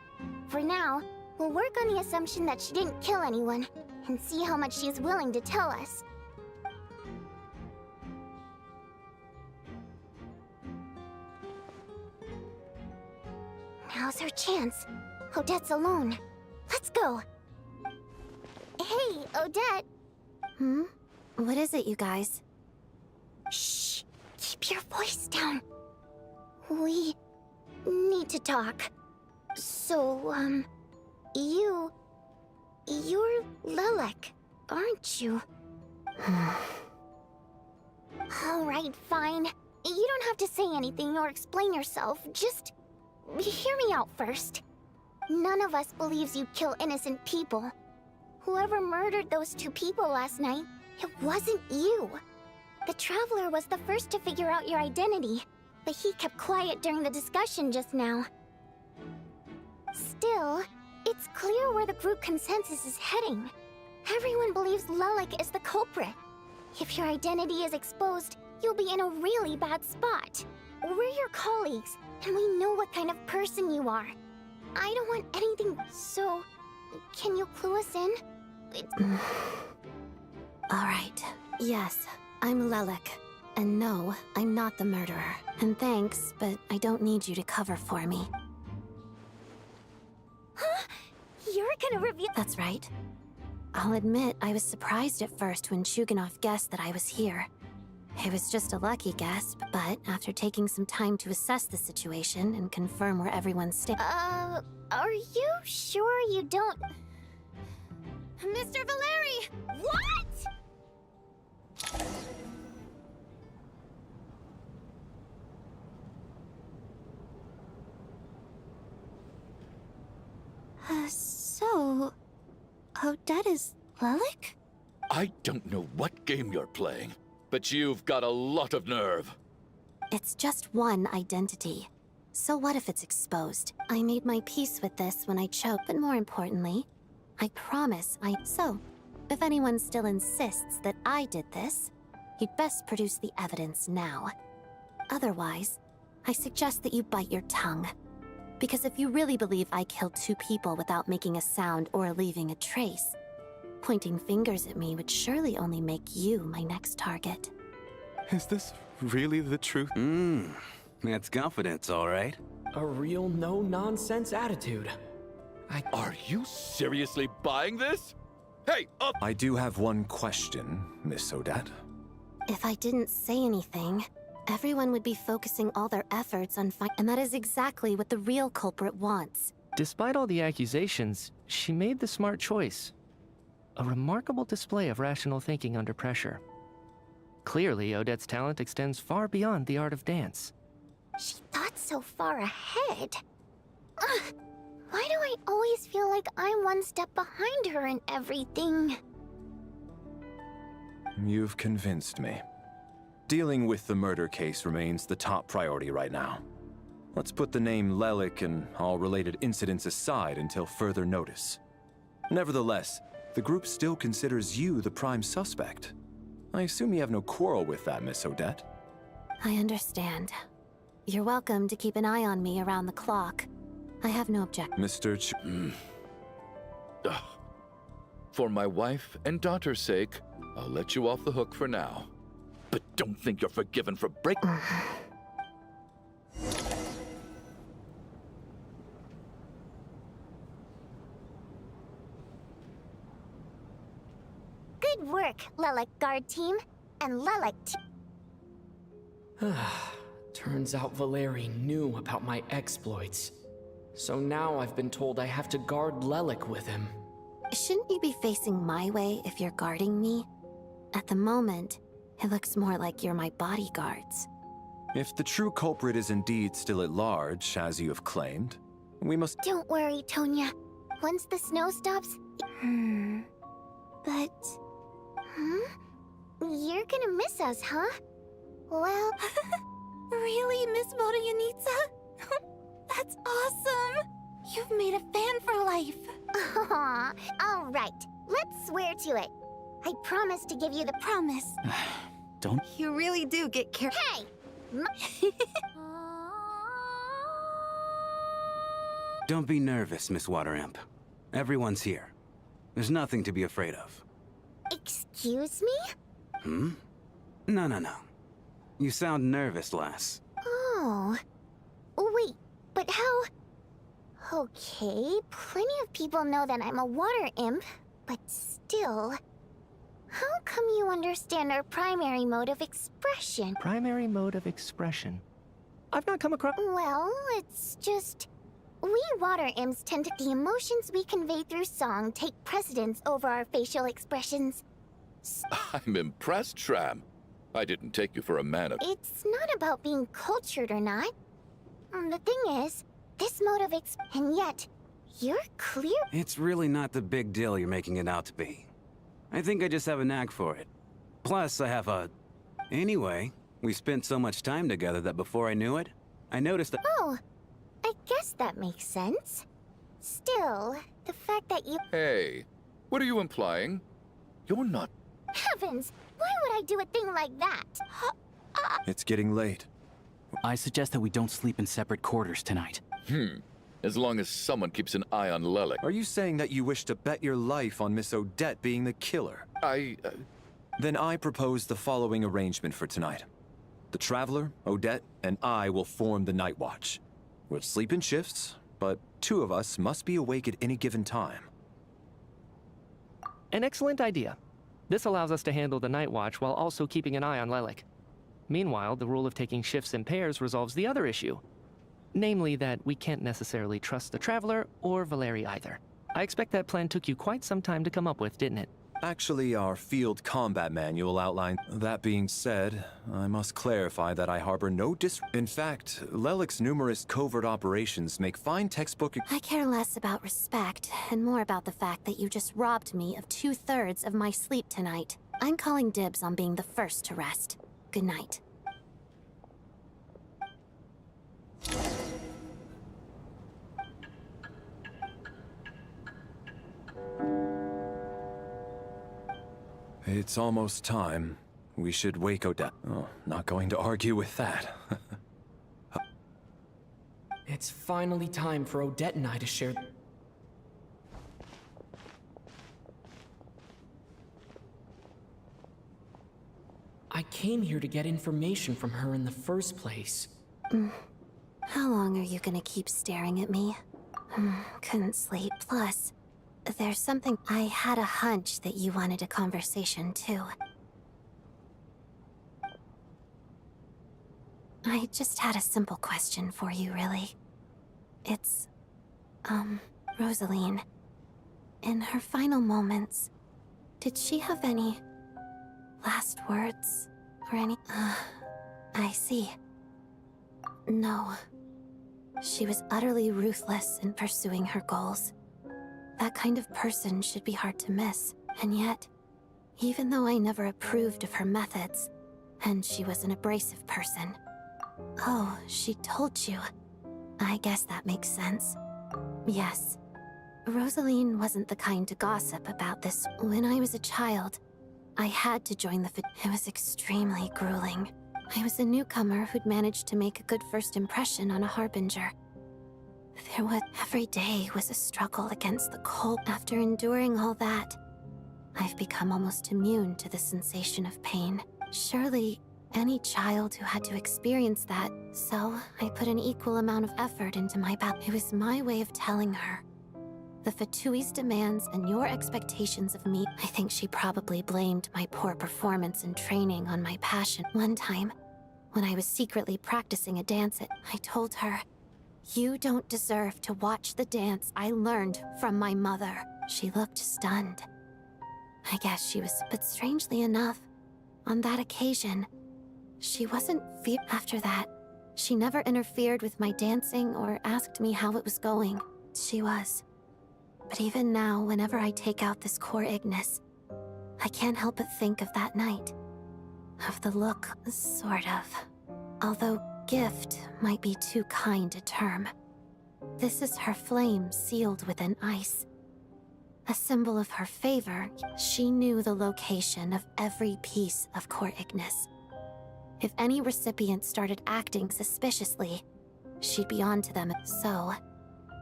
For now, we'll work on the assumption that she didn't kill anyone, and see how much she's willing to tell us. Now's her chance. Odette's alone. Let's go. Hey, Odette. What is it, you guys? Shh. Keep your voice down. We need to talk. So, You're Lelek, aren't you? Alright, fine. You don't have to say anything or explain yourself, just hear me out first. None of us believes you kill innocent people. Whoever murdered those 2 people last night, it wasn't you. The Traveler was the first to figure out your identity, but he kept quiet during the discussion just now. Still, it's clear where the group consensus is heading. Everyone believes Lelek is the culprit. If your identity is exposed, you'll be in a really bad spot. We're your colleagues, and we know what kind of person you are. I don't want anything, so can you clue us in? Alright, yes, I'm Lelek. And no, I'm not the murderer. And thanks, but I don't need you to cover for me. Huh? You're gonna reveal— That's right. I'll admit I was surprised at first when Chuganov guessed that I was here. It was just a lucky guess, but after taking some time to assess the situation and confirm where everyone's are you sure you don't— Mr. Valeri! What?! So... Odette is Lelek? I don't know what game you're playing, but you've got a lot of nerve. It's just one identity. So what if it's exposed? I made my peace with this when I choked, but more importantly, I promise So, if anyone still insists that I did this, you'd best produce the evidence now. Otherwise, I suggest that you bite your tongue. Because if you really believe I killed 2 people without making a sound or leaving a trace, pointing fingers at me would surely only make you my next target. Is this really the truth? That's confidence, all right. A real no-nonsense attitude. Are you seriously buying this? Hey, up! I do have one question, Miss Odette. If I didn't say anything, everyone would be focusing all their efforts on and that is exactly what the real culprit wants. Despite all the accusations, she made the smart choice. A remarkable display of rational thinking under pressure. Clearly, Odette's talent extends far beyond the art of dance. She thought so far ahead. Ugh, why do I always feel like I'm one step behind her in everything? You've convinced me. Dealing with the murder case remains the top priority right now. Let's put the name Lelek and all related incidents aside until further notice. Nevertheless, the group still considers you the prime suspect. I assume you have no quarrel with that, Miss Odette? I understand. You're welcome to keep an eye on me around the clock. I have no objection. Mr. For my wife and daughter's sake, I'll let you off the hook for now. But don't think you're forgiven for breaking... Good work, Lelek Guard Team, and Lelek Turns out Valeri knew about my exploits. So now I've been told I have to guard Lelek with him. Shouldn't you be facing my way if you're guarding me? At the moment, it looks more like you're my bodyguards. If the true culprit is indeed still at large, as you have claimed, we must— Don't worry, Tonya. Once the snow stops... But... You're gonna miss us, huh? Well... Really, Miss Vodyanitsa? That's awesome! You've made a fan for life. Aww, alright. Let's swear to it. I promise to give you the promise. Don't... You really do get careful. Hey! Don't be nervous, Miss Water Imp. Everyone's here. There's nothing to be afraid of. Excuse me? No. You sound nervous, lass. Oh. Wait, but how... Okay, plenty of people know that I'm a water imp, but still... How come you understand our primary mode of expression? Primary mode of expression? I've not come across... Well, it's just... We water imps tend to the emotions we convey through song take precedence over our facial expressions. I'm impressed, Shram. I didn't take you for a man of... It's not about being cultured or not. The thing is, this mode of and yet, you're clear. It's really not the big deal you're making it out to be. I think I just have a knack for it. Plus, I have a... Anyway, we spent so much time together that before I knew it, I noticed that... Oh, I guess that makes sense. Still, the fact that you... Hey, what are you implying? You're not... Heavens! Why would I do a thing like that? It's getting late. I suggest that we don't sleep in separate quarters tonight. As long as someone keeps an eye on Lelik. Are you saying that you wish to bet your life on Miss Odette being the killer? Then I propose the following arrangement for tonight. The Traveler, Odette, and I will form the Night Watch. We'll sleep in shifts, but 2 of us must be awake at any given time. An excellent idea. This allows us to handle the Night Watch while also keeping an eye on Lelik. Meanwhile, the rule of taking shifts in pairs resolves the other issue. Namely that we can't necessarily trust the Traveler or Valeri either. I expect that plan took you quite some time to come up with, didn't it? Actually, our field combat manual outlined. That being said, I must clarify that I harbor no In fact, Lelik's numerous covert operations make fine textbook... I care less about respect and more about the fact that you just robbed me of 2/3 of my sleep tonight. I'm calling dibs on being the first to rest. Good night. It's almost time. We should wake Odette. Oh, not going to argue with that. It's finally time for Odette and I to share... I came here to get information from her in the first place. How long are you gonna keep staring at me? Couldn't sleep. Plus, there's something... I had a hunch that you wanted a conversation, too. I just had a simple question for you, really. It's... Rosaline. In her final moments, did she have any... last words? Or any... I see. No. She was utterly ruthless in pursuing her goals. That kind of person should be hard to miss. And yet, even though I never approved of her methods, and she was an abrasive person... Oh, she told you. I guess that makes sense. Yes. Rosaline wasn't the kind to gossip about this. When I was a child, I had to join the... It was extremely grueling. I was a newcomer who'd managed to make a good first impression on a harbinger. Every day was a struggle against the cold. After enduring all that, I've become almost immune to the sensation of pain. Surely, any child who had to experience that, so I put an equal amount of effort into my battle. It was my way of telling her. The Fatui's demands and your expectations of me. I think she probably blamed my poor performance in training on my passion. One time, when I was secretly practicing a dance, I told her, "You don't deserve to watch the dance I learned from my mother." She looked stunned. I guess she was, but strangely enough, on that occasion, she wasn't After that, she never interfered with my dancing or asked me how it was going. She was. But even now, whenever I take out this core Ignis, I can't help but think of that night. Of the look, sort of. Although gift might be too kind a term. This is her flame sealed within ice. A symbol of her favor. She knew the location of every piece of core Ignis. If any recipient started acting suspiciously, she'd be on to them. So,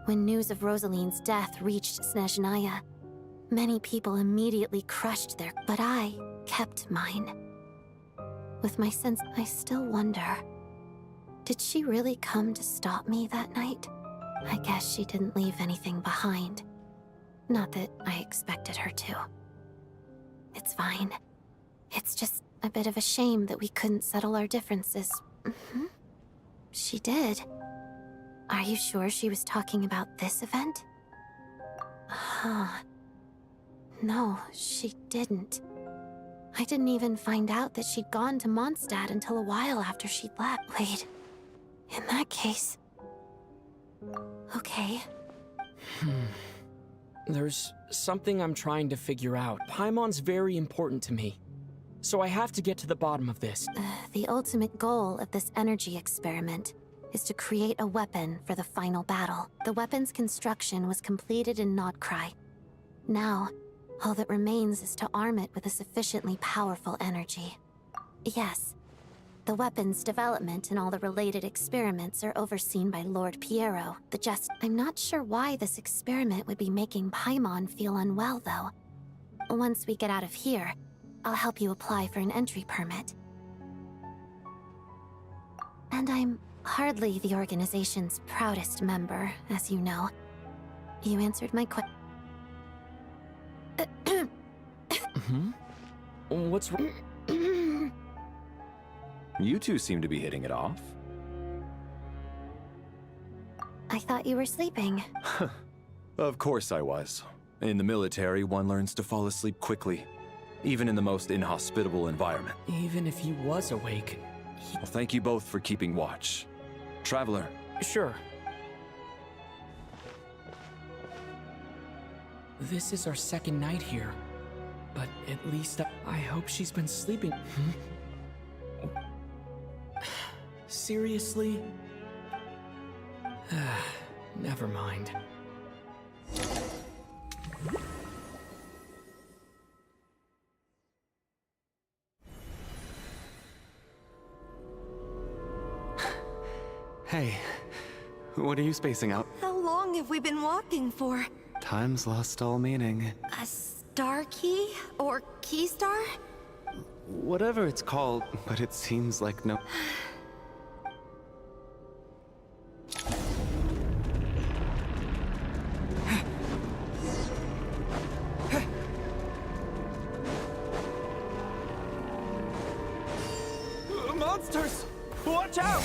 when news of Rosaline's death reached Snezhnaya, many people immediately crushed their... But I kept mine. With my sense, I still wonder, did she really come to stop me that night? I guess she didn't leave anything behind. Not that I expected her to. It's fine. It's just a bit of a shame that we couldn't settle our differences. She did. Are you sure she was talking about this event? No, she didn't. I didn't even find out that she'd gone to Mondstadt until a while after she'd left. Wait, in that case... Okay. There's something I'm trying to figure out. Paimon's very important to me, so I have to get to the bottom of this. The ultimate goal of this energy experiment is to create a weapon for the final battle. The weapon's construction was completed in Nodcry. Now, all that remains is to arm it with a sufficiently powerful energy. Yes, the weapon's development and all the related experiments are overseen by Lord Piero, the Jest. I'm not sure why this experiment would be making Paimon feel unwell, though. Once we get out of here, I'll help you apply for an entry permit. And I'm hardly the organization's proudest member, as you know. You answered my question. What's wrong? You two seem to be hitting it off. I thought you were sleeping. Of course I was. In the military, one learns to fall asleep quickly, even in the most inhospitable environment. Even if he was awake, Well, thank you both for keeping watch. Traveler. Sure. This is our second night here, but at least I hope she's been sleeping. Seriously? Never mind. Hey, what are you spacing out? How long have we been walking for? Time's lost all meaning. A star key? Or key star? Whatever it's called, but it seems like no... Monsters! Watch out!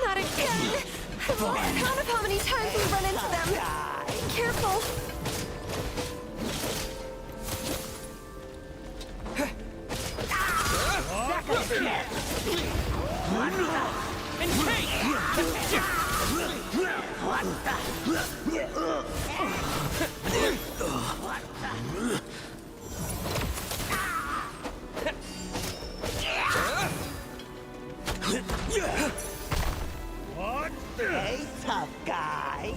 Not again! I've lost count of how many times we run into them! Be careful! Hey, tough guy.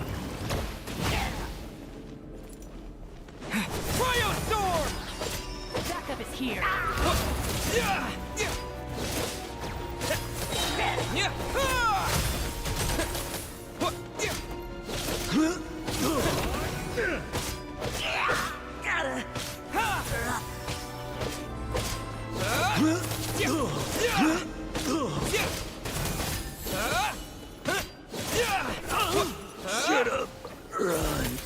Cryo Storm! Backup is here. Shut up. Run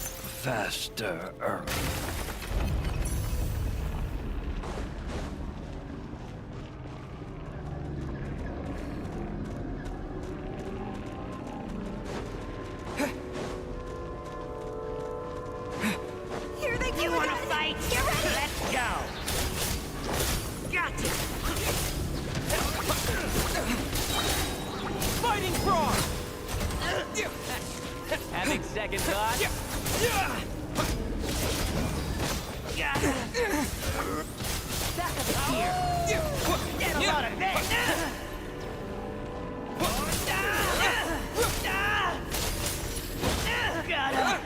faster. Here they go! You wanna fight? Get ready! Let's go! Gotcha! Fighting Frog! Having second thoughts? Backup is here! Get a lot of this! Got it!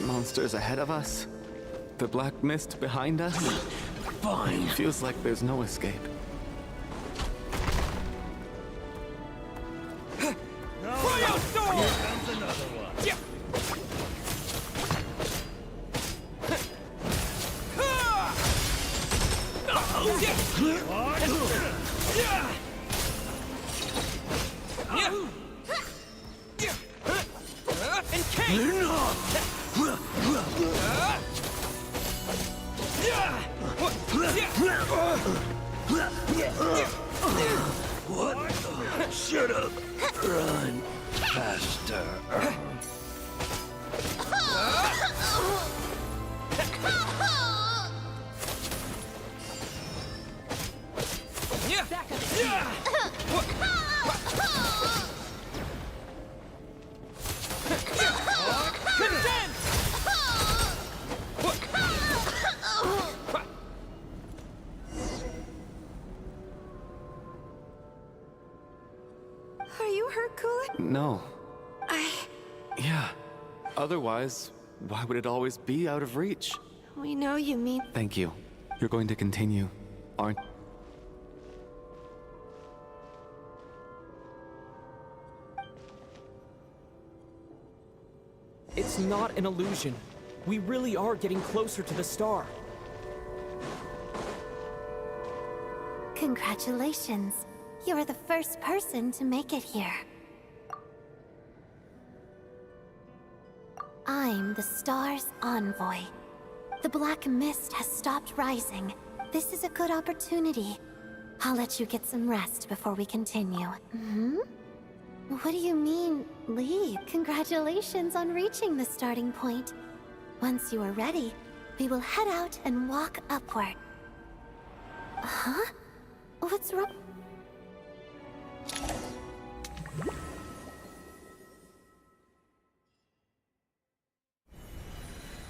Monsters ahead of us? The black mist behind us? Fine. Feels like there's no escape. Cryo Storm! Here comes another one. What? Shut up! Run faster. Are you hurt, Coolidge? No. Yeah. Otherwise, why would it always be out of reach? We know you mean... Thank you. You're going to continue, aren't... It's not an illusion. We really are getting closer to the star. Congratulations. You're the first person to make it here. I'm the star's envoy. The black mist has stopped rising. This is a good opportunity. I'll let you get some rest before we continue. What do you mean, leave? Congratulations on reaching the starting point. Once you are ready, we will head out and walk upward. Huh? What's wrong?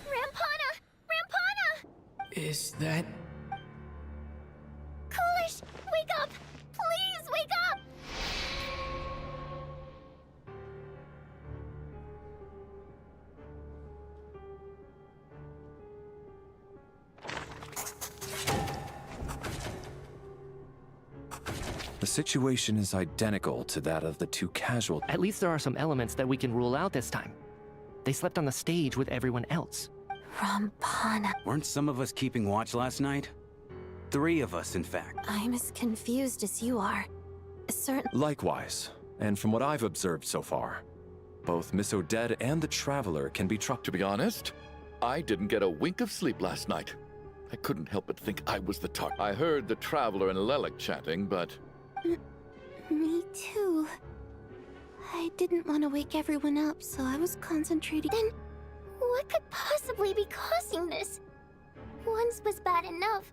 Rampana! Rampana! Is that... Coolish, wake up! Please wake up! The situation is identical to that of the two casual. At least there are some elements that we can rule out this time. They slept on the stage with everyone else. Rampana. Weren't some of us keeping watch last night? 3 of us, in fact. I'm as confused as you are. Likewise, and from what I've observed so far, both Miss Odette and the Traveler can be trucked. To be honest, I didn't get a wink of sleep last night. I couldn't help but think I was the target. I heard the Traveler and Lelek chatting, but... Me too. I didn't want to wake everyone up, so I was concentrating. Then, what could possibly be causing this? Once was bad enough.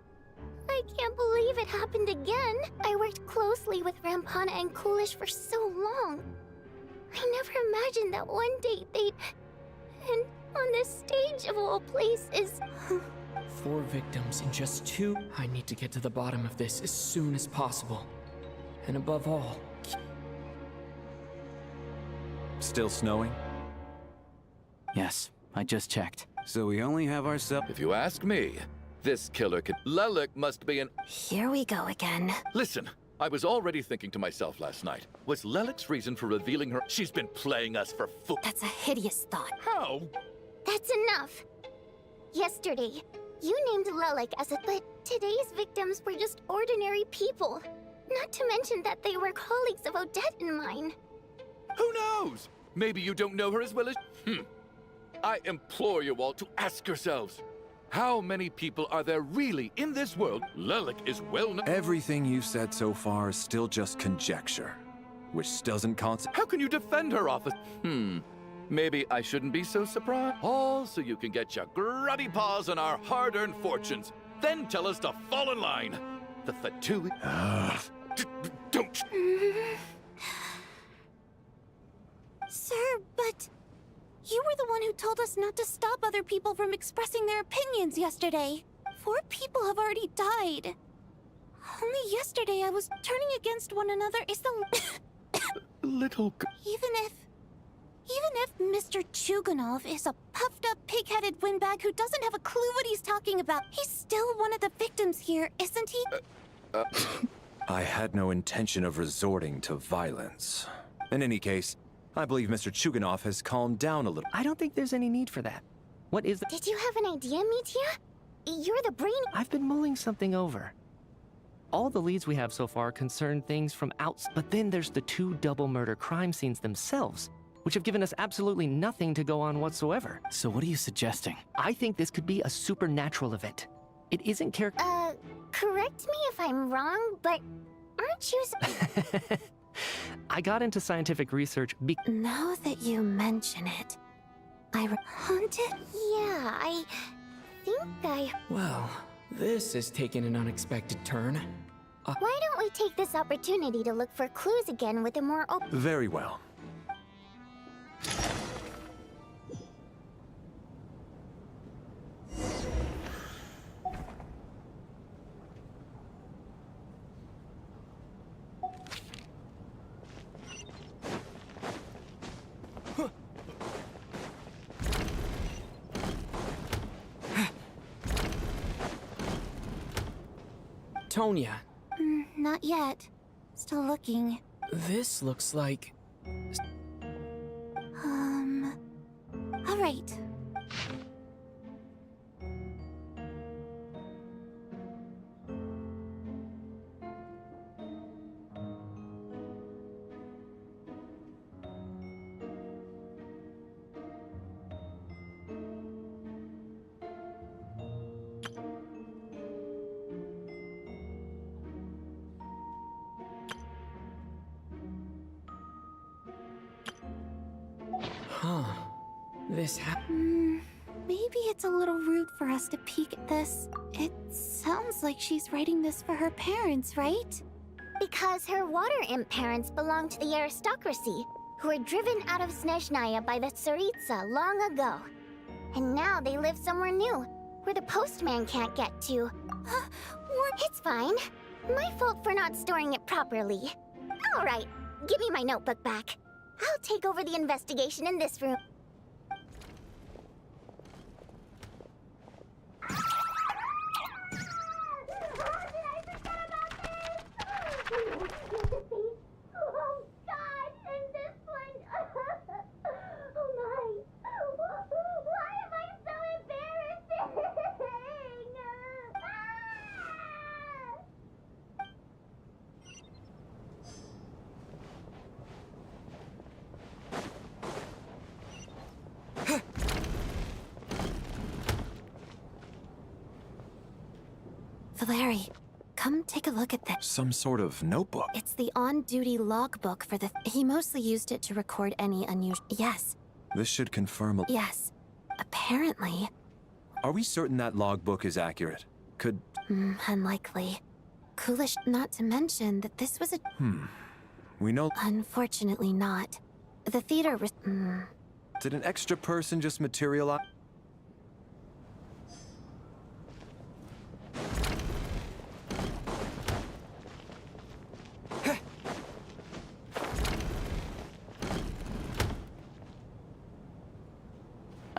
I can't believe it happened again. I worked closely with Rampana and Coolish for so long. I never imagined that one day they'd... And on this stage of all places... 4 victims in just 2. I need to get to the bottom of this as soon as possible. And above all... Still snowing? Yes, I just checked. So we only have ourselves... If you ask me, this killer could... Lelek must be an... Here we go again. Listen, I was already thinking to myself last night, was Lelek's reason for revealing her... She's been playing us for fool... That's a hideous thought. How? That's enough. Yesterday, you named Lelek as a... But today's victims were just ordinary people. Not to mention that they were colleagues of Odette and mine. Who knows? Maybe you don't know her as well as... I implore you all to ask yourselves, how many people are there really in this world? Lelek is well known... Everything you've said so far is still just conjecture, which doesn't constitute... How can you defend her office? Maybe I shouldn't be so surprised. All so you can get your grubby paws on our hard-earned fortunes. Then tell us to fall in line. The Fatui... Don't... Sir, but... You were the one who told us not to stop other people from expressing their opinions yesterday. 4 people have already died. Only yesterday I was turning against one another is the... Little... Even if Mr. Chuganov is a puffed-up, pig-headed windbag who doesn't have a clue what he's talking about, he's still one of the victims here, isn't he? I had no intention of resorting to violence. In any case, I believe Mr. Chuganov has calmed down a little. I don't think there's any need for that. What is the... Did you have an idea, Mitya? You're the brain... I've been mulling something over. All the leads we have so far concern things from outside, but then there's the 2 double murder crime scenes themselves, which have given us absolutely nothing to go on whatsoever. So what are you suggesting? I think this could be a supernatural event. It isn't correct me if I'm wrong, but aren't you... I got into scientific research Now that you mention it, haunted? Yeah, I think I... Well, this is taking an unexpected turn. Why don't we take this opportunity to look for clues again with a more open... Very well. Tonya. Not yet. Still looking. This looks like... Alright. Huh. This Maybe it's a little rude for us to peek at this. It sounds like she's writing this for her parents, right? Because her water imp parents belong to the aristocracy, who were driven out of Snezhnaya by the Tsaritsa long ago. And now they live somewhere new, where the postman can't get to. It's fine. My fault for not storing it properly. Alright, give me my notebook back. I'll take over the investigation in this room. Valeri, come take a look at this. Some sort of notebook. It's the on-duty logbook for the... He mostly used it to record any unusual... Yes. This should confirm... Yes. Apparently. Are we certain that logbook is accurate? Could... Unlikely. Coolish, not to mention that this was a... We know... Unfortunately not. The theater was... Did an extra person just materialize?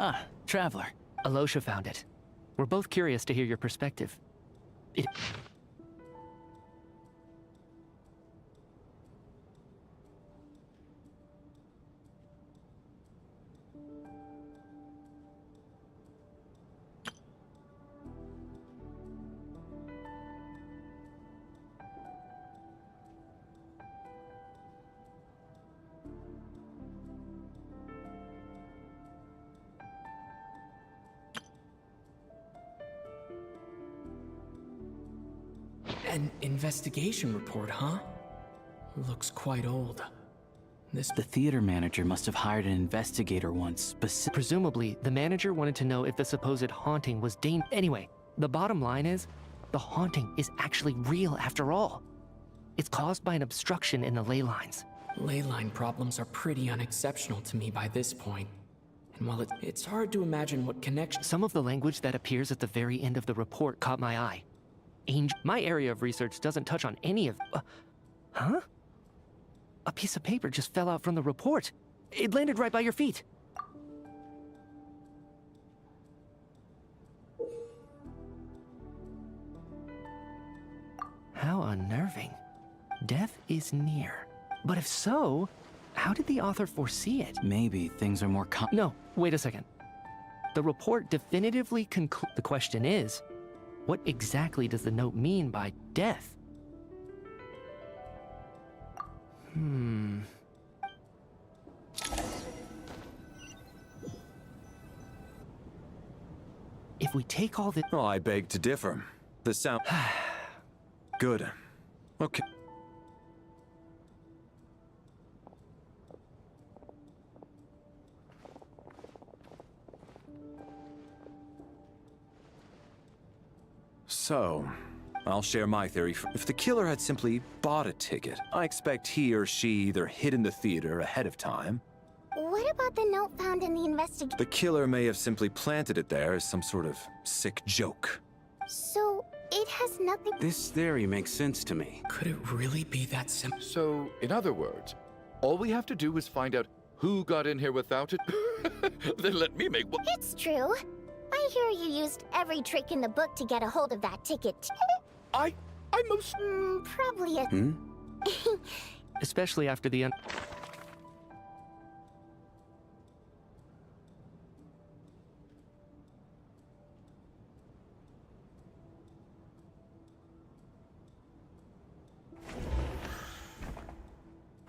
Ah, Traveler. Alosha found it. We're both curious to hear your perspective. An investigation report, huh? Looks quite old. The theater manager must have hired an investigator once, Presumably, the manager wanted to know if the supposed haunting was Anyway, the bottom line is, the haunting is actually real after all. It's caused by an obstruction in the ley lines. Ley line problems are pretty unexceptional to me by this point. And while it's hard to imagine what connection... Some of the language that appears at the very end of the report caught my eye. My area of research doesn't touch on any of... huh? A piece of paper just fell out from the report. It landed right by your feet. How unnerving. Death is near. But if so, how did the author foresee it? Maybe things are more No, wait a second. The report definitively concludes... The question is, what exactly does the note mean by death? If we take all the... Oh, I beg to differ. The sound... Good. Okay. So, I'll share my theory. If the killer had simply bought a ticket, I expect he or she either hid in the theater ahead of time. What about the note found in the investigation? The killer may have simply planted it there as some sort of sick joke. So, it has nothing... This theory makes sense to me. Could it really be that simple? So, in other words, all we have to do is find out who got in here without it. Then let me make one. It's true. I hear you used every trick in the book to get a hold of that ticket. I most... probably a... Especially after the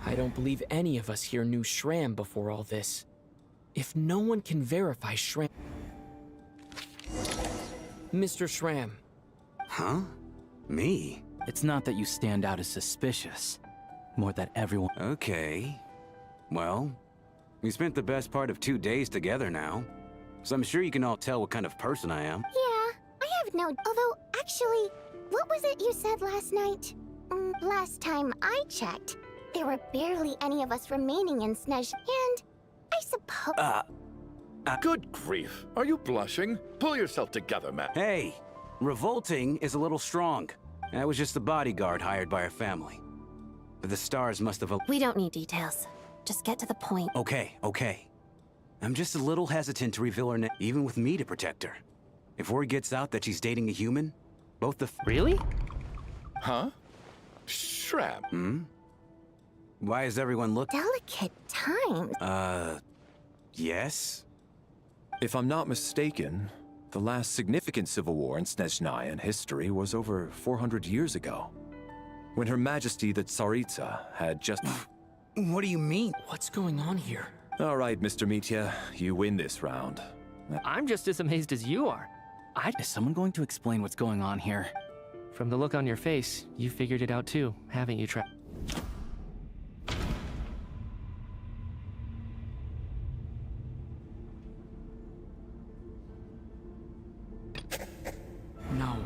I don't believe any of us here knew Shram before all this. If no one can verify Shram... Mr. Shram. Huh? Me? It's not that you stand out as suspicious. More that everyone... Okay. Well, we spent the best part of 2 days together now. So I'm sure you can all tell what kind of person I am. Yeah, I have no... Although, actually, what was it you said last night? Last time I checked, there were barely any of us remaining in Snezh, and I suppose... Good grief. Are you blushing? Pull yourself together, man. Hey, revolting is a little strong. I was just the bodyguard hired by our family. But the stars must have... We don't need details. Just get to the point. Okay. I'm just a little hesitant to reveal her name, even with me to protect her. If word gets out that she's dating a human, both the... Really? Huh? Shram? Why is everyone looking... Delicate times. Yes? If I'm not mistaken, the last significant civil war in Snezhnaya in history was over 400 years ago, when Her Majesty the Tsaritsa had just... What do you mean? What's going on here? All right, Mr. Mitya, you win this round. I'm just as amazed as you are. Is someone going to explain what's going on here? From the look on your face, you figured it out too, haven't you, No.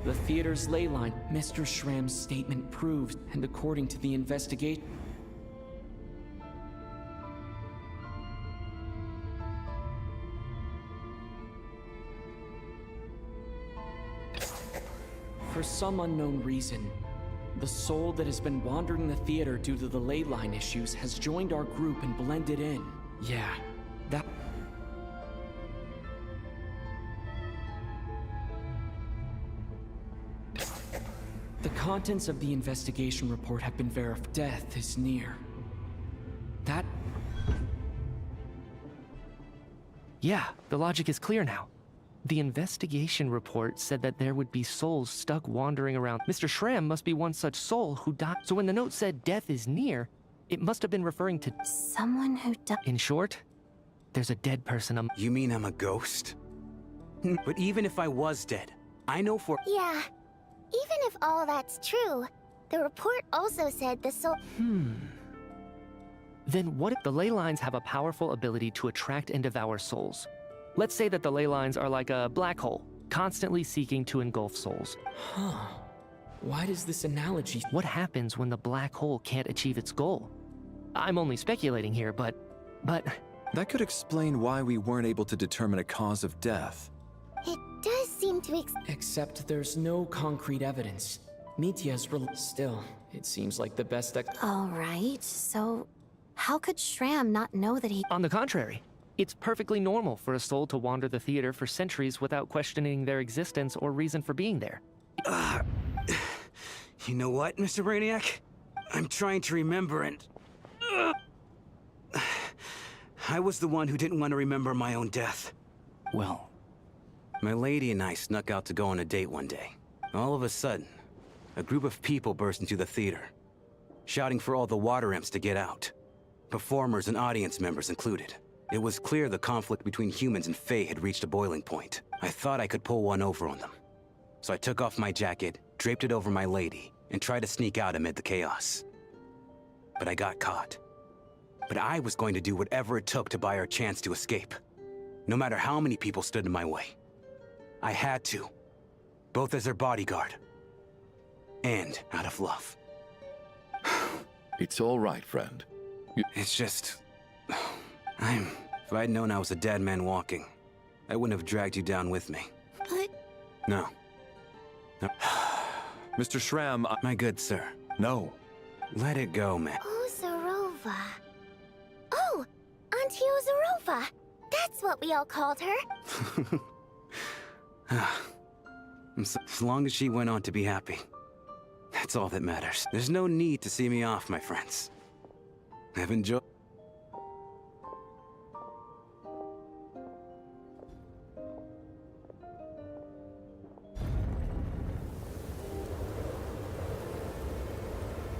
The theater's ley line, Mr. Shram's statement proves, and according to the investigation... For some unknown reason, the soul that has been wandering the theater due to the ley line issues has joined our group and blended in. Yeah, that... The contents of the investigation report have been verified. Death is near. That... Yeah, the logic is clear now. The investigation report said that there would be souls stuck wandering around. Mr. Shram must be one such soul who died. So when the note said death is near, it must have been referring to... Someone who died. In short, there's a dead person. You mean I'm a ghost? But even if I was dead, I know for... Yeah. Even if all that's true, the report also said the soul... Then what if the ley lines have a powerful ability to attract and devour souls? Let's say that the ley lines are like a black hole, constantly seeking to engulf souls. Huh. Why does this analogy... What happens when the black hole can't achieve its goal? I'm only speculating here, but... That could explain why we weren't able to determine a cause of death. It does seem to Except there's no concrete evidence. Mitya's still, it seems like the best... Alright, so... How could Shram not know that he... On the contrary, it's perfectly normal for a soul to wander the theater for centuries without questioning their existence or reason for being there. You know what, Mr. Brainiac? I'm trying to remember and... I was the one who didn't want to remember my own death. Well... My lady and I snuck out to go on a date one day. All of a sudden, a group of people burst into the theater, shouting for all the water imps to get out. Performers and audience members included. It was clear the conflict between humans and Fae had reached a boiling point. I thought I could pull one over on them. So I took off my jacket, draped it over my lady, and tried to sneak out amid the chaos. But I got caught. But I was going to do whatever it took to buy her a chance to escape. No matter how many people stood in my way. I had to. Both as her bodyguard. And out of love. It's all right, friend. It's just... If I'd known I was a dead man walking, I wouldn't have dragged you down with me. But... No. Mr. Shram, My good sir. No. Let it go, man. Ozarova. Oh, Auntie Ozarova. That's what we all called her. As long as she went on to be happy. That's all that matters. There's no need to see me off, my friends. I've enjoyed...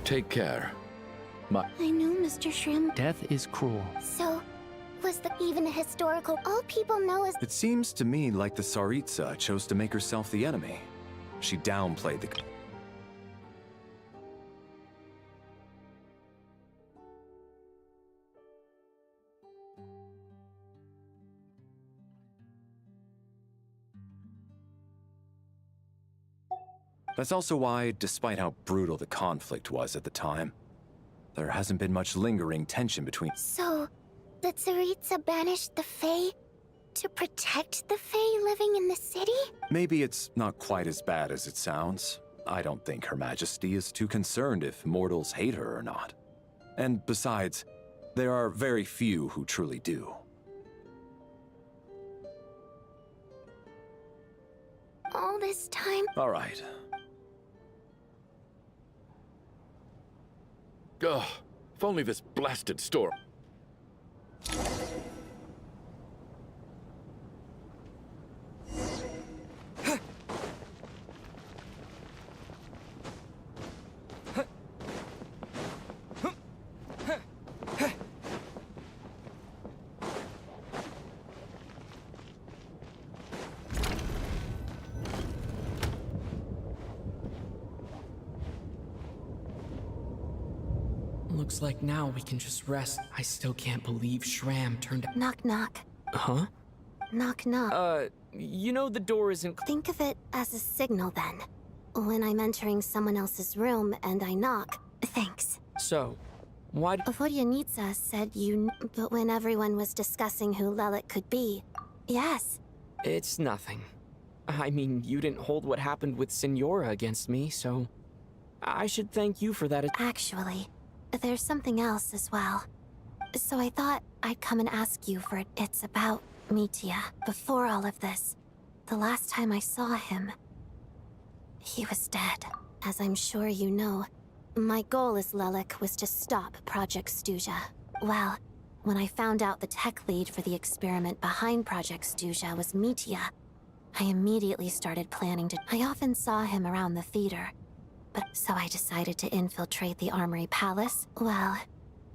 Take care. I know, Mr. Shrim. Death is cruel. So, was the even a historical? All people know is. It seems to me like the Tsaritsa chose to make herself the enemy. She downplayed the... That's also why, despite how brutal the conflict was at the time, there hasn't been much lingering tension between... So, the Tsaritsa banished the Fae to protect the Fae living in the city? Maybe it's not quite as bad as it sounds. I don't think Her Majesty is too concerned if mortals hate her or not. And besides, there are very few who truly do. All this time? All right. Ugh, if only this blasted storm... Looks like now we can just rest. I still can't believe Shram turned... Knock, knock. Huh? Knock, knock. You know the door isn't... Think of it as a signal, then. When I'm entering someone else's room and I knock, thanks. So, why... Vodyanitsa said but when everyone was discussing who Lelik could be, yes. It's nothing. I mean, you didn't hold what happened with Signora against me, so... I should thank you for that. Actually, there's something else as well. So I thought I'd come and ask you for it. It's about Mitya. Before all of this, the last time I saw him, he was dead. As I'm sure you know, my goal as Lelik was to stop Project Stuzha. Well, when I found out the tech lead for the experiment behind Project Stuzha was Mitya, I immediately started planning to... I often saw him around the theater, so I decided to infiltrate the Armory Palace. Well,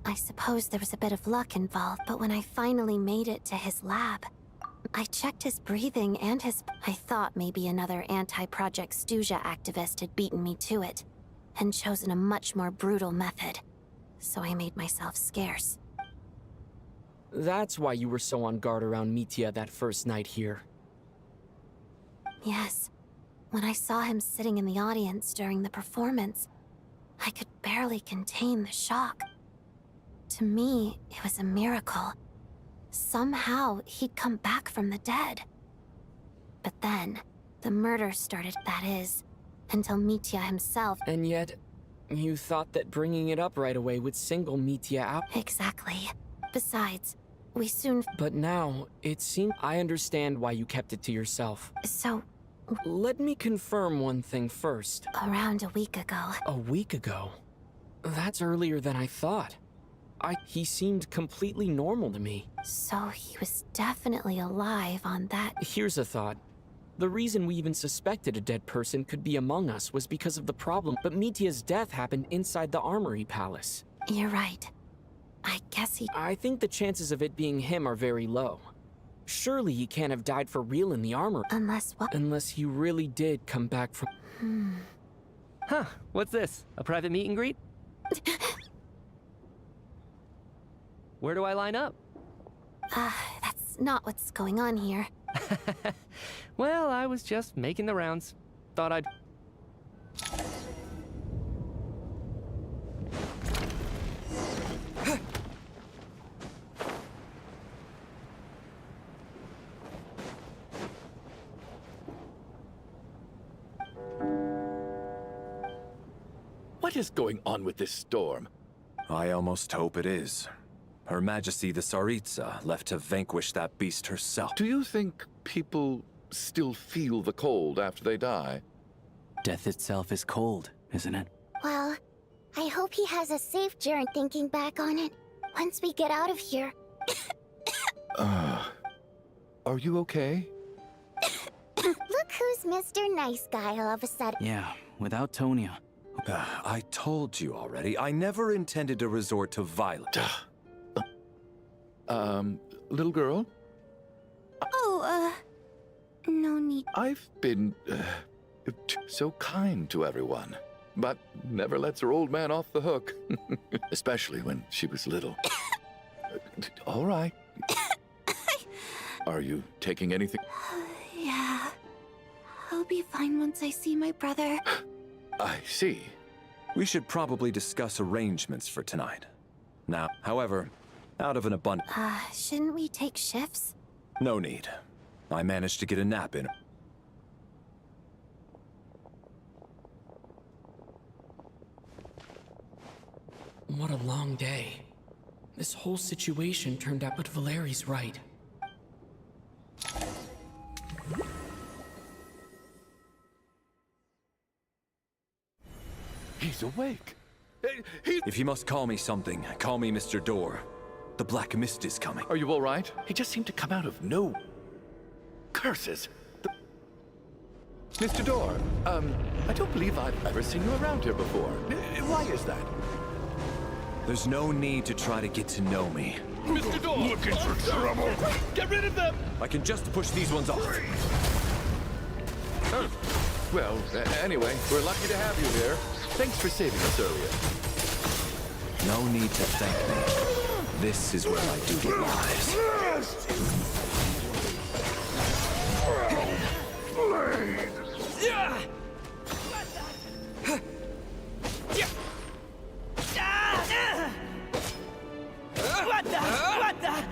I suppose there was a bit of luck involved, but when I finally made it to his lab, I checked his breathing and his... I thought maybe another anti-Project Stuzha activist had beaten me to it, and chosen a much more brutal method. So I made myself scarce. That's why you were so on guard around Mitya that first night here. Yes. When I saw him sitting in the audience during the performance, I could barely contain the shock. To me, it was a miracle. Somehow, he'd come back from the dead. But then, the murder started, that is, until Mitya himself... And yet, you thought that bringing it up right away would single Mitya out? Exactly. Besides, we soon... But now, it seems... I understand why you kept it to yourself. So... Let me confirm one thing first. Around a week ago. A week ago? That's earlier than I thought. He seemed completely normal to me. So he was definitely alive on that... Here's a thought. The reason we even suspected a dead person could be among us was because of the problem, but Mitya's death happened inside the Armory Palace. You're right. I guess he... I think the chances of it being him are very low. Surely he can't have died for real in the armor. Unless what? Unless he really did come back from... Huh, what's this? A private meet and greet? Where do I line up? That's not what's going on here. Well, I was just making the rounds. Thought I'd... What is going on with this storm? I almost hope it is. Her Majesty the Tsaritsa left to vanquish that beast herself. Do you think people still feel the cold after they die? Death itself is cold, isn't it? Well, I hope he has a safe journey thinking back on it once we get out of here. Are you okay? Look who's Mr. Nice Guy all of a sudden. Yeah, without Tonya. I told you already, I never intended to resort to violence. Little girl? Oh, no need. I've been so kind to everyone, but never lets her old man off the hook. Especially when she was little. All right. Are you taking anything? Yeah. I'll be fine once I see my brother. I see. We should probably discuss arrangements for tonight. Now, however, out of an abundance... Shouldn't we take shifts? No need. I managed to get a nap in. What a long day. This whole situation turned out, but Valeri's right. He's awake. If you must call me something, call me Mr. Door. The Black Mist is coming. Are you all right? He just seemed to come out of no... Curses. Mr. Door, I don't believe I've ever seen you around here before. Why is that? There's no need to try to get to know me. Mr. Door! Looking for trouble! Get rid of them! I can just push these ones off. Well, anyway, we're lucky to have you here. Thanks for saving us earlier. No need to thank me. This is where my duty lies. What the?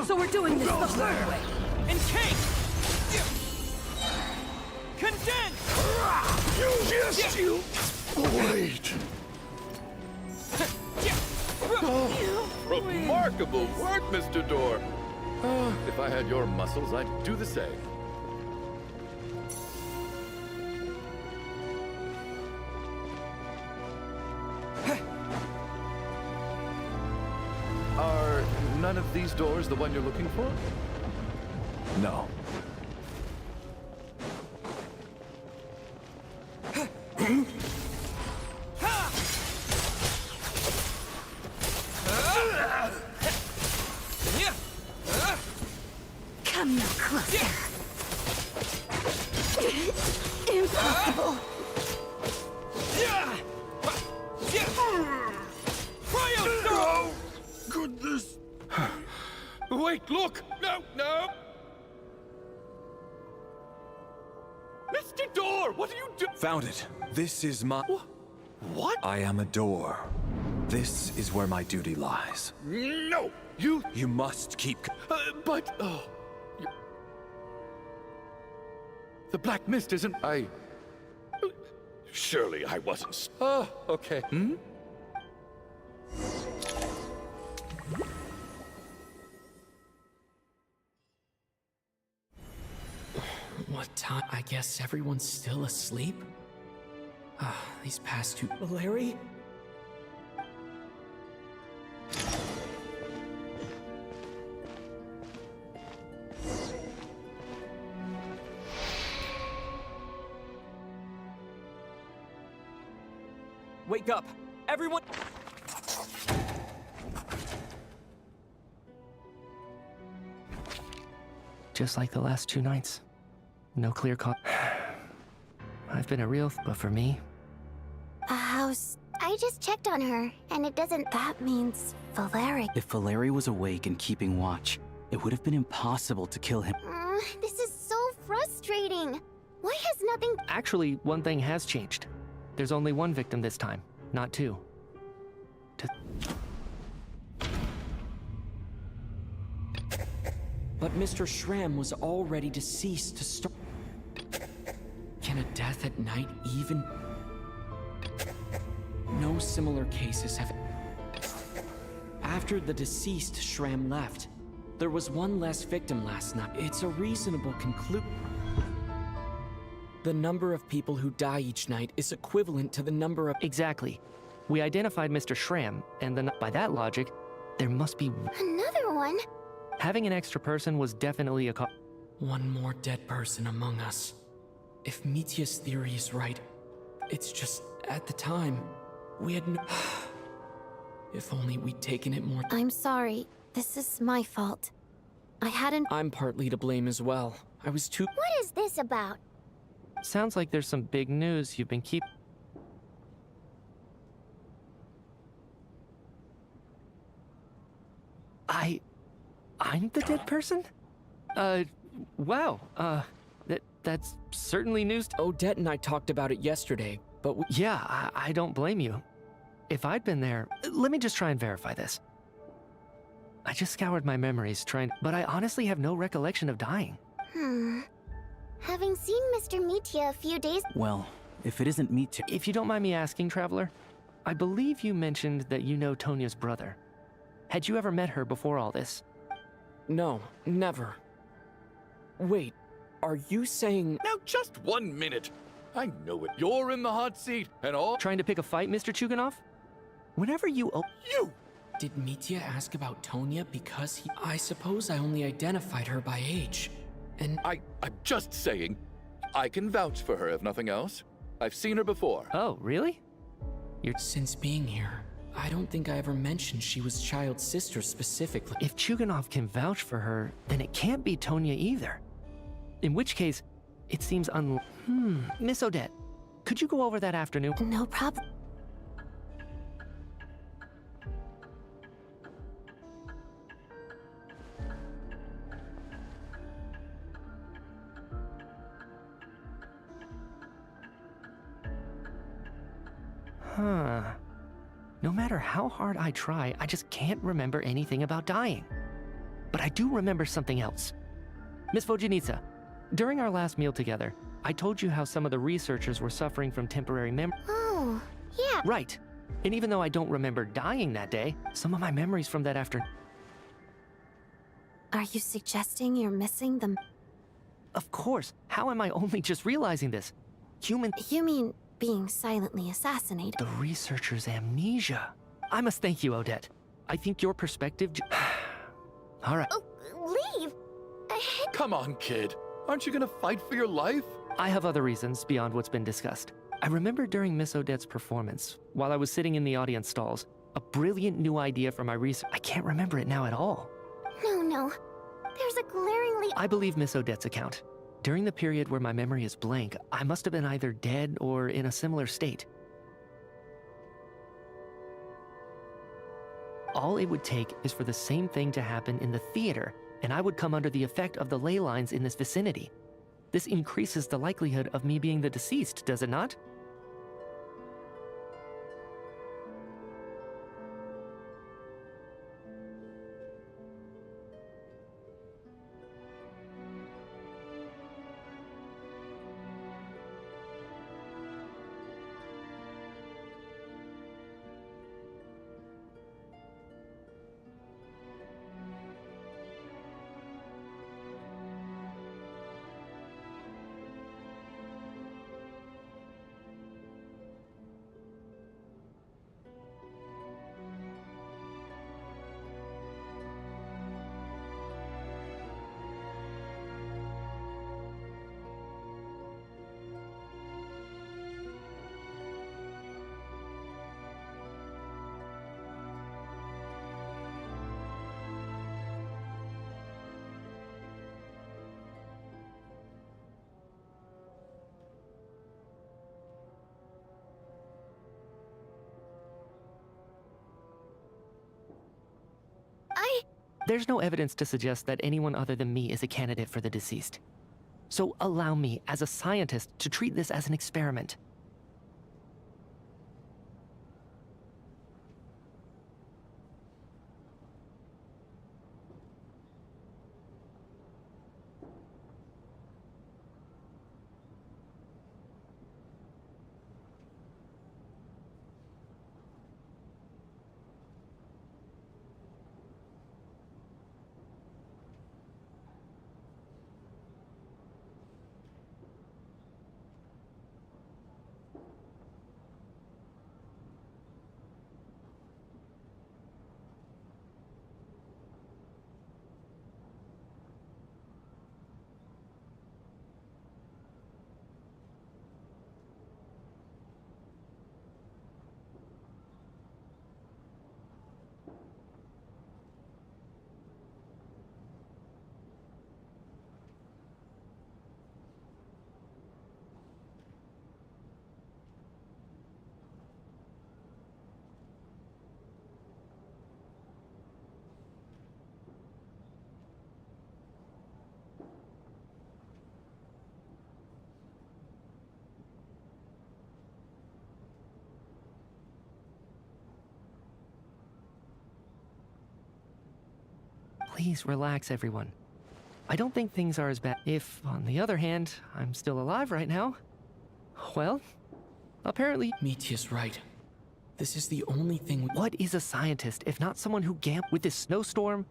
So we're doing this the hard way. Encase! Condense! You wait. Oh, remarkable work, Mr. Door. If I had your muscles, I'd do the same. Are none of these doors the one you're looking for? No. Come no closer. Impossible. Oh, goodness. Wait, look! No, no! Mr. Door, what are you doing? Found it. This is my... What? I am a door. This is where my duty lies. No! You... You must keep... But... Oh... The Black Mist isn't... Surely I wasn't... Oh, okay. Hmm? What time? I guess everyone's still asleep? These past two... Valeri? Wake up! Everyone! Just like the last 2 nights. No clear call. I've been a real but for me. How's... I just checked on her, and it doesn't... That means Valeri... If Valeri was awake and keeping watch, it would have been impossible to kill him. This is so frustrating. Why has nothing... Actually, one thing has changed. There's only 1 victim this time, not 2. But Mr. Schramm was already deceased to start. Can a death at night even... No similar cases have... After the deceased Schramm left, there was 1 less victim last night. It's a reasonable conclusion. The number of people who die each night is equivalent to the number of... Exactly. We identified Mr. Schramm, and then by that logic, there must be... Another one? Having an extra person was definitely a 1 more dead person among us. If Mitya's theory is right, it's just, at the time, we had no... If only we'd taken it more... I'm sorry. This is my fault. I hadn't... I'm partly to blame as well. I was too... What is this about? Sounds like there's some big news you've been keep... I'm the dead person? Wow, that's certainly news Odette and I talked about it yesterday, but Yeah, I don't blame you. If I'd been there... Let me just try and verify this. I just scoured my memories but I honestly have no recollection of dying. Having seen Mr. Mitya a few days... Well, if it isn't Mitya... If you don't mind me asking, Traveler, I believe you mentioned that you know Tonya's brother. Had you ever met her before all this? No, never. Wait, are you saying... Now just 1 minute! I know it. You're in the hot seat, and all... Trying to pick a fight, Mr. Chuganov? Whenever you... You! Did Mitya ask about Tonya because he... I suppose I only identified her by age, and... I'm just saying, I can vouch for her if nothing else. I've seen her before. Oh, really? Since being here, I don't think I ever mentioned she was Child's sister specifically. If Chuganov can vouch for her, then it can't be Tonya either. In which case, it seems Miss Odette, could you go over that afternoon? No problem. No matter how hard I try, I just can't remember anything about dying. But I do remember something else. Miss Vojanitsa, during our last meal together, I told you how some of the researchers were suffering from temporary memory. Oh, yeah. Right. And even though I don't remember dying that day, some of my memories from that afternoon... Are you suggesting you're missing them? Of course. How am I only just realizing this? You mean being silently assassinated? The researcher's amnesia. I must thank you, Odette. I think your perspective... All right. Oh, leave! Come on, kid. Aren't you gonna fight for your life? I have other reasons beyond what's been discussed. I remember during Miss Odette's performance, while I was sitting in the audience stalls, a brilliant new idea for my research. I can't remember it now at all. No. There's a glaringly... I believe Miss Odette's account. During the period where my memory is blank, I must have been either dead or in a similar state. All it would take is for the same thing to happen in the theater, and I would come under the effect of the ley lines in this vicinity. This increases the likelihood of me being the deceased, does it not? There's no evidence to suggest that anyone other than me is a candidate for the deceased. So allow me, as a scientist, to treat this as an experiment. Please relax, everyone. I don't think things are as bad. If, on the other hand, I'm still alive right now, well, apparently... Mitya's right. This is the only thing... What is a scientist if not someone who with this snowstorm?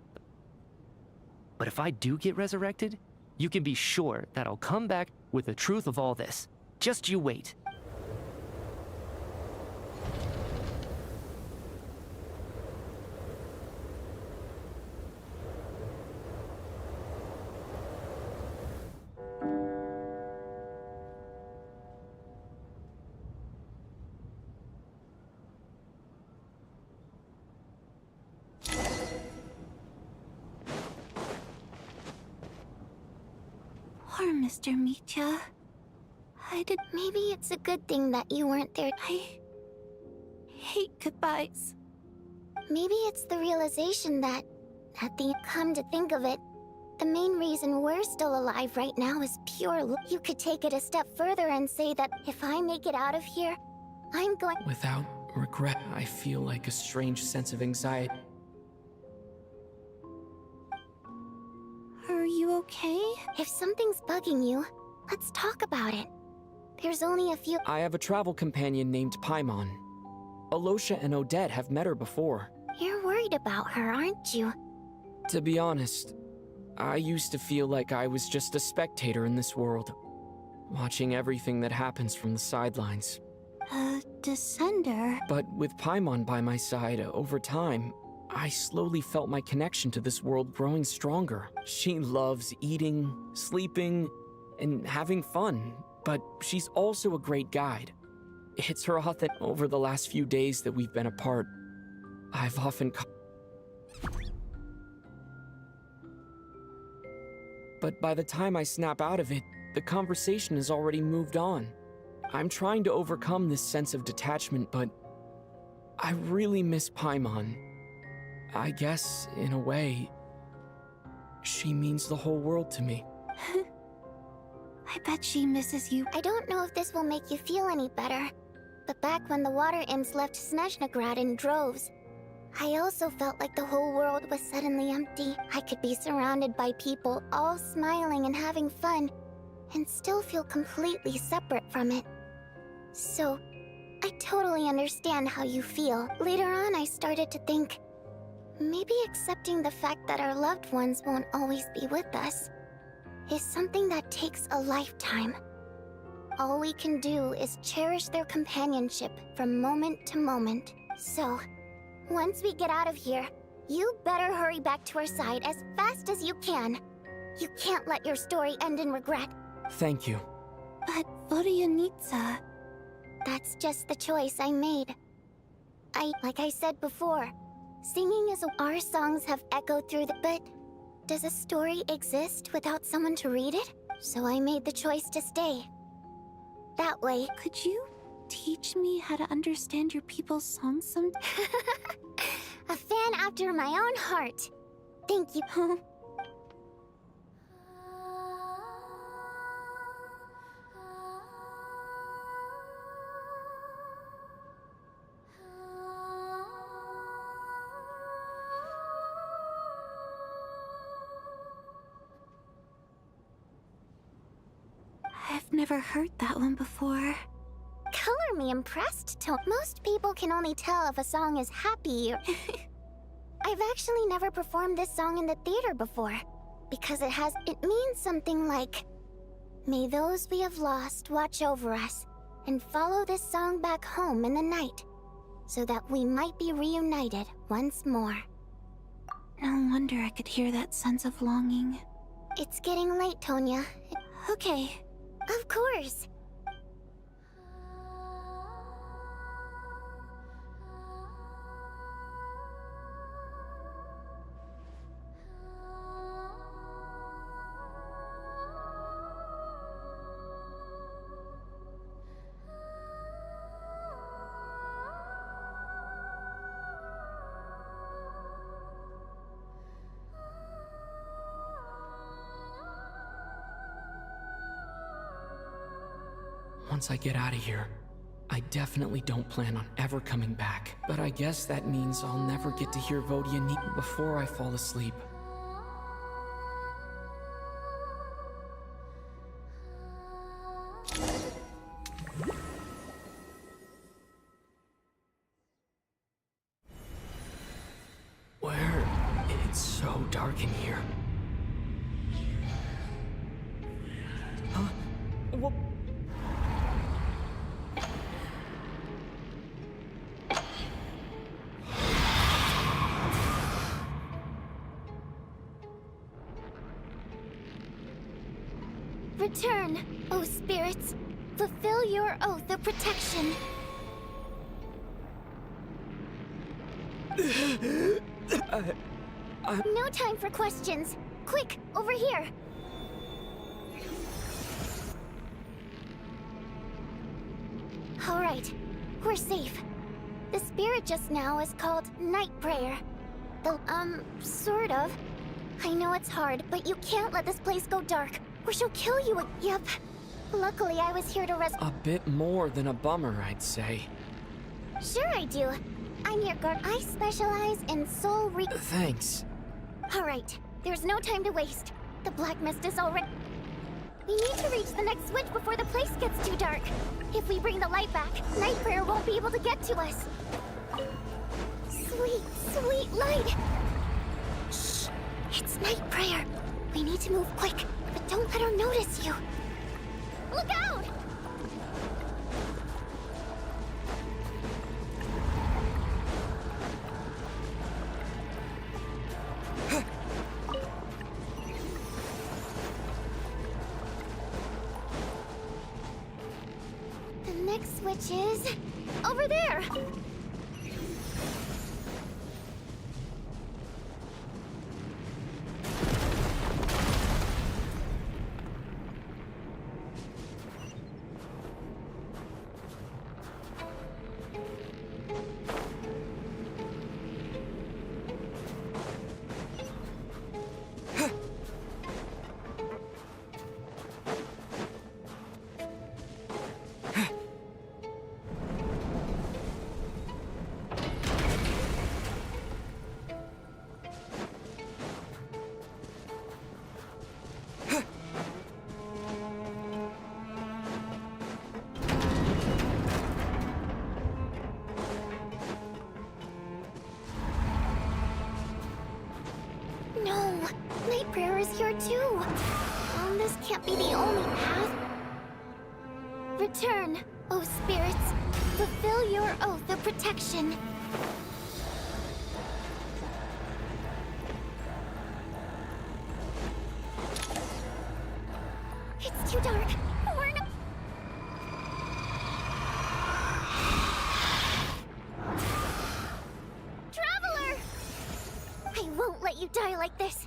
But if I do get resurrected, you can be sure that I'll come back with the truth of all this. Just you wait. Poor Mr. Mitya. Maybe it's a good thing that you weren't there. I hate goodbyes. Maybe it's the realization that, come to think of it, the main reason we're still alive right now is pure. You could take it a step further and say that if I make it out of here, I'm going. Without regret, I feel like a strange sense of anxiety. Are you okay? If something's bugging you, let's talk about it. There's only a few. I have a travel companion named Paimon. Alosha and Odette have met her before. You're worried about her, aren't you? To be honest, I used to feel like I was just a spectator in this world, watching everything that happens from the sidelines. A descender? But with Paimon by my side, over time, I slowly felt my connection to this world growing stronger. She loves eating, sleeping, and having fun, but she's also a great guide. It's her authentic. Over the last few days that we've been apart, I've often... But by the time I snap out of it, the conversation has already moved on. I'm trying to overcome this sense of detachment, but I really miss Paimon. I guess, in a way, she means the whole world to me. I bet she misses you. I don't know if this will make you feel any better, but back when the water imps left Snezhnaya in droves, I also felt like the whole world was suddenly empty. I could be surrounded by people, all smiling and having fun, and still feel completely separate from it. So, I totally understand how you feel. Later on, I started to think, maybe accepting the fact that our loved ones won't always be with us is something that takes a lifetime. All we can do is cherish their companionship from moment to moment. So, once we get out of here, you better hurry back to our side as fast as you can. You can't let your story end in regret. Thank you. But Vodyanitsa... That's just the choice I made. Like I said before, singing is our songs have echoed through the... But does a story exist without someone to read it? So I made the choice to stay. That way... Could you teach me how to understand your people's songs some... A fan after my own heart. Thank you. I've never heard that one before. Color me impressed, Most people can only tell if a song is happy or... I've actually never performed this song in the theater before, because it means something like, may those we have lost watch over us, and follow this song back home in the night, so that we might be reunited once more. No wonder I could hear that sense of longing. It's getting late, Tonya. Okay. Of course. Once I get out of here, I definitely don't plan on ever coming back. But I guess that means I'll never get to hear Vodia Neat before I fall asleep. Where? It's so dark in here. Huh? What? Return, O spirits. Fulfill your oath of protection. No time for questions. Quick, over here. All right, we're safe. The spirit just now is called Night Prayer. Sort of. I know it's hard, but you can't let this place go dark, or she'll kill you. Yep. Luckily, I was here to A bit more than a bummer, I'd say. Sure I do. I'm your guard. I specialize in soul Thanks. All right, there's no time to waste. The black mist is already... We need to reach the next switch before the place gets too dark. If we bring the light back, Night Prayer won't be able to get to us. Sweet, sweet light! Shh! It's Night Prayer. We need to move quick, but don't let her notice you. Look out! The next switch is... over there! No, Night Prayer is here too. This can't be the only path. Return, O spirits. Fulfill your oath of protection. It's too dark. We're not... Traveler! I won't let you die like this.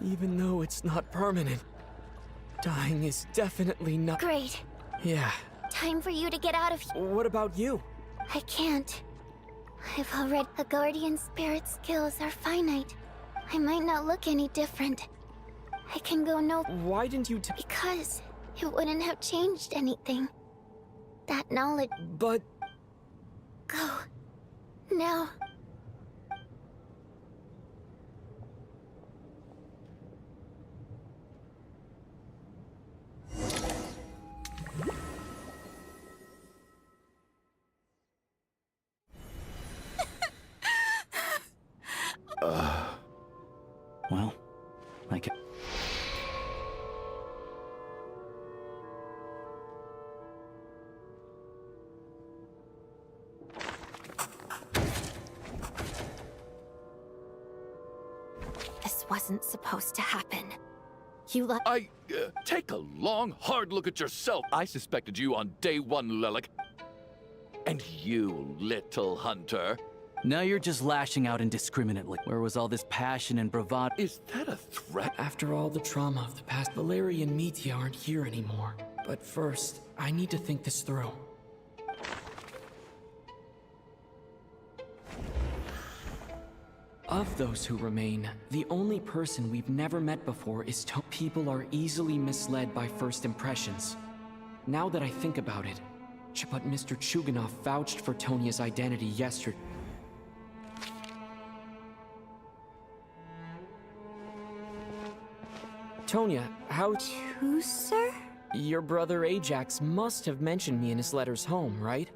Even though it's not permanent, dying is definitely not... Great. Yeah. time for you to get out of here. What about you? I can't. I've already... A guardian spirit's skills are finite. I might not look any different. I can go no... Why didn't you Because it wouldn't have changed anything. That knowledge... But... Go. Now. Well, I can... This wasn't supposed to happen. You let... Take a long, hard look at yourself. I suspected you on day one, Lelik. And you, little hunter. Now you're just lashing out indiscriminately. Where was all this passion and bravado? Is that a threat? After all the trauma of the past, Valeria and Mitya aren't here anymore. But first, I need to think this through. Of those who remain, the only person we've never met before is Tonya. People are easily misled by first impressions. Now that I think about it, but Mr. Chuganov vouched for Tonya's identity yesterday. Tonya, how... Who, sir? Your brother Ajax must have mentioned me in his letters home, right?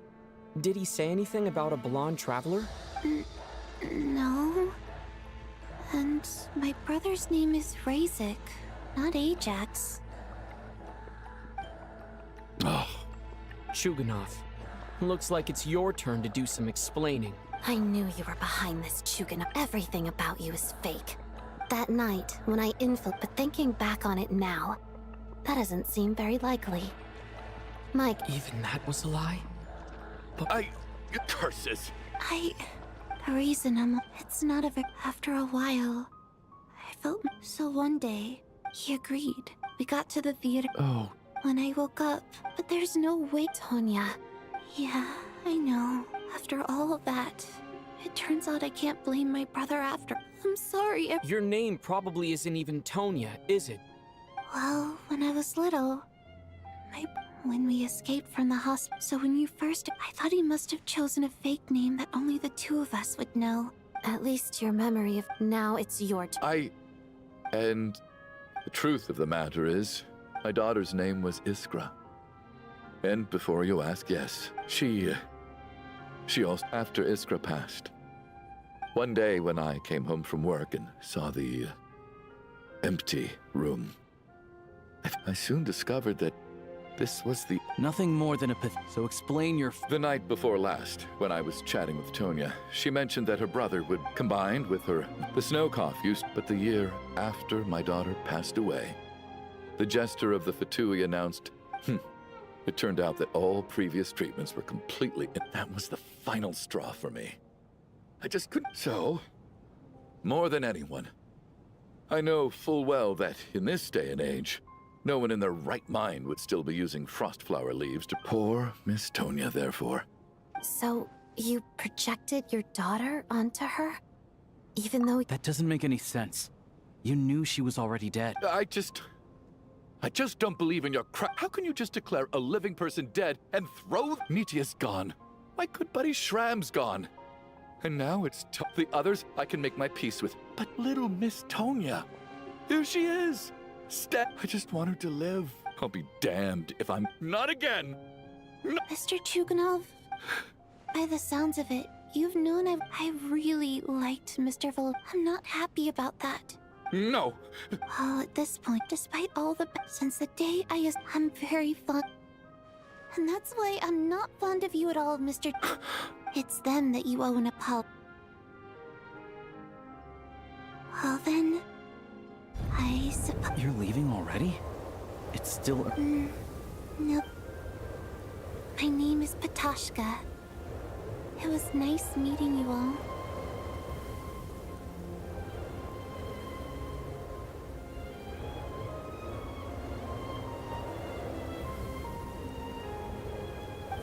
Did he say anything about a blonde traveler? No. And my brother's name is Razik, not Ajax. Chuganov. Looks like it's your turn to do some explaining. I knew you were behind this, Chuganov. Everything about you is fake. That night, when I but thinking back on it now, that doesn't seem very likely. Mike... Even that was a lie? But... Curses! The reason it's not after a while, I felt... So one day, he agreed. We got to the theater. Oh. When I woke up, but there's no way... Tonya. Yeah, I know. After all of that, it turns out I can't blame my brother after. I'm sorry. Your name probably isn't even Tonya, is it? Well, when I was little, when we escaped from the hospital. So when you first, I thought he must have chosen a fake name that only the two of us would know. At least your memory of now it's your turn. And the truth of the matter is, my daughter's name was Iskra. And before you ask, yes, she also, after Iskra passed. One day when I came home from work and saw the empty room, I soon discovered that this was the... Nothing more than a so explain your... The night before last, when I was chatting with Tonya, she mentioned that her brother would, combined with her, the snow cough used, but the year after my daughter passed away, the jester of the Fatui announced, it turned out that all previous treatments were completely... That was the final straw for me. I just couldn't... So, more than anyone, I know full well that in this day and age, no one in their right mind would still be using frostflower leaves to... Poor Miss Tonya, therefore. So, you projected your daughter onto her? Even though... That doesn't make any sense. You knew she was already dead. I just don't believe in your crap. How can you just declare a living person dead and throw... Mitya's gone. My good buddy Shram's gone. And now it's the others I can make my peace with. But little Miss Tonya, here she is. I just want her to live. I'll be damned if I'm not again. No. Mr. Chuganov, by the sounds of it, you've known I really liked Mr. I'm not happy about that. No. Well, at this point, despite all the... Since the day I'm very fond... And that's why I'm not fond of you at all, Mr. It's them that you owe an apology. Well then, I suppose... You're leaving already? It's still... No. My name is Patashka. It was nice meeting you all.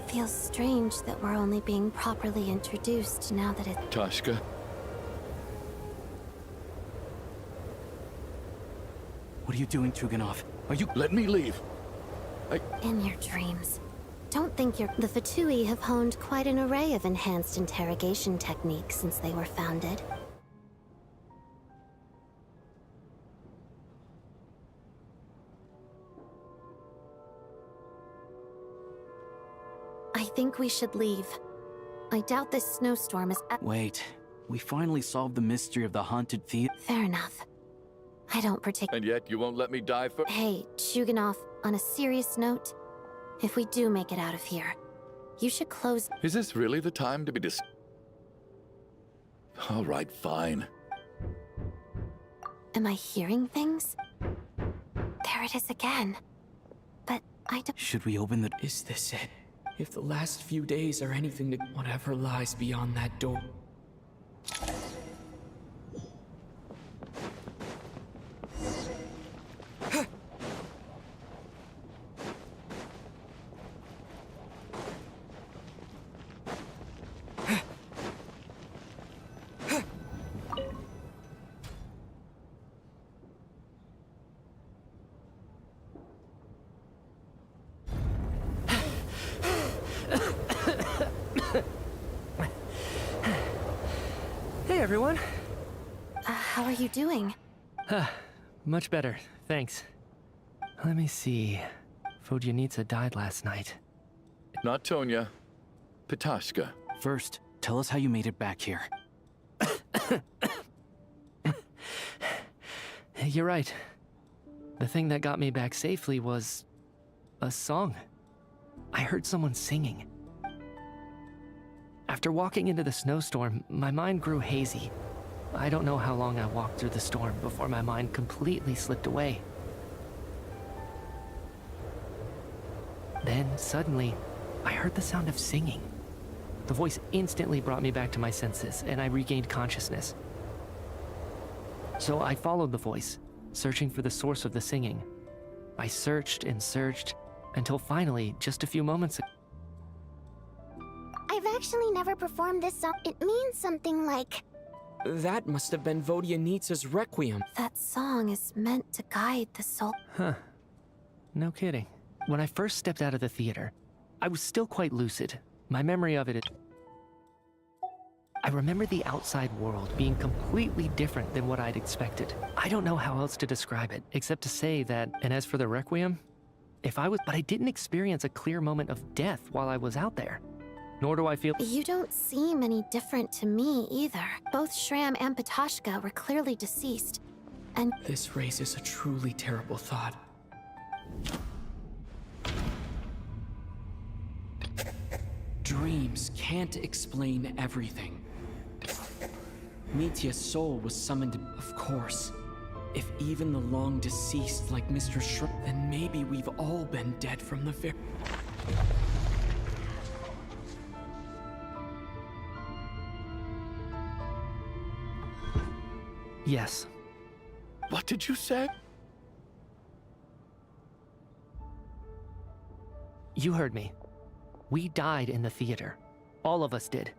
Feels strange that we're only being properly introduced now that it's... Tashka? What are you doing, Chuganov? Are you... Let me leave. In your dreams. Don't think you're... The Fatui have honed quite an array of enhanced interrogation techniques since they were founded. I think we should leave. I doubt this snowstorm is... Wait. We finally solved the mystery of the haunted theater. Fair enough. I don't particularly... And yet you won't let me die for... Hey, Chuganov, on a serious note, if we do make it out of here, you should close... Is this really the time to be All right, fine. Am I hearing things? There it is again. But I don't... Should we open the... Is this it? If the last few days are anything to whatever lies beyond that door... Hey, everyone. How are you doing? Much better, thanks. Let me see. Vodyanitsa died last night. Not Tonya. Petashka. First, tell us how you made it back here. You're right. The thing that got me back safely was... a song. I heard someone singing. After walking into the snowstorm, my mind grew hazy. I don't know how long I walked through the storm before my mind completely slipped away. Then, suddenly, I heard the sound of singing. The voice instantly brought me back to my senses, and I regained consciousness. So I followed the voice, searching for the source of the singing. I searched and searched, until finally, just a few moments ago... I've actually never performed this song. It means something like... That must have been Vodyanitsa's Requiem. That song is meant to guide the soul. Huh. No kidding. When I first stepped out of the theater, I was still quite lucid. My memory of it is... I remember the outside world being completely different than what I'd expected. I don't know how else to describe it, except to say that, and as for the Requiem, but I didn't experience a clear moment of death while I was out there. Nor do I feel... You don't seem any different to me, either. Both Shram and Petashka were clearly deceased, and... This raises a truly terrible thought. Dreams can't explain everything. Mitya's soul was summoned, of course. If even the long-deceased like Mr. Shrimp, then maybe we've all been dead from the very... Yes. What did you say? You heard me. We died in the theater. All of us did.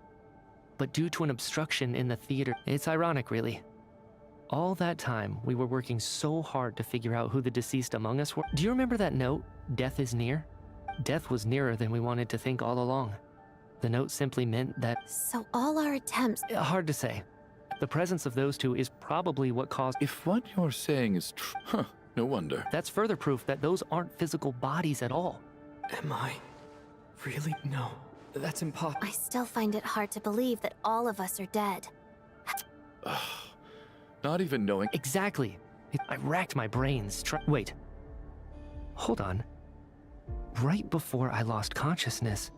But due to an obstruction in the theater, it's ironic, really. All that time, we were working so hard to figure out who the deceased among us were. Do you remember that note, "Death is near"? Death was nearer than we wanted to think all along. The note simply meant that... So all our attempts... Hard to say. The presence of those two is probably what caused... If what you're saying is true... Huh, no wonder. That's further proof that those aren't physical bodies at all. Am I? Really? No. That's impossible. I still find it hard to believe that all of us are dead. Not even knowing... Exactly. I racked my brains Wait. Hold on. Right before I lost consciousness,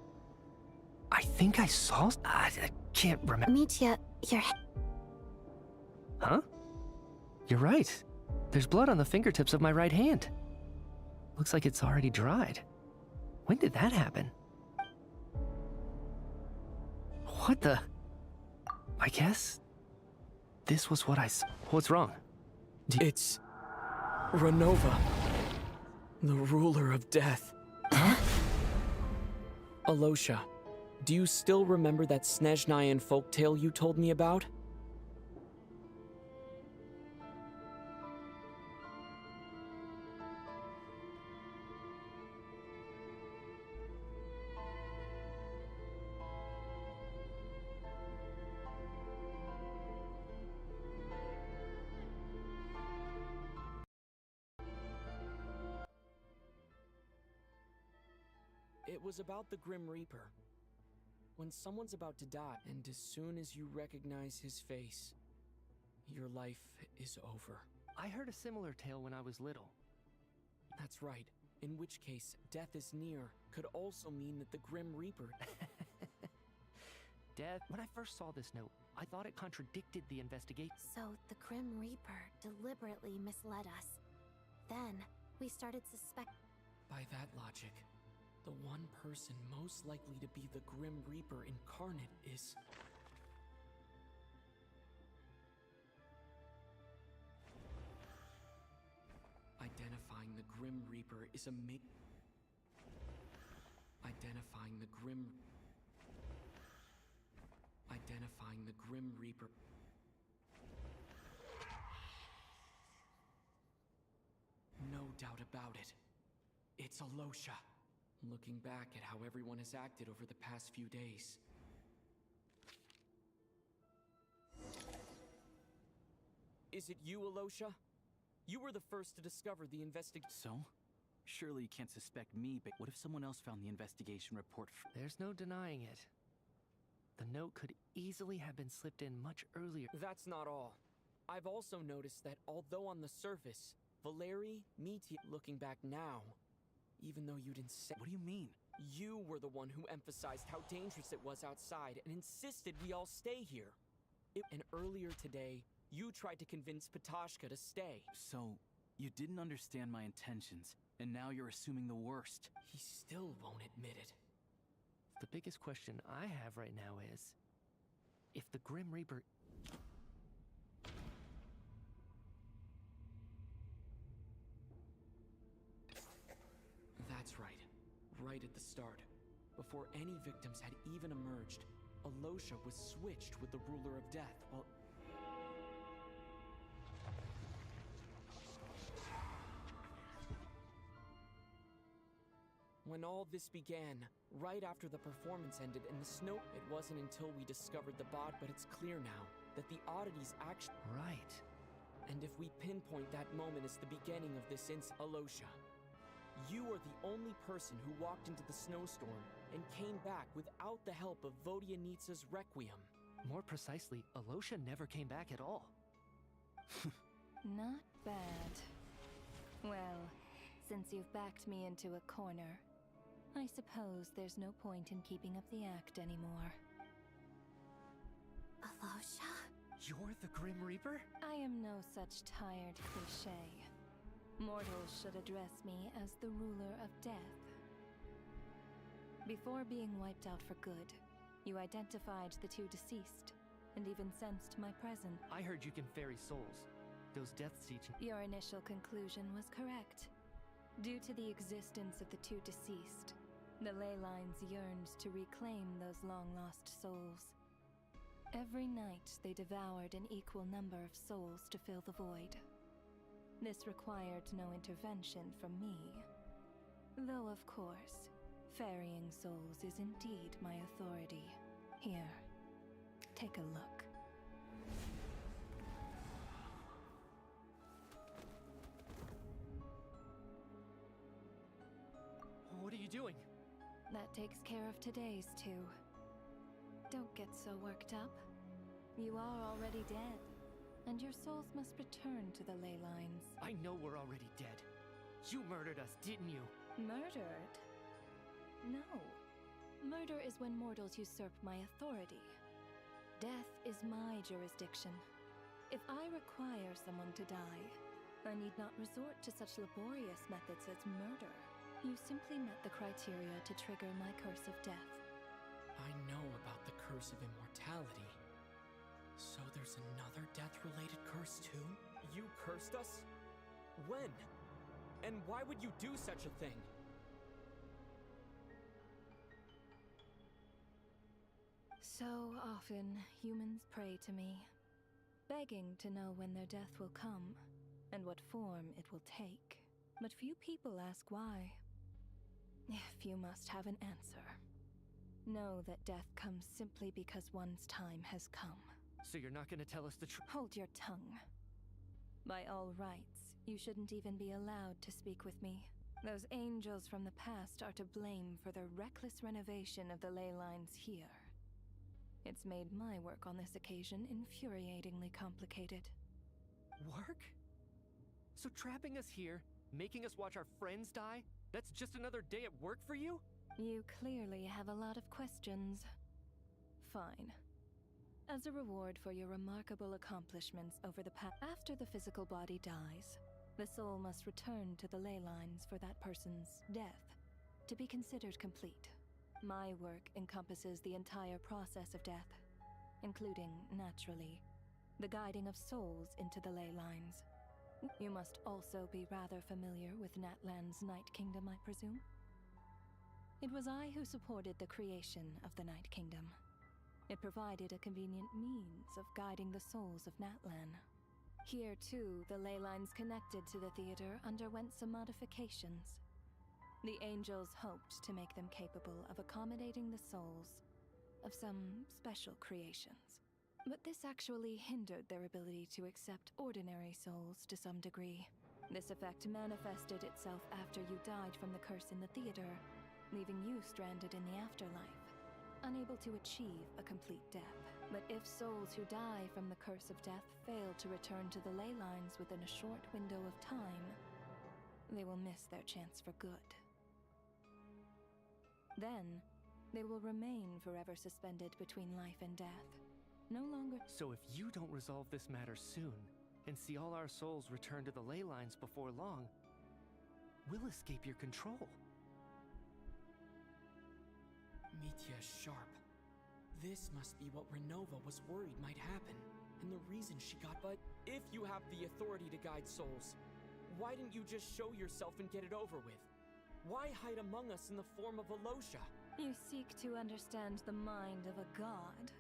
I think I saw... I can't remember... Mitya, you're... Huh? You're right. There's blood on the fingertips of my right hand. Looks like it's already dried. When did that happen? What the... I guess... This was what I saw. What's wrong? It's... Renova. The ruler of death. Huh? Alosha, do you still remember that Snezhnayan folktale you told me about? It was about the Grim Reaper. When someone's about to die, and as soon as you recognize his face, your life is over. I heard a similar tale when I was little. That's right. In which case, death is near could also mean that the Grim Reaper... Death. When I first saw this note, I thought it contradicted the investigation. So the Grim Reaper deliberately misled us. Then we started suspecting. By that logic, the one person most likely to be the Grim Reaper incarnate is... Identifying the Grim Reaper is a Identifying the Grim Reaper... No doubt about it. It's Alosha. Looking back at how everyone has acted over the past few days. Is it you, Alosha? You were the first to discover the investigation. So? Surely you can't suspect me, but what if someone else found the investigation report? There's no denying it. The note could easily have been slipped in much earlier. That's not all. I've also noticed that although on the surface, Valeri, Meteor, looking back now, even though you didn't say— What do you mean? You were the one who emphasized how dangerous it was outside and insisted we all stay here. And earlier today, you tried to convince Patashka to stay. So, you didn't understand my intentions, and now you're assuming the worst. He still won't admit it. The biggest question I have right now is, if the Grim Reaper... That's right. Right at the start. Before any victims had even emerged, Alosha was switched with the Ruler of Death while... When all this began, right after the performance ended and the snow... It wasn't until we discovered the bot, but it's clear now that the oddities actually... Right. And if we pinpoint that moment as the beginning of this Alosha, you are the only person who walked into the snowstorm and came back without the help of Vodyanitsa's Requiem. More precisely, Alosha never came back at all. Not bad. Well, since you've backed me into a corner, I suppose there's no point in keeping up the act anymore. Alosha? You're the Grim Reaper? I am no such tired cliché. Mortals should address me as the ruler of death. Before being wiped out for good, you identified the two deceased, and even sensed my presence. I heard you can ferry souls. Those deaths teaching... Your initial conclusion was correct. Due to the existence of the two deceased, the ley lines yearned to reclaim those long-lost souls. Every night they devoured an equal number of souls to fill the void. This required no intervention from me. Though, of course, ferrying souls is indeed my authority. Here, take a look. What are you doing? That takes care of today's too. Don't get so worked up. You are already dead. And your souls must return to the ley lines. I know we're already dead. You murdered us, didn't you? Murdered? No. Murder is when mortals usurp my authority. Death is my jurisdiction. If I require someone to die, I need not resort to such laborious methods as murder. You simply met the criteria to trigger my curse of death. I know about the curse of immortality. So there's another death-related curse too? You cursed us? When? And why would you do such a thing? So often, humans pray to me, begging to know when their death will come and what form it will take. But few people ask why. If you must have an answer, know that death comes simply because one's time has come. So you're not gonna tell us the truth? Hold your tongue. By all rights, you shouldn't even be allowed to speak with me. Those angels from the past are to blame for the reckless renovation of the ley lines here. It's made my work on this occasion infuriatingly complicated. Work? So trapping us here, making us watch our friends die, that's just another day at work for you? You clearly have a lot of questions. Fine. As a reward for your remarkable accomplishments over the past, after the physical body dies, the soul must return to the ley lines for that person's death to be considered complete. My work encompasses the entire process of death, including, naturally, the guiding of souls into the ley lines. You must also be rather familiar with Natlan's Night Kingdom, I presume? It was I who supported the creation of the Night Kingdom. It provided a convenient means of guiding the souls of Natlan. Here, too, the ley lines connected to the theater underwent some modifications. The angels hoped to make them capable of accommodating the souls of some special creations. But this actually hindered their ability to accept ordinary souls to some degree. This effect manifested itself after you died from the curse in the theater, leaving you stranded in the afterlife, unable to achieve a complete death. But if souls who die from the curse of death fail to return to the ley lines within a short window of time, they will miss their chance for good. Then, they will remain forever suspended between life and death. No longer. So if you don't resolve this matter soon, and see all our souls return to the ley lines before long, we'll escape your control. Mitya is sharp. This must be what Renova was worried might happen, and the reason she got. But if you have the authority to guide souls, why didn't you just show yourself and get it over with? Why hide among us in the form of a Losha? You seek to understand the mind of a god.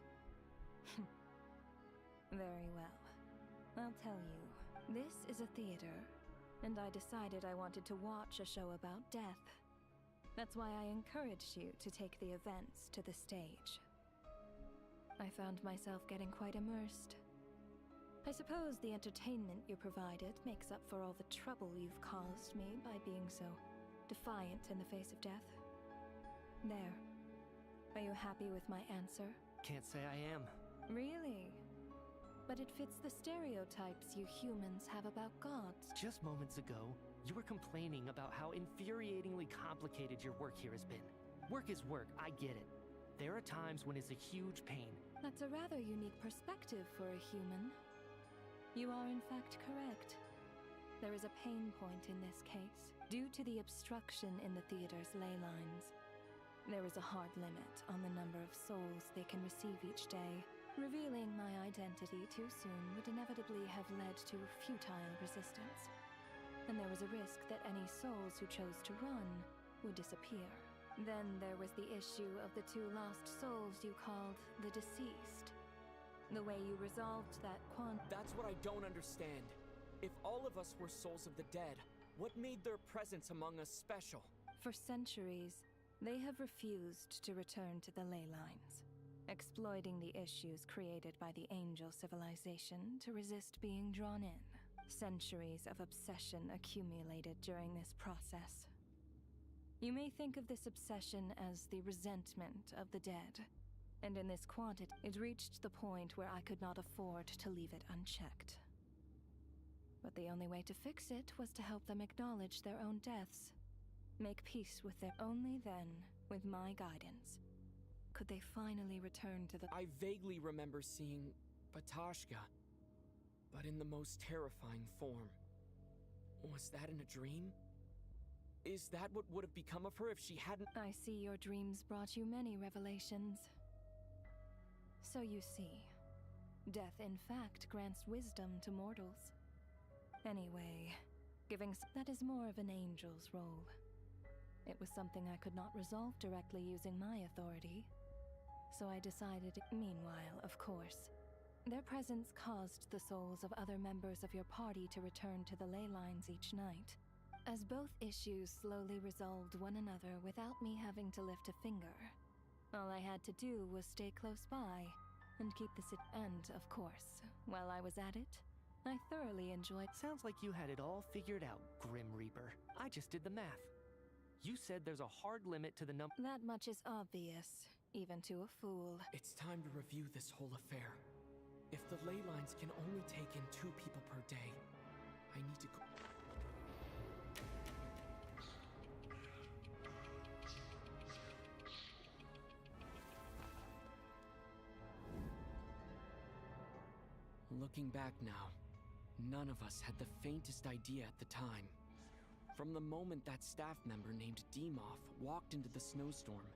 Very well. I'll tell you. This is a theater, and I decided I wanted to watch a show about death. That's why I encouraged you to take the events to the stage. I found myself getting quite immersed. I suppose the entertainment you provided makes up for all the trouble you've caused me by being so defiant in the face of death. There. Are you happy with my answer? Can't say I am. Really? But it fits the stereotypes you humans have about gods. Just moments ago, you were complaining about how infuriatingly complicated your work here has been. Work is work, I get it. There are times when it's a huge pain. That's a rather unique perspective for a human. You are in fact correct. There is a pain point in this case. Due to the obstruction in the theater's ley lines, there is a hard limit on the number of souls they can receive each day. Revealing my identity too soon would inevitably have led to futile resistance. And there was a risk that any souls who chose to run would disappear. Then there was the issue of the two lost souls you called the deceased. The way you resolved that That's what I don't understand. If all of us were souls of the dead, what made their presence among us special? For centuries, they have refused to return to the ley lines, exploiting the issues created by the angel civilization to resist being drawn in. Centuries of obsession accumulated during this process. You may think of this obsession as the resentment of the dead, and in this quantity, it reached the point where I could not afford to leave it unchecked. But the only way to fix it was to help them acknowledge their own deaths, make peace with their. Only then, with my guidance, could they finally return to the. I vaguely remember seeing Batashka, but in the most terrifying form. Was that in a dream? Is that what would have become of her if she hadn't? I see your dreams brought you many revelations. So you see, death in fact grants wisdom to mortals. Anyway, that is more of an angel's role. It was something I could not resolve directly using my authority. so I decided. Meanwhile, of course, their presence caused the souls of other members of your party to return to the ley lines each night. As both issues slowly resolved one another without me having to lift a finger, all I had to do was stay close by and keep the and, of course, while I was at it, I thoroughly enjoyed. Sounds like you had it all figured out, Grim Reaper. I just did the math. You said there's a hard limit to the number. That much is obvious, even to a fool. It's time to review this whole affair. If the ley lines can only take in 2 people per day, I need to go. Looking back now, none of us had the faintest idea at the time. From the moment that staff member named Demoff walked into the snowstorm,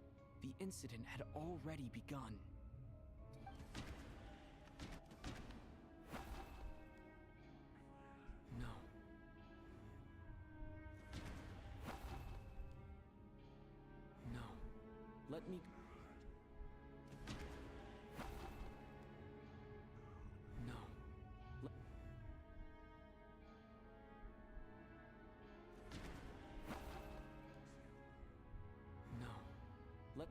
the incident had already begun. No. No. Let me... No. No. Let...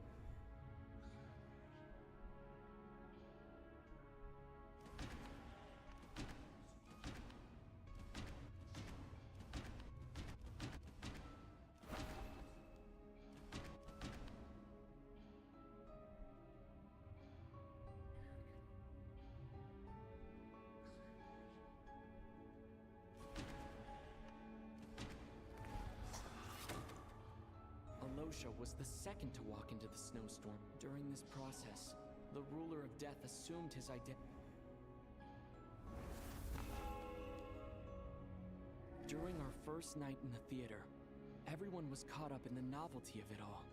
Alosha was the second to walk into the snowstorm. During this process, the ruler of death assumed his identity. During our first night in the theater, everyone was caught up in the novelty of it all.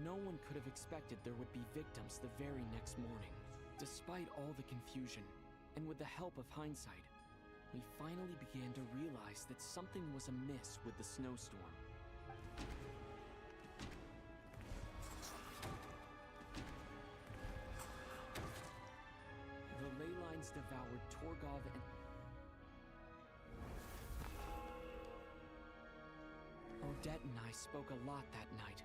No one could have expected there would be victims the very next morning. Despite all the confusion, and with the help of hindsight, we finally began to realize that something was amiss with the snowstorm. The ley lines devoured Torgov and... Odette and I spoke a lot that night.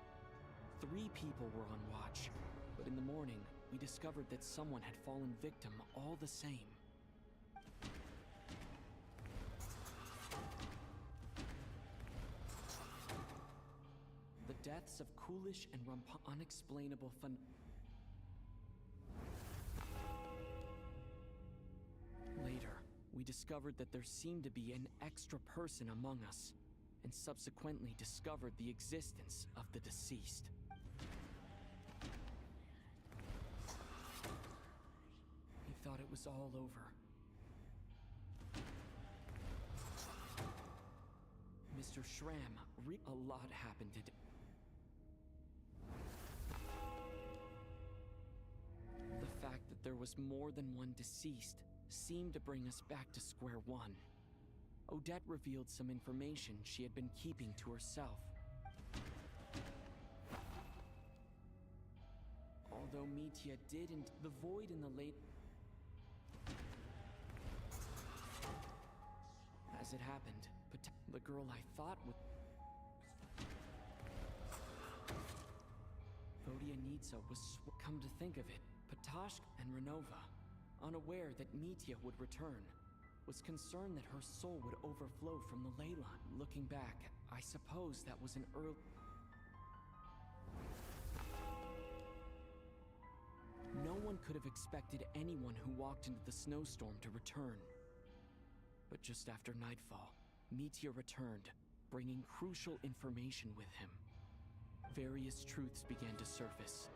3 people were on watch, but in the morning, we discovered that someone had fallen victim all the same. The deaths of Coolish and unexplainable Later, we discovered that there seemed to be an extra person among us, and subsequently discovered the existence of the deceased. We thought it was all over. Mr. Schramm, a lot happened today. The fact that there was more than one deceased seemed to bring us back to square one. Odette revealed some information she had been keeping to herself. Although Mitya didn't, the void in the late... As it happened, the girl I thought would... Vodyanitsa was... Come to think of it, Patashka and Renova, unaware that Mitya would return, was concerned that her soul would overflow from the ley line. Looking back, I suppose that was an early... No one could have expected anyone who walked into the snowstorm to return. But just after nightfall, Mitya returned, bringing crucial information with him. Various truths began to surface,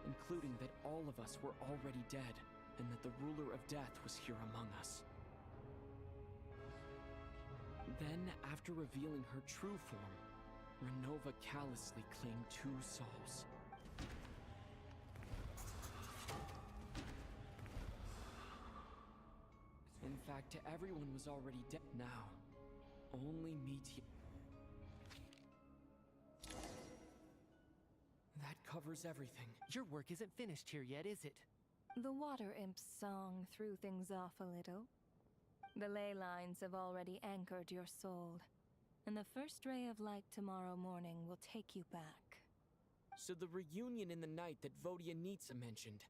including that all of us were already dead, and that the ruler of death was here among us. Then, after revealing her true form, Renova callously claimed 2 souls. In fact, everyone was already dead now. Only Mitya. That covers everything. Your work isn't finished here yet, is it? The water imp's song threw things off a little. The ley lines have already anchored your soul, and the first ray of light tomorrow morning will take you back. So the reunion in the night that Vodyanitsa mentioned,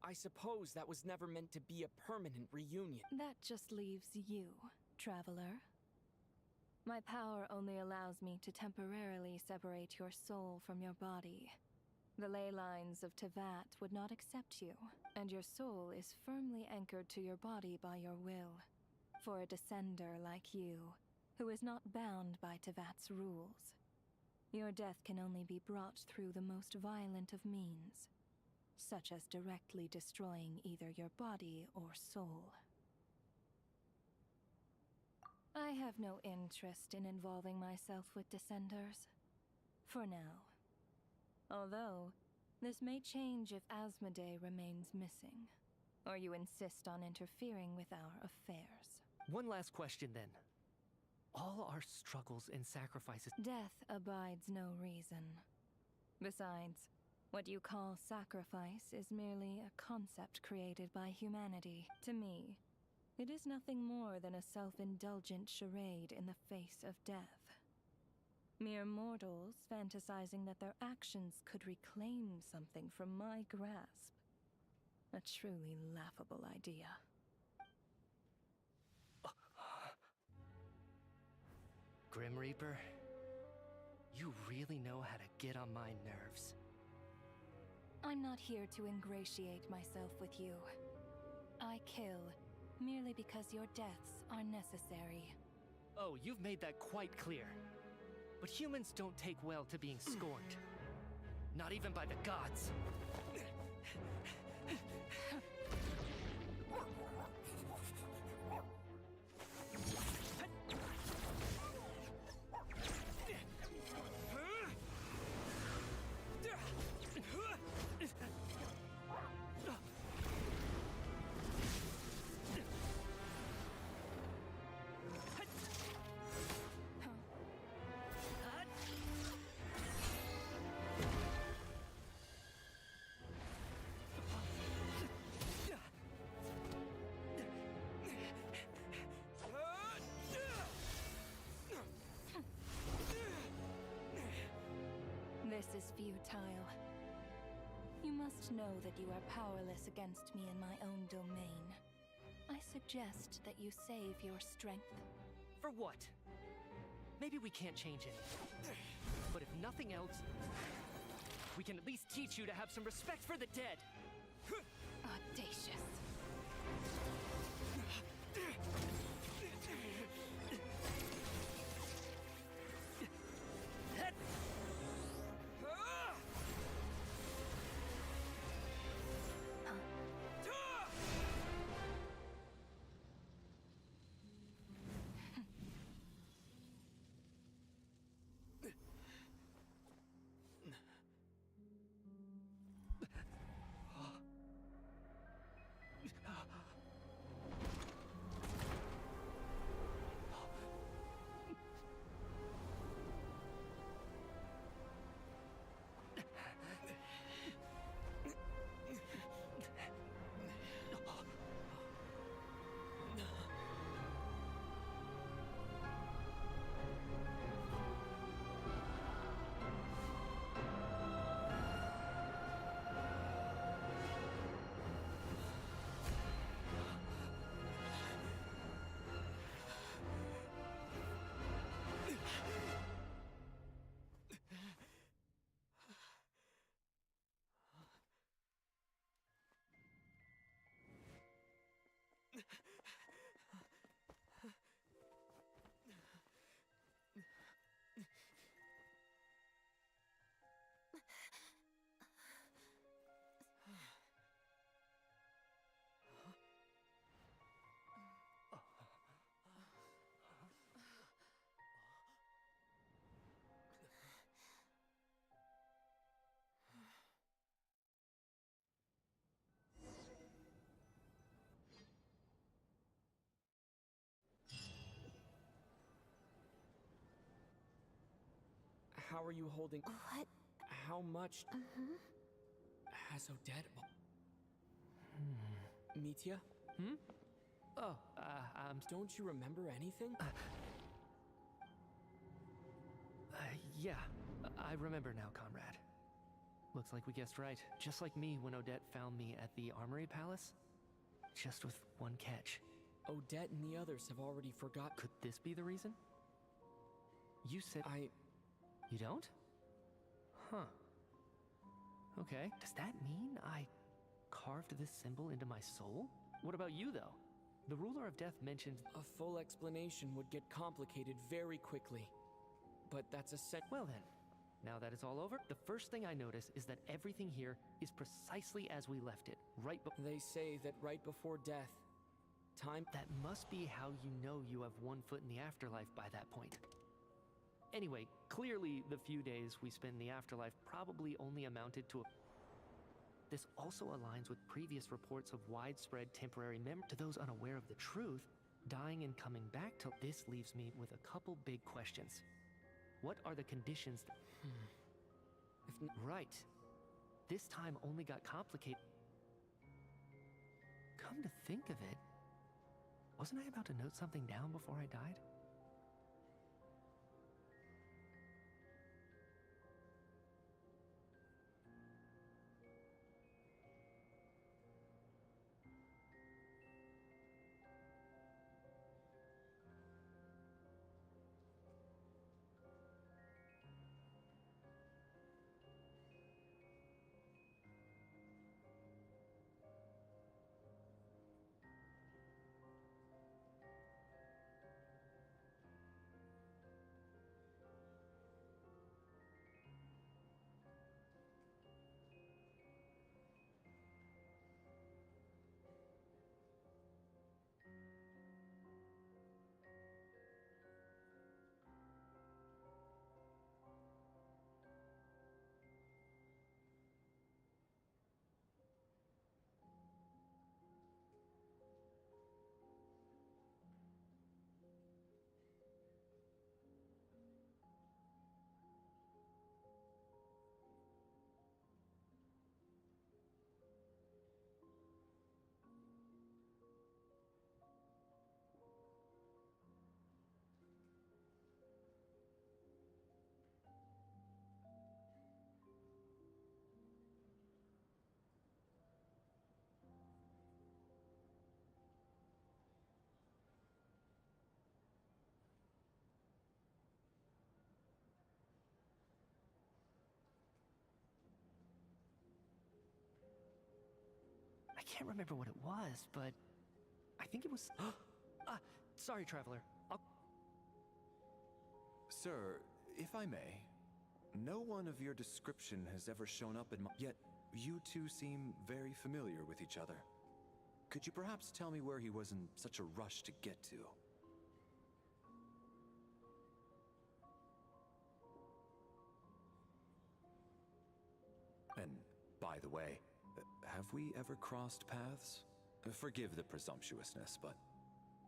I suppose that was never meant to be a permanent reunion. That just leaves you, traveler. My power only allows me to temporarily separate your soul from your body. The ley lines of Tevat would not accept you, and your soul is firmly anchored to your body by your will. For a descender like you, who is not bound by Tevat's rules, your death can only be brought through the most violent of means, such as directly destroying either your body or soul. I have no interest in involving myself with Descenders. For now. Although, this may change if Asmodee remains missing, or you insist on interfering with our affairs. One last question then. All our struggles and sacrifices... Death abides no reason. Besides, what you call sacrifice is merely a concept created by humanity. To me, it is nothing more than a self-indulgent charade in the face of death. Mere mortals fantasizing that their actions could reclaim something from my grasp. A truly laughable idea. Grim Reaper, you really know how to get on my nerves. I'm not here to ingratiate myself with you. I kill merely because your deaths are necessary. Oh, you've made that quite clear. But humans don't take well to being scorned. Not even by the gods. This is futile. You must know that you are powerless against me in my own domain. I suggest that you save your strength. For what? Maybe we can't change anything. But if nothing else, we can at least teach you to have some respect for the dead. Audacious. How are you holding... What? how much has Odette... Mitya? Oh, Don't you remember anything? Yeah, I remember now, comrade. Looks like we guessed right. Just like me when Odette found me at the Armory Palace. Just with one catch. Odette and the others have already forgot. Could this be the reason? You said... You don't? Huh. Okay. Does that mean I carved this symbol into my soul? What about you, though? The Ruler of Death mentioned... A full explanation would get complicated very quickly. But that's a set... Well then, now that it's all over, the first thing I notice is that everything here is precisely as we left it, right They say that right before death, time... That must be how you know you have one foot in the afterlife by that point. Anyway, clearly the few days we spent in the afterlife probably only amounted to a... This also aligns with previous reports of widespread temporary memory. To those unaware of the truth, dying and coming back to... This leaves me with a couple big questions. What are the conditions that... Right. This time only got complicated. Come to think of it, wasn't I about to note something down before I died? I can't remember what it was, but I think it was... sorry, Traveler. Sir, if I may, no one of your description has ever shown up in my... Yet, you two seem very familiar with each other. Could you perhaps tell me where he was in such a rush to get to? And, by the way, have we ever crossed paths? Forgive the presumptuousness, but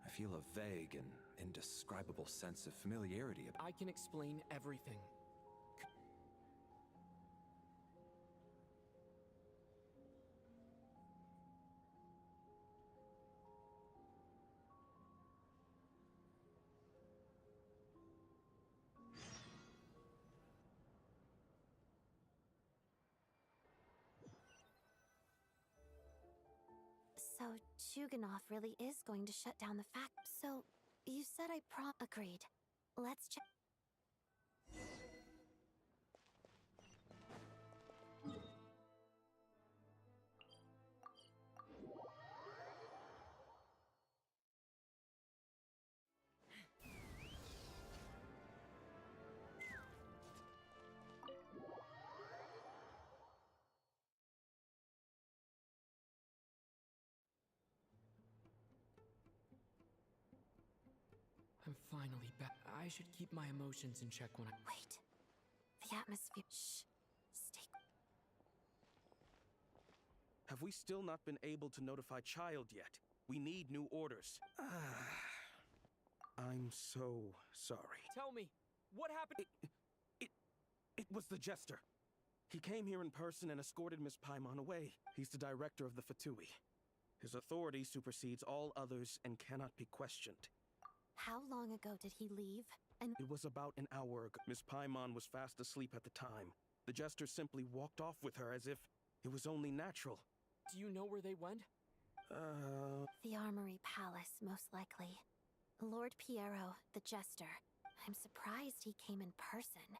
I feel a vague and indescribable sense of familiarity about... I can explain everything. So, Chuganov really is going to shut down the fact. So, you said I agreed. Let's check. I'm finally back. I should keep my emotions in check when I... Wait. The atmosphere... Shh. Stay... Have we still not been able to notify Child yet? We need new orders. I'm so sorry. Tell me, what happened? It was the Jester. He came here in person and escorted Miss Paimon away. He's the director of the Fatui. His authority supersedes all others and cannot be questioned. How long ago did he leave? And it was about an hour ago. Miss Paimon was fast asleep at the time. The jester simply walked off with her as if it was only natural. Do you know where they went? The Armory Palace, most likely. Lord Piero, the jester. I'm surprised he came in person.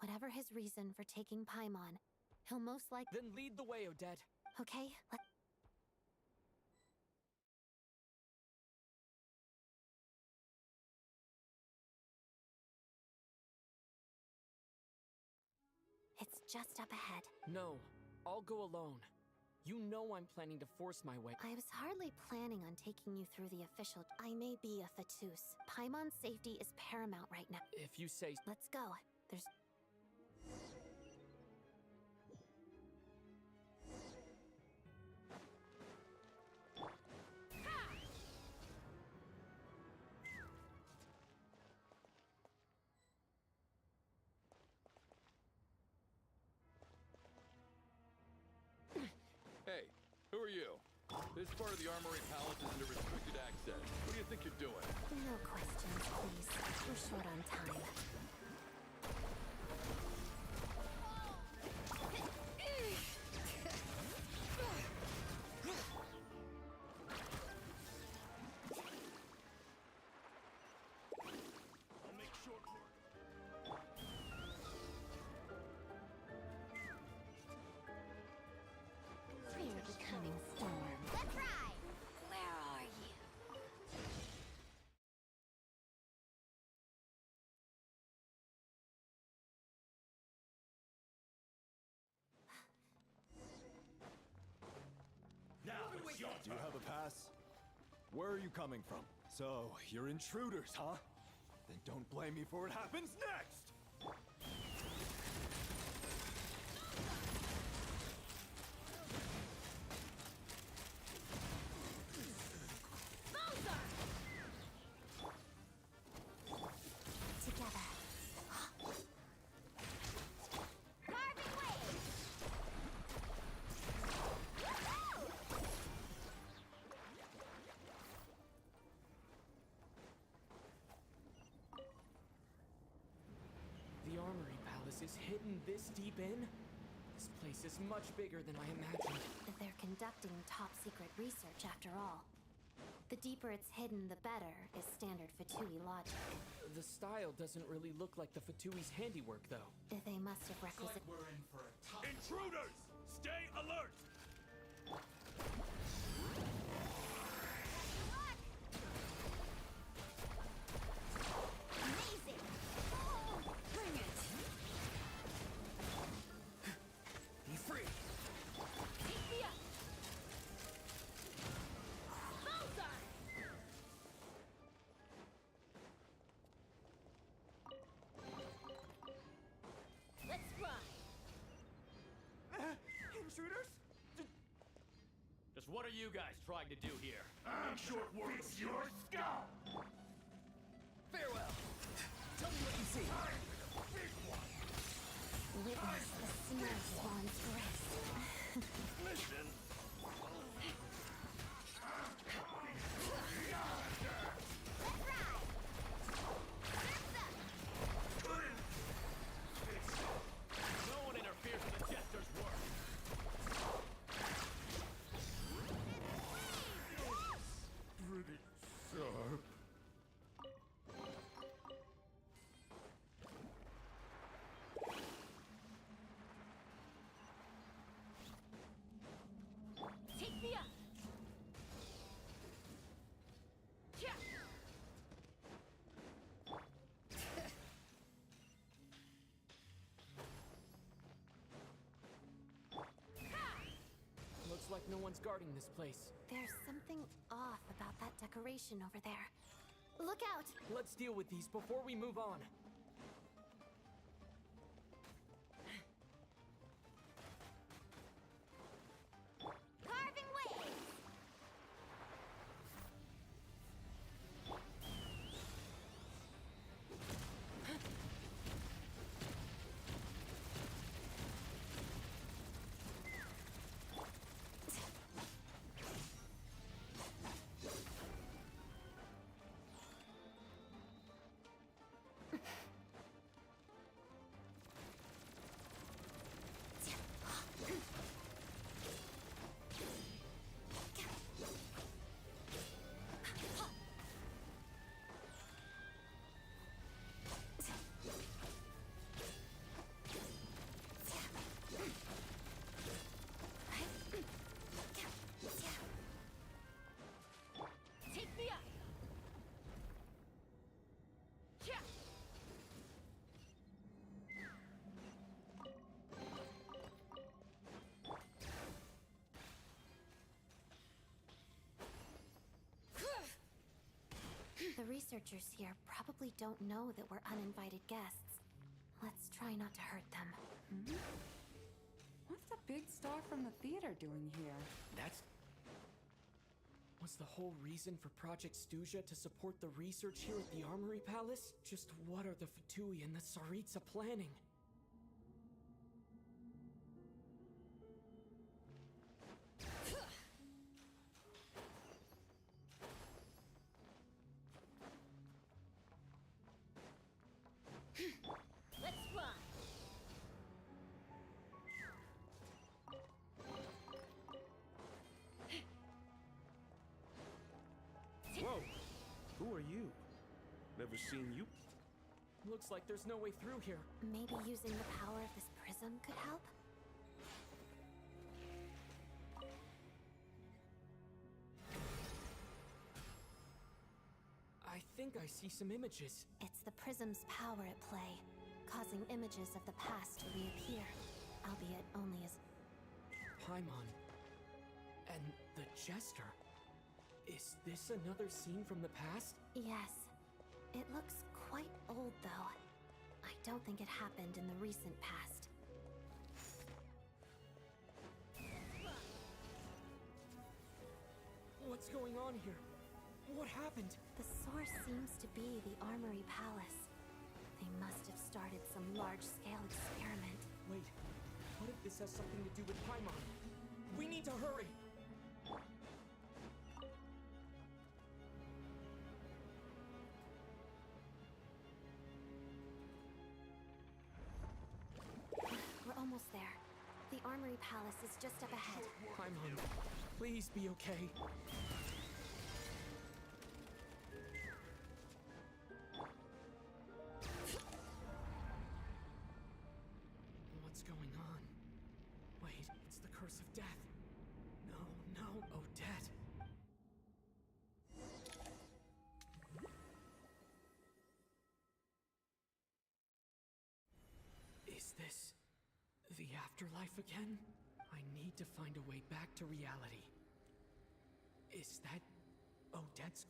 Whatever his reason for taking Paimon, he'll most likely— Then lead the way, Odette. Okay, It's just up ahead. No, I'll go alone. You know I'm planning to force my way. I was hardly planning on taking you through the official— I may be a Fatus. Paimon's safety is paramount right now. If you say— Let's go. There's— Hey, who are you? This part of the Armory Palace is under restricted access. What do you think you're doing? No questions, please. We're short on time. I'll make short work. Fear the coming storm. Let's ride! Where are you? Now it's your turn. Do you have a pass? Where are you coming from? So, you're intruders, huh? Then don't blame me for what happens next! Together. Carving waves! Woohoo! The Armory Palace is hidden this deep in? This place is much bigger than I imagined. They're conducting top-secret research after all. The deeper it's hidden, the better, is standard Fatui logic. The style doesn't really look like the Fatui's handiwork, though. They must have requisite— We're in for a tough— Intruders! Stay alert! Amazing! Bring it! Be free! Take me up! Bullseye! Let's ride! Intruders? Just what are you guys trying to do here? I'm short work of your skull! Farewell! Tell me what you see! Witness the snow swan's grace. Listen! Let's ride! Surf's up! No one interferes with the jester's work! Pretty sharp. Take me up! Yeah. Looks like no one's guarding this place. There's something off about that decoration over there. Look out! Let's deal with these before we move on. Carving waves! researchers here probably don't know that we're uninvited guests. Let's try not to hurt them. Hmm? What's the big star from the theater doing here? Was the whole reason for Project Stuja to support the research here at the Armory Palace? Just what are the Fatui and the Tsaritsa planning? Let's run! Whoa! Who are you? Never seen you. Looks like there's no way through here. Maybe using the power of this prism could help? I think I see some images. It's the prism's power at play, causing images of the past to reappear, albeit only as... Paimon. And the Jester. Is this another scene from the past? Yes. It looks quite old, though. I don't think it happened in the recent past. What's going on here? What happened? The source seems to be the Armory Palace. They must have started some large-scale experiment. Wait, what if this has something to do with Paimon? We need to hurry! We're almost there. The Armory Palace is just up ahead. Paimon, please be okay. What's going on? Wait, it's the curse of death. No, Odette. Is this the afterlife again? I need to find a way back to reality. Is that Odette's...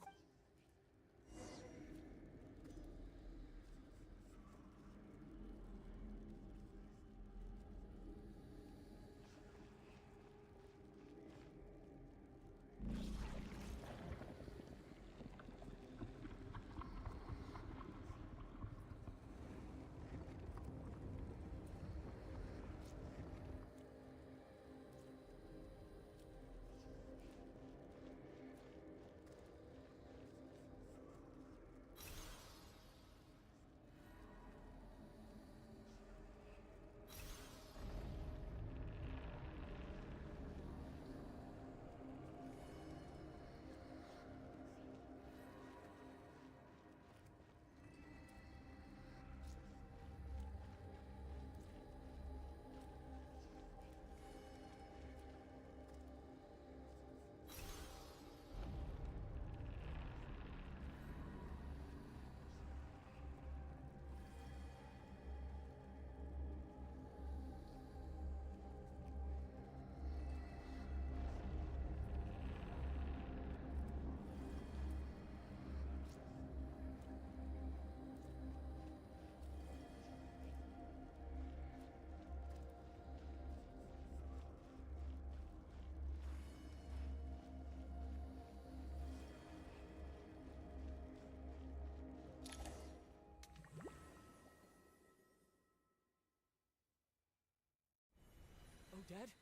Odette?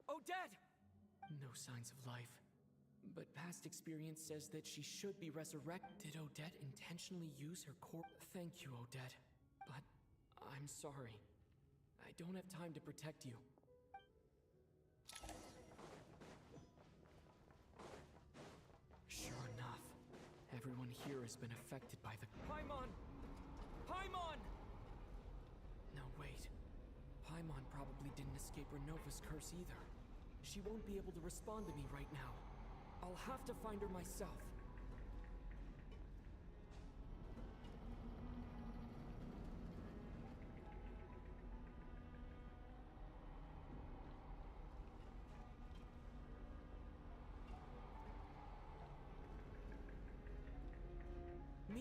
Odette! No signs of life. But past experience says that she should be resurrected. Did Odette intentionally use her corpse? Thank you, Odette. But I'm sorry. I don't have time to protect you. Sure enough, everyone here has been affected by the... Paimon! Paimon! No, wait. Paimon probably didn't escape Renova's curse either. She won't be able to respond to me right now. I'll have to find her myself.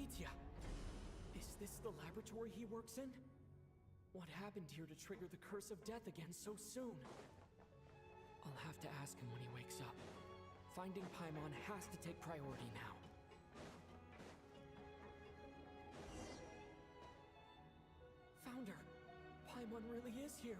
Mitya. Is this the laboratory he works in? What happened here to trigger the curse of death again so soon? I'll have to ask him when he wakes up. Finding Paimon has to take priority now. Found her! Paimon really is here!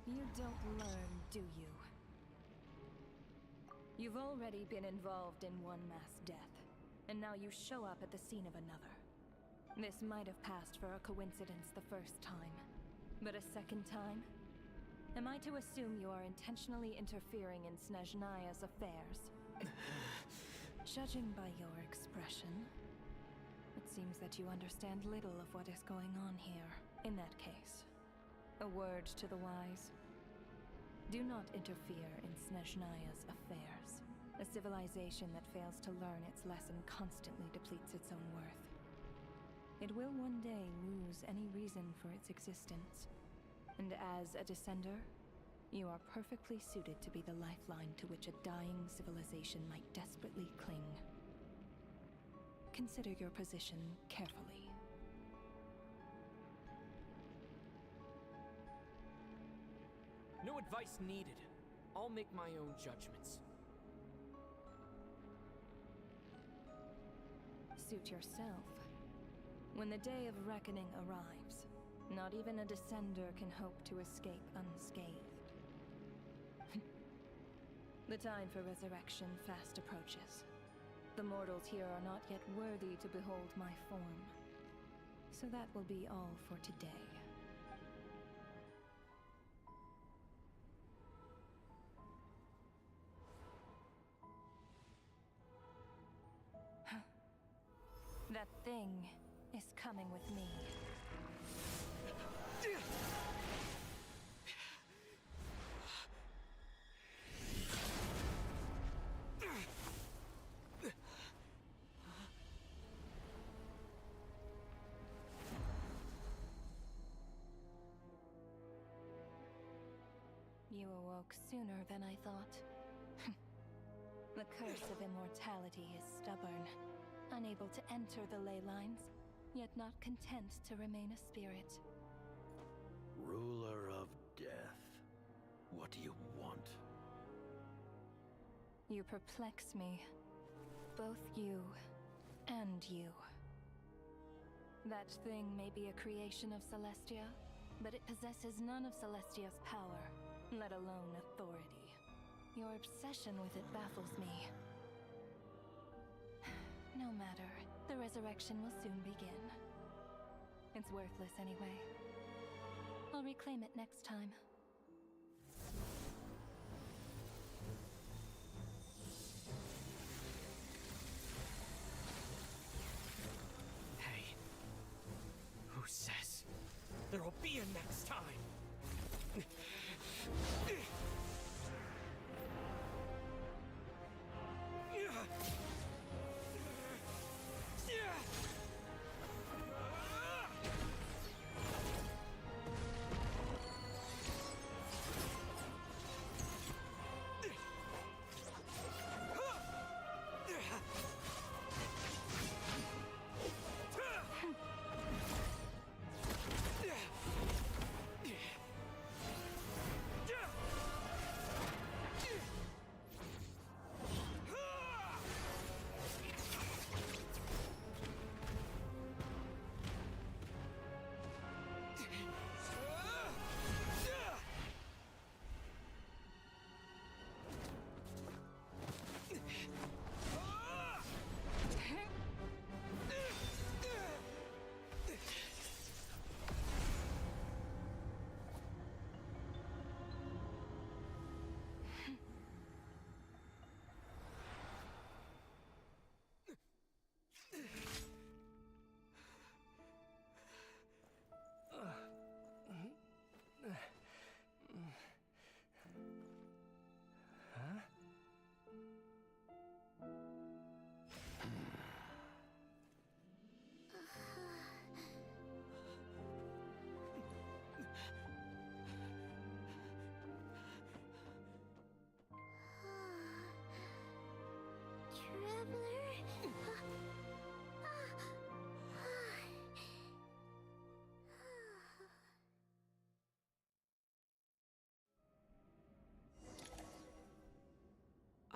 You don't learn, do you? You've already been involved in one mass death, and now you show up at the scene of another. This might have passed for a coincidence the first time, but a second time? Am I to assume you are intentionally interfering in Snezhnaya's affairs? Judging by your expression, it seems that you understand little of what is going on here. In that case, a word to the wise. Do not interfere in Snezhnaya's affairs. A civilization that fails to learn its lesson constantly depletes its own worth. It will one day lose any reason for its existence. And as a descender, you are perfectly suited to be the lifeline to which a dying civilization might desperately cling. Consider your position carefully. No advice needed. I'll make my own judgments. Suit yourself. When the day of reckoning arrives, not even a descender can hope to escape unscathed. The time for resurrection fast approaches. The mortals here are not yet worthy to behold my form. So that will be all for today. That thing is coming with me. You awoke sooner than I thought. The curse of immortality is stubborn. Unable to enter the ley lines, yet not content to remain a spirit. Ruler of death, what do you want? You perplex me. Both you and you. That thing may be a creation of Celestia, but it possesses none of Celestia's power, let alone authority. Your obsession with it baffles me. No matter, the resurrection will soon begin. It's worthless anyway. I'll reclaim it next time. Hey, who says there'll be a next time?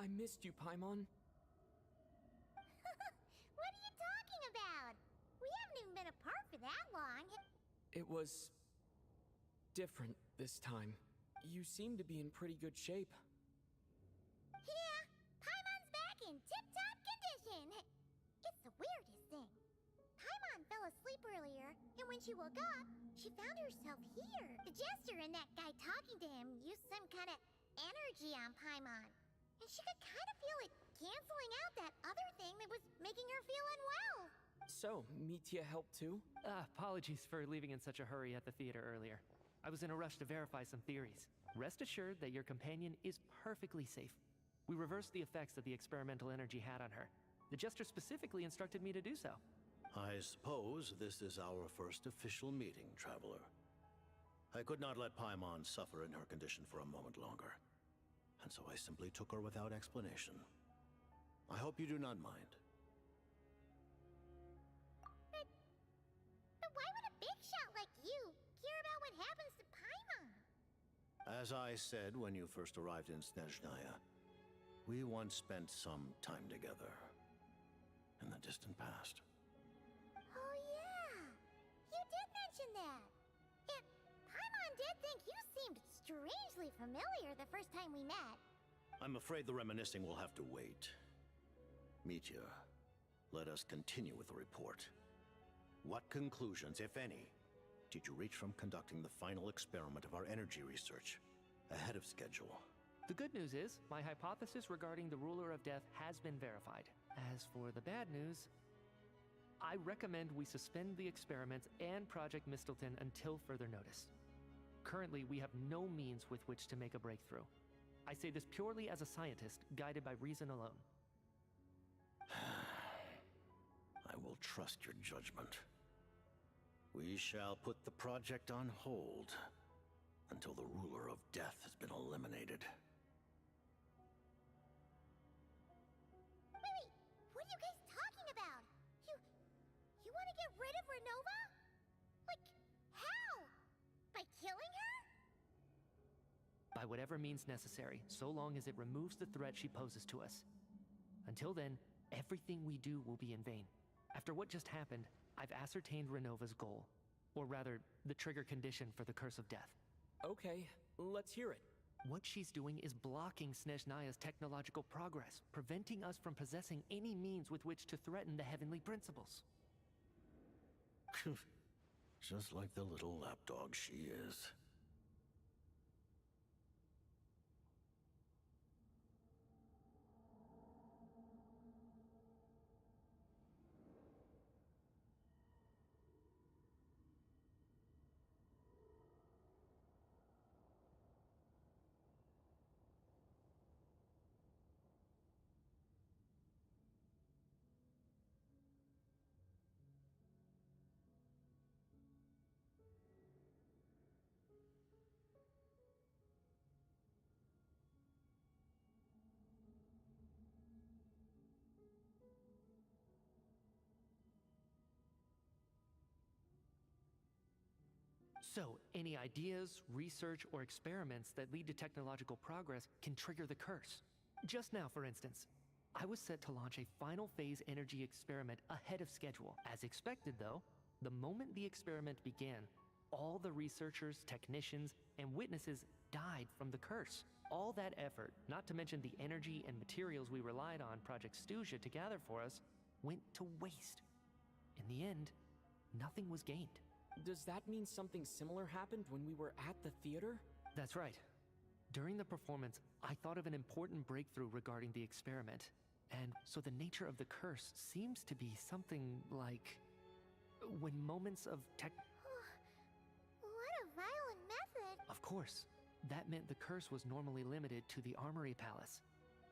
I missed you, Paimon. What are you talking about? We haven't even been apart for that long. It was different this time. You seem to be in pretty good shape. Yeah, Paimon's back in tip-top condition. It's the weirdest thing. Paimon fell asleep earlier, and when she woke up, she found herself here. The jester and that guy talking to him used some kind of energy on Paimon. And she could kind of feel it canceling out that other thing that was making her feel unwell. So, Mitya helped too? Apologies for leaving in such a hurry at the theater earlier. I was in a rush to verify some theories. Rest assured that your companion is perfectly safe. We reversed the effects that the experimental energy had on her. The jester specifically instructed me to do so. I suppose this is our first official meeting, Traveler. I could not let Paimon suffer in her condition for a moment longer, and so I simply took her without explanation. I hope you do not mind. But why would a big shot like you care about what happens to Paimon? As I said when you first arrived in Snezhnaya, we once spent some time together in the distant past. Oh yeah, you did mention that. And Paimon did think you seemed strangely familiar the first time we met. I'm afraid the reminiscing will have to wait. Mitya, let us continue with the report. What conclusions, if any, did you reach from conducting the final experiment of our energy research ahead of schedule? The good news is, my hypothesis regarding the Ruler of Death has been verified. As for the bad news, I recommend we suspend the experiments and Project Mistleton until further notice. Currently, we have no means with which to make a breakthrough. I say this purely as a scientist, guided by reason alone. I will trust your judgment. We shall put the project on hold until the Ruler of Death has been eliminated. Wait, what are you guys talking about? You want to get rid of Renova? Like, how? By killing her? By whatever means necessary, so long as it removes the threat she poses to us. Until then, everything we do will be in vain. After what just happened, I've ascertained Renova's goal. Or rather, the trigger condition for the Curse of Death. Okay, let's hear it. What she's doing is blocking Snezhnaya's technological progress, preventing us from possessing any means with which to threaten the heavenly principles. Just like the little lapdog she is. So, any ideas, research, or experiments that lead to technological progress can trigger the curse. Just now, for instance, I was set to launch a final phase energy experiment ahead of schedule. As expected, though, the moment the experiment began, all the researchers, technicians, and witnesses died from the curse. All that effort, not to mention the energy and materials we relied on Project Stuzha to gather for us, went to waste. In the end, nothing was gained. Does that mean something similar happened when we were at the theater? That's right. During the performance, I thought of an important breakthrough regarding the experiment. And so the nature of the curse seems to be something like... when moments of tech... What a violent method! Of course. That meant the curse was normally limited to the Armory Palace.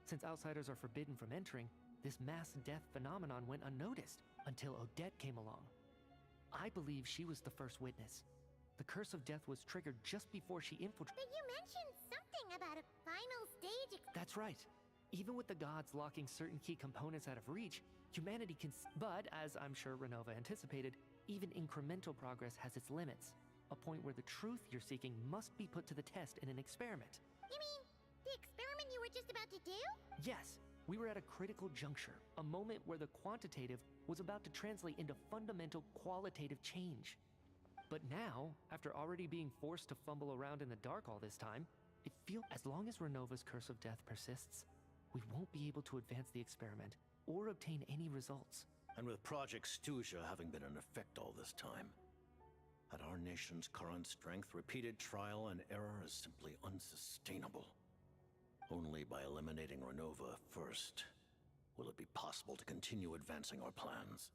Since outsiders are forbidden from entering, this mass death phenomenon went unnoticed until Odette came along. I believe she was the first witness. The Curse of Death was triggered just before she infiltrated. But you mentioned something about a final stage. That's right. Even with the gods locking certain key components out of reach, humanity can. But, as I'm sure Renova anticipated, even incremental progress has its limits. A point where the truth you're seeking must be put to the test in an experiment. You mean the experiment you were just about to do? Yes, we were at a critical juncture, a moment where the quantitative was about to translate into fundamental qualitative change. But now, after already being forced to fumble around in the dark all this time, it feels as long as Renova's curse of death persists, we won't be able to advance the experiment or obtain any results. And with Project Stuja having been in effect all this time, at our nation's current strength, repeated trial and error is simply unsustainable. Only by eliminating Renova first will it be possible to continue advancing our plans.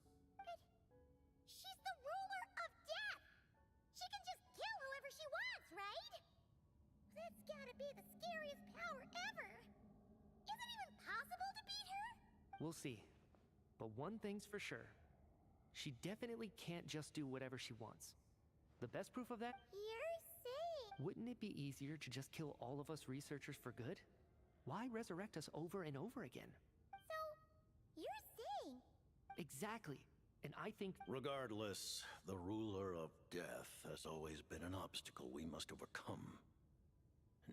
She's the ruler of death! She can just kill whoever she wants, right? That's gotta be the scariest power ever! Is it even possible to beat her? We'll see. But one thing's for sure. She definitely can't just do whatever she wants. The best proof of that? You're saying... Wouldn't it be easier to just kill all of us researchers for good? Why resurrect us over and over again? So, you're saying... Exactly. And I think... Regardless, the ruler of death has always been an obstacle we must overcome.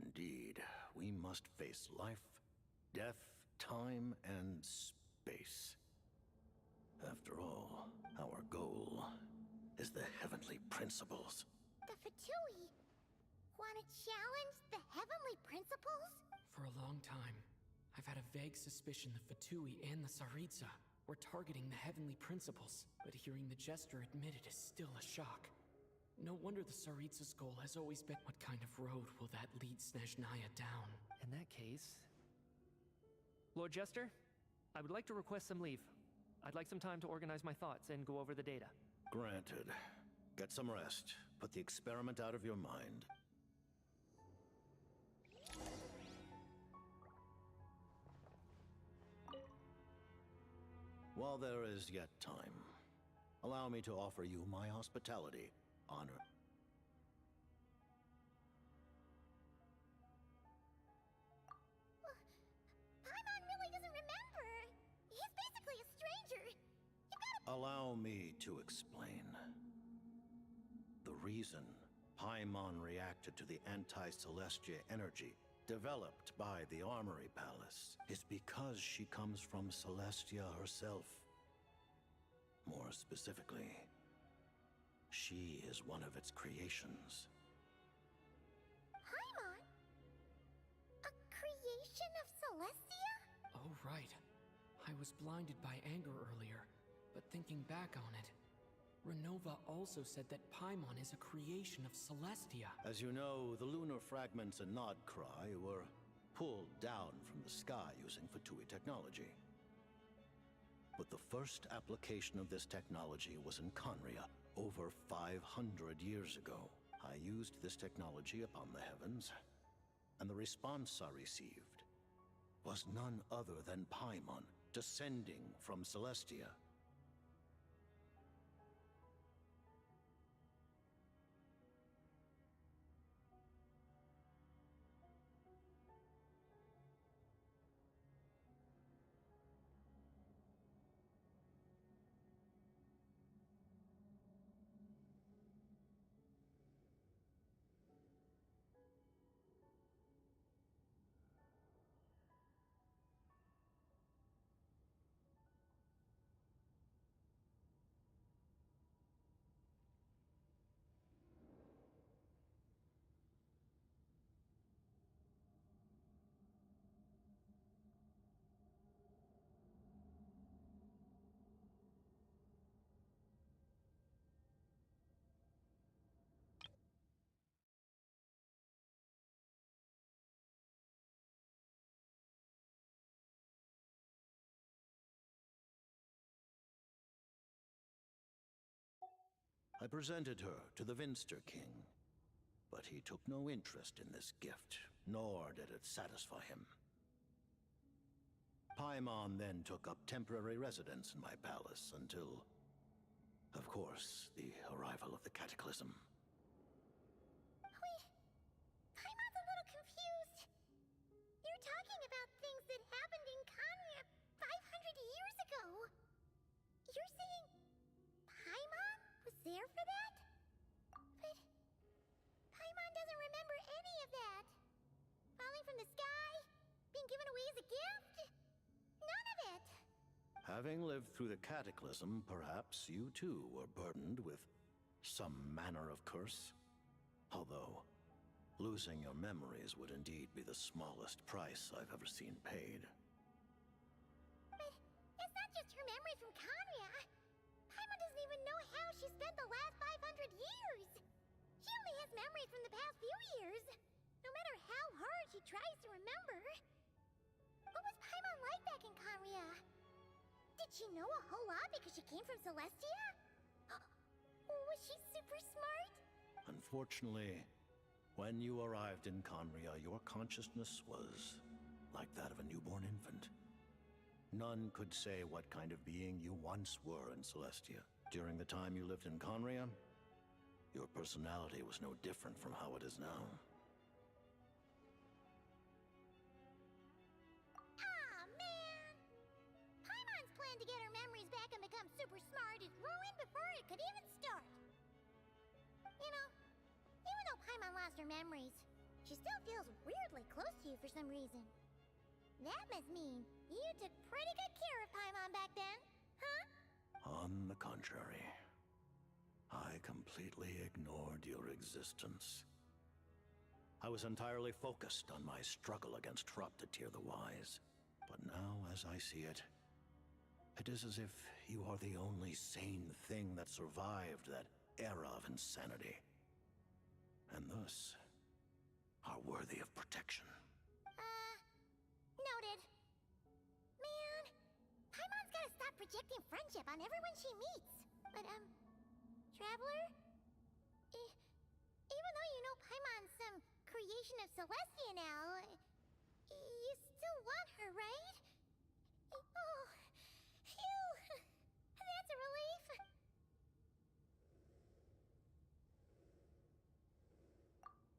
Indeed, we must face life, death, time, and space. After all, our goal is the heavenly principles. The Fatui want to challenge the heavenly principles? For a long time, I've had a vague suspicion the Fatui and the Tsaritsa were targeting the heavenly principles, but hearing the Jester admit it is still a shock. No wonder the Tsaritsa's goal has always been, what kind of road will that lead Snezhnaya down? In that case... Lord Jester, I would like to request some leave. I'd like some time to organize my thoughts and go over the data. Granted. Get some rest. Put the experiment out of your mind. While there is yet time, allow me to offer you my hospitality, honor. Paimon really doesn't remember. He's basically a stranger. You gotta... Allow me to explain. The reason Paimon reacted to the anti-Celestia energy developed by the Armory Palace is because she comes from Celestia herself. More specifically, she is one of its creations. Paimon? A creation of Celestia? Oh, right. I was blinded by anger earlier, but thinking back on it, Renova also said that Paimon is a creation of Celestia. As you know, the lunar fragments in Nodcry were pulled down from the sky using Fatui technology. But the first application of this technology was in Conria, over 500 years ago. I used this technology upon the heavens, and the response I received was none other than Paimon, descending from Celestia. I presented her to the Vinster King, but he took no interest in this gift, nor did it satisfy him. Paimon then took up temporary residence in my palace until, of course, the arrival of the Cataclysm. Wait, Paimon's a little confused. You're talking about things that happened in Conria 500 years ago. You're saying Paimon was there for that? But Paimon doesn't remember any of that. Falling from the sky, being wasn't given away as a gift. None of it. Having lived through the cataclysm, perhaps you too were burdened with some manner of curse. Although, losing your memories would indeed be the smallest price I've ever seen paid. But it's not just her memory from Conria. Paimon doesn't even know how she spent the last 500 years. She only has memories from the past few years. No matter how hard she tries to remember. What was Paimon like back in Conria? Did she know a whole lot because she came from Celestia? Was she super smart? Unfortunately, when you arrived in Conria, your consciousness was like that of a newborn infant. None could say what kind of being you once were in Celestia. During the time you lived in Conria, your personality was no different from how it is now. Aw, man! Paimon's plan to get her memories back and become super smart is ruined before it could even start. You know, even though Paimon lost her memories, she still feels weirdly close to you for some reason. That must mean you took pretty good care of Paimon back then, huh? On the contrary, I completely ignored your existence. I was entirely focused on my struggle against Troptatir the Wise. But now, as I see it, it is as if you are the only sane thing that survived that era of insanity. And thus, are worthy of protection. Noted. Man, Paimon's gotta stop projecting friendship on everyone she meets. But, Traveler? Even though you know Paimon's some creation of Celestia now, you still want her, right? Oh, phew! That's a relief.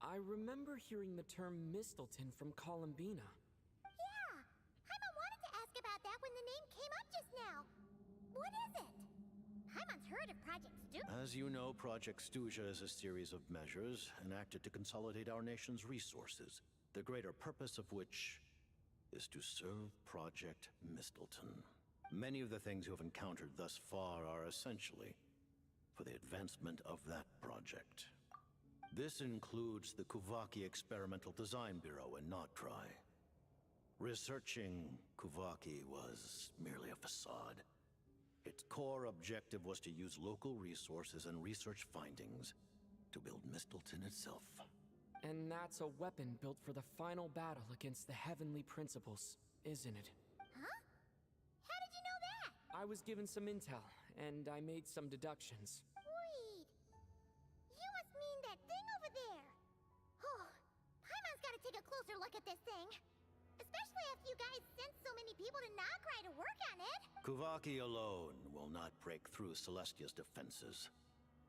I remember hearing the term Mistleton from Columbina. Yeah, Paimon wanted to ask about that when the name came up just now. What is it? Paimon's heard of Project Stu. As you know, Project Stuja is a series of measures enacted to consolidate our nation's resources, the greater purpose of which is to serve Project Mistleton. Many of the things you have encountered thus far are essentially for the advancement of that project. This includes the Kuvaki Experimental Design Bureau in Notdry. Researching Kuvaki was merely a facade. Its core objective was to use local resources and research findings to build Mistleton itself. And that's a weapon built for the final battle against the Heavenly Principles, isn't it? Huh? How did you know that? I was given some intel, and I made some deductions. Wait. You must mean that thing over there. Oh, Paimon's gotta take a closer look at this thing. Especially after you guys sent so many people to Nagrai to work on it. Kuvaki alone will not break through Celestia's defenses,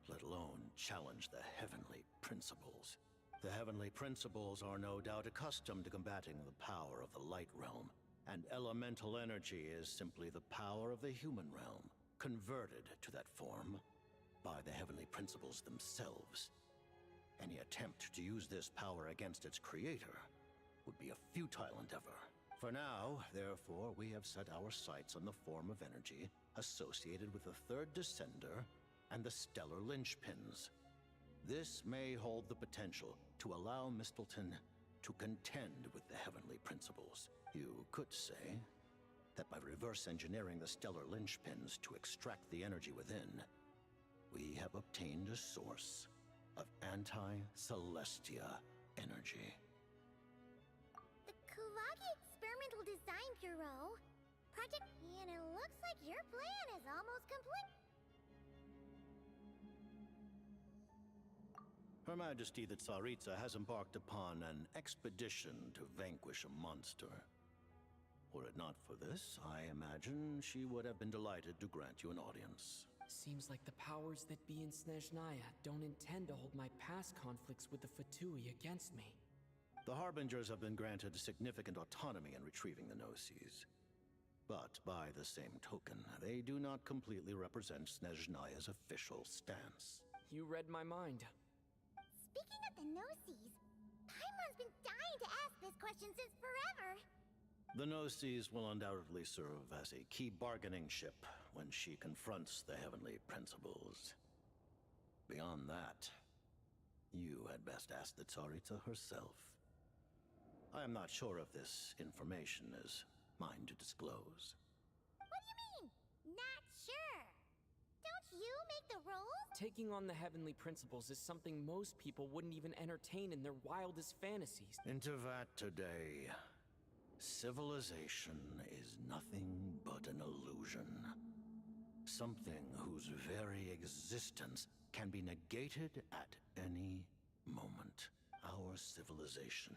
let alone challenge the Heavenly Principles. The Heavenly Principles are no doubt accustomed to combating the power of the Light Realm, and elemental energy is simply the power of the human realm, converted to that form by the Heavenly Principles themselves. Any attempt to use this power against its creator would be a futile endeavor. For now, therefore, we have set our sights on the form of energy associated with the Third Descender and the Stellar Linchpins. This may hold the potential to allow Mistleton to contend with the Heavenly Principles. You could say that by reverse engineering the Stellar Linchpins to extract the energy within, we have obtained a source of anti-Celestia energy. The Kuvaki Experimental Design Bureau. Project... And it looks like your plan is almost complete. Her Majesty the Tsaritsa has embarked upon an expedition to vanquish a monster. Were it not for this, I imagine she would have been delighted to grant you an audience. Seems like the powers that be in Snezhnaya don't intend to hold my past conflicts with the Fatui against me. The Harbingers have been granted significant autonomy in retrieving the Gnosis. But by the same token, they do not completely represent Snezhnaya's official stance. You read my mind. Speaking of the Gnosis, Paimon's been dying to ask this question since forever. The No-Seas will undoubtedly serve as a key bargaining chip when she confronts the Heavenly Principles. Beyond that, you had best ask the Tsaritsa herself. I am not sure if this information is mine to disclose. What do you mean? Not sure. Don't you make the rules? Taking on the Heavenly Principles is something most people wouldn't even entertain in their wildest fantasies. Intervat today. Civilization is nothing but an illusion. Something whose very existence can be negated at any moment. Our civilization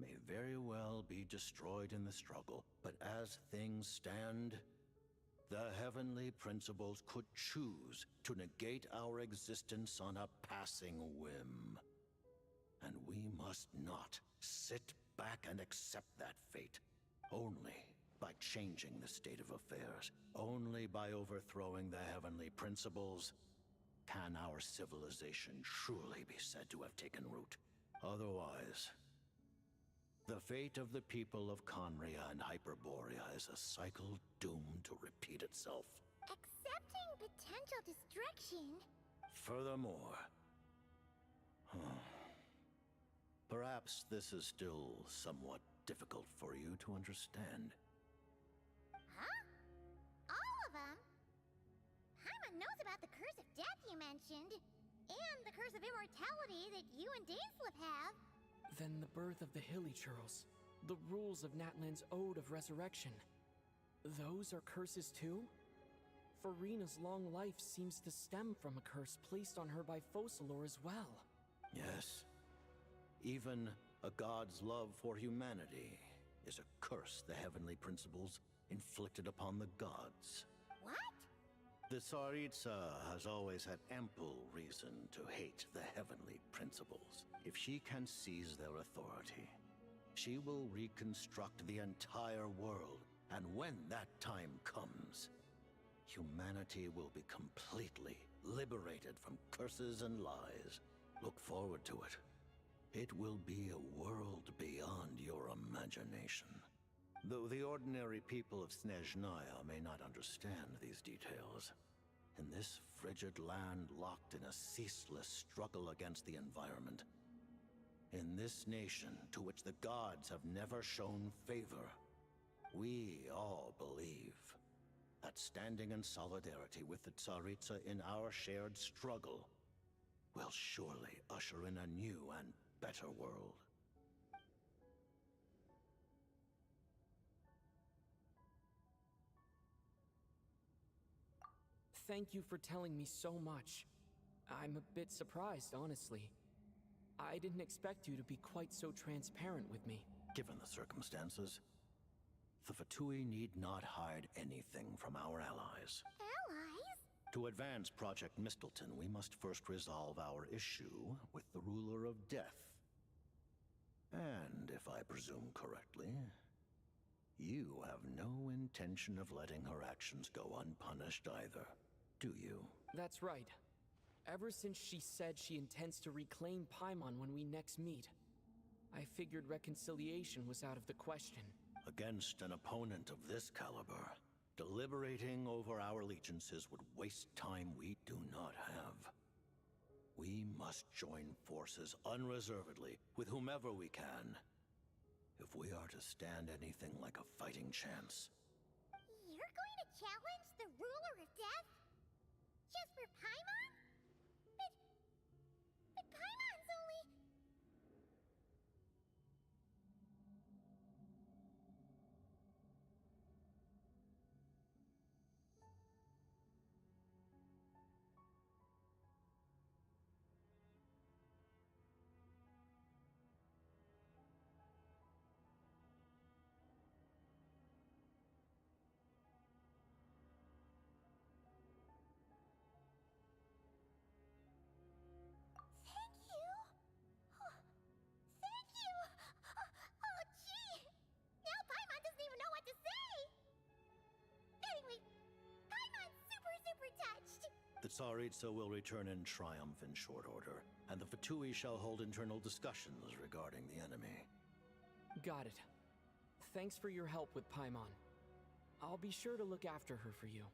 may very well be destroyed in the struggle, but as things stand, the Heavenly Principles could choose to negate our existence on a passing whim. And we must not sit back and accept that fate. Only by changing the state of affairs, only by overthrowing the Heavenly Principles, can our civilization truly be said to have taken root. Otherwise, the fate of the people of Conria and Hyperborea is a cycle doomed to repeat itself. Accepting potential destruction? Furthermore, perhaps this is still somewhat difficult for you to understand. Huh? All of them? Paimon knows about the Curse of Death you mentioned, and the Curse of Immortality that you and Dainsleif have. Then the birth of the Hilichurls, the rules of Natlan's Ode of Resurrection. Those are curses too? Farina's long life seems to stem from a curse placed on her by Focalor as well. Yes. Even a god's love for humanity is a curse the Heavenly Principles inflicted upon the gods. What? The Tsaritsa has always had ample reason to hate the Heavenly Principles. If she can seize their authority, she will reconstruct the entire world, and when that time comes, humanity will be completely liberated from curses and lies. Look forward to it. It will be a world beyond your imagination. Though the ordinary people of Snezhnaya may not understand these details, in this frigid land locked in a ceaseless struggle against the environment, in this nation to which the gods have never shown favor, we all believe that standing in solidarity with the Tsaritsa in our shared struggle will surely usher in a new and better world. Thank you for telling me so much. I'm a bit surprised, honestly. I didn't expect you to be quite so transparent with me. Given the circumstances, the Fatui need not hide anything from our allies. Allies? To advance Project Mistleton, we must first resolve our issue with the Ruler of Death. And if I presume correctly, you have no intention of letting her actions go unpunished either, do you? That's right. Ever since she said she intends to reclaim Paimon when we next meet, I figured reconciliation was out of the question. Against an opponent of this caliber, deliberating over our allegiances would waste time we do not have. We must join forces unreservedly with whomever we can, if we are to stand anything like a fighting chance. You're going to challenge the Ruler of Death? Just for Paimon? But Paimon's only... The Tsaritsa will return in triumph in short order, and the Fatui shall hold internal discussions regarding the enemy. Got it. thanks for your help with Paimon. I'll be sure to look after her for you.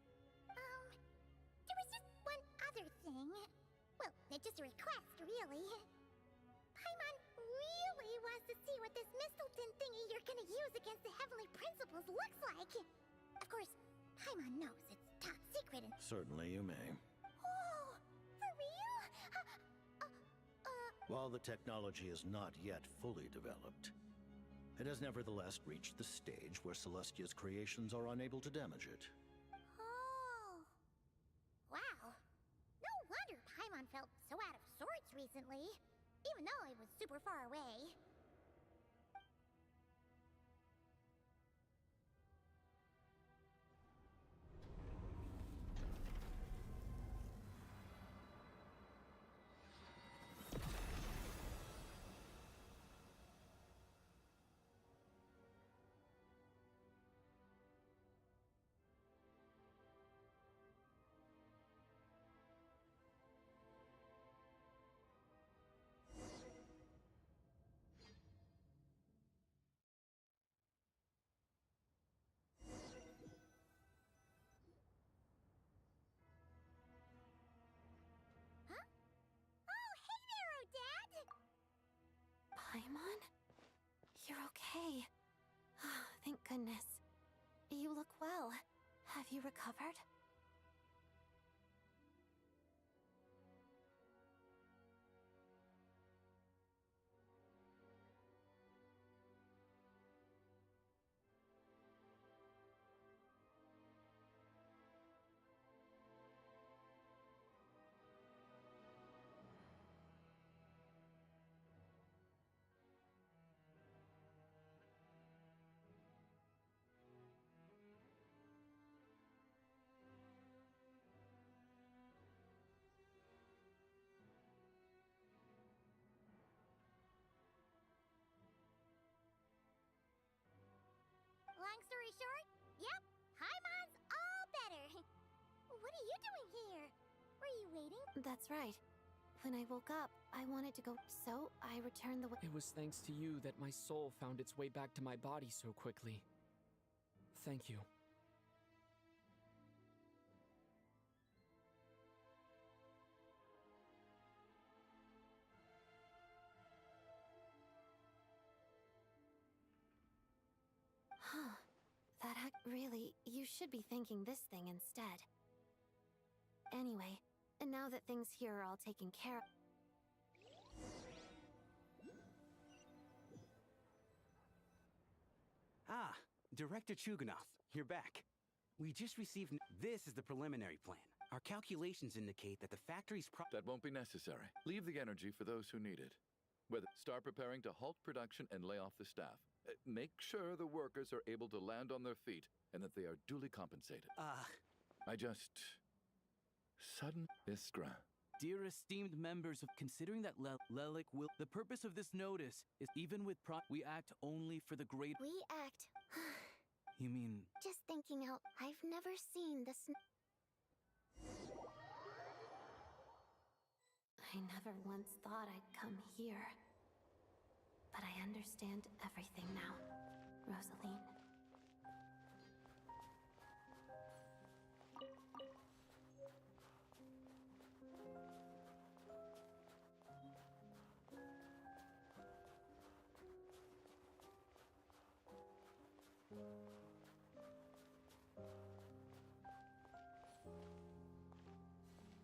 There was just one other thing. Well, it's just a request, really. Paimon really wants to see what this Mistelton thingy you're gonna use against the Heavenly Principles looks like. Of course, Paimon knows it's top secret and... Certainly you may. Oh, for real? While the technology is not yet fully developed, it has nevertheless reached the stage where Celestia's creations are unable to damage it. Oh. Wow. No wonder Paimon felt so out of sorts recently, even though it was super far away. Paimon? You're okay. Thank goodness. You look well. Have you recovered? Long story short, yep, Paimon's all better. What are you doing here? Were you waiting? That's right. When I woke up, I wanted to go, so I returned the... It was thanks to you that my soul found its way back to my body so quickly. Thank you. Huh. Really, you should be thanking this thing instead. Anyway, and now that things here are all taken care of... Ah, Director Chuganov, you're back. We just received... This is the preliminary plan. Our calculations indicate that the factory's That won't be necessary. Leave the energy for those who need it. Start preparing to halt production and lay off the staff. Make sure the workers are able to land on their feet and that they are duly compensated. Sudden Iskra. Dear esteemed members, considering that Lelik will... The purpose of this notice is even with we act only for the great... We act... You mean... Just thinking out, I've never seen this... I never once thought I'd come here. But I understand everything now, Rosaline.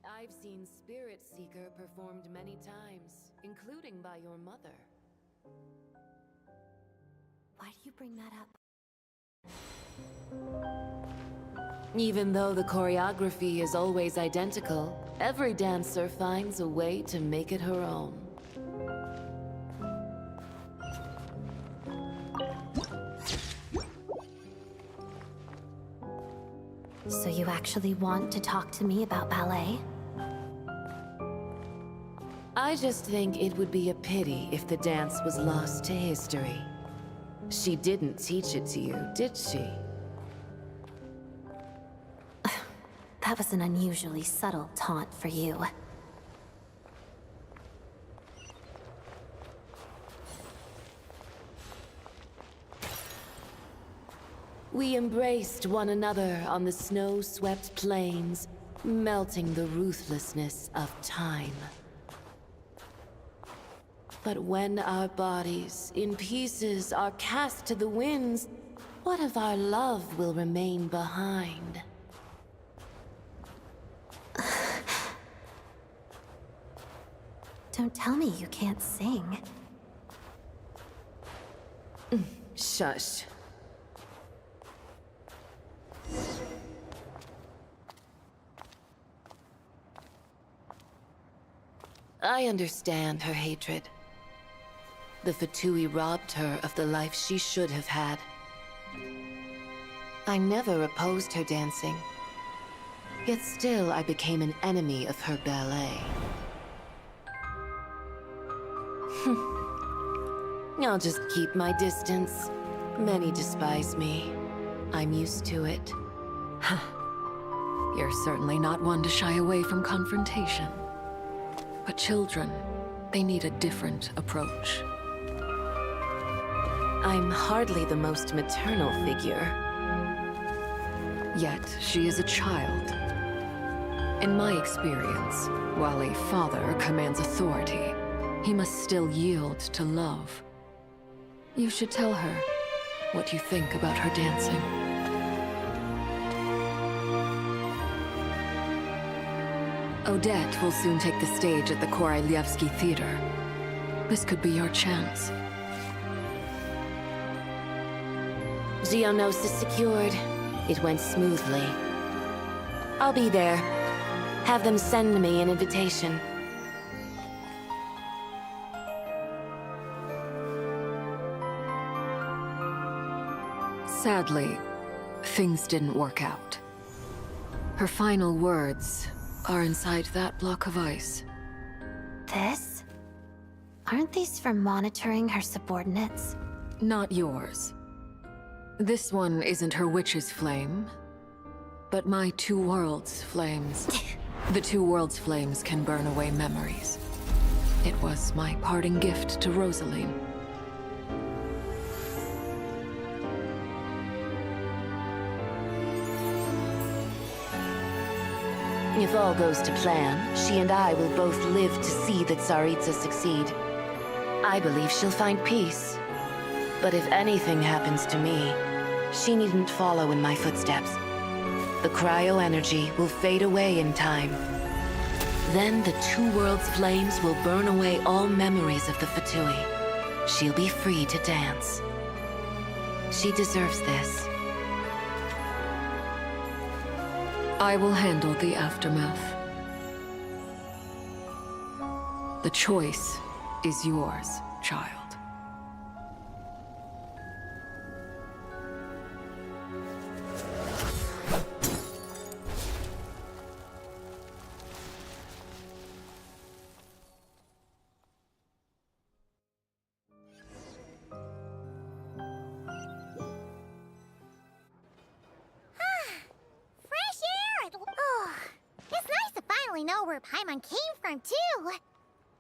I've seen Spirit Seeker performed many times, including by your mother. Why do you bring that up? Even though the choreography is always identical, every dancer finds a way to make it her own. So you actually want to talk to me about ballet? I just think it would be a pity if the dance was lost to history. She didn't teach it to you, did she? That was an unusually subtle taunt for you. We embraced one another on the snow-swept plains, melting the ruthlessness of time. But when our bodies, in pieces, are cast to the winds, what of our love will remain behind? Don't tell me you can't sing. Shush. I understand her hatred. The Fatui robbed her of the life she should have had. I never opposed her dancing. Yet still I became an enemy of her ballet. I'll just keep my distance. Many despise me. I'm used to it. You're certainly not one to shy away from confrontation. But children, they need a different approach. I'm hardly the most maternal figure. Yet, she is a child. In my experience, while a father commands authority, he must still yield to love. You should tell her what you think about her dancing. Odette will soon take the stage at the Koralyevsky Theater. This could be your chance. Geonosis secured. It went smoothly. I'll be there. Have them send me an invitation. Sadly, things didn't work out. Her final words are inside that block of ice. This? Aren't these for monitoring her subordinates? Not yours. This one isn't her witch's flame, but my two worlds' flames. The two worlds' flames can burn away memories. It was my parting gift to Rosaline. If all goes to plan, she and I will both live to see the Tsaritsa succeed. I believe she'll find peace. But if anything happens to me, she needn't follow in my footsteps. The cryo-energy will fade away in time. Then the two worlds' flames will burn away all memories of the Fatui. She'll be free to dance. She deserves this. I will handle the aftermath. The choice is yours, child. Know where Paimon came from, too. It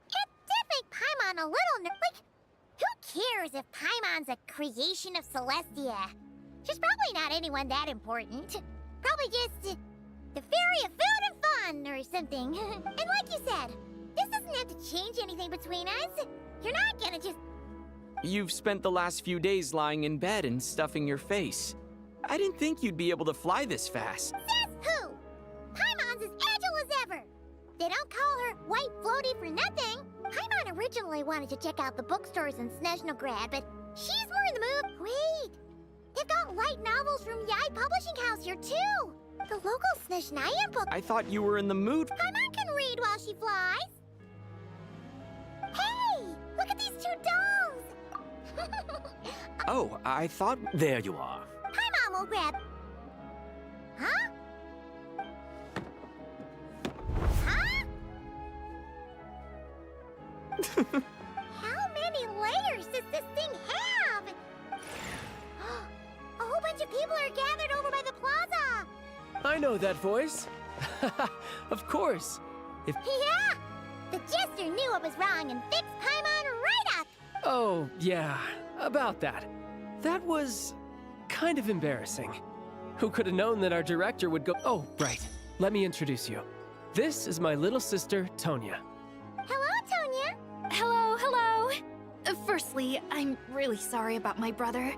did make Paimon a little like, who cares if Paimon's a creation of Celestia? She's probably not anyone that important. Probably just the fairy of food and fun or something. And like you said, this doesn't have to change anything between us. You're not gonna just... You've spent the last few days lying in bed and stuffing your face. I didn't think you'd be able to fly this fast. Says who? Paimon's as agile as ever. They don't call her White Floaty for nothing. Paimon originally wanted to check out the bookstores in Snezhnaya, but she's more in the mood. Wait, they've got light novels from Yai Publishing House here too. The local Snezhnaya book. I thought you were in the mood. Paimon can read while she flies. Hey, look at these two dolls. Oh, I thought... There you are. Paimon will grab... Huh? How many layers does this thing have? A whole bunch of people are gathered over by the plaza. I know that voice. Of course. Yeah! The jester knew what was wrong and fixed Paimon right up. Oh, yeah. About that. That was kind of embarrassing. Who could have known that our director would go— Oh, right. Let me introduce you. This is my little sister, Tonya. Hello, Tonya! Hello, hello! Firstly, I'm really sorry about my brother.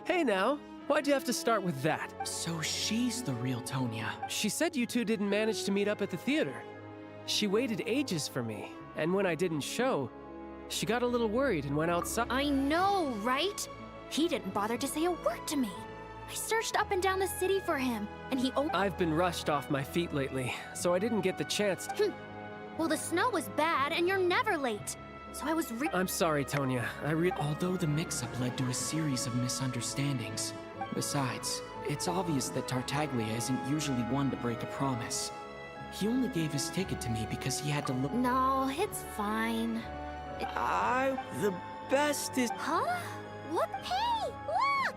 Hey now, why'd you have to start with that? So she's the real Tonya. She said you two didn't manage to meet up at the theater. She waited ages for me, and when I didn't show, she got a little worried and went outside. I know, right? He didn't bother to say a word to me. I searched up and down the city for him, and he— I've been rushed off my feet lately, so I didn't get the chance to— Well, the snow was bad, and you're never late. So I was I'm sorry, Tonya. Although the mix-up led to a series of misunderstandings. Besides, it's obvious that Tartaglia isn't usually one to break a promise. He only gave his ticket to me because he had to look— No, it's fine. The best is— Huh? What? Hey, look!